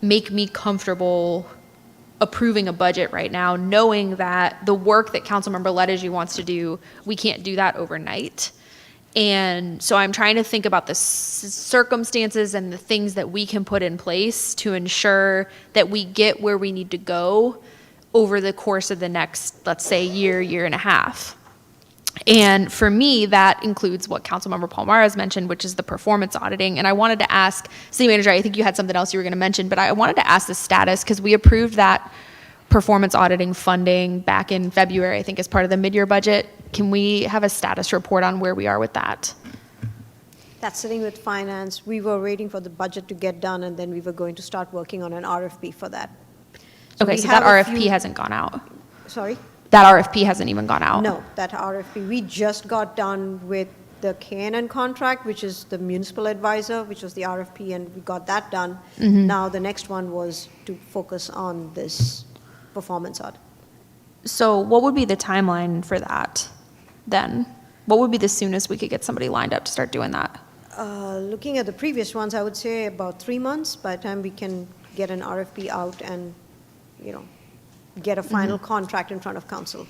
make me comfortable approving a budget right now, knowing that the work that Councilmember Ledeju wants to do, we can't do that overnight. And so I'm trying to think about the circumstances and the things that we can put in place to ensure that we get where we need to go over the course of the next, let's say, year and a half. And for me, that includes what Councilmember Palmares mentioned, which is the performance auditing. And I wanted to ask, City Manager, I think you had something else you were going to mention, but I wanted to ask the status, because we approved that performance auditing funding back in February, I think, as part of the mid-year budget. Can we have a status report on where we are with that? That's sitting with finance. We were waiting for the budget to get done, and then we were going to start working on an RFP for that. Okay, so that RFP hasn't gone out. Sorry? That RFP hasn't even gone out. No, that RFP, we just got done with the K&N contract, which is the municipal advisor, which was the RFP, and we got that done. Now the next one was to focus on this performance audit. So what would be the timeline for that then? What would be the soonest we could get somebody lined up to start doing that? Looking at the previous ones, I would say about 3 months by the time we can get an RFP out and, get a final contract in front of council.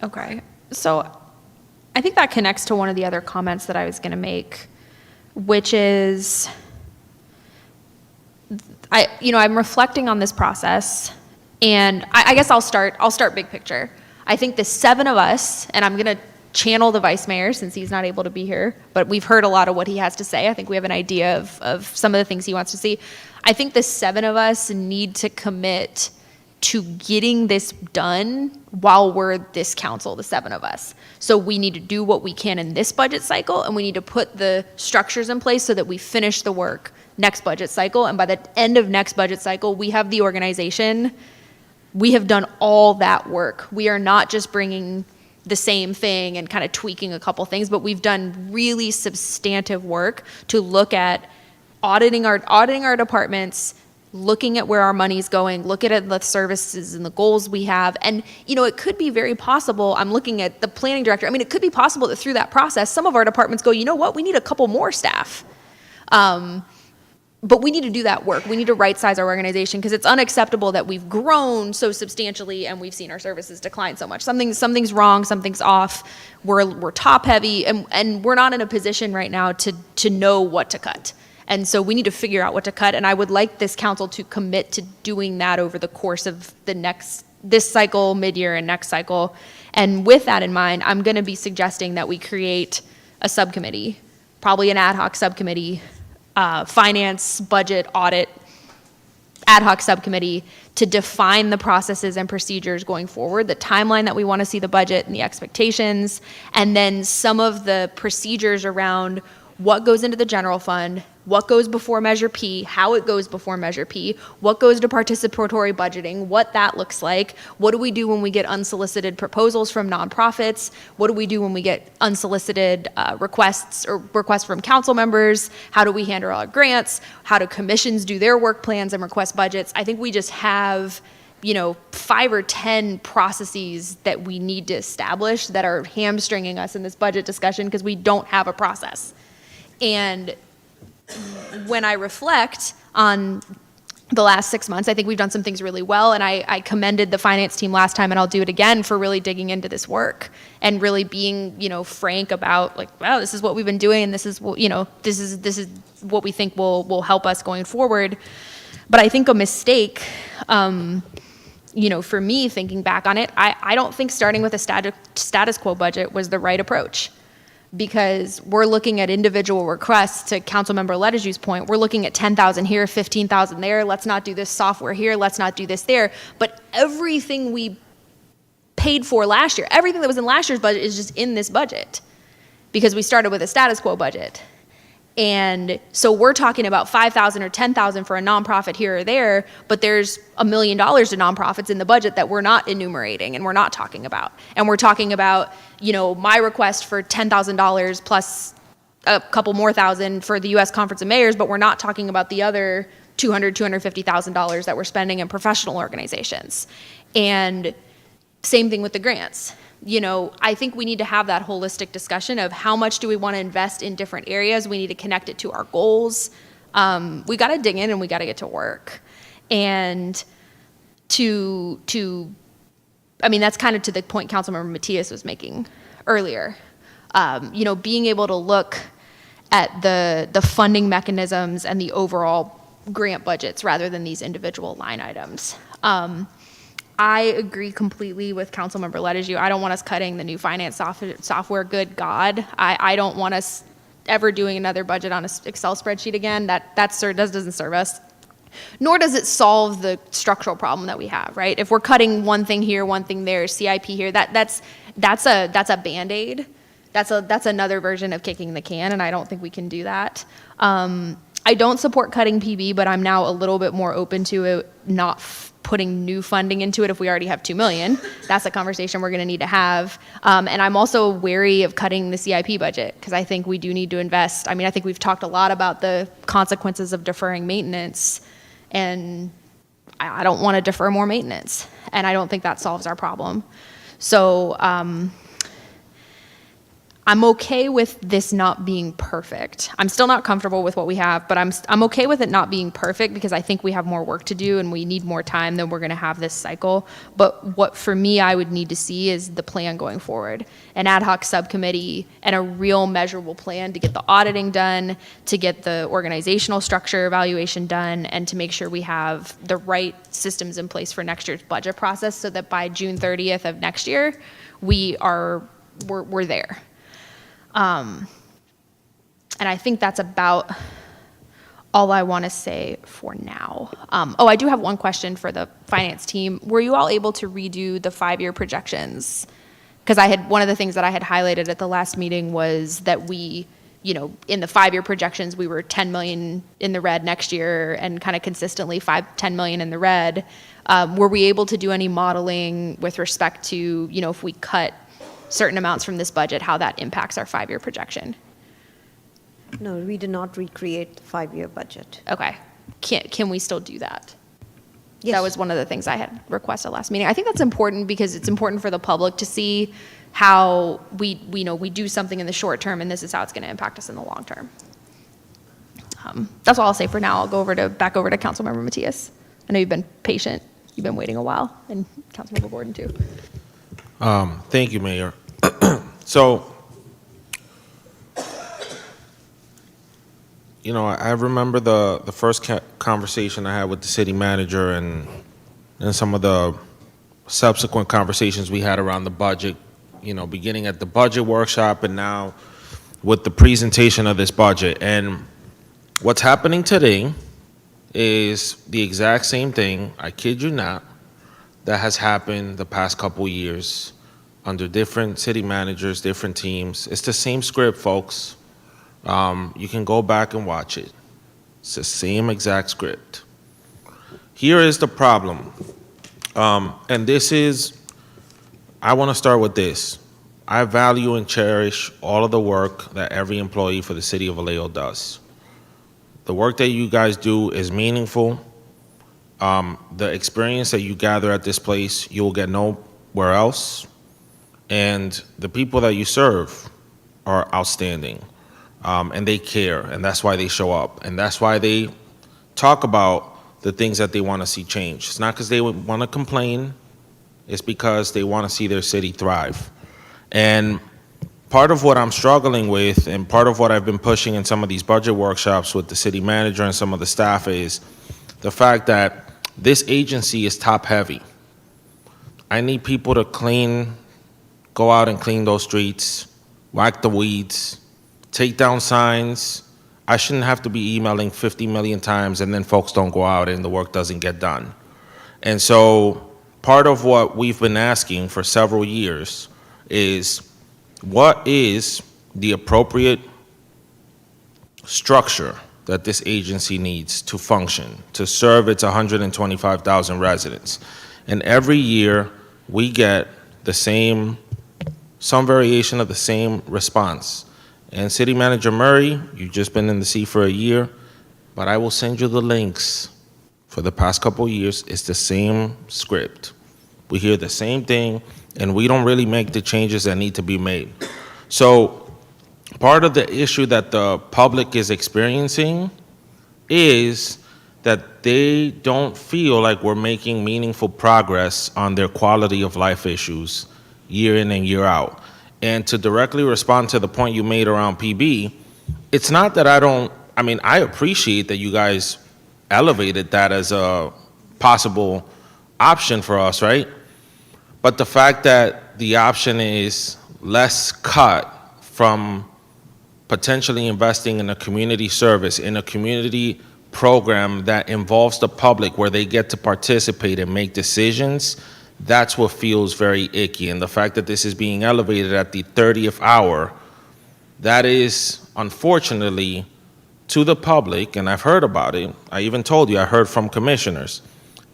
Okay. So I think that connects to one of the other comments that I was going to make, which is I'm reflecting on this process, and I guess I'll start big picture. I think the 7 of us, and I'm going to channel the Vice Mayor since he's not able to be here, but we've heard a lot of what he has to say. I think we have an idea of some of the things he wants to see. I think the 7 of us need to commit to getting this done while we're this council, the 7 of us. So we need to do what we can in this budget cycle, and we need to put the structures in place so that we finish the work next budget cycle. And by the end of next budget cycle, we have the organization. We have done all that work. We are not just bringing the same thing and kind of tweaking a couple things, but we've done really substantive work to look at auditing our departments, looking at where our money's going, looking at the services and the goals we have. And, it could be very possible, I'm looking at the planning director, it could be possible that through that process, some of our departments go, you know what, we need a couple more staff. But we need to do that work. We need to right-size our organization, because it's unacceptable that we've grown so substantially and we've seen our services decline so much. Something's wrong, something's off, we're top-heavy, and we're not in a position right now to know what to cut. And so we need to figure out what to cut, and I would like this council to commit to doing that over the course of this cycle, mid-year, and next cycle. And with that in mind, I'm going to be suggesting that we create a subcommittee, probably an ad hoc subcommittee, finance, budget, audit, ad hoc subcommittee to define the processes and procedures going forward, the timeline that we want to see the budget and the expectations, and then some of the procedures around what goes into the general fund, what goes before Measure P, how it goes before Measure P, what goes to participatory budgeting, what that looks like, what do we do when we get unsolicited proposals from nonprofits, what do we do when we get unsolicited requests from council members, how do we handle our grants, how do commissions do their work plans and request budgets. I think we just have 5 or 10 processes that we need to establish that are hamstringing us in this budget discussion because we don't have a process. And when I reflect on the last 6 months. I think we've done some things really well, and I commended the finance team last time, and I'll do it again for really digging into this work and really being, frank about like, wow, this is what we've been doing, and this is what, this is what we think will help us going forward. But I think a mistake, for me thinking back on it, I don't think starting with a status quo budget was the right approach. Because we're looking at individual requests, to Councilmember Letaju's point, we're looking at 10,000 here, 15,000 there, let's not do this software here, let's not do this there. But everything we paid for last year, everything that was in last year's budget is just in this budget. Because we started with a status quo budget. And so we're talking about 5,000 or 10,000 for a nonprofit here or there, but there's $1 million to nonprofits in the budget that we're not enumerating and we're not talking about. And we're talking about, my request for $10,000 plus a couple more thousand for the U.S. Conference of Mayors, but we're not talking about the other $250,000 that we're spending in professional organizations. And same thing with the grants. I think we need to have that holistic discussion of how much do we want to invest in different areas. We need to connect it to our goals. We got to dig in and we got to get to work. And that's kind of to the point Councilmember Matias was making earlier. Being able to look at the funding mechanisms and the overall grant budgets rather than these individual line items. I agree completely with Councilmember Letaju. I don't want us cutting the new finance software. Good God. I don't want us ever doing another budget on an Excel spreadsheet again. That doesn't serve us. Nor does it solve the structural problem that we have, right? If we're cutting one thing here, one thing there, CIP here, that's a Band-Aid. That's another version of kicking the can, and I don't think we can do that. I don't support cutting PB, but I'm now a little bit more open to it not putting new funding into it if we already have $2 million. That's a conversation we're going to need to have. And I'm also wary of cutting the CIP budget because I think we do need to invest. I think we've talked a lot about the consequences of deferring maintenance, and I don't want to defer more maintenance, and I don't think that solves our problem. So I'm okay with this not being perfect. I'm still not comfortable with what we have, but I'm okay with it not being perfect because I think we have more work to do and we need more time than we're going to have this cycle. But what for me I would need to see is the plan going forward, an ad hoc subcommittee and a real measurable plan to get the auditing done, to get the organizational structure evaluation done, and to make sure we have the right systems in place for next year's budget process so that by June 30th of next year, we're there. And I think that's about all I want to say for now. I do have one question for the finance team. Were you all able to redo the 5-year projections? Because one of the things that I had highlighted at the last meeting was that we, in the 5-year projections, we were 10 million in the red next year and kind of consistently 10 million in the red. Were we able to do any modeling with respect to, if we cut certain amounts from this budget, how that impacts our 5-year projection? No, we did not recreate the 5-year budget. Okay. Can we still do that? Yes. That was one of the things I had requested last meeting. I think that's important because it's important for the public to see how we do something in the short term and this is how it's going to impact us in the long term. That's all I'll say for now. I'll go back over to Councilmember Matias. I know you've been patient. You've been waiting a while, and Councilmember Gordon too. Thank you, Mayor. So, I remember the first conversation I had with the city manager and some of the subsequent conversations we had around the budget, beginning at the budget workshop and now with the presentation of this budget. And what's happening today is the exact same thing, I kid you not, that has happened the past couple years under different city managers, different teams. It's the same script, folks. You can go back and watch it. It's the same exact script. Here is the problem. And I want to start with this. I value and cherish all of the work that every employee for the city of Vallejo does. The work that you guys do is meaningful. The experience that you gather at this place, you will get nowhere else. And the people that you serve are outstanding. And they care, and that's why they show up. And that's why they talk about the things that they want to see change. It's not because they want to complain, it's because they want to see their city thrive. And part of what I'm struggling with, and part of what I've been pushing in some of these budget workshops with the city manager and some of the staff, is the fact that this agency is top heavy. I need people to go out and clean those streets, whack the weeds, take down signs. I shouldn't have to be emailing 50 million times and then folks don't go out and the work doesn't get done. And so part of what we've been asking for several years is, what is the appropriate structure that this agency needs to function, to serve its 125,000 residents? And every year we get some variation of the same response. And City Manager Murray, you've just been in the seat for a year, but I will send you the links. For the past couple of years, it's the same script. We hear the same thing, and we don't really make the changes that need to be made. So part of the issue that the public is experiencing is that they don't feel like we're making meaningful progress on their quality of life issues year in and year out. And to directly respond to the point you made around PB, it's not that I appreciate that you guys elevated that as a possible option for us, right? But the fact that the option is less cut from potentially investing in a community service, in a community program that involves the public where they get to participate and make decisions, that's what feels very icky. And the fact that this is being elevated at the 30th hour, that is unfortunately to the public, and I've heard about it. I even told you, I heard from commissioners.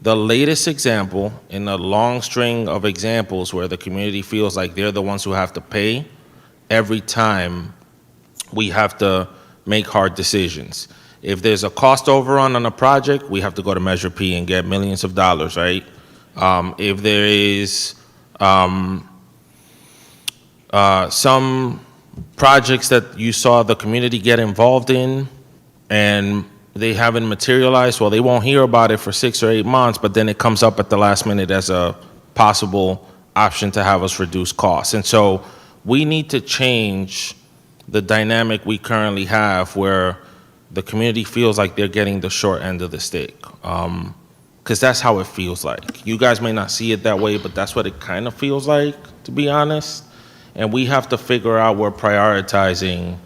The latest example in a long string of examples where the community feels like they're the ones who have to pay every time we have to make hard decisions. If there's a cost overrun on a project, we have to go to Measure P and get millions of dollars, right? If there is some projects that you saw the community get involved in and they haven't materialized, well, they won't hear about it for 6 or 8 months, but then it comes up at the last minute as a possible option to have us reduce costs. And so we need to change the dynamic we currently have where the community feels like they're getting the short end of the stick. Because that's how it feels like. You guys may not see it that way, but that's what it kind of feels like, to be honest. And we have to figure out we're prioritizing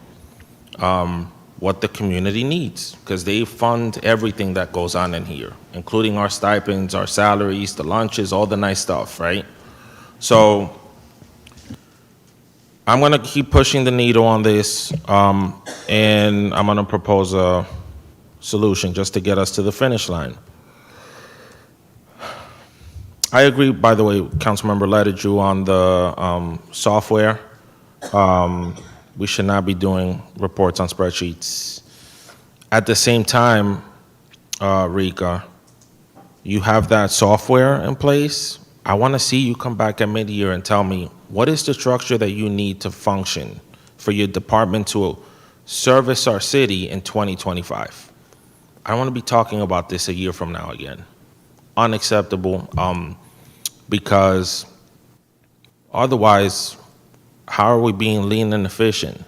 what the community needs, because they fund everything that goes on in here, including our stipends, our salaries, the lunches, all the nice stuff, right? So I'm going to keep pushing the needle on this, and I'm going to propose a solution just to get us to the finish line. I agree, by the way, Councilmember Letterju, on the software. We should not be doing reports on spreadsheets. At the same time, Rika, you have that software in place. I want to see you come back at mid-year and tell me, what is the structure that you need to function for your department to service our city in 2025? I don't want to be talking about this a year from now again. Unacceptable, because otherwise, how are we being lean and efficient?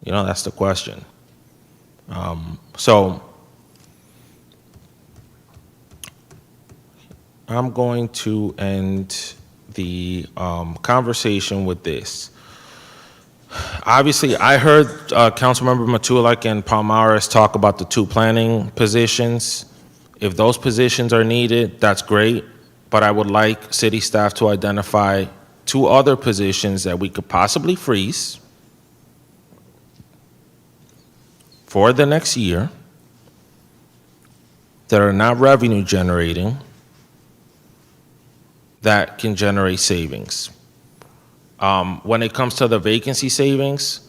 You know, that's the question. So I'm going to end the conversation with this. Obviously, I heard Councilmember Matulak and Palmares talk about the 2 planning positions. If those positions are needed, that's great, but I would like city staff to identify 2 other positions that we could possibly freeze for the next year that are not revenue generating, that can generate savings. When it comes to the vacancy savings,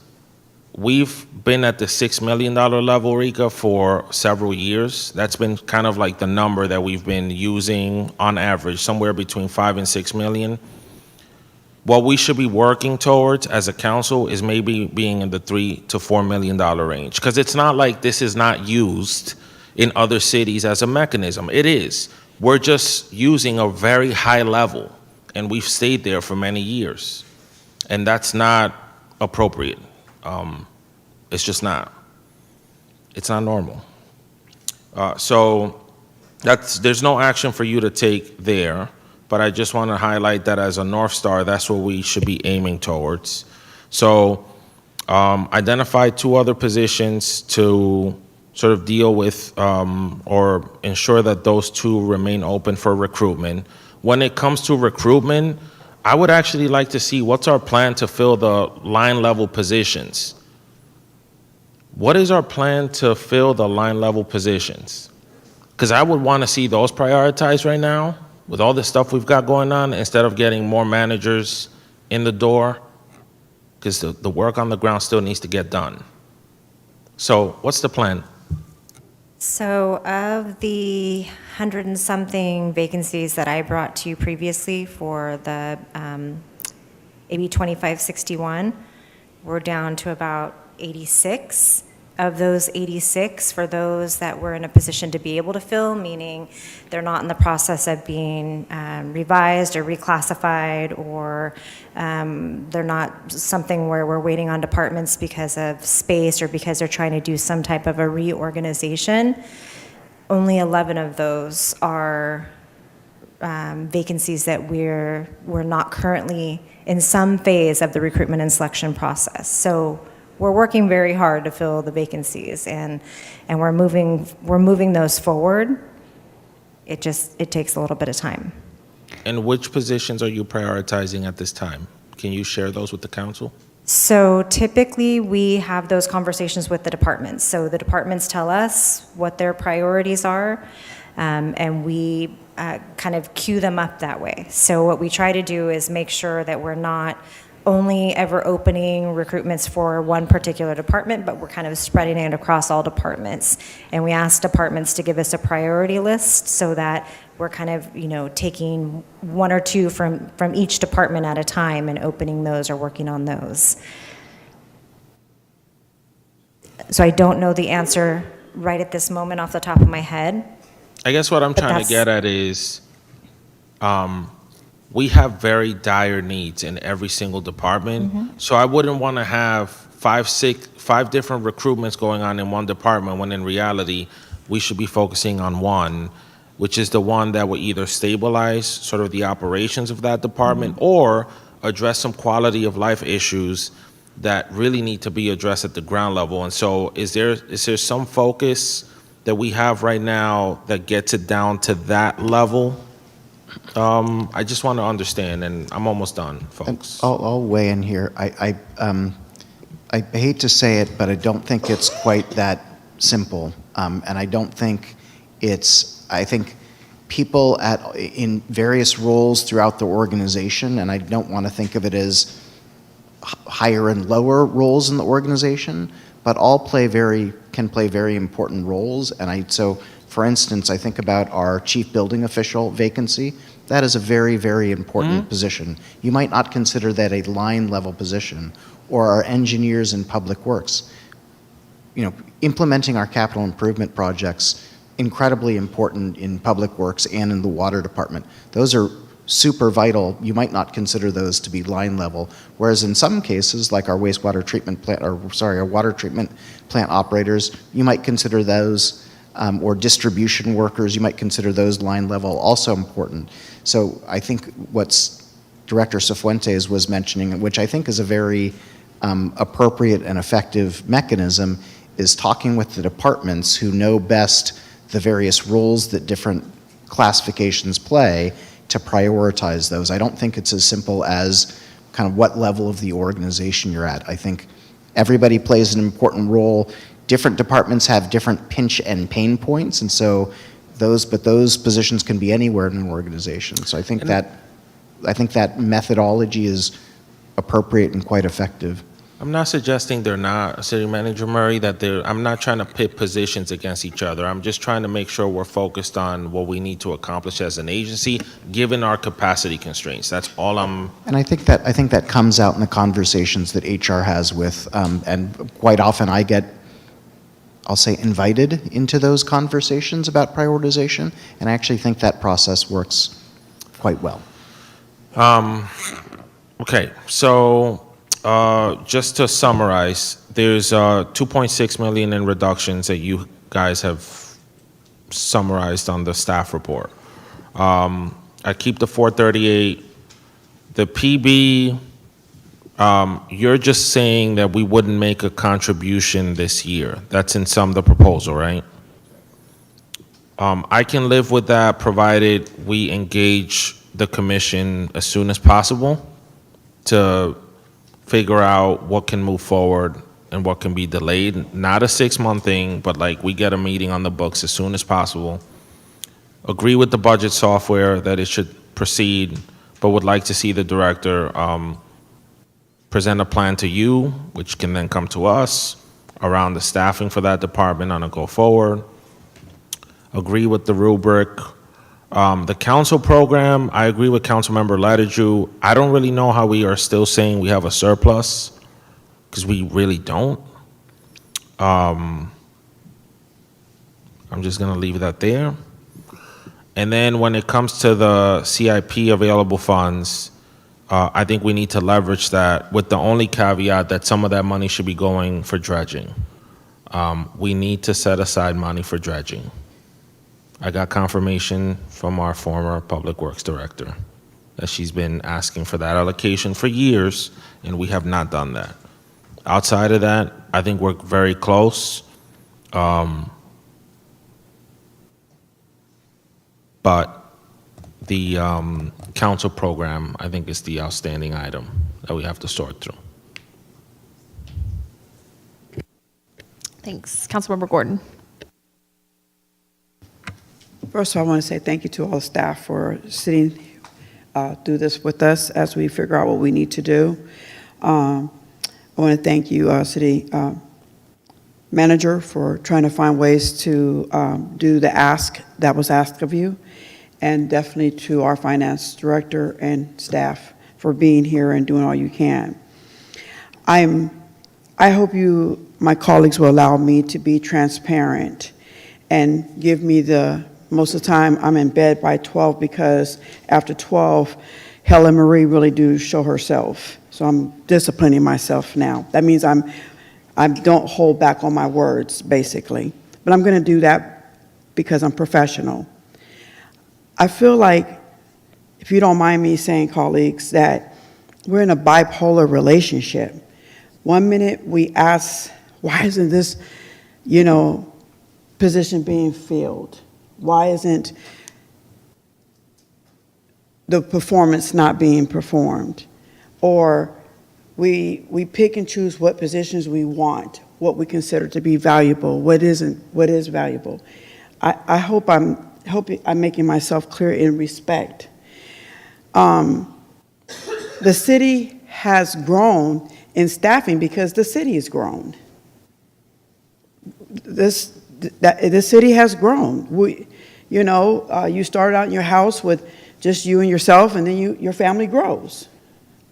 we've been at the $6 million level, Rika, for several years. That's been kind of like the number that we've been using on average, somewhere between 5 and 6 million. What we should be working towards as a council is maybe being in the $3 to $4 million range, because it's not like this is not used. in other cities as a mechanism. It is. We're just using a very high level, and we've stayed there for many years. And that's not appropriate. It's just not. It's not normal. So there's no action for you to take there, but I just want to highlight that as a North Star, that's what we should be aiming towards. So identify 2 other positions to sort of deal with or ensure that those 2 remain open for recruitment. When it comes to recruitment, I would actually like to see what's our plan to fill the line level positions. What is our plan to fill the line level positions? Because I would want to see those prioritized right now with all the stuff we've got going on instead of getting more managers in the door, because the work on the ground still needs to get done. So what's the plan? So of the 100 and something vacancies that I brought to you previously for the AB 2561, we're down to about 86. Of those 86, for those that we're in a position to be able to fill, meaning they're not in the process of being revised or reclassified, or they're not something where we're waiting on departments because of space or because they're trying to do some type of a reorganization, only 11 of those are vacancies that we're not currently in some phase of the recruitment and selection process. So we're working very hard to fill the vacancies, and we're moving those forward. It takes a little bit of time. And which positions are you prioritizing at this time? Can you share those with the council? So typically, we have those conversations with the departments. So the departments tell us what their priorities are, and we kind of queue them up that way. So what we try to do is make sure that we're not only ever opening recruitments for one particular department, but we're kind of spreading it across all departments. And we ask departments to give us a priority list so that we're kind of, taking 1 or 2 from each department at a time and opening those or working on those. So I don't know the answer right at this moment off the top of my head. I guess what I'm trying to get at is, we have very dire needs in every single department. Mm-hmm. So I wouldn't want to have 5 different recruitments going on in one department when in reality, we should be focusing on one, which is the one that will either stabilize sort of the operations of that department or address some quality of life issues that really need to be addressed at the ground level. And so is there some focus that we have right now that gets it down to that level? I just want to understand, and I'm almost done, folks. I'll weigh in here. I hate to say it, but I don't think it's quite that simple. And I don't think I think people in various roles throughout the organization, and I don't want to think of it as higher and lower roles in the organization, but all can play very important roles. And so, for instance, I think about our chief building official vacancy. That is a very, very important position. You might not consider that a line level position, or our engineers in public works. Implementing our capital improvement projects, incredibly important in public works and in the water department. Those are super vital. You might not consider those to be line level, whereas in some cases, like our wastewater treatment plant, our water treatment plant operators, you might consider those, or distribution workers, you might consider those line level also important. So I think what's Director Cifuentes was mentioning, which I think is a very appropriate and effective mechanism, is talking with the departments who know best the various roles that different classifications play to prioritize those. I don't think it's as simple as kind of what level of the organization you're at. I think everybody plays an important role. Different departments have different pinch and pain points, and so those positions can be anywhere in an organization. So I think that methodology is appropriate and quite effective. I'm not suggesting they're not, City Manager Murray, I'm not trying to pit positions against each other. I'm just trying to make sure we're focused on what we need to accomplish as an agency, given our capacity constraints. That's all I'm... And I think that comes out in the conversations that HR has with, and quite often I get I'll say, invited into those conversations about prioritization, and I actually think that process works quite well. Okay, so just to summarize, there's 2.6 million in reductions that you guys have summarized on the staff report. I keep the 438. The PB, you're just saying that we wouldn't make a contribution this year. That's in some of the proposal, right? I can live with that provided we engage the commission as soon as possible to figure out what can move forward and what can be delayed. Not a 6-month thing, but like we get a meeting on the books as soon as possible. Agree with the budget software that it should proceed, but would like to see the director present a plan to you, which can then come to us around the staffing for that department on a go forward. Agree with the rubric. The council program, I agree with Councilmember Lattijew. I don't really know how we are still saying we have a surplus, because we really don't. I'm just going to leave that there. And then when it comes to the CIP available funds, I think we need to leverage that with the only caveat that some of that money should be going for dredging. We need to set aside money for dredging. I got confirmation from our former Public Works Director that she's been asking for that allocation for years, and we have not done that. Outside of that, I think we're very close. But the council program, I think, is the outstanding item that we have to sort through. Thanks. Councilmember Gordon. First of all, I want to say thank you to all the staff for sitting through this with us as we figure out what we need to do. I want to thank you, City Manager, for trying to find ways to do the ask that was asked of you, and definitely to our Finance Director and staff for being here and doing all you can. I hope you, my colleagues, will allow me to be transparent and give me most of the time I'm in bed by 12, because after 12, Helen Marie really do show herself. So I'm disciplining myself now. That means I don't hold back on my words, basically. But I'm going to do that because I'm professional. I feel like, if you don't mind me saying, colleagues, that we're in a bipolar relationship. One minute we ask, why isn't this, position being filled? Why isn't the performance not being performed? Or we pick and choose what positions we want, what we consider to be valuable, what is valuable. I hope I'm making myself clear in respect. The city has grown in staffing because the city has grown. The city has grown. You start out in your house with just you and yourself, and then your family grows.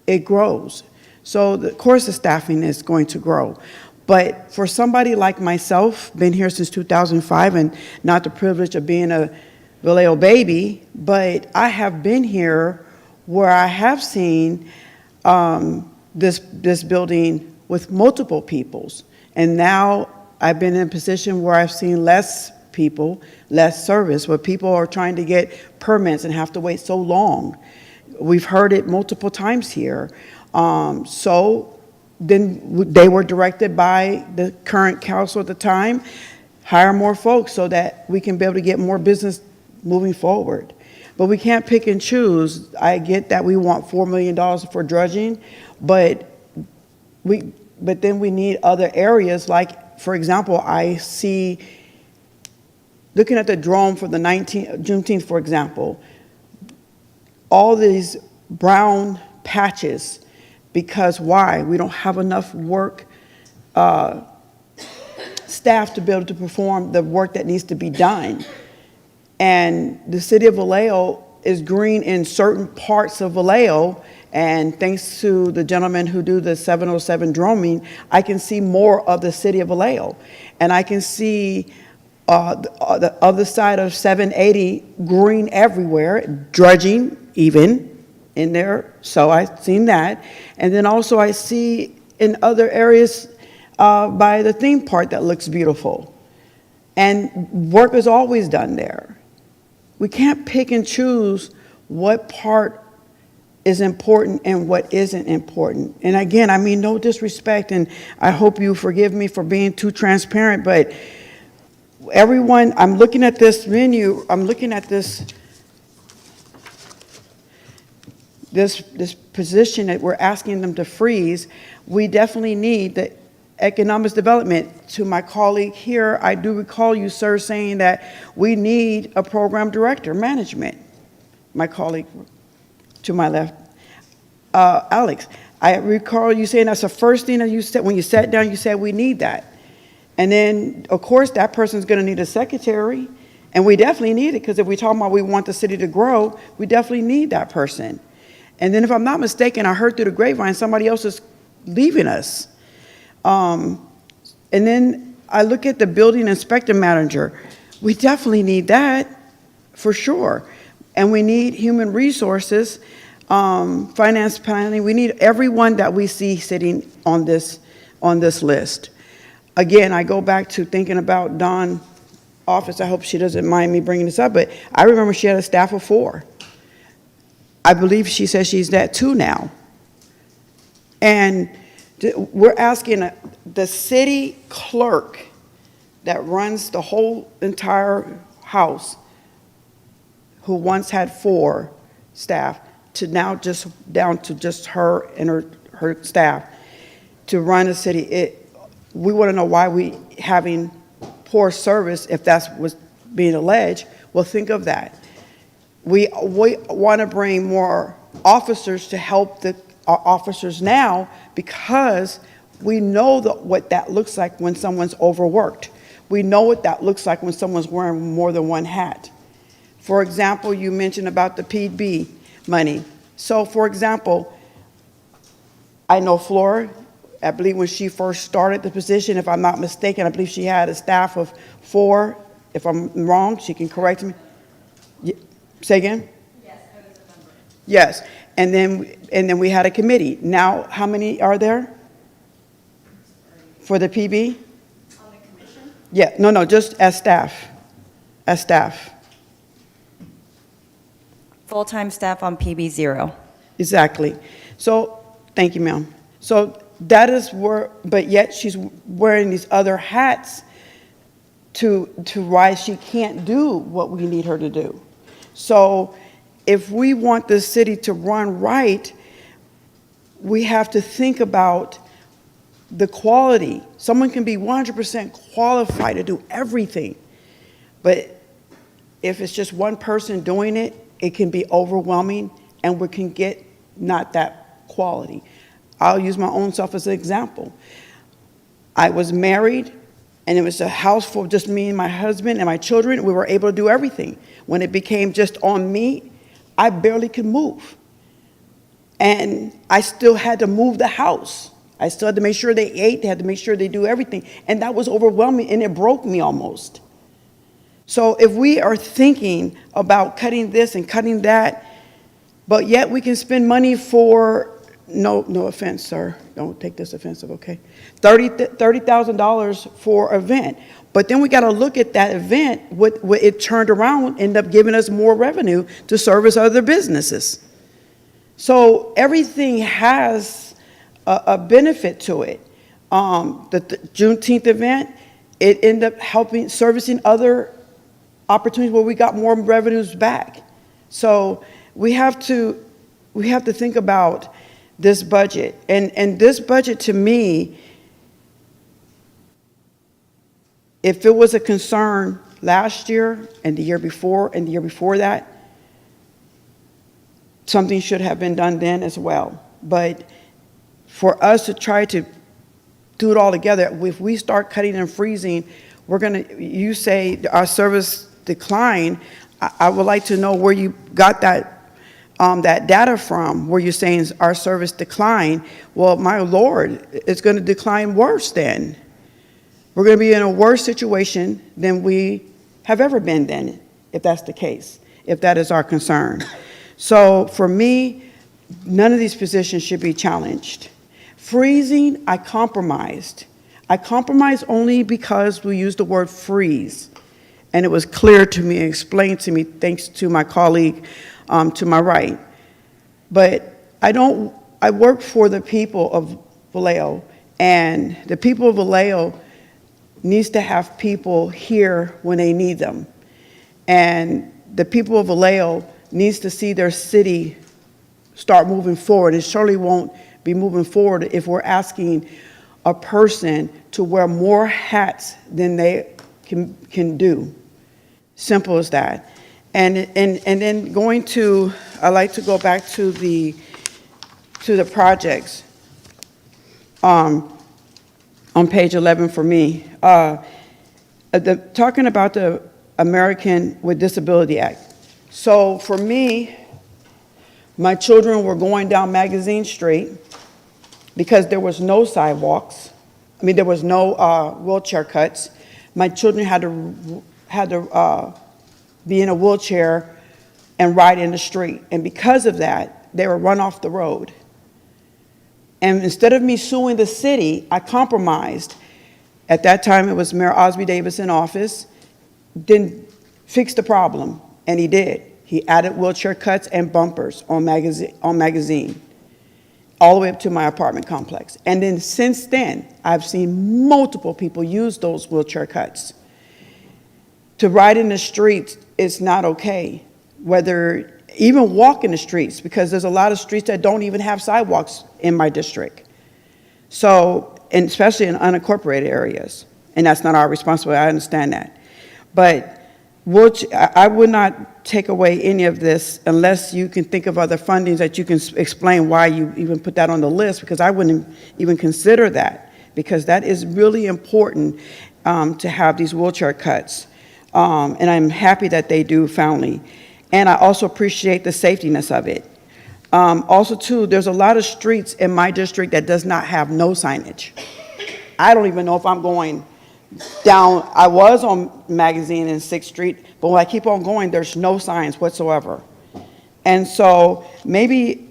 It grows. So, of course, the staffing is going to grow. But for somebody like myself, been here since 2005, and not the privilege of being a Vallejo baby, but I have been here where I have seen this building with multiple peoples. And now I've been in a position where I've seen less people, less service, where people are trying to get permits and have to wait so long. We've heard it multiple times here. So then they were directed by the current council at the time, hire more folks so that we can be able to get more business moving forward. But we can't pick and choose. I get that we want $4 million for dredging, but then we need other areas. Like, for example, I see, looking at the drone for the Juneteenth, for example, all these brown patches, because why? We don't have enough work staff to be able to perform the work that needs to be done. And the city of Vallejo is green in certain parts of Vallejo, And thanks to the gentleman who do the 707 droning, I can see more of the city of Vallejo. And I can see the other side of 780 green everywhere, dredging even in there. So I've seen that. And then also I see in other areas by the theme park that looks beautiful. And work is always done there. We can't pick and choose what part is important and what isn't important. And again, I mean no disrespect, and I hope you forgive me for being too transparent, but everyone, I'm looking at this menu, I'm looking at this position that we're asking them to freeze. We definitely need the economic development. To my colleague here, I do recall you, sir, saying that we need a program director, management. My colleague to my left, Alex, I recall you saying that's the first thing that you said when you sat down. You said we need that, and then of course that person's going to need a secretary, and we definitely need it because if we talk about we want the city to grow, we definitely need that person. And then if I'm not mistaken, I heard through the grapevine somebody else is leaving us. And then I look at the building inspector manager. We definitely need that for sure. And we need human resources, finance planning. We need everyone that we see sitting on this list. Again, I go back to thinking about Dawn's office. I hope she doesn't mind me bringing this up, but I remember she had a staff of 4. I believe she says she's at 2 now. And we're asking the city clerk that runs the whole entire house, who once had 4 staff, to now just down to just her and her staff to run the city. We want to know why we having poor service if that's what's being alleged. Well, think of that. We want to bring more officers to help the officers now because we know what that looks like when someone's overworked. We know what that looks like when someone's wearing more than one hat. For example, you mentioned about the PB money. So, for example, I know Flora, I believe when she first started the position, if I'm not mistaken, I believe she had a staff of 4. If I'm wrong, she can correct me. Say again? Yes, I was a member. Yes, and then we had a committee. Now, how many are there for the PB? On the commission? Yeah, no, just as staff. As staff. Full-time staff on PB 0. Exactly. So, thank you, ma'am. So that is where, but yet she's wearing these other hats to why she can't do what we need her to do. So if we want the city to run right, we have to think about the quality. Someone can be 100% qualified to do everything, but if it's just one person doing it, it can be overwhelming and we can get not that quality. I'll use my own self as an example. I was married and it was a house full of just me and my husband and my children. We were able to do everything. When it became just on me, I barely could move. And I still had to move the house. I still had to make sure they ate, they had to make sure they do everything. And that was overwhelming and it broke me almost. So if we are thinking about cutting this and cutting that, but yet we can spend money for, no offense, sir, don't take this offensive, okay? $30,000 for an event. But then we got to look at that event, what it turned around, ended up giving us more revenue to service other businesses. So everything has a benefit to it. The Juneteenth event, it ended up helping servicing other opportunities where we got more revenues back. So we have to think about this budget. And this budget, to me, if it was a concern last year and the year before and the year before that, something should have been done then as well. But for us to try to do it all together, if we start cutting and freezing, you say our service decline. I would like to know where you got that that data from, where you're saying our service declined. Well, my Lord, it's going to decline worse then. We're going to be in a worse situation than we have ever been then, if that's the case, if that is our concern. So for me, none of these positions should be challenged. Freezing, I compromised. I compromised only because we used the word freeze. And it was clear to me, explained to me, thanks to my colleague to my right. But I work for the people of Vallejo, and the people of Vallejo needs to have people here when they need them. And the people of Vallejo needs to see their city start moving forward. It surely won't be moving forward if we're asking a person to wear more hats than they can do. Simple as that. And then I like to go back to the projects on page 11 for me. Talking about the American with Disability Act. So for me, my children were going down Magazine Street because there was no sidewalks. I mean, there was no wheelchair cuts. My children had to be in a wheelchair and ride in the street. And because of that, they were run off the road. And instead of me suing the city, I compromised. At that time, it was Mayor Osby Davis in office, didn't fix the problem, and he did. He added wheelchair cuts and bumpers on Magazine, all the way up to my apartment complex. And then since then, I've seen multiple people use those wheelchair cuts. To ride in the streets is not okay, whether even walk in the streets, because there's a lot of streets that don't even have sidewalks in my district. So, and especially in unincorporated areas, and that's not our responsibility, I understand that. But I would not take away any of this unless you can think of other fundings that you can explain why you even put that on the list, because I wouldn't even consider that, because that is really important to have these wheelchair cuts. And I'm happy that they do finally. And I also appreciate the safetiness of it. Also, too, there's a lot of streets in my district that does not have no signage. I don't even know if I'm going down. I was on Magazine and 6th Street, but when I keep on going, there's no signs whatsoever. And so maybe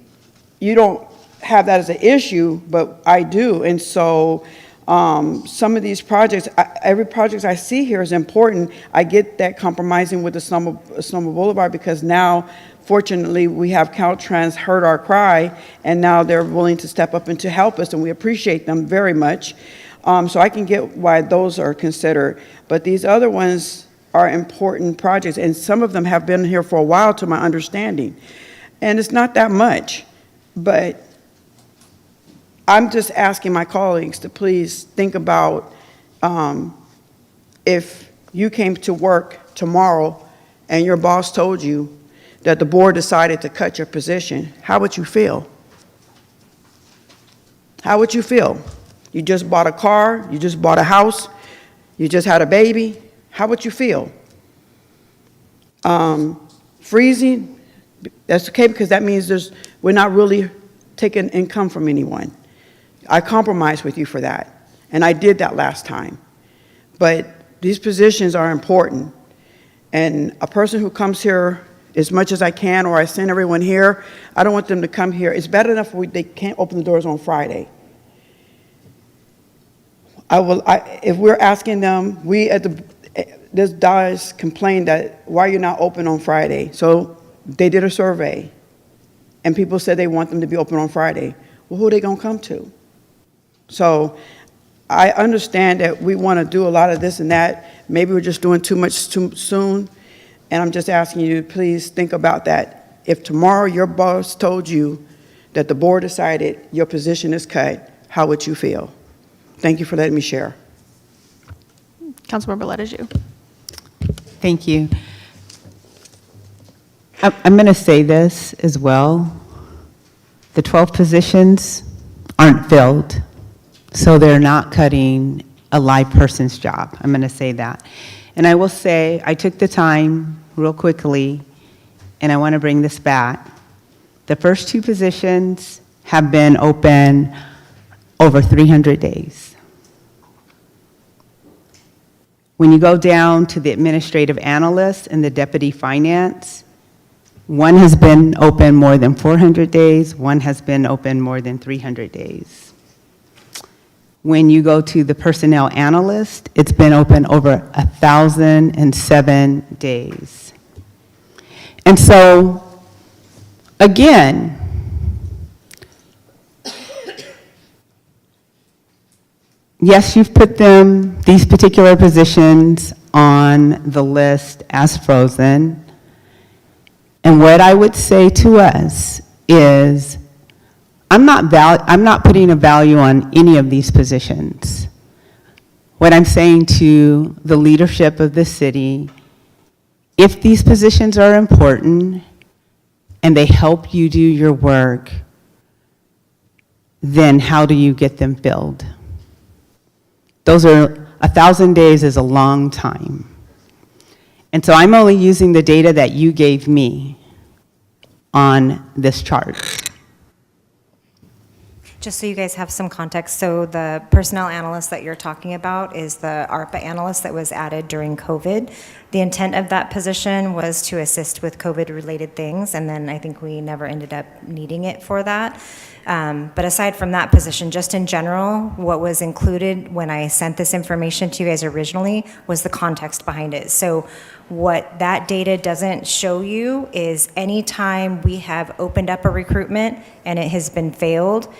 you don't have that as an issue, but I do. And so some of these projects, every project I see here is important. I get that compromising with the Sonoma Boulevard, because now, fortunately, we have Caltrans heard our cry, and now they're willing to step up and to help us, and we appreciate them very much. So I can get why those are considered. But these other ones are important projects, and some of them have been here for a while, to my understanding. And it's not that much, but I'm just asking my colleagues to please think about if you came to work tomorrow and your boss told you that the board decided to cut your position, how would you feel? How would you feel? You just bought a car, you just bought a house, you just had a baby. How would you feel? Freezing, that's okay, because that means we're not really taking income from anyone. I compromised with you for that, and I did that last time. But these positions are important, and a person who comes here as much as I can, or I send everyone here, I don't want them to come here. It's bad enough they can't open the doors on Friday. If we're asking them, this DAS complained that, why are you not open on Friday? So they did a survey, and people said they want them to be open on Friday. Well, who are they going to come to? So I understand that we want to do a lot of this and that. Maybe we're just doing too much too soon, and I'm just asking you to please think about that. If tomorrow your boss told you that the board decided your position is cut, how would you feel? Thank you for letting me share. Councilmember Ledeju. Thank you. I'm going to say this as well. The 12 positions aren't filled, so they're not cutting a live person's job. I'm going to say that. And I will say, I took the time real quickly, and I want to bring this back. The first two positions have been open over 300 days. When you go down to the administrative analyst and the deputy finance, one has been open more than 400 days, one has been open more than 300 days. When you go to the personnel analyst, it's been open over 1,007 days. And so, again, yes, you've put these particular positions on the list as frozen. And what I would say to us is, I'm not putting a value on any of these positions. What I'm saying to the leadership of the city, if these positions are important and they help you do your work, then how do you get them filled? 1,000 days is a long time. And so I'm only using the data that you gave me on this chart. Just so you guys have some context, so the personnel analyst that you're talking about is the ARPA analyst that was added during COVID. The intent of that position was to assist with COVID-related things, and then I think we never ended up needing it for that. But aside from that position, just in general, what was included when I sent this information to you guys originally was the context behind it. So what that data doesn't show you is anytime we have opened up a recruitment and it has been failed,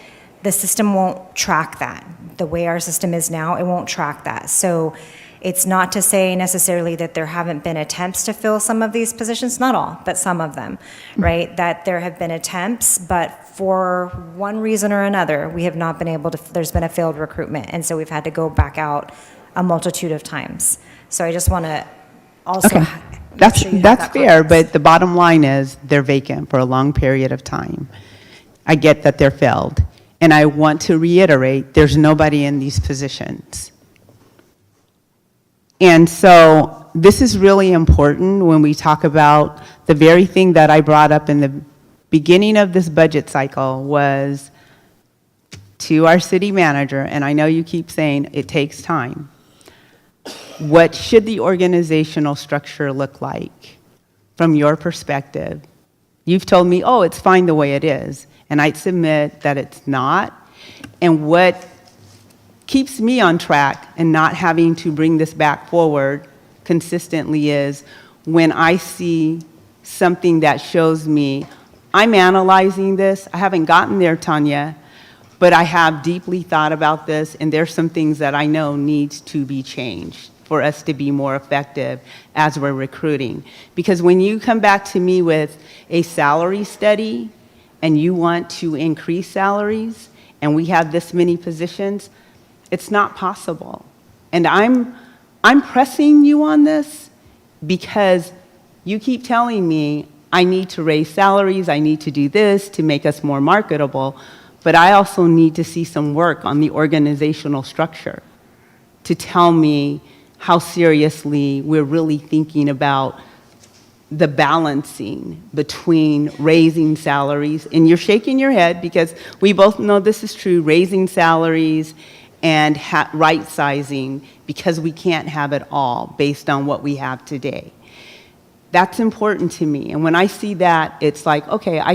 the system won't track that. The way our system is now, it won't track that. So it's not to say necessarily that there haven't been attempts to fill some of these positions, not all, but some of them, right? That there have been attempts, but for one reason or another, we have not been able to, there's been a failed recruitment. And so we've had to go back out a multitude of times. So I just want to also Okay. That's fair, but the bottom line is they're vacant for a long period of time. I get that they're filled. And I want to reiterate, there's nobody in these positions. And so this is really important when we talk about the very thing that I brought up in the beginning of this budget cycle was to our city manager, and I know you keep saying it takes time. What should the organizational structure look like from your perspective? You've told me, oh, it's fine the way it is. And I submit that it's not. And what keeps me on track and not having to bring this back forward consistently is when I see something that shows me I'm analyzing this. I haven't gotten there, Tanya, but I have deeply thought about this, and there's some things that I know needs to be changed for us to be more effective as we're recruiting. Because when you come back to me with a salary study and you want to increase salaries, and we have this many positions, it's not possible. And I'm pressing you on this because you keep telling me I need to raise salaries, I need to do this to make us more marketable, but I also need to see some work on the organizational structure to tell me how seriously we're really thinking about the balancing between raising salaries, and you're shaking your head because we both know this is true, raising salaries and right-sizing, because we can't have it all based on what we have today. That's important to me, and when I see that, it's like, okay, I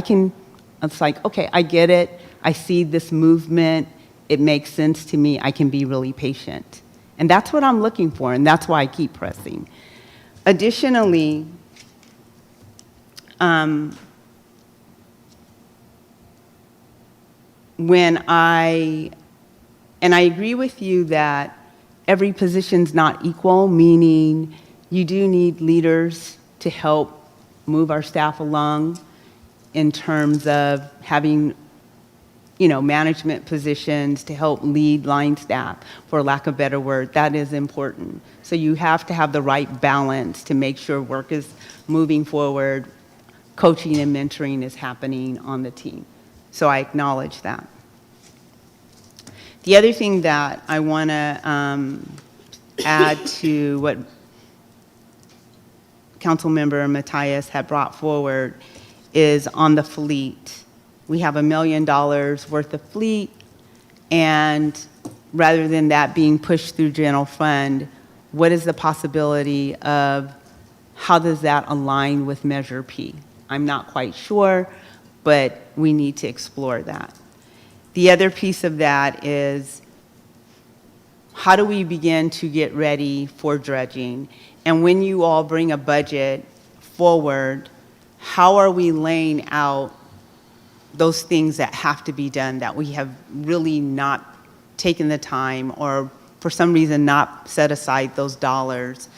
get it, I see this movement, it makes sense to me, I can be really patient. And that's what I'm looking for, and that's why I keep pressing. Additionally, and I agree with you that every position's not equal, meaning you do need leaders to help move our staff along in terms of having, management positions to help lead line staff, for lack of a better word. That is important. So you have to have the right balance to make sure work is moving forward, coaching and mentoring is happening on the team. So I acknowledge that. The other thing that I want to add to what Councilmember Matthias had brought forward is on the fleet. We have $1 million worth of fleet, and rather than that being pushed through general fund, what is the possibility of how does that align with Measure P? I'm not quite sure, but we need to explore that. The other piece of that is how do we begin to get ready for dredging? And when you all bring a budget forward, how are we laying out those things that have to be done that we have really not taken the time or for some reason not set aside those dollars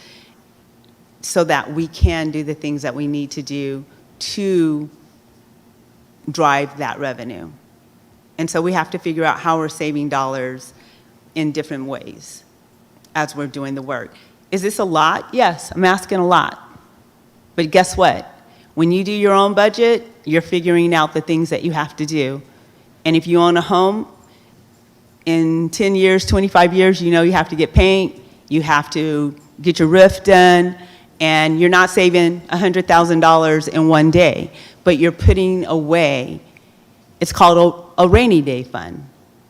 so that we can do the things that we need to do to drive that revenue? And so we have to figure out how we're saving dollars in different ways as we're doing the work. Is this a lot? Yes, I'm asking a lot. But guess what? When you do your own budget, you're figuring out the things that you have to do. And if you own a home, in 10 years, 25 years, you know you have to get paint, you have to get your roof done, and you're not saving $100,000 in one day, but you're putting away, it's called a rainy day fund.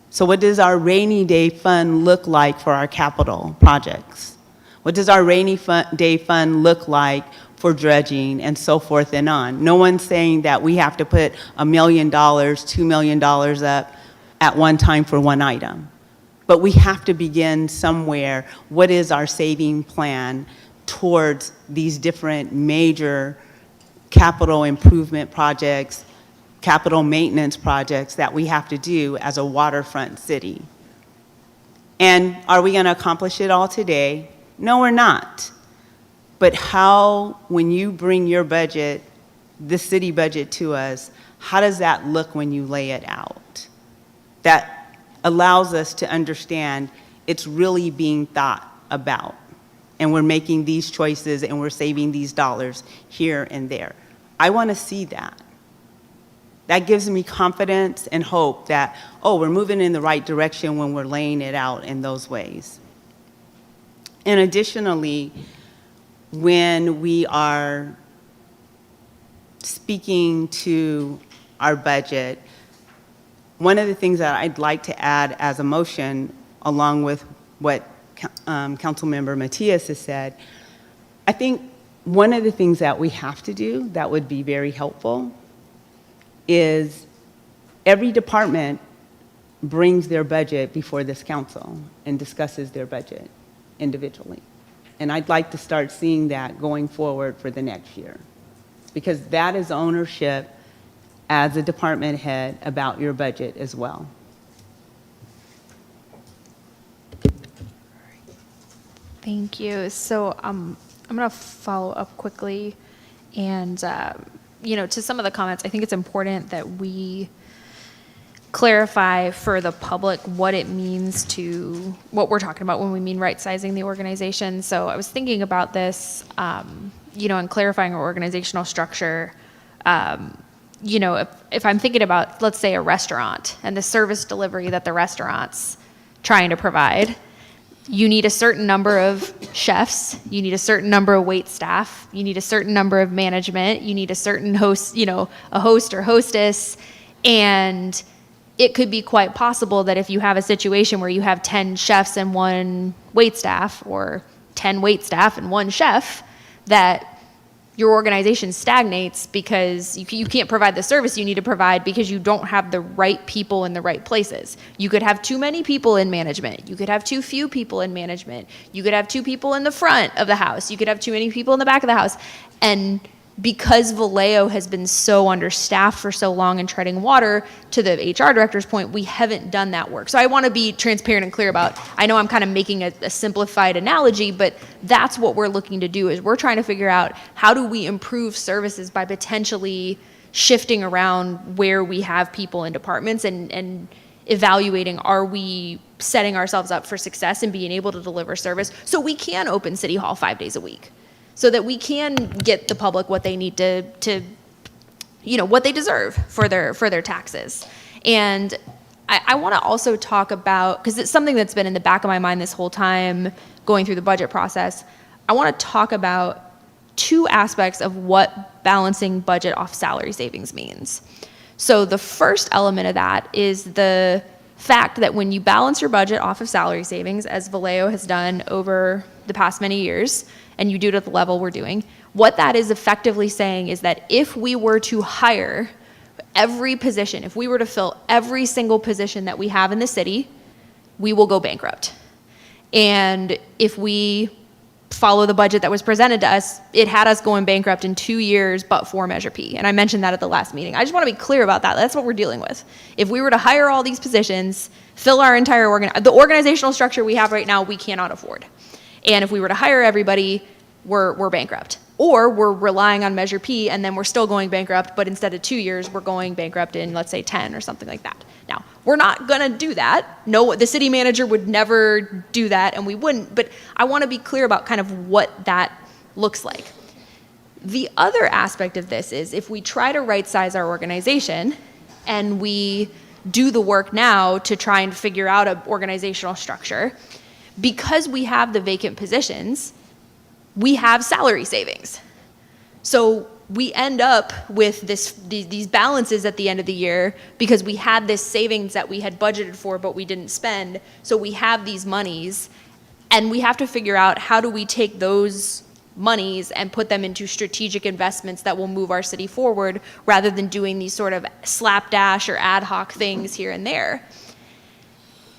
So what does our rainy day fund look like for our capital projects? What does our rainy day fund look like for dredging and so forth and on? No one's saying that we have to put $1 million, $2 million up at one time for one item. But we have to begin somewhere. What is our saving plan towards these different major capital improvement projects, capital maintenance projects that we have to do as a waterfront city? And are we going to accomplish it all today? No, we're not. But how, when you bring your budget, the city budget to us, how does that look when you lay it out? That allows us to understand it's really being thought about. And we're making these choices and we're saving these dollars here and there. I want to see that. That gives me confidence and hope that, oh, we're moving in the right direction when we're laying it out in those ways. And additionally, when we are speaking to our budget, one of the things that I'd like to add as a motion, along with what Councilmember Matias has said, I think one of the things that we have to do that would be very helpful is every department brings their budget before this council and discusses their budget individually. And I'd like to start seeing that going forward for the next year, because that is ownership as a department head about your budget as well. Thank you. So I'm going to follow up quickly. And, to some of the comments, I think it's important that we clarify for the public what it means to, what we're talking about when we mean right-sizing the organization. So I was thinking about this, and clarifying our organizational structure. If I'm thinking about, let's say, a restaurant and the service delivery that the restaurant's trying to provide, you need a certain number of chefs, you need a certain number of wait staff, you need a certain number of management, you need a certain host, a host or hostess, and it could be quite possible that if you have a situation where you have 10 chefs and one wait staff, or 10 wait staff and one chef, that your organization stagnates because you can't provide the service you need to provide because you don't have the right people in the right places. You could have too many people in management. You could have too few people in management. You could have 2 people in the front of the house. You could have too many people in the back of the house. And because Vallejo has been so understaffed for so long in treading water, to the HR director's point, we haven't done that work. So I want to be transparent and clear about, I know I'm kind of making a simplified analogy, but that's what we're looking to do, is we're trying to figure out how do we improve services by potentially shifting around where we have people in departments and evaluating, are we setting ourselves up for success and being able to deliver service so we can open City Hall 5 days a week, so that we can get the public what they need to what they deserve for their taxes. And I want to also talk about, because it's something that's been in the back of my mind this whole time going through the budget process, I want to talk about two aspects of what balancing budget off salary savings means. So the first element of that is the fact that when you balance your budget off of salary savings, as Vallejo has done over the past many years, and you do it at the level we're doing, what that is effectively saying is that if we were to hire every position, if we were to fill every single position that we have in the city, we will go bankrupt. And if we follow the budget that was presented to us, it had us going bankrupt in 2 years, but for Measure P. And I mentioned that at the last meeting. I just want to be clear about that. That's what we're dealing with. If we were to hire all these positions, fill our entire the organizational structure we have right now, we cannot afford. And if we were to hire everybody, we're bankrupt. Or we're relying on Measure P, and then we're still going bankrupt, but instead of 2 years, we're going bankrupt in, let's say, 10 or something like that. Now, we're not going to do that. No, the city manager would never do that, and we wouldn't, but I want to be clear about kind of what that looks like. The other aspect of this is if we try to right-size our organization and we do the work now to try and figure out an organizational structure, because we have the vacant positions, we have salary savings. So we end up with these balances at the end of the year because we had this savings that we had budgeted for but we didn't spend. So we have these monies, and we have to figure out how do we take those monies and put them into strategic investments that will move our city forward rather than doing these sort of slapdash or ad hoc things here and there.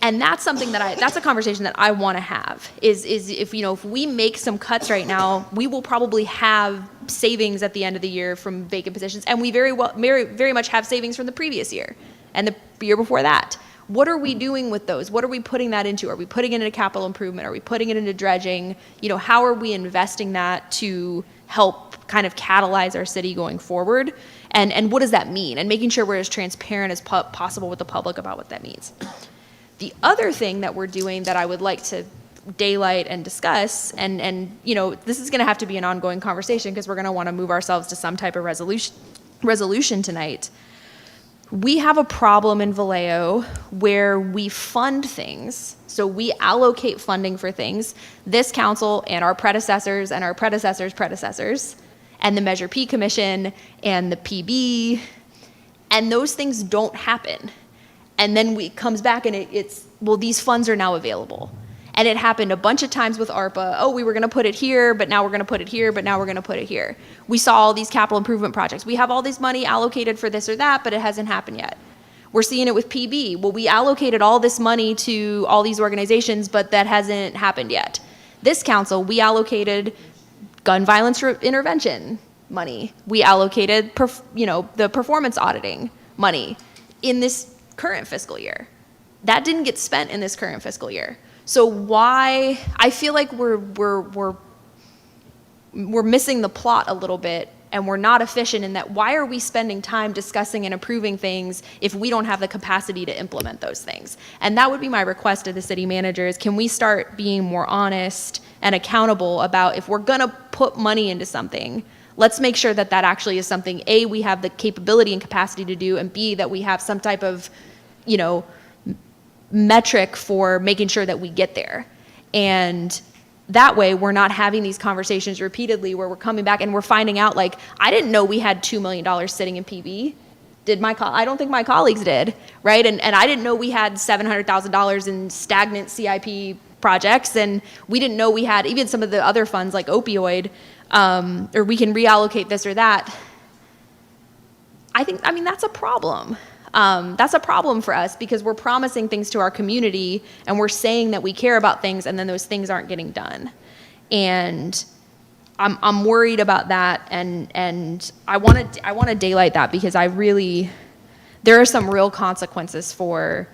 And that's something that's a conversation that I want to have is if we make some cuts right now, we will probably have savings at the end of the year from vacant positions. And we very much have savings from the previous year and the year before that. What are we doing with those? What are we putting that into? Are we putting it into capital improvement? Are we putting it into dredging? How are we investing that to help kind of catalyze our city going forward? And what does that mean? And making sure we're as transparent as possible with the public about what that means. The other thing that we're doing that I would like to daylight and discuss, and this is going to have to be an ongoing conversation because we're going to want to move ourselves to some type of resolution tonight. We have a problem in Vallejo where we fund things, so we allocate funding for things. This council and our predecessors and our predecessors' predecessors, and the Measure P Commission and the PB, and those things don't happen. And then it comes back and these funds are now available. And it happened a bunch of times with ARPA. Oh, we were going to put it here, but now we're going to put it here, but now we're going to put it here. We saw all these capital improvement projects. We have all this money allocated for this or that, but it hasn't happened yet. We're seeing it with PB. Well, we allocated all this money to all these organizations, but that hasn't happened yet. This council, we allocated gun violence intervention money. We allocated, the performance auditing money in this current fiscal year. That didn't get spent in this current fiscal year. So why, I feel like we're missing the plot a little bit, and we're not efficient in that. Why are we spending time discussing and approving things if we don't have the capacity to implement those things? And that would be my request to the city managers. Can we start being more honest and accountable about if we're gonna put money into something, let's make sure that that actually is something, A, we have the capability and capacity to do, and B, that we have some type of, metric for making sure that we get there. And that way we're not having these conversations repeatedly where we're coming back and we're finding out like, I didn't know we had $2 million sitting in PB. I don't think my colleagues did, right? And I didn't know we had $700,000 in stagnant CIP projects, and we didn't know we had even some of the other funds like opioid, or we can reallocate this or that. That's a problem. That's a problem for us because we're promising things to our community and we're saying that we care about things, and then those things aren't getting done. And I'm worried about that, and I want to daylight that because there are some real consequences for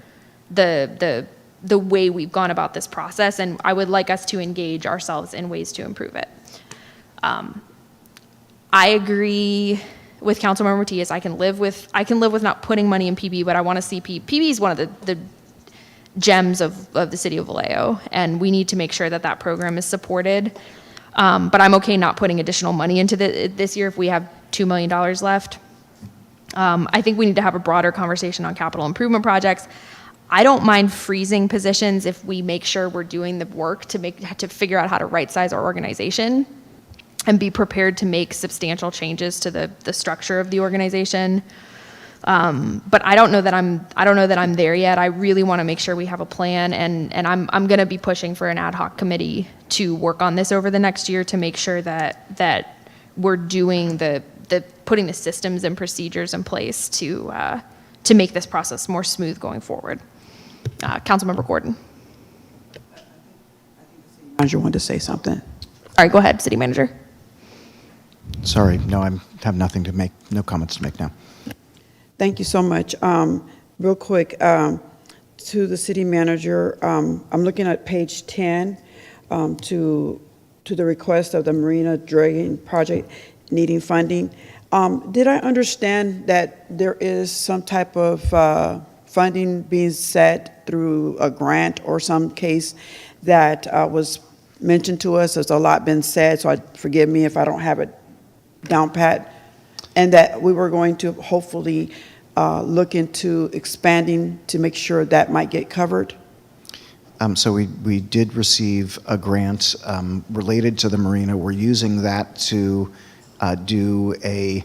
the way we've gone about this process, and I would like us to engage ourselves in ways to improve it. I agree with Councilmember Matias. I can live with not putting money in PB, but I want to see PB is one of the gems of the city of Vallejo, and we need to make sure that that program is supported. But I'm okay not putting additional money into this year if we have $2 million left. I think we need to have a broader conversation on capital improvement projects. I don't mind freezing positions if we make sure we're doing the work to figure out how to right size our organization. and be prepared to make substantial changes to the structure of the organization. But I don't know that I'm there yet. I really want to make sure we have a plan, and I'm going to be pushing for an ad hoc committee to work on this over the next year to make sure that we're doing putting the systems and procedures in place to make this process more smooth going forward. Councilmember Gordon. Manager wanted to say something. Sorry, go ahead, City Manager. Sorry, no, I have nothing to make, no comments to make now. Thank you so much. Real quick, to the city manager, I'm looking at page 10, to the request of the Marina Dredging Project needing funding. Did I understand that there is some type of funding being set through a grant or some case that was mentioned to us? There's a lot been said, so forgive me if I don't have it down pat. And that we were going to hopefully look into expanding to make sure that might get covered. So we did receive a grant related to the marina. We're using that to do a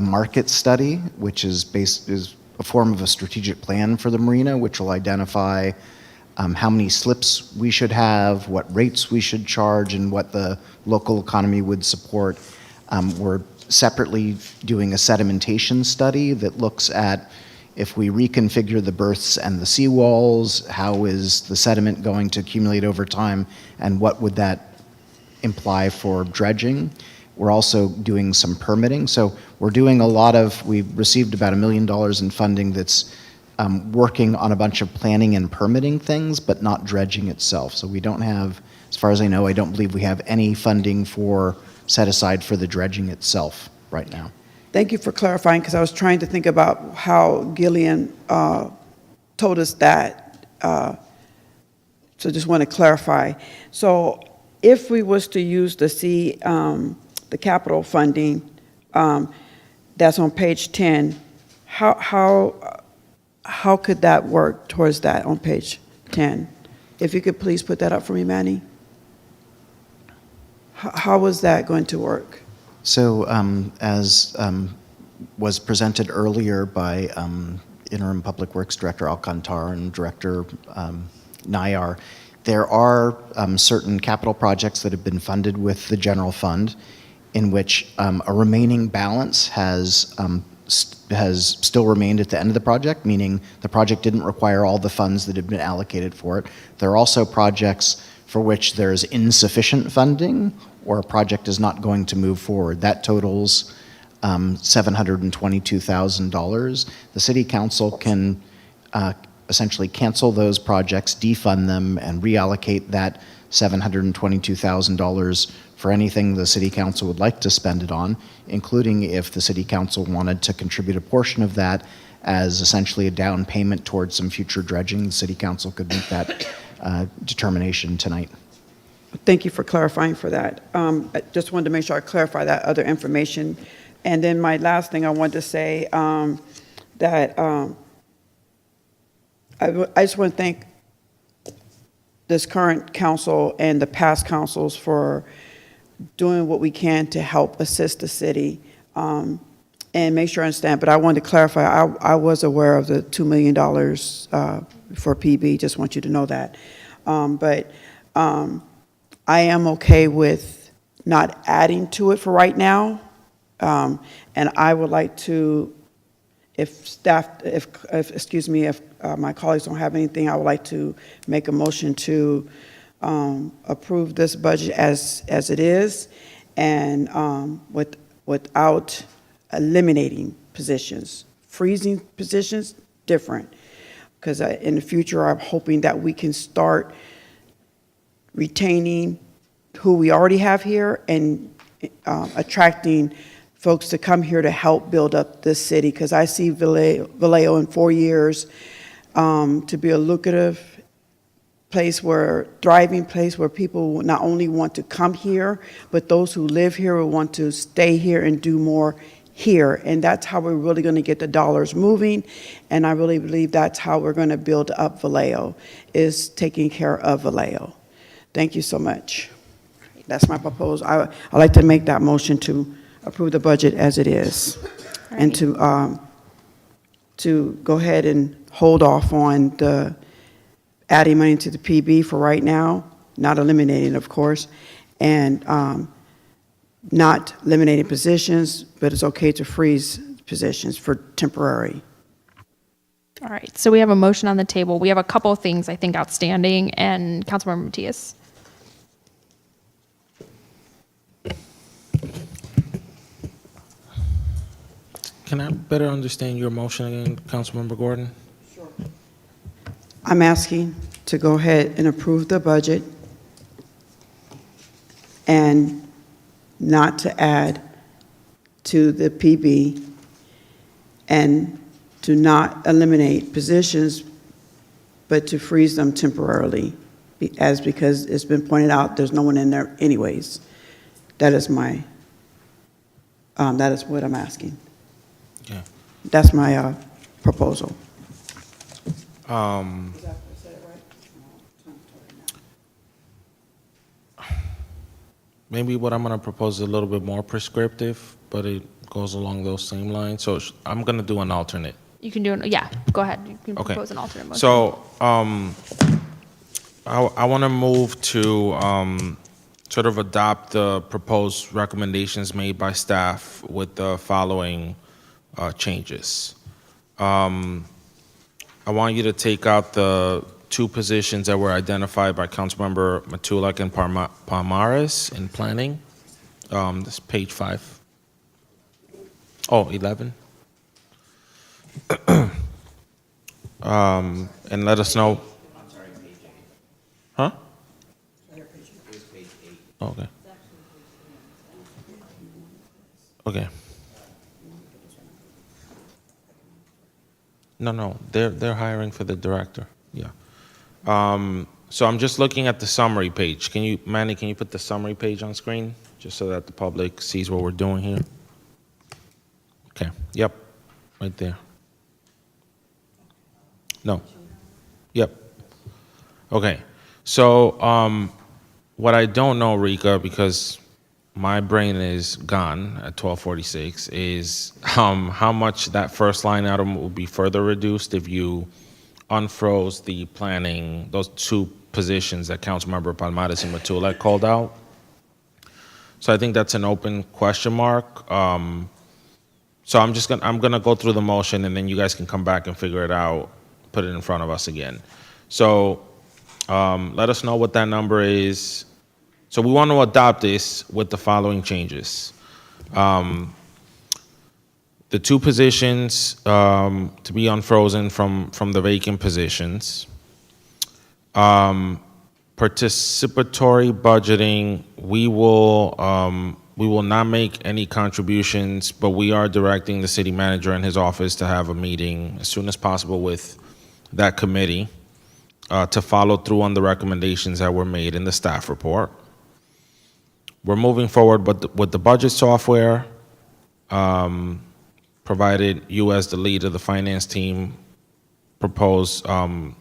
market study, which is a form of a strategic plan for the marina, which will identify how many slips we should have, what rates we should charge, and what the local economy would support. We're separately doing a sedimentation study that looks at if we reconfigure the berths and the seawalls, how is the sediment going to accumulate over time, and what would that imply for dredging. We're also doing some permitting. So we're doing we've received about $1 million in funding that's working on a bunch of planning and permitting things, but not dredging itself. So we don't have, as far as I know, I don't believe we have any funding set aside for the dredging itself right now. Thank you for clarifying, because I was trying to think about how Gillian told us that. So just want to clarify. So if we was to use the capital funding that's on page 10, how could that work towards that on page 10? If you could please put that up for me, Manny. How was that going to work? So as was presented earlier by Interim Public Works Director Alcantar and Director Nayar, there are certain capital projects that have been funded with the general fund in which a remaining balance has still remained at the end of the project, meaning the project didn't require all the funds that had been allocated for it. There are also projects for which there's insufficient funding or a project is not going to move forward. That totals $722,000. The City Council can essentially cancel those projects, defund them, and reallocate that $722,000 for anything the City Council would like to spend it on, including if the City Council wanted to contribute a portion of that as essentially a down payment towards some future dredging. The City Council could make that determination tonight. Thank you for clarifying for that. I just wanted to make sure I clarify that other information. And then my last thing I wanted to say that I just want to thank this current council and the past councils for doing what we can to help assist the city and make sure I understand. But I wanted to clarify, I was aware of the $2 million for PB, just want you to know that. But I am okay with not adding to it for right now. And I would like to, if my colleagues don't have anything, I would like to make a motion to approve this budget as it is, and without eliminating positions. Freezing positions, different. Because in the future, I'm hoping that we can start retaining who we already have here and attracting folks to come here to help build up this city, because I see Vallejo in 4 years to be a lucrative place, thriving place where people not only want to come here, but those who live here will want to stay here and do more here. And that's how we're really going to get the dollars moving. And I really believe that's how we're going to build up Vallejo, is taking care of Vallejo. Thank you so much. That's my proposal. I'd like to make that motion to approve the budget as it is. And to go ahead and hold off on the adding money to the PB for right now, not eliminating, of course, and not eliminating positions, but it's okay to freeze positions for temporary. All right, so we have a motion on the table. We have a couple of things, I think, outstanding, and Councilmember Matias. Can I better understand your motion again, Councilmember Gordon? I'm asking to go ahead and approve the budget and not to add to the PB and to not eliminate positions, but to freeze them temporarily, because it's been pointed out, there's no one in there anyways. That is my, that is what I'm asking. Yeah. That's my proposal. Maybe what I'm going to propose is a little bit more prescriptive, but it goes along those same lines. So I'm going to do an alternate. You can do it, yeah, go ahead. You can Okay. propose an alternate motion. So I want to move to sort of adopt the proposed recommendations made by staff with the following changes. I want you to take out the two positions that were identified by Councilmember Matulak and Palmares in planning. This is page 5. Oh, 11. And let us know. Huh? Okay. Okay. No, they're hiring for the director. Yeah. So I'm just looking at the summary page. Manny, can you put the summary page on screen just so that the public sees what we're doing here? Okay. Yep. Right there. No. Yep. Okay. So what I don't know, Rika, because my brain is gone at 12:46, is how much that first line item will be further reduced if you unfroze the planning, those two positions that Councilmember Palmares and Matulak called out. So I think that's an open question mark. So I'm gonna go through the motion, and then you guys can come back and figure it out, put it in front of us again. So let us know what that number is. So we want to adopt this with the following changes. The two positions to be unfrozen from the vacant positions. Participatory budgeting, we will not make any contributions, but we are directing the city manager and his office to have a meeting as soon as possible with that committee to follow through on the recommendations that were made in the staff report. We're moving forward with the budget software, provided you as the lead of the finance team propose an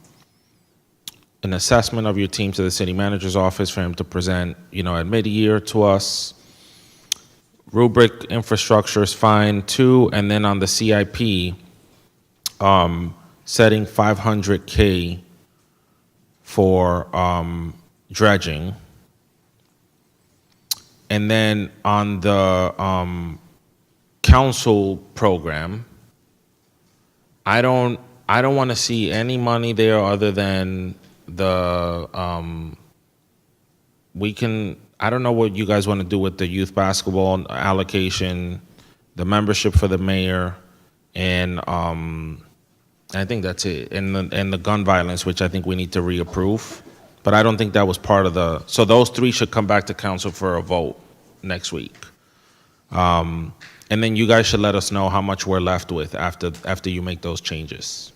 assessment of your team to the city manager's office for him to present, at mid-year to us. Rubric infrastructure is fine too, and then on the CIP, setting $500K for dredging. And then on the council program, I don't want to see any money there other than the I don't know what you guys want to do with the youth basketball allocation, the membership for the mayor, and I think that's it. And the gun violence, which I think we need to reapprove. But I don't think that was part of the, so those three should come back to council for a vote next week. And then you guys should let us know how much we're left with after you make those changes.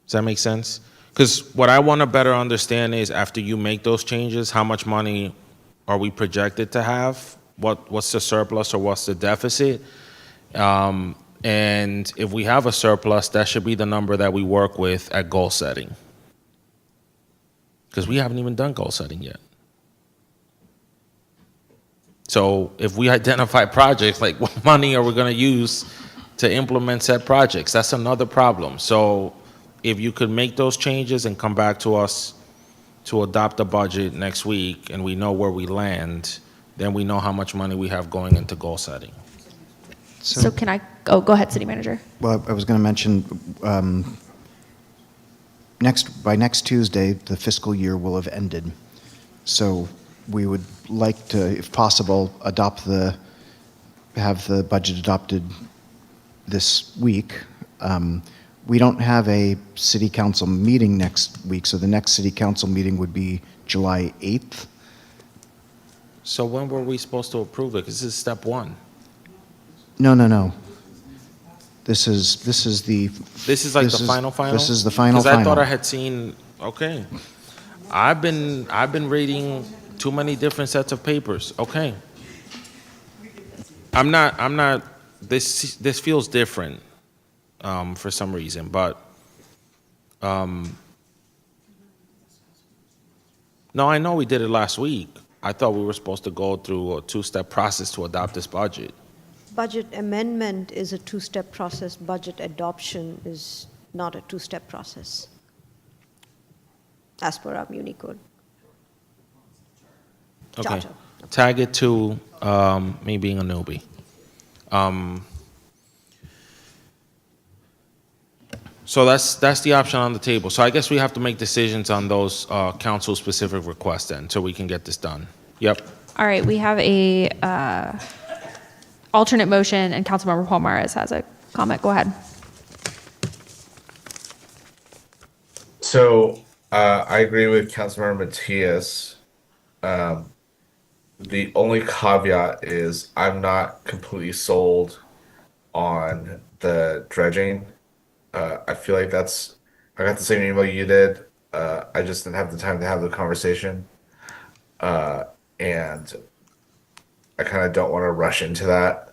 Does that make sense? Because what I want to better understand is after you make those changes, how much money are we projected to have? What's the surplus or what's the deficit? And if we have a surplus, that should be the number that we work with at goal setting. Because we haven't even done goal setting yet. So if we identify projects, like what money are we going to use to implement said projects? That's another problem. So if you could make those changes and come back to us to adopt a budget next week and we know where we land, then we know how much money we have going into goal setting. So can I, oh, go ahead, City Manager. Well, I was going to mention, by next Tuesday, the fiscal year will have ended. So we would like to, if possible, have the budget adopted this week. We don't have a city council meeting next week, so the next city council meeting would be July 8th. So when were we supposed to approve it? 'Cause this is step one. No. This is the. This is like the final? This is the final. Because I thought I had seen, okay. I've been reading too many different sets of papers. Okay. I'm not, this feels different, for some reason, but, no, I know we did it last week. I thought we were supposed to go through a two-step process to adopt this budget. Budget amendment is a two-step process. Budget adoption is not a two-step process, as per our Muni code. Okay. Charter. Tag it to me being a newbie. So that's the option on the table. So I guess we have to make decisions on those council-specific requests then, so we can get this done. Yep. All right, we have a alternate motion, and Councilmember Palmares has a comment. Go ahead. So I agree with Councilmember Matias. The only caveat is I'm not completely sold on the dredging. I feel like I got the same email you did. I just didn't have the time to have the conversation. And I kind of don't want to rush into that.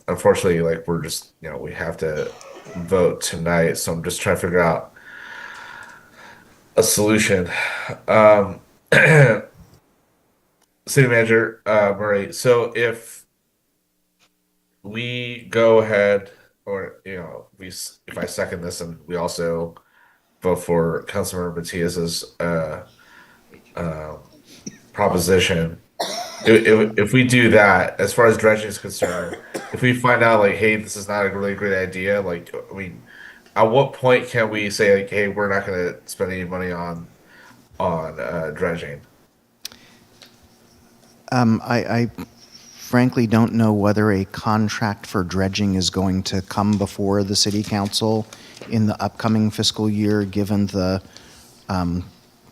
Unfortunately, like we're just, we have to vote tonight. So I'm just trying to figure out a solution. City Manager Murray, so if we go ahead, or if I second this, and we also vote for Councilmember Matias's proposition, if we do that, as far as dredging is concerned, if we find out like, hey, this is not a really great idea, like, I mean, at what point can we say like, hey, we're not going to spend any money on dredging? I frankly don't know whether a contract for dredging is going to come before the city council in the upcoming fiscal year, given the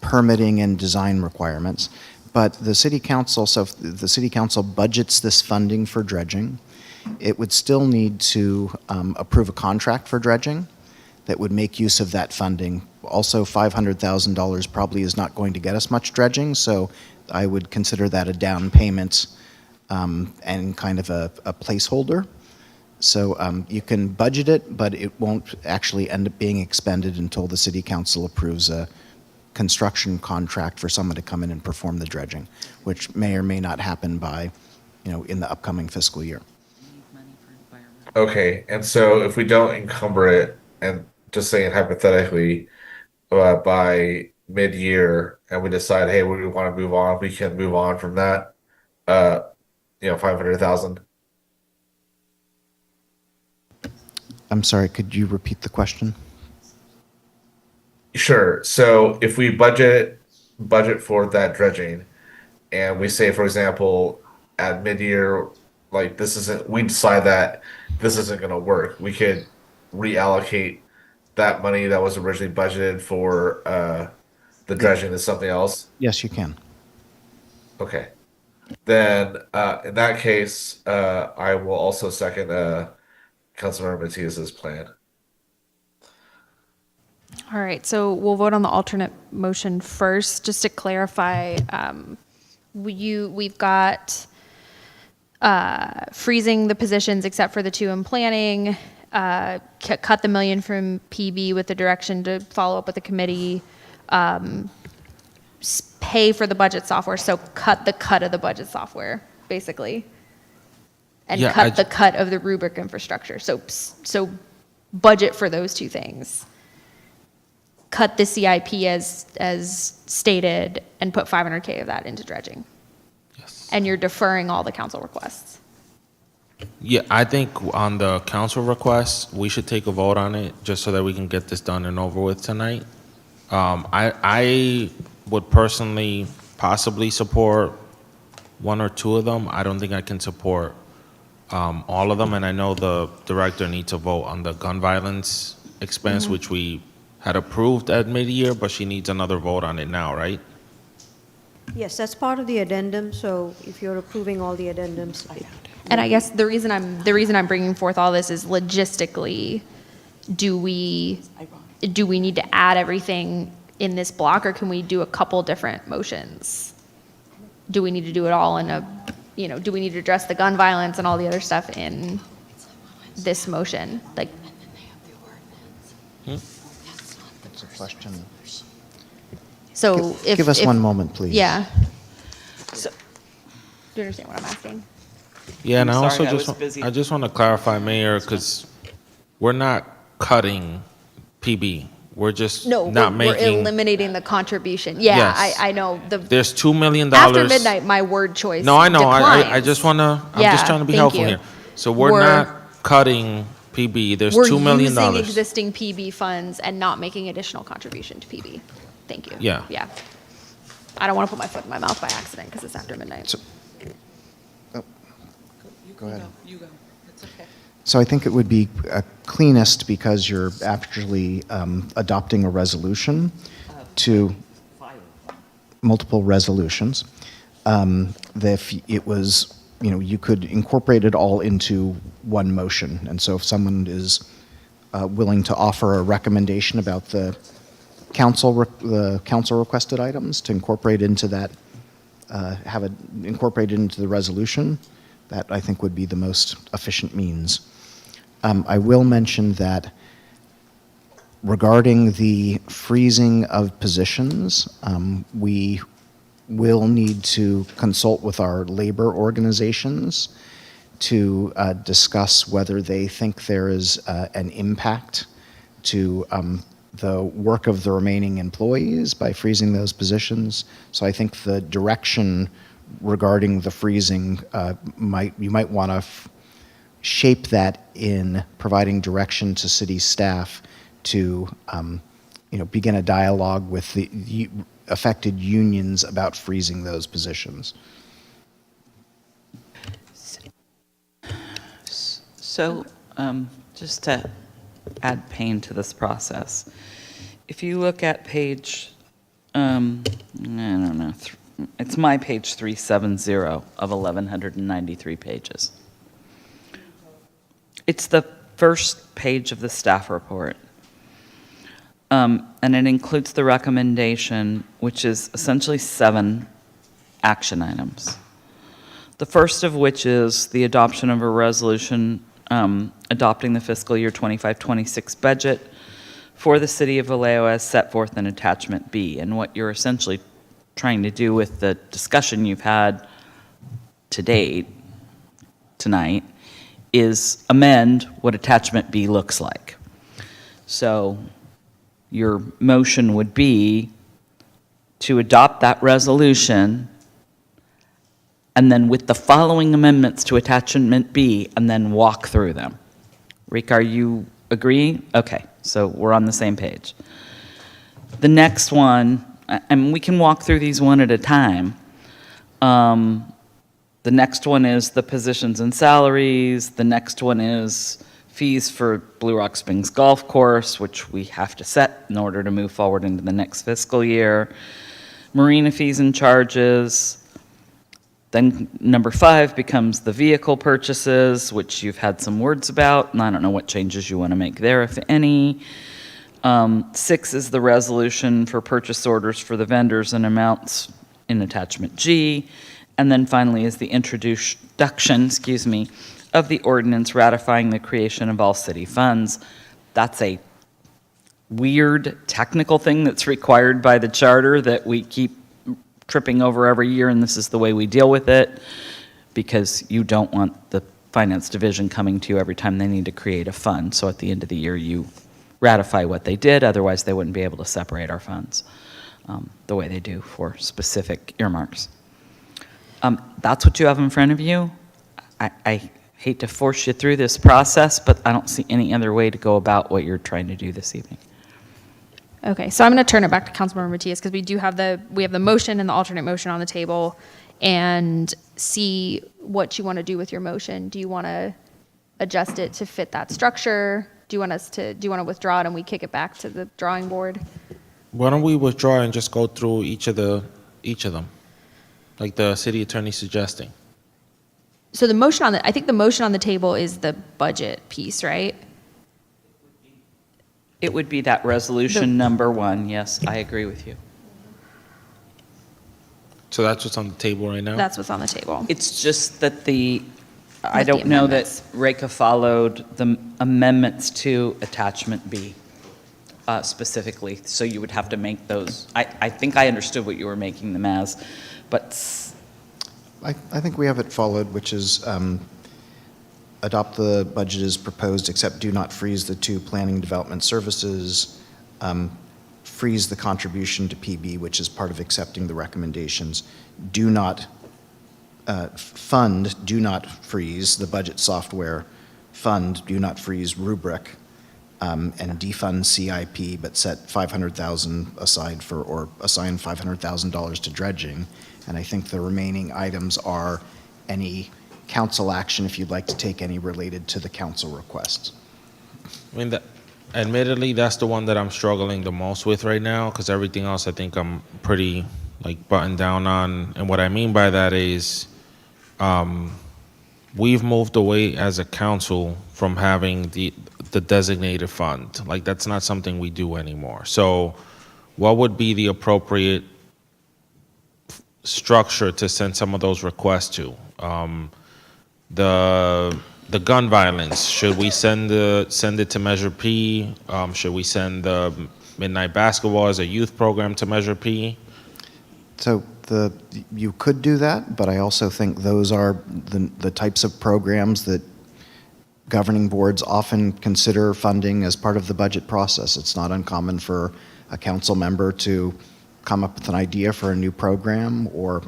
permitting and design requirements. But the city council, so if the city council budgets this funding for dredging, it would still need to approve a contract for dredging that would make use of that funding. Also, $500,000 probably is not going to get us much dredging, so I would consider that a down payment and kind of a placeholder. So you can budget it, but it won't actually end up being expended until the city council approves a construction contract for someone to come in and perform the dredging, which may or may not happen by, in the upcoming fiscal year. Okay, and so if we don't encumber it, and just saying hypothetically, by mid-year, and we decide, hey, we want to move on, we can move on from that. 500,000. I'm sorry, could you repeat the question? Sure. So if we budget for that dredging, and we say, for example, at mid-year, like we decide that this isn't going to work, we could reallocate that money that was originally budgeted for the dredging to something else. Yes, you can. Okay. Then in that case, I will also second Councilmember Matias's plan. All right, so we'll vote on the alternate motion first. Just to clarify, we've got freezing the positions except for the two in planning, cut the $1 million from PB with the direction to follow up with the committee, pay for the budget software, so cut the cut of the budget software, basically. And Yeah, cut the cut of the rubric infrastructure. So budget for those two things. Cut the CIP as stated and put 500K of that into dredging. Yes. And you're deferring all the council requests. Yeah, I think on the council request, we should take a vote on it just so that we can get this done and over with tonight. I would personally possibly support one or two of them. I don't think I can support all of them, and I know the director needs a vote on the gun violence expense, which we had approved at mid-year, but she needs another vote on it now, right? Yes, that's part of the addendum, so if you're approving all the addendums. And I guess the reason I'm bringing forth all this is logistically, do we need to add everything in this block, or can we do a couple different motions? Do we need to do it all in do we need to address the gun violence and all the other stuff in this motion? Like, That's a question. so if Give us one moment, please. Yeah. So, do you understand what I'm asking? Yeah, and I I'm also sorry, I was busy. I just want to clarify, Mayor, because we're not cutting PB. We're just No, not we're making. eliminating the contribution. Yeah, Yes. I know. There's $2 million. After midnight, my word choice No, I know. I declines. just want to, I'm Yeah, just trying to be thank helpful you. here. So we're not cutting PB. There's We're $2 million. using existing PB funds and not making additional contribution to PB. Thank you. Yeah. Yeah. I don't want to put my foot in my mouth by accident because it's after midnight. Go ahead. You go. It's okay. So I think it would be cleanest, because you're actually adopting a resolution to multiple resolutions. That if it was, you could incorporate it all into one motion. And so if someone is willing to offer a recommendation about the council requested items to incorporate into that, have it incorporated into the resolution, that I think would be the most efficient means. I will mention that regarding the freezing of positions, we will need to consult with our labor organizations to discuss whether they think there is an impact to the work of the remaining employees by freezing those positions. So I think the direction regarding the freezing, you might want to shape that in providing direction to city staff to begin a dialogue with the affected unions about freezing those positions. So, just to add pain to this process, if you look at page, I don't know, it's my page 370 of 1,193 pages. It's the first page of the staff report. And it includes the recommendation, which is essentially 7 action items. The first of which is the adoption of a resolution adopting the fiscal year 25-26 budget for the city of Vallejo as set forth in attachment B. And what you're essentially trying to do with the discussion you've had to date, tonight, is amend what attachment B looks like. So your motion would be to adopt that resolution, and then with the following amendments to attachment B, and then walk through them. Rika, are you agreeing? Okay, so we're on the same page. The next one, and we can walk through these one at a time. The next one is the positions and salaries. The next one is fees for Blue Rock Springs Golf Course, which we have to set in order to move forward into the next fiscal year. Marina fees and charges. Then number 5 becomes the vehicle purchases, which you've had some words about, and I don't know what changes you want to make there, if any. 6 is the resolution for purchase orders for the vendors and amounts in attachment G. And then finally is the introduction, of the ordinance ratifying the creation of all city funds. That's a weird technical thing that's required by the charter that we keep tripping over every year and this is the way we deal with it, because you don't want the finance division coming to you every time they need to create a fund. So at the end of the year, you ratify what they did, otherwise they wouldn't be able to separate our funds the way they do for specific earmarks. That's what you have in front of you. I hate to force you through this process, but I don't see any other way to go about what you're trying to do this evening. Okay, so I'm going to turn it back to Councilmember Matias because we have the motion and the alternate motion on the table, and see what you want to do with your motion. Do you want to adjust it to fit that structure? Do you want to withdraw it and we kick it back to the drawing board? Why don't we withdraw and just go through each of them, like the city attorney suggesting? So I think the motion on the table is the budget piece, right? It would be that resolution number 1. Yes, I agree with you. So that's what's on the table right now? That's what's on the table. It's just that I don't know that Reka followed the amendments to attachment B specifically, so you would have to make those. I think I understood what you were making them as, but. I think we have it followed, which is adopt the budget as proposed, except do not freeze the 2 planning development services, freeze the contribution to PB, which is part of accepting the recommendations, do not do not freeze the budget software fund, do not freeze rubric, and defund CIP, but set $500,000 aside or assign $500,000 to dredging. And I think the remaining items are any council action, if you'd like to take any related to the council requests. I mean, admittedly, that's the one that I'm struggling the most with right now, because everything else I think I'm pretty buttoned down on. And what I mean by that is we've moved away as a council from having the designated fund. That's not something we do anymore. So what would be the appropriate structure to send some of those requests to? The gun violence, should we send it to Measure P? Should we send the Midnight Basketball as a youth program to Measure P? So you could do that, but I also think those are the types of programs that governing boards often consider funding as part of the budget process. It's not uncommon for a council member to come up with an idea for a new program, or,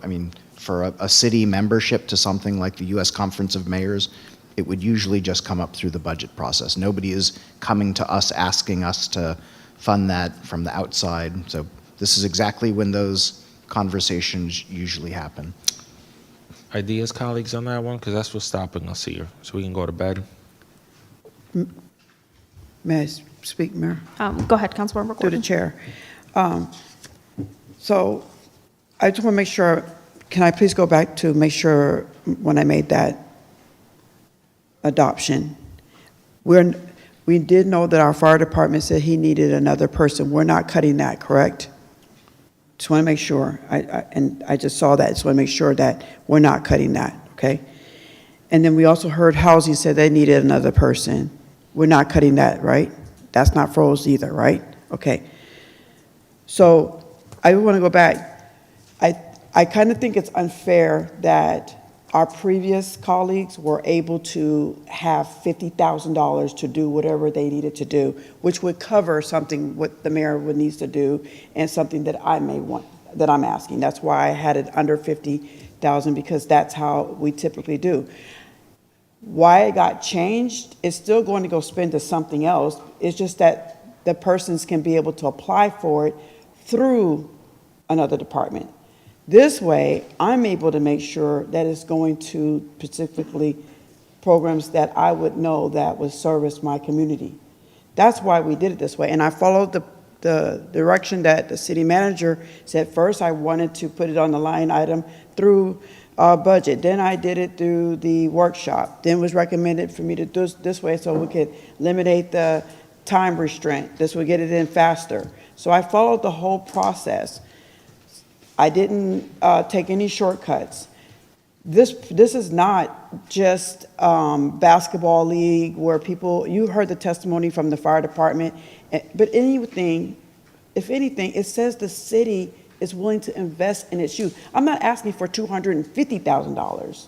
for a city membership to something like the U.S. Conference of Mayors, it would usually just come up through the budget process. Nobody is coming to us asking us to fund that from the outside. So this is exactly when those conversations usually happen. Ideas, colleagues, on that one? Because that's what's stopping us here, so we can go to bed. May I speak, Mayor? Go ahead, Councilmember Gordon. Through the chair. So I just want to make sure, can I please go back to make sure when I made that adoption, we did know that our fire department said he needed another person. We're not cutting that, correct? Just want to make sure. I just saw that. Just want to make sure that we're not cutting that, okay? And then we also heard housing said they needed another person. We're not cutting that, right? That's not froze either, right? Okay. So I want to go back. I kind of think it's unfair that our previous colleagues were able to have $50,000 to do whatever they needed to do, which would cover something what the mayor would needs to do and something that I may want, that I'm asking. That's why I had it under 50,000, because that's how we typically do. Why it got changed, it's still going to go spend to something else. It's just that the persons can be able to apply for it through another department. This way, I'm able to make sure that it's going to specifically programs that I would know that would service my community. That's why we did it this way. And I followed the direction that the city manager said. First, I wanted to put it on the line item through budget. Then I did it through the workshop. Then it was recommended for me to do it this way so we could eliminate the time restraint. This would get it in faster. So I followed the whole process. I didn't take any shortcuts. This is not just basketball league where people, you heard the testimony from the fire department, but if anything, it says the city is willing to invest in its youth. I'm not asking for $250,000.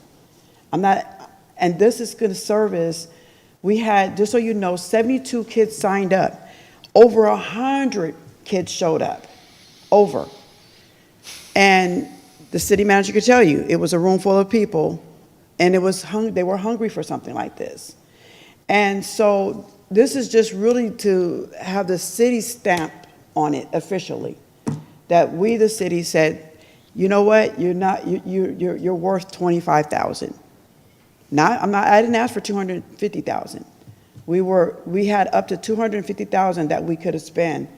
I'm not, and this is going to service, we had, just so you know, 72 kids signed up. Over 100 kids showed up, over. And the city manager could tell you, it was a room full of people, and they were hungry for something like this. And so this is just really to have the city stamp on it officially, that we, the city, said, you know what, you're worth 25,000. I didn't ask for 250,000. We had up to 250,000 that we could have spent.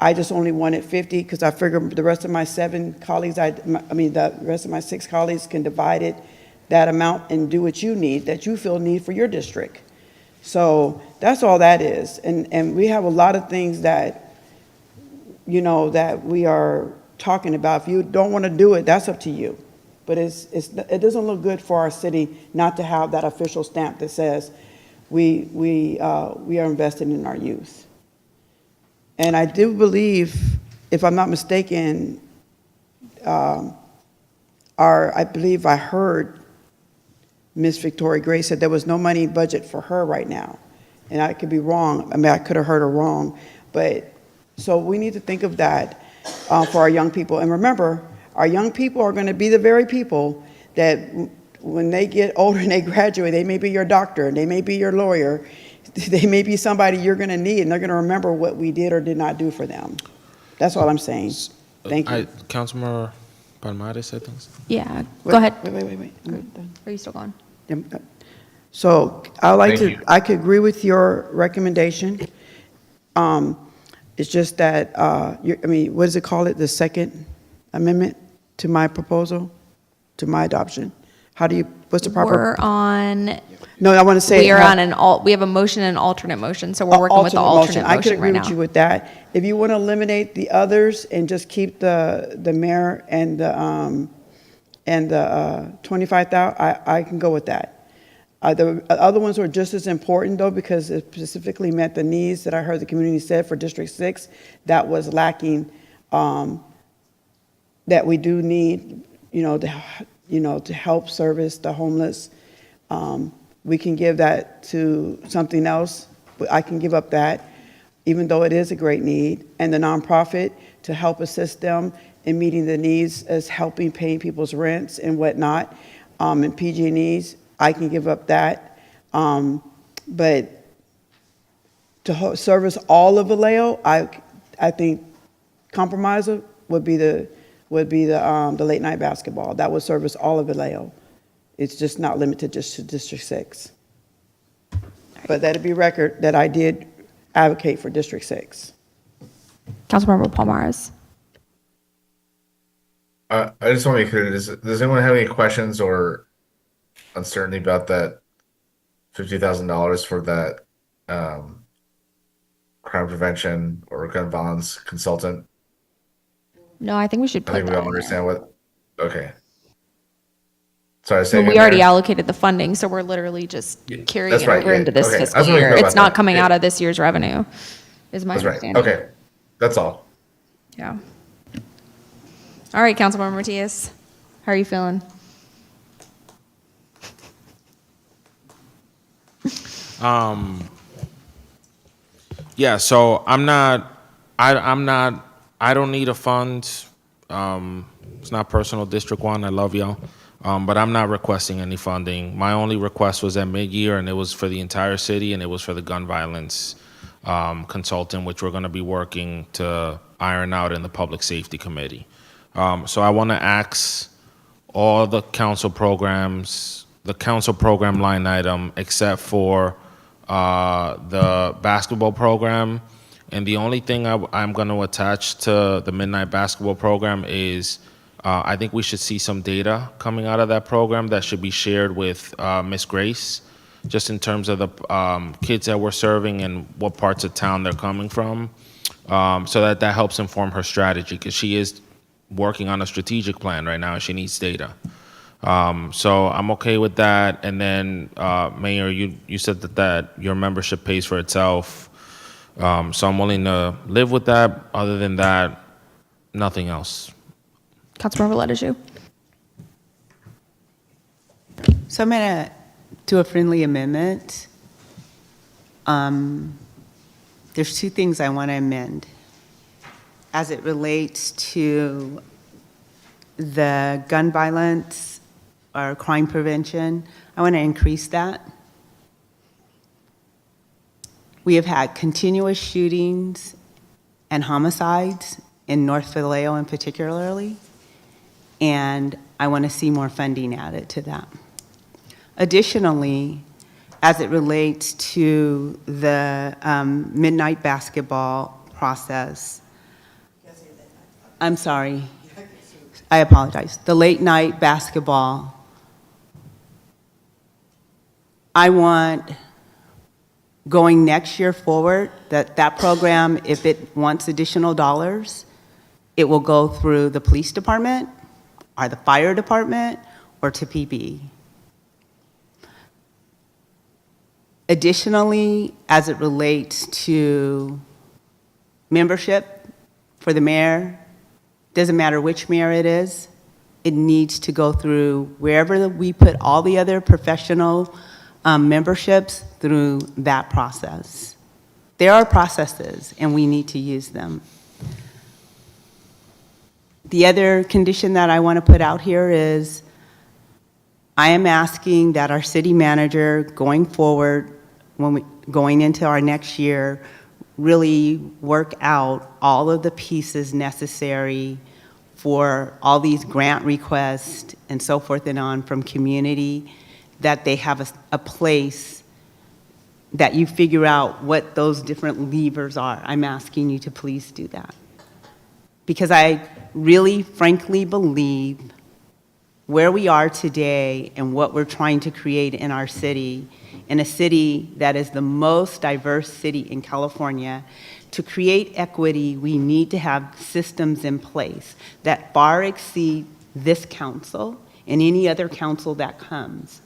I just only wanted 50 because I figured the rest of my 7 colleagues, the rest of my 6 colleagues can divide it, that amount, and do what you need, that you feel need for your district. So that's all that is. And we have a lot of things that, that we are talking about. If you don't want to do it, that's up to you. But it doesn't look good for our city not to have that official stamp that says we are invested in our youth. And I do believe, if I'm not mistaken, I believe I heard Miss Victoria Gray said there was no money budget for her right now. And I could be wrong. I could have heard her wrong. But so we need to think of that for our young people. And remember, our young people are going to be the very people that when they get older and they graduate, they may be your doctor, they may be your lawyer, they may be somebody you're going to need, and they're going to remember what we did or did not do for them. That's all I'm saying. Thank you. Councilmember Palmares said things. Yeah, go ahead. Wait. Are you still going? So I could agree with your recommendation. It's just that, what does it call it? The second amendment to my proposal, to my adoption? What's the proper? We're on. No, I want to say. We are on we have a motion and an alternate motion, so we're working with the alternate motion I could agree right with now. you with that. If you want to eliminate the others and just keep the mayor and the 25,000, I can go with that. The other ones were just as important though, because it specifically met the needs that I heard the community said for District 6 that was lacking, that we do need, to help service the homeless. We can give that to something else, but I can give up that, even though it is a great need. And the nonprofit to help assist them in meeting the needs as helping paying people's rents and whatnot, and PG&Es, I can give up that. But to service all of Vallejo, I think compromise would be the late night basketball. That would service all of Vallejo. It's just not limited just to District 6. But that'd be record that I did advocate for District 6. Councilmember Palmares. I just want to be clear. Does anyone have any questions or uncertainty about that $50,000 for that crime prevention or gun violence consultant? No, I think we should put I think we that all in understand there. what. Okay. Sorry, Well, we already allocated the funding, so we're literally just carrying That's it right, over yeah. into this Okay. I fiscal was wondering year. about It's not that. coming Yeah. out of this year's revenue, is my That's right. understanding. Okay. That's all. Yeah. All right, Councilmember Matias, how are you feeling? Yeah, so I don't need a fund. It's not personal, District 1, I love y'all. But I'm not requesting any funding. My only request was at mid-year, and it was for the entire city, and it was for the gun violence consultant, which we're gonna be working to iron out in the Public Safety Committee. So I wanna ask all the council programs, the council program line item, except for the basketball program. And the only thing I'm going to attach to the midnight basketball program is I think we should see some data coming out of that program that should be shared with Miss Grace, just in terms of the kids that we're serving and what parts of town they're coming from, so that helps inform her strategy, because she is working on a strategic plan right now and she needs data. So I'm okay with that. And then, Mayor, you said that your membership pays for itself. So I'm willing to live with that. Other than that, nothing else. Councilmember Ledeju. So I'm going to do a friendly amendment. There's two things I want to amend. As it relates to the gun violence or crime prevention, I want to increase that. We have had continuous shootings and homicides in North Vallejo in particularly, and I want to see more funding added to that. Additionally, as it relates to the midnight basketball process, I'm sorry, I apologize. The late night basketball, I want going next year forward, that program, if it wants additional dollars, it will go through the police department or the fire department or to PB. Additionally, as it relates to membership for the mayor, doesn't matter which mayor it is, it needs to go through wherever we put all the other professional memberships through that process. There are processes, and we need to use them. The other condition that I want to put out here is I am asking that our city manager going forward, going into our next year, really work out all of the pieces necessary for all these grant requests and so forth and on from community, that they have a place that you figure out what those different levers are. I'm asking you to please do that. Because I really, frankly believe where we are today and what we're trying to create in our city, in a city that is the most diverse city in California, to create equity, we need to have systems in place that far exceed this council and any other council that comes.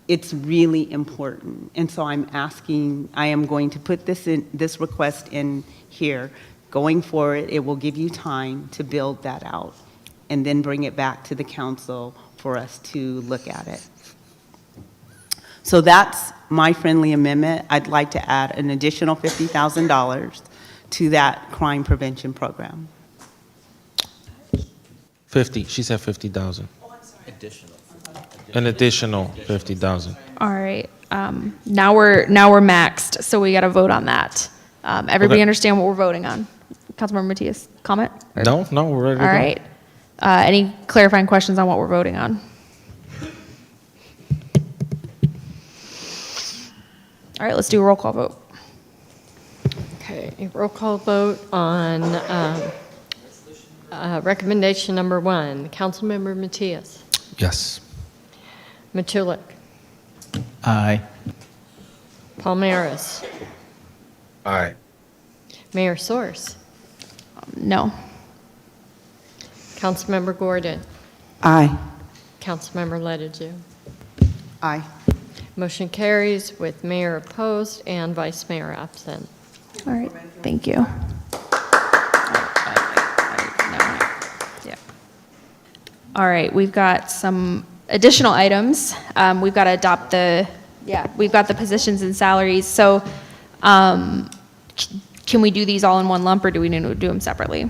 It's really important. And so I'm asking, I am going to put this request in here. Going forward, it will give you time to build that out and then bring it back to the council for us to look at it. So that's my friendly amendment. I'd like to add an additional $50,000 to that crime prevention program. 50, she said 50,000. An additional 50,000. All right. Now we're maxed, so we got to vote on that. Everybody Okay. understand what we're voting on? Councilmember Matias, comment? Or- No, we're ready to All go. right. Any clarifying questions on what we're voting on? All right, let's do a roll call vote. Okay, a roll call vote on recommendation number 1. Councilmember Matias. Yes. Matulik. Aye. Palmaris. Aye. Mayor Source. No. Councilmember Gordon. Aye. Councilmember Ledeju. Aye. Motion carries with mayor opposed and vice mayor absent. All right, thank you. Yeah. All right, we've got some additional items. We've got to adopt we've got the positions and salaries. So can we do these all in one lump, or do we need to do them separately?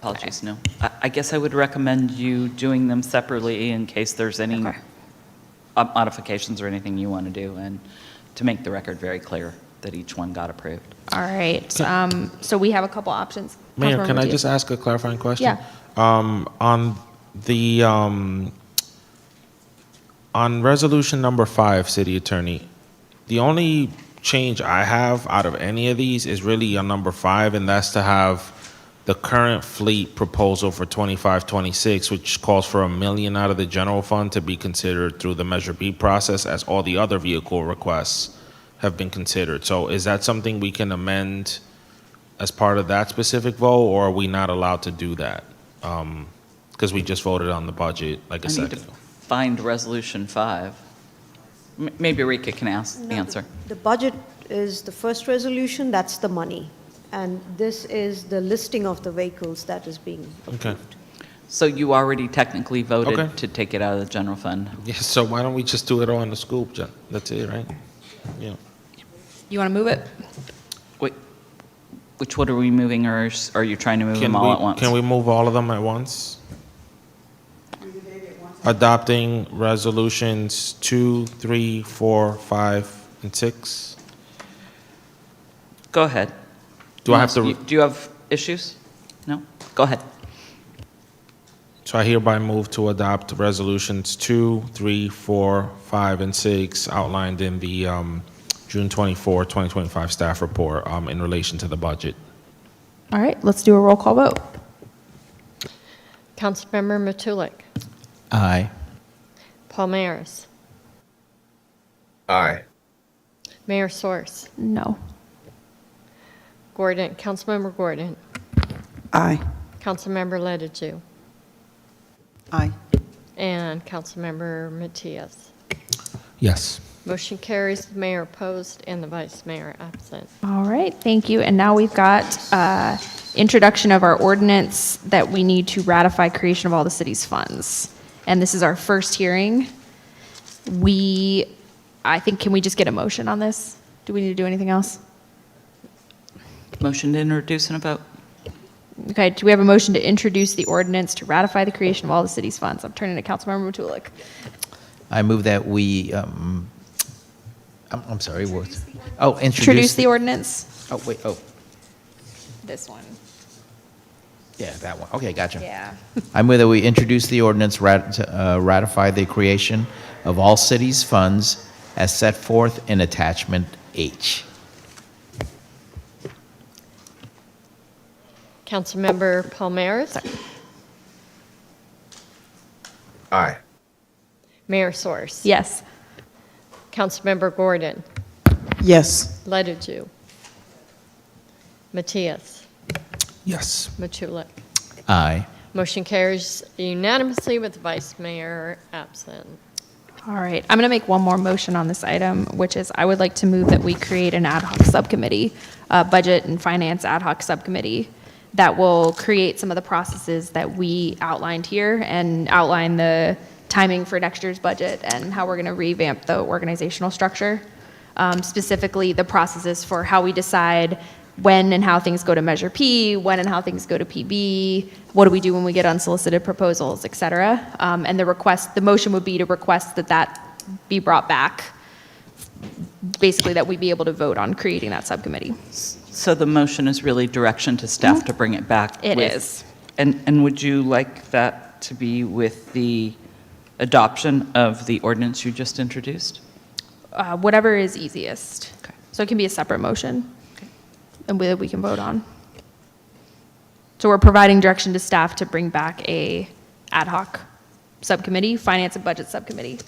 Apologies, no. I guess I would recommend you doing them separately in case there's any modifications or anything you want to do, and to make the record very clear that each one got approved. All right, so we have a couple options. Mayor, Councilmember can I Matias. just ask a clarifying question? Yeah. On the, on resolution number 5, City Attorney, the only change I have out of any of these is really on number 5, and that's to have the current fleet proposal for 25-26, which calls for $1 million out of the general fund to be considered through the Measure B process, as all the other vehicle requests have been considered. So is that something we can amend as part of that specific vote, or are we not allowed to do that? Because we just voted on the budget like a I need second to ago. find resolution 5. Maybe Rika can answer. The budget is the first resolution, that's the money. And this is the listing of the vehicles that is being approved. Okay. So you already technically voted Okay. to take it out of the general fund? Yeah, so why don't we just do it all in the scoop, Jen? That's it, right? Yeah. You want to move it? Wait, which one are we moving, or are you trying to move them all at once? Can we move all of them at once? Adopting resolutions 2, 3, 4, 5, and 6. Go ahead. Do I have to? Do you have issues? No? Go ahead. So I hereby move to adopt resolutions 2, 3, 4, 5, and 6 outlined in the June 24, 2025 staff report in relation to the budget. All right, let's do a roll call vote. Councilmember Matulik, Aye. Palmares, Aye. Mayor Source, No. Gordon, Councilmember Gordon, Aye. Councilmember Ledeju, Aye. and Councilmember Matias. Yes. Motion carries, the mayor opposed and the vice mayor absent. All right, thank you. And now we've got introduction of our ordinance that we need to ratify creation of all the city's funds. And this is our first hearing. I think, can we just get a motion on this? Do we need to do anything else? Motion to introduce and a vote. Okay, do we have a motion to introduce the ordinance to ratify the creation of all the city's funds? I'm turning to Councilmember Matulik. I move that we, I'm sorry, what? Oh, Introduce the ordinance, Oh, wait, oh, this one. yeah, that one. Okay, gotcha. Yeah. I move that we introduce the ordinance to ratify the creation of all cities' funds as set forth in attachment H. Councilmember Palmares, Aye. Mayor Source. Yes. Councilmember Gordon, Yes. Ledeju, Matias, Yes. Matulik. Aye. Motion carries unanimously with the vice mayor absent. All right, I'm going to make one more motion on this item, which is I would like to move that we create an ad hoc subcommittee, budget and finance ad hoc subcommittee, that will create some of the processes that we outlined here and outline the timing for next year's budget and how we're going to revamp the organizational structure. Specifically, the processes for how we decide when and how things go to Measure P, when and how things go to PB, what do we do when we get unsolicited proposals, et cetera. And the motion would be to request that be brought back, basically that we be able to vote on creating that subcommittee. So the motion is really direction to staff to bring it back? It is. And would you like that to be with the adoption of the ordinance you just introduced? Whatever is easiest. Okay. So it can be a separate motion, and we can vote on. So we're providing direction to staff to bring back a ad hoc subcommittee, finance and budget subcommittee.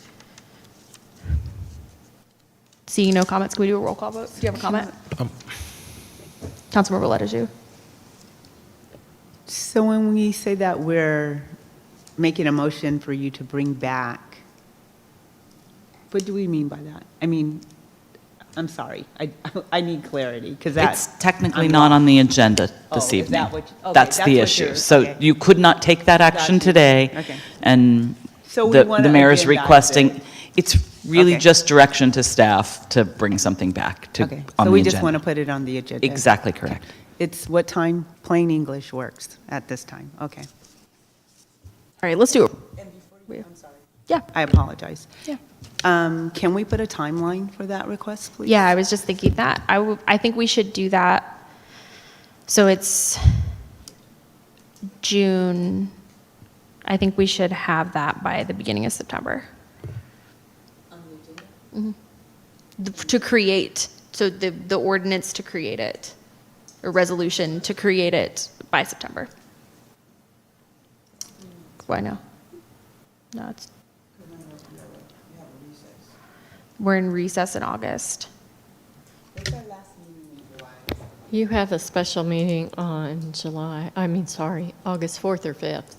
Seeing no comments, can we do a roll call vote? Do you have a comment? Councilmember Ledeju. So when we say that we're making a motion for you to bring back, what do we mean by that? I mean, I'm sorry, I need clarity, because that's... It's technically not on the agenda this evening. That's the issue. So you could not take that action today. Okay. And So we the wanna mayor is agendize requesting, it. it's really Okay. just direction to staff to bring something back to, on the Okay, agenda. so we just want to put it on the agenda? Exactly correct. It's what time plain English works at this time, okay. All right, let's do it. I'm sorry. Yeah. I apologize. Yeah. Can we put a timeline for that request, please? Yeah, I was just thinking that. I think we should do that. So it's June. I think we should have that by the beginning of September. To create, so the ordinance to create it, or resolution to create it by September. Why no? No, it's. We're in recess in August. You have a special meeting on August 4th or 5th.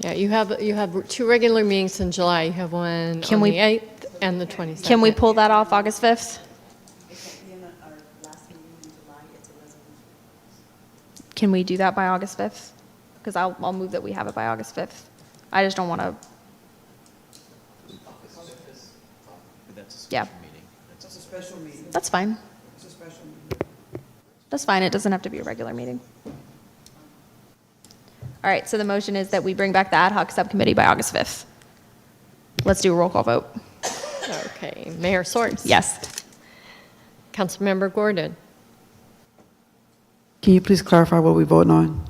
Yeah, you have two regular meetings in July. You have one on the 8th and the 22nd. Can we pull that off August 5th? can we do that by August 5th? Because I'll move that we have it by August 5th. I just don't want to. Yeah. That's a special meeting. That's fine. It's a special meeting. That's fine. It doesn't have to be a regular meeting. All right, so the motion is that we bring back the ad hoc subcommittee by August 5th. Let's do a roll call vote. Okay, Mayor Soers? Yes. Councilmember Gordon? Can you please clarify what we're voting on?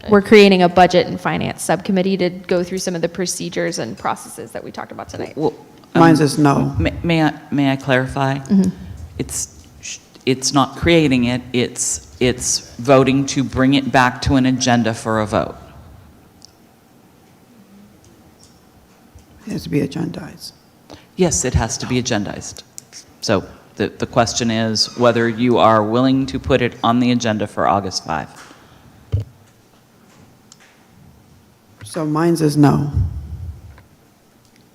We're creating a budget and finance subcommittee to go through some of the procedures and processes that we talked about tonight. Mine says no. May I clarify? It's not creating it, it's voting to bring it back to an agenda for a vote. It has to be agendized. Yes, it has to be agendized. So the question is whether you are willing to put it on the agenda for August 5. So mine says no.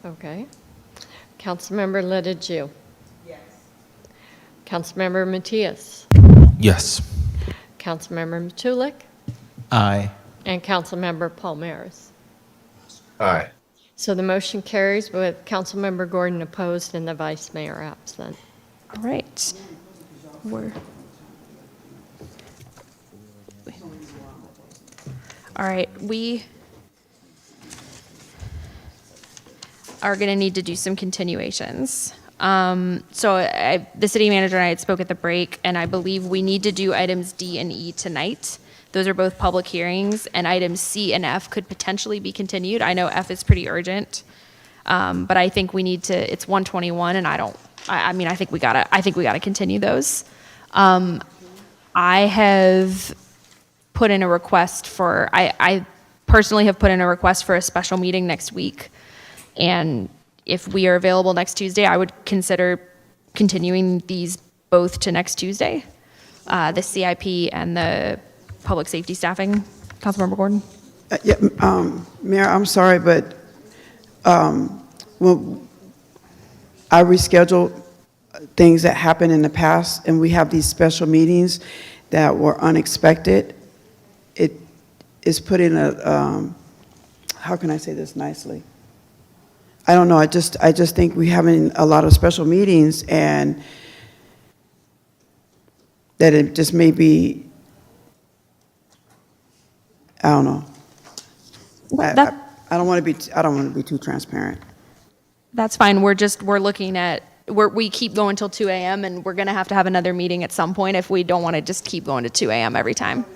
Okay. Councilmember Ledeju? Yes. Councilmember Matias? Yes. Councilmember Matulik? Aye. And Councilmember Palmares? Aye. So the motion carries with Councilmember Gordon opposed and the Vice Mayor absent. All right. All right, we are going to need to do some continuations. The city manager and I had spoke at the break, and I believe we need to do items D and E tonight. Those are both public hearings, and items C and F could potentially be continued. I know F is pretty urgent, but I think we need to. It's 1:21, and I think we gotta continue those. I have put in a request for. I personally have put in a request for a special meeting next week. And if we are available next Tuesday, I would consider continuing these both to next Tuesday, the CIP and the public safety staffing. Councilmember Gordon? Mayor, I'm sorry, but when I reschedule things that happened in the past, and we have these special meetings that were unexpected. It is put in a, how can I say this nicely? I don't know, I just think we're having a lot of special meetings, and that it just may be, I don't know. I don't want to be too transparent. That's fine. We're looking at, we keep going till 2 a.m. and we're going to have another meeting at some point if we don't want to just keep going to 2 a.m. every time.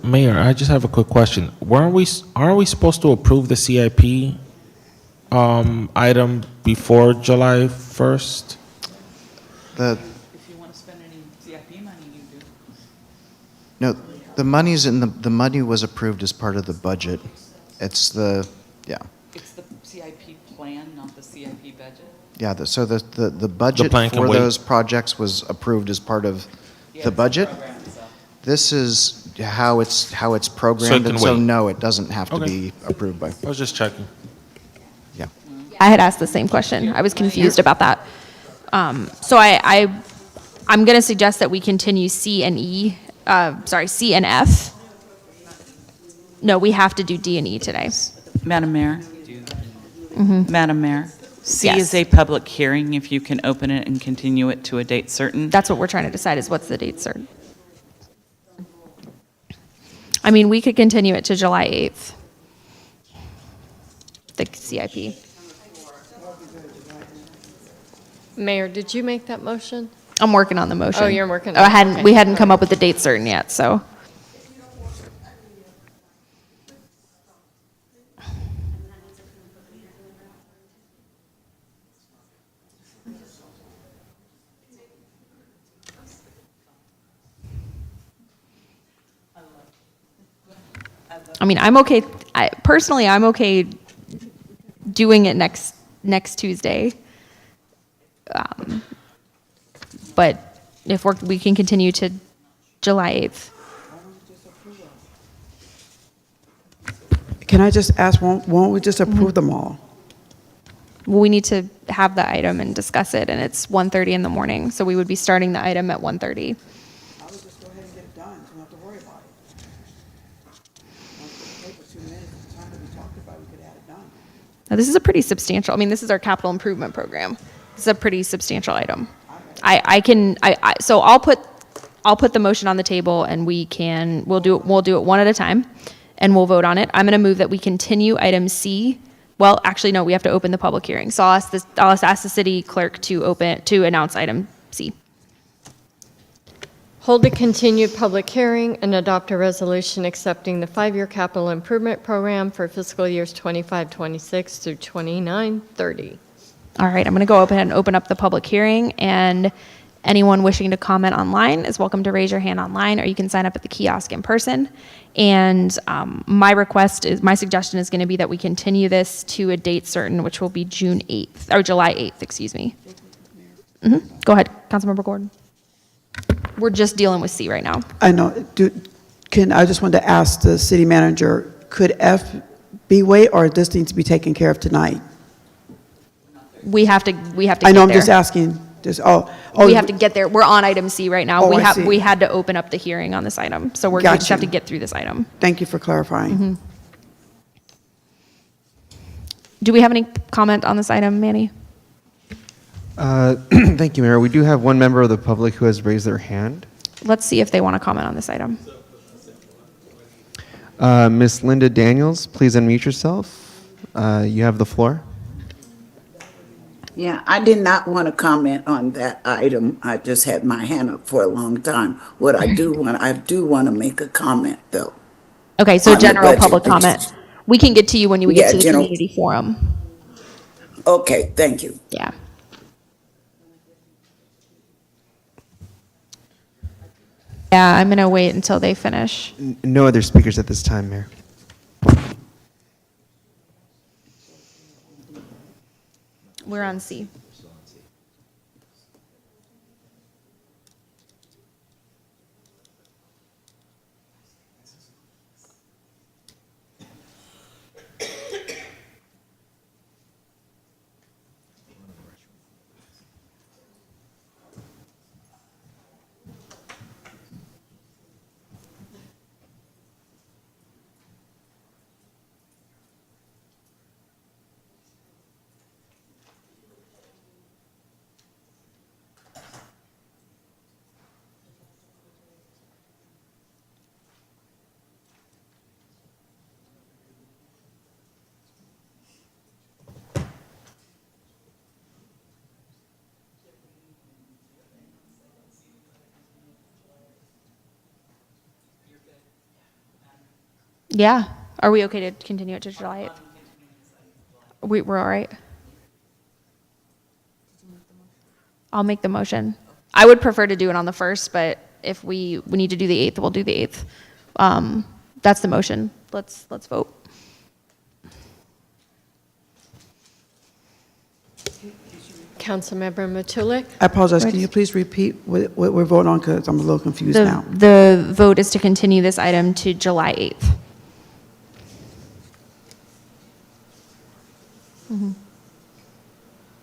Mayor, I just have a quick question. Aren't we supposed to approve the CIP item before July 1st? If you want to spend any CIP money, you do. No, the money's the money was approved as part of the budget. It's the CIP plan, not the CIP budget. Yeah, so the budget plan can for wait. those projects was approved as part of the budget. This is how it's programmed, and so wait. no, it doesn't have to Okay. be approved by. I was just checking. Yeah. I had asked the same question. I was confused about that. So I'm going to suggest that we continue C and F. No, we have to do D and E today. Madam Mayor? Madam Mayor? C Yes. is a public hearing. If you can open it and continue it to a date certain. That's what we're trying to decide is what's the date certain. I mean, we could continue it to July 8th. The CIP. Mayor, did you make that motion? I'm working on the motion. Oh, you're working Oh, on it. Okay. we hadn't come up with the date certain yet, so. I mean, I'm okay. Personally, I'm okay doing it next Tuesday. But if we can continue to July 8th. Can I just ask, won't we just approve them all? Well, we need to have the item and discuss it, and it's 1:30 in the morning, so we would be starting the item at 1:30. Now, this is a pretty substantial, I mean, this is our capital improvement program. This is a pretty substantial item. So I'll put the motion on the table and we'll do it one at a time and we'll vote on it. I'm going to move that we continue item C. Well, actually, no, we have to open the public hearing. So I'll ask the city clerk to announce item C. Hold a continued public hearing and adopt a resolution accepting the 5-year capital improvement program for fiscal years 25-26 through 29-30. All right, I'm going to go ahead and open up the public hearing, and anyone wishing to comment online is welcome to raise your hand online, or you can sign up at the kiosk in person. And my suggestion is going to be that we continue this to a date certain, which will be June 8th, or July 8th, excuse me. Go ahead, Councilmember Gordon. We're just dealing with C right now. I know. I just wanted to ask the city manager, could F be wait, or does this need to be taken care of tonight? We have to I know, I'm just asking. We have to get there. We're on item C right now. Oh, I see. We had to open up the hearing on this item, so we just have to get through this item. Thank you for clarifying. Do we have any comment on this item, Manny? Thank you, Mayor. We do have one member of the public who has raised their hand. Let's see if they want to comment on this item. Miss Linda Daniels, please unmute yourself. You have the floor. Yeah, I did not want to comment on that item. I just had my hand up for a long time. I do want to make a comment, though. Okay, so on the general budget. public comment. We can get to you when we get to the general. community forum. Okay, thank you. Yeah. Yeah, I'm going to wait until they finish. No other speakers at this time, Mayor. We're on C. Yeah. Are we okay to continue it to July 8th? We're all right? I'll make the motion. I would prefer to do it on the 1st, but if we need to do the 8th, we'll do the 8th. That's the motion. Let's vote. Councilmember Matulik? I apologize. Can you please repeat what we're voting on, because I'm a little confused now. The vote is to continue this item to July 8th.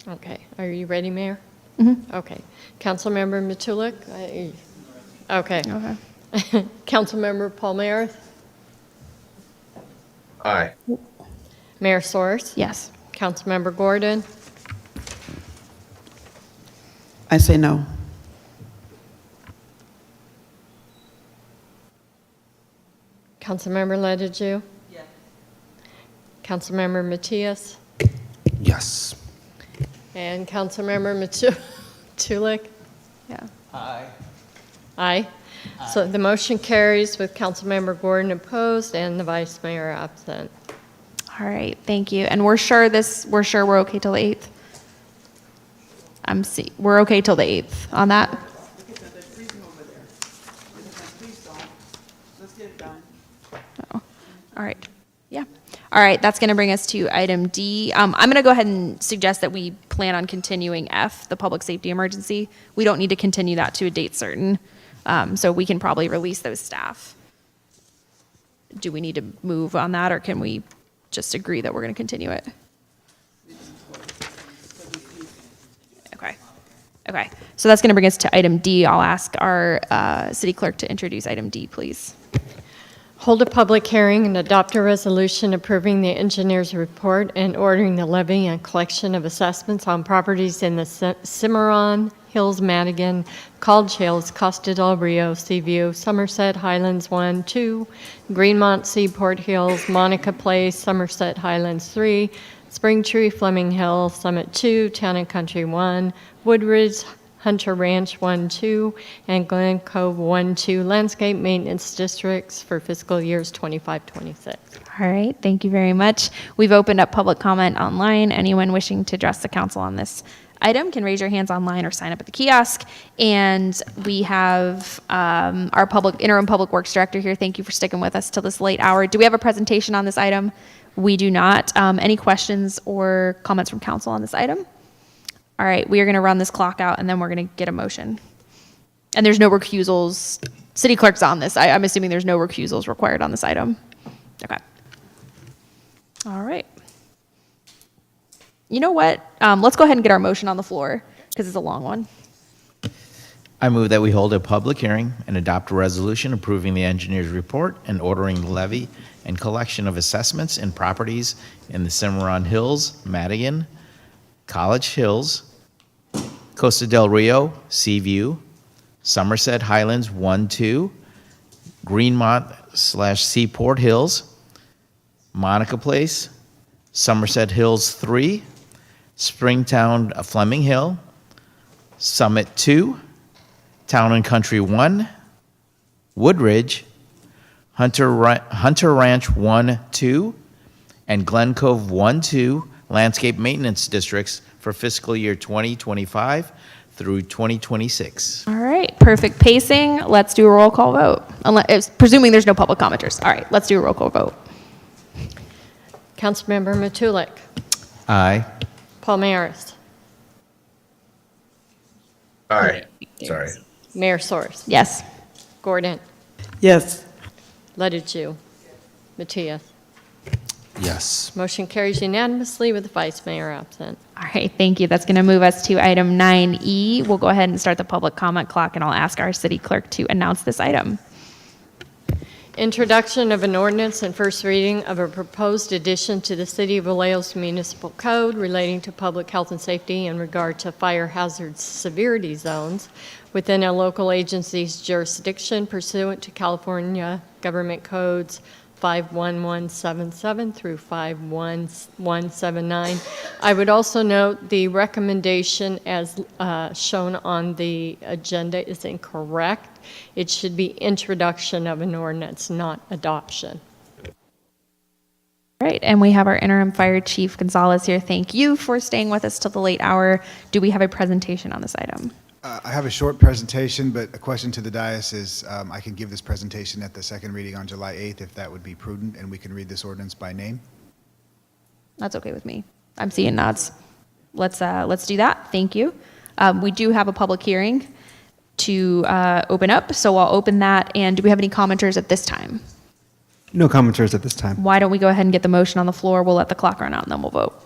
Okay, are you ready, Mayor? Mm-hmm. Okay. Councilmember Matulik? Okay. Councilmember Palmer? Aye. Mayor Soers? Yes. Councilmember Gordon? I say no. Councilmember Ledeju? Yes. Councilmember Matias? Yes. And Councilmember Matulik? Yeah. Aye. Aye. So the motion carries with Councilmember Gordon opposed and the Vice Mayor absent. All right, thank you. And we're sure we're okay till the 8th? We're okay till the 8th on that? Oh, all right. Yeah. All right, that's going to bring us to item D. I'm going to go ahead and suggest that we plan on continuing F, the public safety emergency. We don't need to continue that to a date certain, so we can probably release those staff. Do we need to move on that, or can we just agree that we're going to continue it? Okay. Okay. So that's going to bring us to item D. I'll ask our city clerk to introduce item D, please. Hold a public hearing and adopt a resolution approving the engineer's report and ordering the levy and collection of assessments on properties in the Cimarron Hills, Madigan, College Hills, Costa del Rio, Seaview, Somerset Highlands 1, 2, Greenmont, Seaport Hills, Monica Place, Somerset Highlands 3, Spring Tree, Fleming Hill, Summit 2, Town and Country 1, Woodridge, Hunter Ranch 1-2, and Glen Cove 1-2 landscape maintenance districts for fiscal years 25-26. All right, thank you very much. We've opened up public comment online. Anyone wishing to address the council on this item can raise your hands online or sign up at the kiosk. And we have our interim public works director here. Thank you for sticking with us till this late hour. Do we have a presentation on this item? We do not. Any questions or comments from council on this item? All right, we are going to run this clock out, and then we're going to get a motion. And there's no recusals. City clerk's on this. I'm assuming there's no recusals required on this item. Okay. All right. You know what? Let's go ahead and get our motion on the floor, because it's a long one. I move that we hold a public hearing and adopt a resolution approving the engineer's report and ordering the levy and collection of assessments and properties in the Cimarron Hills, Madigan, College Hills, Costa del Rio, Seaview, Somerset Highlands 1-2, Greenmont/Seaport Hills, Monica Place, Somerset Hills 3, Springtown Fleming Hill, Summit 2, Town and Country 1, Woodridge, Hunter Ranch 1-2, and Glen Cove 1-2 landscape maintenance districts for fiscal year 2025 through 2026. All right, perfect pacing. Let's do a roll call vote. Presuming there's no public commenters. All right, let's do a roll call vote. Councilmember Matulik. Aye. Palmaris. Aye. Sorry. Mayor Soros. Yes. Gordon. Yes. Ledeju. Matias. Yes. Motion carries unanimously with the vice mayor absent. All right, thank you. That's going to move us to item 9E. We'll go ahead and start the public comment clock, and I'll ask our city clerk to announce this item. Introduction of an ordinance and first reading of a proposed addition to the City of Vallejo's Municipal Code relating to public health and safety in regard to fire hazard severity zones within a local agency's jurisdiction pursuant to California Government Codes 51177 through 51179. I would also note the recommendation as shown on the agenda is incorrect. It should be introduction of an ordinance, not adoption. All right, and we have our interim fire chief Gonzalez here. Thank you for staying with us till the late hour. Do we have a presentation on this item? I have a short presentation, but a question to the dais is I can give this presentation at the second reading on July 8th if that would be prudent, and we can read this ordinance by name. That's okay with me. I'm seeing nods. Let's do that. Thank you. We do have a public hearing to open up, so I'll open that. And do we have any commenters at this time? No commenters at this time. Why don't we go ahead and get the motion on the floor? We'll let the clock run out, and then we'll vote.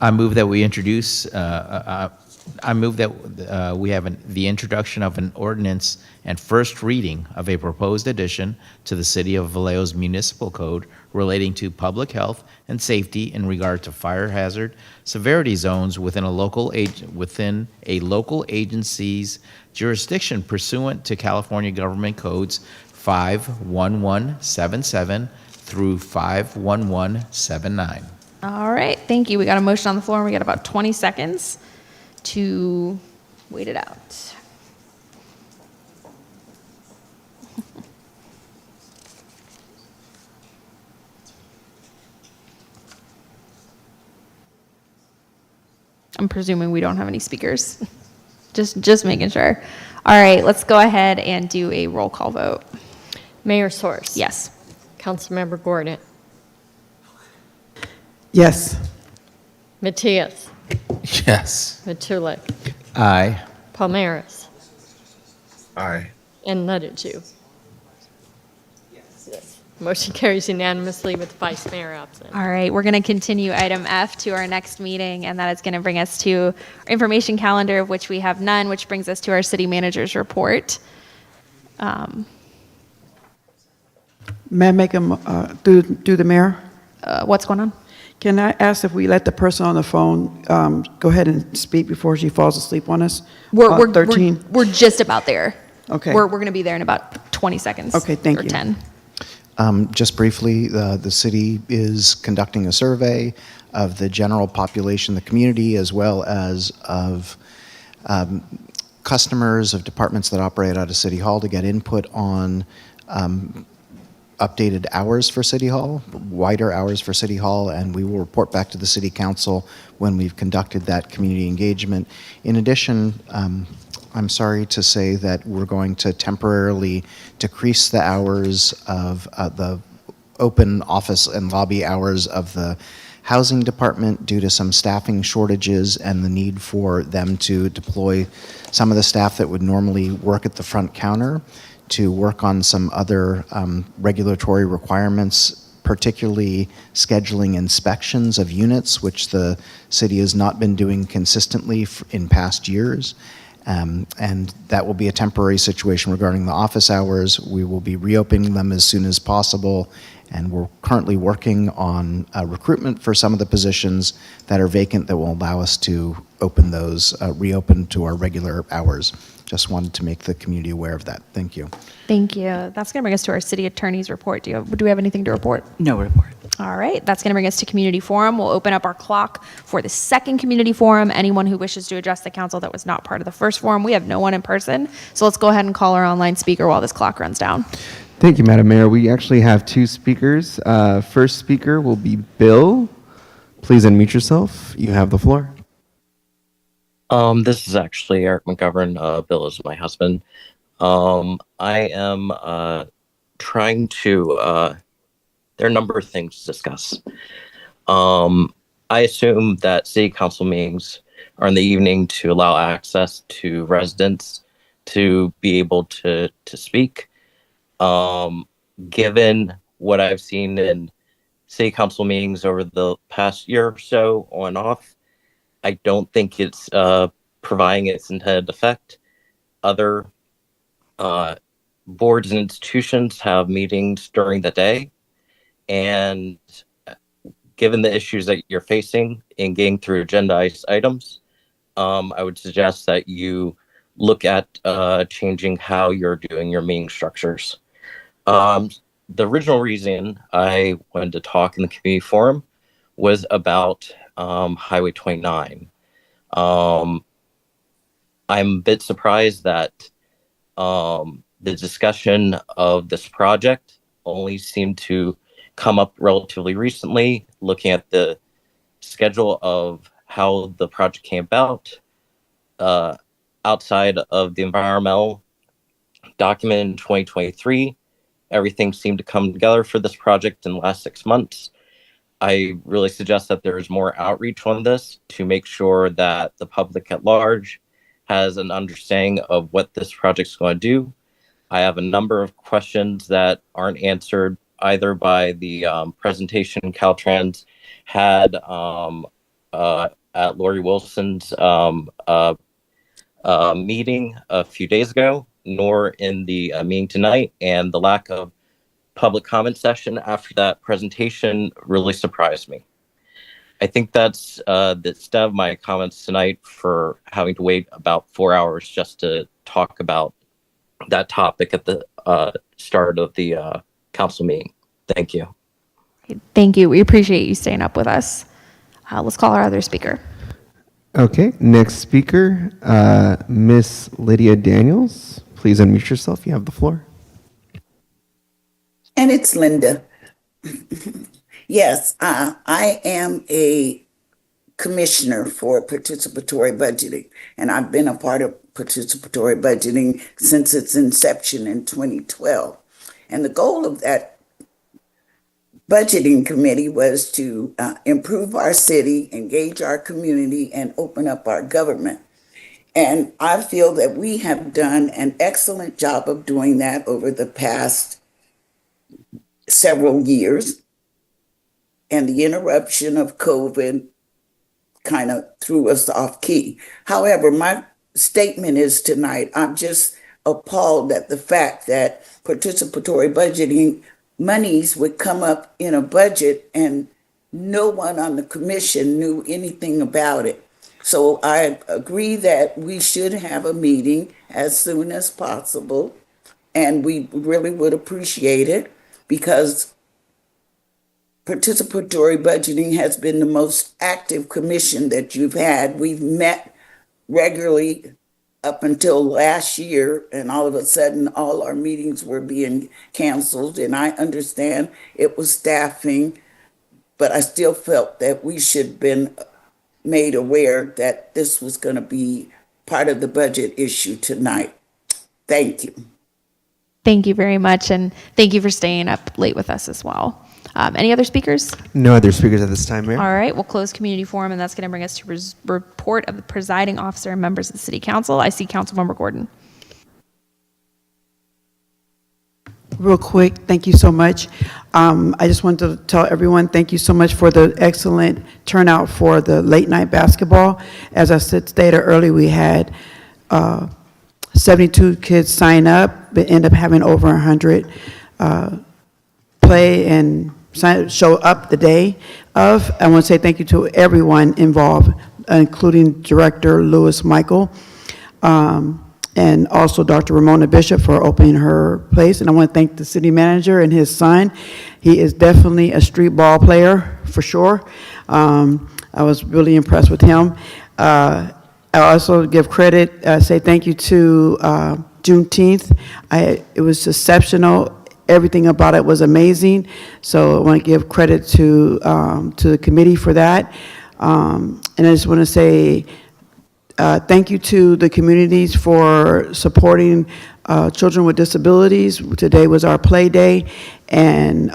I move that we introduce, I move that we have the introduction of an ordinance and first reading of a proposed addition to the City of Vallejo's Municipal Code relating to public health and safety in regard to fire hazard severity zones within a local agency's jurisdiction pursuant to California Government Codes 51177 through 51179. All right, thank you. We got a motion on the floor, and we got about 20 seconds to wait it out. I'm presuming we don't have any speakers. Just making sure. All right, let's go ahead and do a roll call vote. Mayor Soros. Yes. Councilmember Gordon. Yes. Matias. Yes. Matulik. Aye. Palmaris. Aye. And Ledeju. Yes. Motion carries unanimously with the vice mayor absent. All right, we're going to continue item F to our next meeting, and that is going to bring us to our information calendar, of which we have none, which brings us to our city manager's report. May I make through the mayor? What's going on? Can I ask if we let the person on the phone go ahead and speak before she falls asleep on us? We're 13? We're just about there. Okay. We're going to be there in about 20 seconds. Okay, thank or you. 10. Just briefly, the city is conducting a survey of the general population, the community, as well as of customers of departments that operate out of City Hall to get input on updated hours for City Hall, wider hours for City Hall, and we will report back to the City Council when we've conducted that community engagement. In addition, I'm sorry to say that we're going to temporarily decrease the hours of the open office and lobby hours of the housing department due to some staffing shortages and the need for them to deploy some of the staff that would normally work at the front counter to work on some other regulatory requirements, particularly scheduling inspections of units, which the city has not been doing consistently in past years. And that will be a temporary situation regarding the office hours. We will be reopening them as soon as possible, and we're currently working on recruitment for some of the positions that are vacant that will allow us to open those, reopen to our regular hours. Just wanted to make the community aware of that. Thank you. Thank you. That's going to bring us to our city attorney's report. Do we have anything to report? No report. All right, that's going to bring us to community forum. We'll open up our clock for the second community forum. Anyone who wishes to address the council that was not part of the first forum, we have no one in person. So let's go ahead and call our online speaker while this clock runs down. Thank you, Madam Mayor. We actually have two speakers. First speaker will be Bill. Please unmute yourself. You have the floor. This is actually Eric McGovern. Bill is my husband. I am trying to, there are a number of things to discuss. I assume that city council meetings are in the evening to allow access to residents to be able to speak. Given what I've seen in city council meetings over the past year or so on and off, I don't think it's providing its intended effect. Other boards and institutions have meetings during the day, and given the issues that you're facing in getting through agendized items, I would suggest that you look at changing how you're doing your meeting structures. The original reason I wanted to talk in the community forum was about Highway 29. I'm a bit surprised that the discussion of this project only seemed to come up relatively recently, looking at the schedule of how the project came about. Outside of the environmental document in 2023, everything seemed to come together for this project in the last 6 months. I really suggest that there is more outreach on this to make sure that the public at large has an understanding of what this project is going to do. I have a number of questions that aren't answered either by the presentation Caltrans had at Lori Wilson's meeting a few days ago, nor in the meeting tonight, and the lack of public comment session after that presentation really surprised me. I think that's the extent of my comments tonight for having to wait about 4 hours just to talk about that topic at the start of the council meeting. Thank you. Thank you. We appreciate you staying up with us. Let's call our other speaker. Okay, next speaker, Miss Lydia Daniels. Please unmute yourself. You have the floor. And it's Linda. Yes, I am a commissioner for participatory budgeting, and I've been a part of participatory budgeting since its inception in 2012. And the goal of that budgeting committee was to improve our city, engage our community, and open up our government. And I feel that we have done an excellent job of doing that over the past several years. And the interruption of COVID kind of threw us off key. However, my statement is tonight, I'm just appalled at the fact that participatory budgeting monies would come up in a budget and no one on the commission knew anything about it. So I agree that we should have a meeting as soon as possible, and we really would appreciate it because participatory budgeting has been the most active commission that you've had. We've met regularly up until last year, and all of a sudden, all our meetings were being canceled. And I understand it was staffing, but I still felt that we should have been made aware that this was going to be part of the budget issue tonight. Thank you. Thank you very much, and thank you for staying up late with us as well. Any other speakers? No other speakers at this time, Mayor. All right, we'll close community forum, and that's going to bring us to report of the presiding officer and members of the city council. I see Councilmember Gordon. Real quick, thank you so much. I just wanted to tell everyone, thank you so much for the excellent turnout for the late night basketball. As I stated earlier, we had 72 kids sign up, but end up having over 100 play and show up the day of. I want to say thank you to everyone involved, including Director Lewis Michael, and also Dr. Ramona Bishop for opening her place. And I want to thank the city manager and his son. He is definitely a street ball player for sure. I was really impressed with him. I also give credit, say thank you to Juneteenth. It was exceptional. Everything about it was amazing. So I want to give credit to the committee for that. And I just want to say thank you to the communities for supporting children with disabilities. Today was our play day, and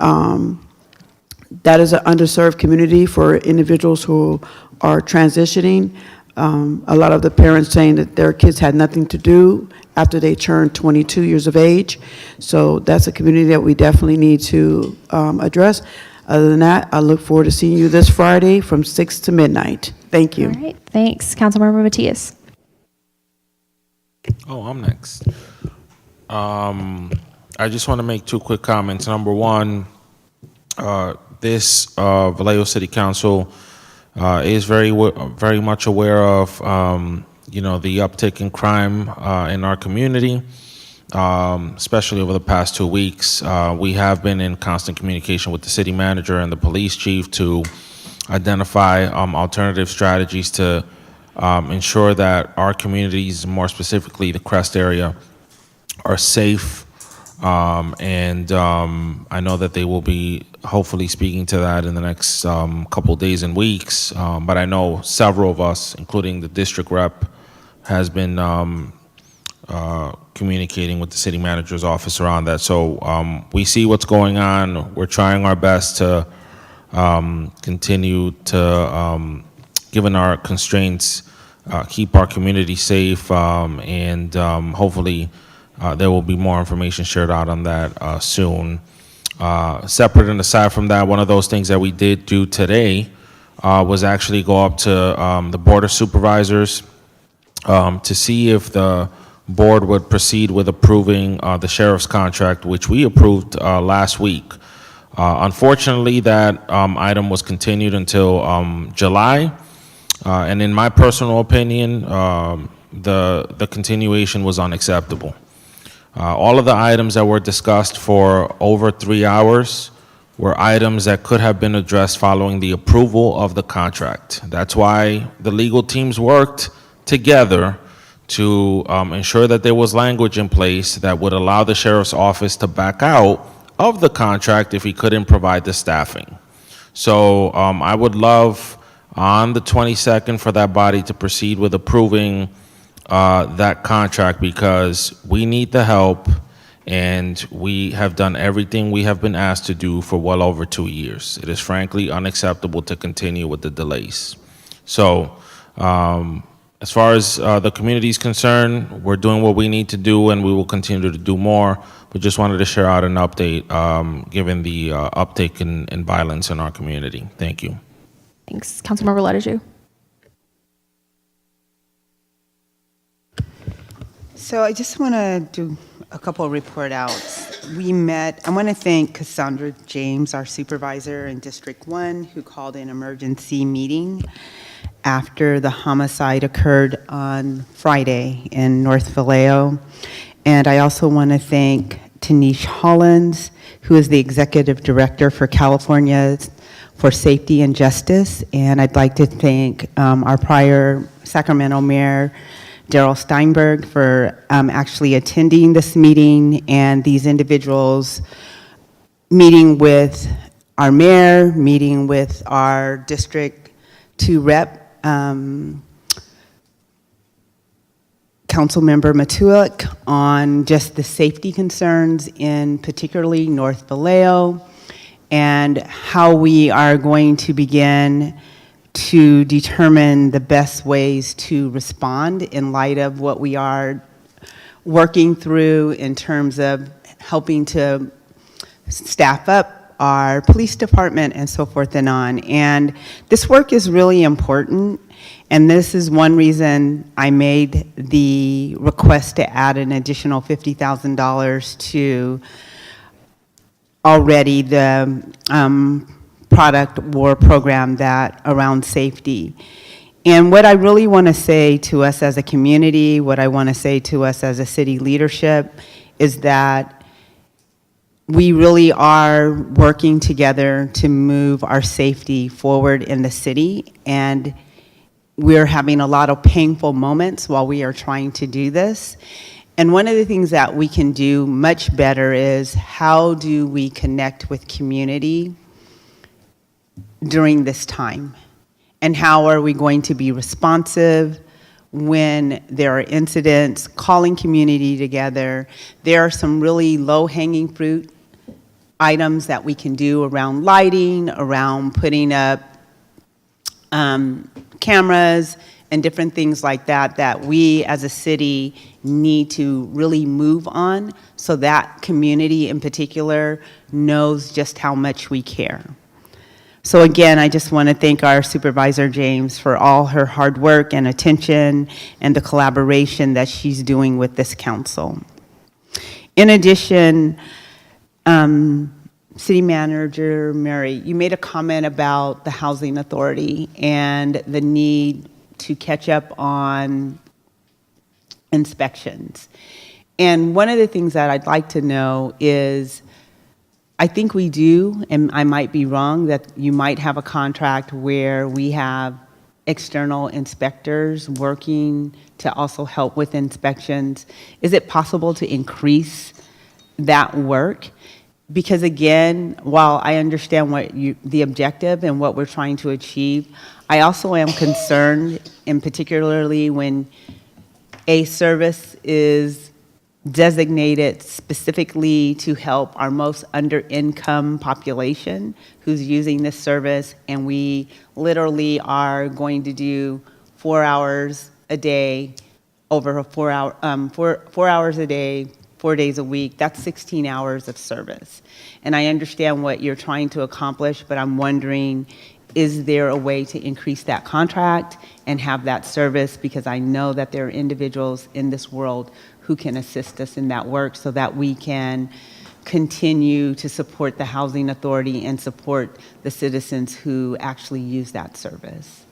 that is an underserved community for individuals who are transitioning. A lot of the parents saying that their kids had nothing to do after they turned 22 years of age. So that's a community that we definitely need to address. Other than that, I look forward to seeing you this Friday from 6 to midnight. Thank you. All right, thanks. Councilmember Matias. Oh, I'm next. I just want to make two quick comments. Number one, this Vallejo City Council is very much aware of the uptick in crime in our community, especially over the past 2 weeks. We have been in constant communication with the city manager and the police chief to identify alternative strategies to ensure that our communities, more specifically the Crest area, are safe. And I know that they will be hopefully speaking to that in the next couple days and weeks. But I know several of us, including the district rep, has been communicating with the city manager's office around that. So we see what's going on. We're trying our best to continue to, given our constraints, keep our community safe, and hopefully there will be more information shared out on that soon. Separate and aside from that, one of those things that we did do today was actually go up to the Board of Supervisors to see if the board would proceed with approving the sheriff's contract, which we approved last week. Unfortunately, that item was continued until July, and in my personal opinion, the continuation was unacceptable. All of the items that were discussed for over 3 hours were items that could have been addressed following the approval of the contract. That's why the legal teams worked together to ensure that there was language in place that would allow the sheriff's office to back out of the contract if he couldn't provide the staffing. So I would love on the 22nd for that body to proceed with approving that contract, because we need the help and we have done everything we have been asked to do for well over 2 years. It is frankly unacceptable to continue with the delays. So as far as the community is concerned, we're doing what we need to do and we will continue to do more. But just wanted to share out an update given the uptick in violence in our community. Thank you. Thanks. Councilmember Ledeju. So I just want to do a couple of report outs. we met, I want to thank Cassandra James, our supervisor in District 1, who called an emergency meeting after the homicide occurred on Friday in North Vallejo. And I also want to thank Tanish Hollins, who is the executive director for California for Safety and Justice. And I'd like to thank our prior Sacramento mayor, Daryl Steinberg, for actually attending this meeting, and these individuals meeting with our mayor, meeting with our District 2 rep, Councilmember Matulik, on just the safety concerns in particularly North Vallejo, and how we are going to begin to determine the best ways to respond in light of what we are working through in terms of helping to staff up our police department and so forth and on. And this work is really important, and this is one reason I made the request to add an additional $50,000 to already the product war program that around safety. And what I really want to say to us as a community, what I want to say to us as a city leadership, is that we really are working together to move our safety forward in the city, and we're having a lot of painful moments while we are trying to do this. And one of the things that we can do much better is how do we connect with community during this time? And how are we going to be responsive when there are incidents, calling community together? There are some really low-hanging fruit items that we can do around lighting, around putting up cameras and different things like that, that we as a city need to really move on so that community in particular knows just how much we care. So again, I just want to thank our Supervisor James for all her hard work and attention and the collaboration that she's doing with this council. In addition, City Manager Mary, you made a comment about the Housing Authority and the need to catch up on inspections. And one of the things that I'd like to know is, I think we do, and I might be wrong, that you might have a contract where we have external inspectors working to also help with inspections. Is it possible to increase that work? Because again, while I understand the objective and what we're trying to achieve, I also am concerned, and particularly when a service is designated specifically to help our most under-income population who's using this service, and we literally are going to do 4 hours a day over a 4 hours a day, 4 days a week. That's 16 hours of service. And I understand what you're trying to accomplish, but I'm wondering, is there a way to increase that contract and have that service? Because I know that there are individuals in this world who can assist us in that work so that we can continue to support the Housing Authority and support the citizens who actually use that service.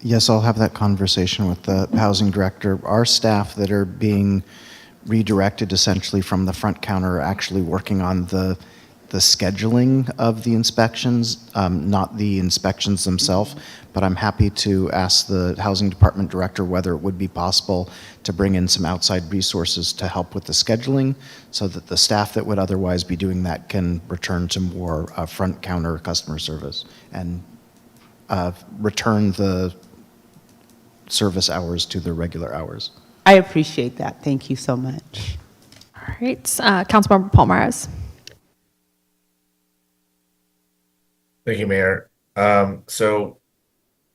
Yes, I'll have that conversation with the housing director. Our staff that are being redirected essentially from the front counter are actually working on the scheduling of the inspections, not the inspections themselves, but I'm happy to ask the housing department director whether it would be possible to bring in some outside resources to help with the scheduling so that the staff that would otherwise be doing that can return to more front counter customer service and return the service hours to their regular hours. I appreciate that. Thank you so much. All right, Councilmember Palmares. Thank you, Mayor. So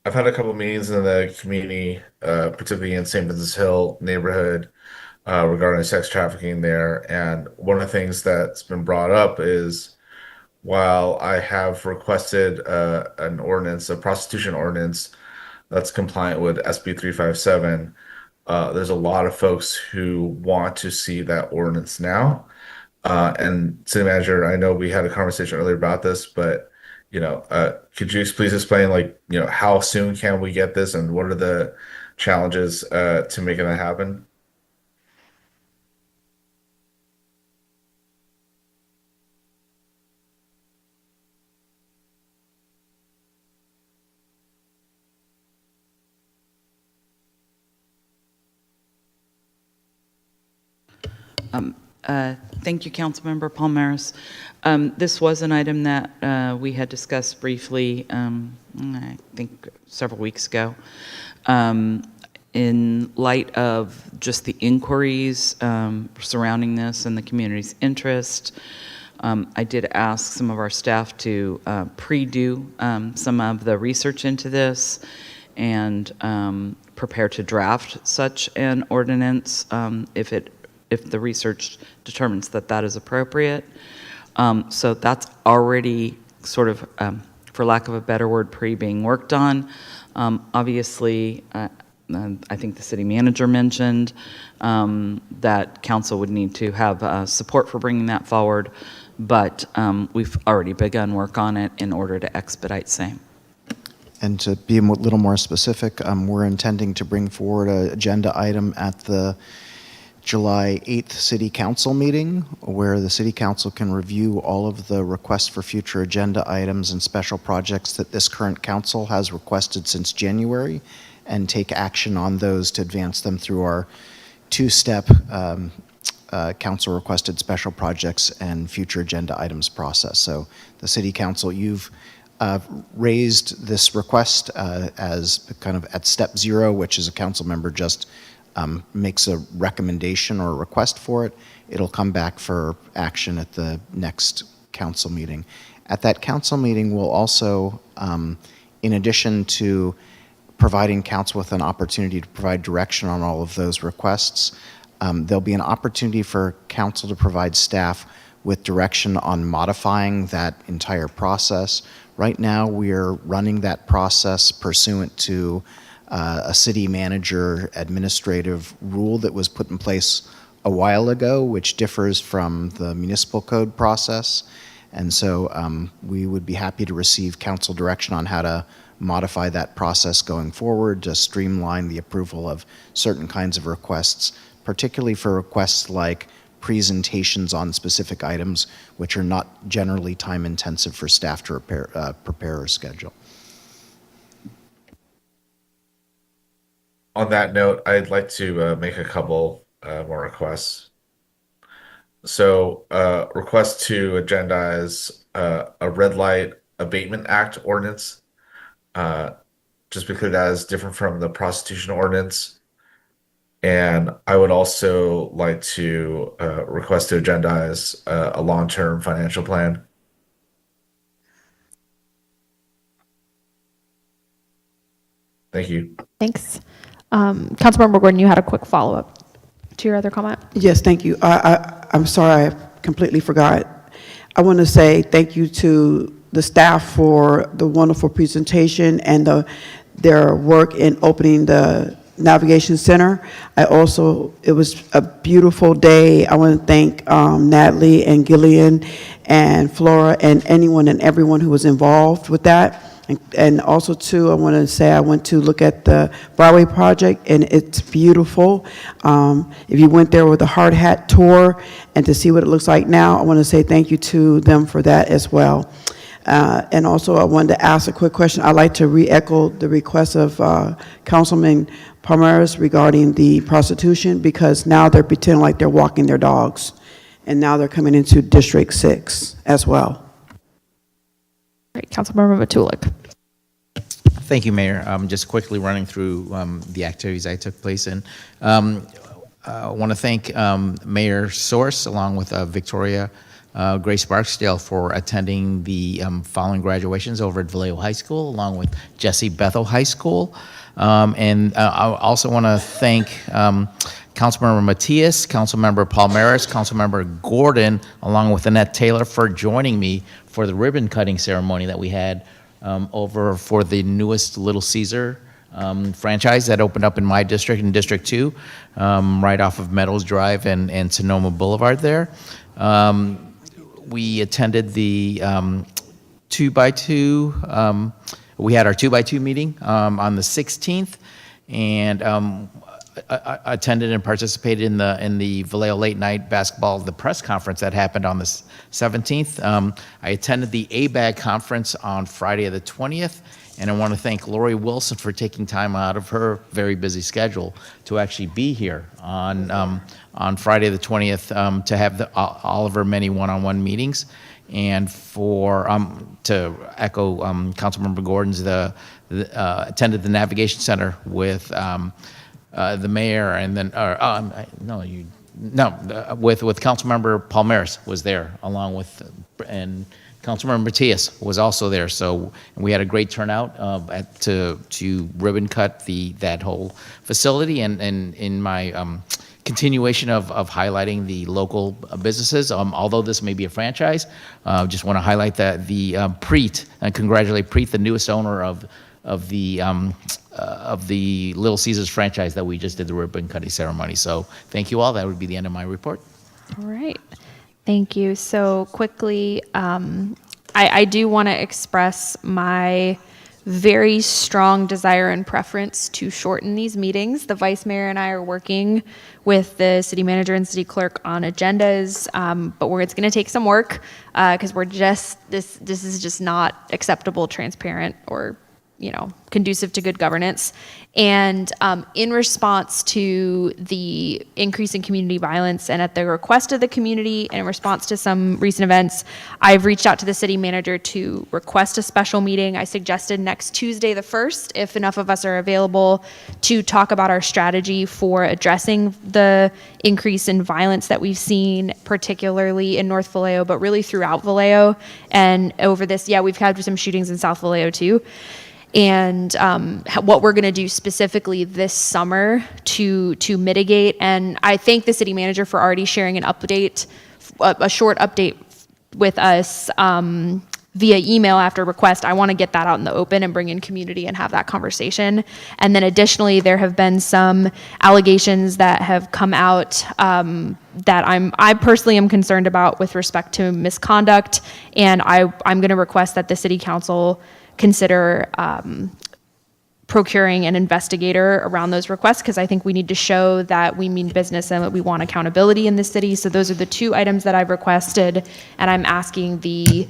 I've had a couple of meetings in the community, particularly in St. Vincent's Hill neighborhood, regarding sex trafficking there. And one of the things that's been brought up is, while I have requested an ordinance, a prostitution ordinance that's compliant with SB 357, there's a lot of folks who want to see that ordinance now. And city manager, I know we had a conversation earlier about this, but could you please explain how soon can we get this and what are the challenges to making that happen? Thank you, Councilmember Palmares. This was an item that we had discussed briefly, I think several weeks ago. In light of just the inquiries surrounding this and the community's interest, I did ask some of our staff to pre-do some of the research into this and prepare to draft such an ordinance if the research determines that that is appropriate. So that's already sort of, for lack of a better word, being worked on. Obviously, I think the city manager mentioned that council would need to have support for bringing that forward, but we've already begun work on it in order to expedite same. And to be a little more specific, we're intending to bring forward an agenda item at the July 8th City Council meeting, where the City Council can review all of the requests for future agenda items and special projects that this current council has requested since January, and take action on those to advance them through our two-step council requested special projects and future agenda items process. So the City Council, you've raised this request as kind of at step 0, which is a council member just makes a recommendation or a request for it. It'll come back for action at the next council meeting. At that council meeting, we'll also, in addition to providing council with an opportunity to provide direction on all of those requests, there'll be an opportunity for council to provide staff with direction on modifying that entire process. Right now, we're running that process pursuant to a city manager administrative rule that was put in place a while ago, which differs from the municipal code process. And so we would be happy to receive council direction on how to modify that process going forward to streamline the approval of certain kinds of requests, particularly for requests like presentations on specific items, which are not generally time intensive for staff to prepare or schedule. On that note, I'd like to make a couple more requests. So, request to agendize a red light abatement act ordinance. Just because that is different from the prostitution ordinance. And I would also like to request to agendize a long-term financial plan. Thank you. Thanks. Councilmember Gordon, you had a quick follow-up to your other comment? Yes, thank you. I'm sorry, I completely forgot. I want to say thank you to the staff for the wonderful presentation and their work in opening the Navigation Center. It was a beautiful day. I want to thank Natalie and Gillian and Flora and anyone and everyone who was involved with that. And also, too, I want to say I went to look at the Broadway project, and it's beautiful. If you went there with a hard hat tour and to see what it looks like now, I want to say thank you to them for that as well. And also, I wanted to ask a quick question. I'd like to re-echo the request of Councilman Palmares regarding the prostitution, because now they're pretending like they're walking their dogs, and now they're coming into District 6 as well. Great. Councilmember Matulik. Thank you, Mayor. Just quickly running through the activities I took place in. I want to thank Mayor Source along with Victoria Grace Barksdale for attending the following graduations over at Vallejo High School, along with Jesse Bethel High School. And I also want to thank Councilmember Matias, Councilmember Palmares, Councilmember Gordon, along with Annette Taylor for joining me for the ribbon cutting ceremony that we had over for the newest Little Caesar franchise that opened up in my district, in District 2, right off of Meadows Drive and Sonoma Boulevard there. We attended the 2x2, we had our 2x2 meeting on the 16th, and I attended and participated in the Vallejo Late Night Basketball, the press conference that happened on the 17th. I attended the ABAG conference on Friday the 20th, and I want to thank Lori Wilson for taking time out of her very busy schedule to actually be here on Friday the 20th to have all of her many one-on-one meetings, and for to echo Councilmember Gordon's, attended the Navigation Center with the mayor, and then with Councilmember Palmeris was there, along with and Councilmember Matias was also there. So we had a great turnout to ribbon cut that whole facility, and in my continuation of highlighting the local businesses. Although this may be a franchise, just want to highlight that the Preet, and congratulate Preet, the newest owner of the Little Caesars franchise that we just did the ribbon cutting ceremony. So thank you all. That would be the end of my report. All right. Thank you. So quickly, I do want to express my very strong desire and preference to shorten these meetings. The vice mayor and I are working with the city manager and city clerk on agendas, but it's going to take some work because this is just not acceptable, transparent, or conducive to good governance. And in response to the increase in community violence and at the request of the community and in response to some recent events, I've reached out to the city manager to request a special meeting. I suggested next Tuesday the 1st, if enough of us are available, to talk about our strategy for addressing the increase in violence that we've seen, particularly in North Vallejo, but really throughout Vallejo. And over this, we've had some shootings in South Vallejo too. And what we're going to do specifically this summer to mitigate. And I thank the city manager for already sharing an update, a short update with us via email after request. I want to get that out in the open and bring in community and have that conversation. And then additionally, there have been some allegations that have come out that I personally am concerned about with respect to misconduct. And I'm going to request that the city council consider procuring an investigator around those requests, because I think we need to show that we mean business and that we want accountability in the city. So those are the two items that I've requested, and I'm asking the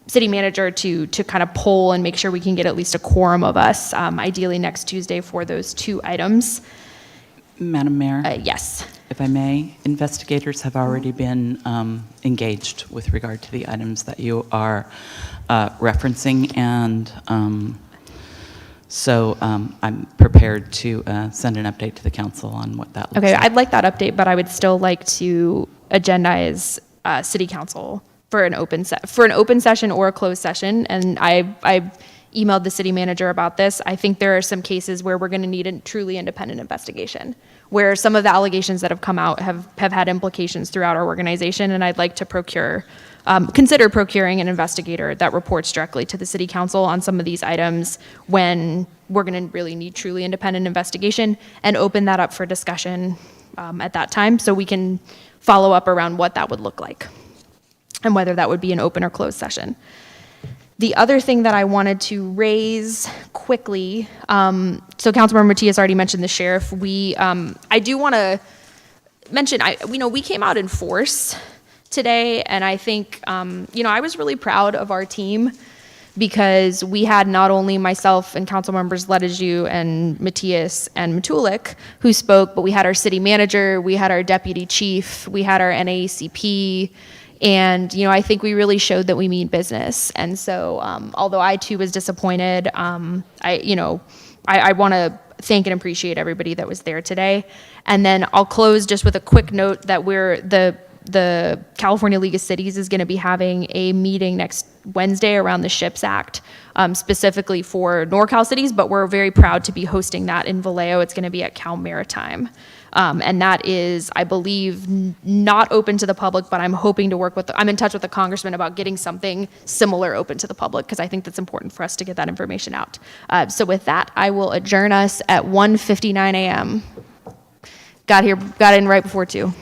city manager to kind of poll and make sure we can get at least a quorum of us, ideally next Tuesday, for those two items. Madam Mayor? Yes. If I may, investigators have already been engaged with regard to the items that you are referencing, and so I'm prepared to send an update to the council on what that looks like. Okay, I'd like that update, but I would still like to agendize city council for an open session or a closed session, and I emailed the city manager about this. I think there are some cases where we're going to need a truly independent investigation, where some of the allegations that have come out have had implications throughout our organization, and I'd like to consider procuring an investigator that reports directly to the city council on some of these items when we're going to really need truly independent investigation, and open that up for discussion at that time so we can follow up around what that would look like and whether that would be an open or closed session. The other thing that I wanted to raise quickly, so Councilmember Matias already mentioned the sheriff. I do want to mention, we came out in force today, and I think, I was really proud of our team, because we had not only myself and Councilmembers Ledeju and Matias and Matulik who spoke, but we had our city manager, we had our deputy chief, we had our NAACP. And, I think we really showed that we mean business. And so, although I too was disappointed, I want to thank and appreciate everybody that was there today. And then I'll close just with a quick note that the California League of Cities is going to be having a meeting next Wednesday around the SHIPS Act. specifically for NorCal cities, but we're very proud to be hosting that in Vallejo. It's going to be at Cal Maritime. And that is, I believe, not open to the public, but I'm hoping to work with, I'm in touch with the congressman about getting something similar open to the public, because I think that's important for us to get that information out. So with that, I will adjourn us at 1:59 a.m. Got in right before 2.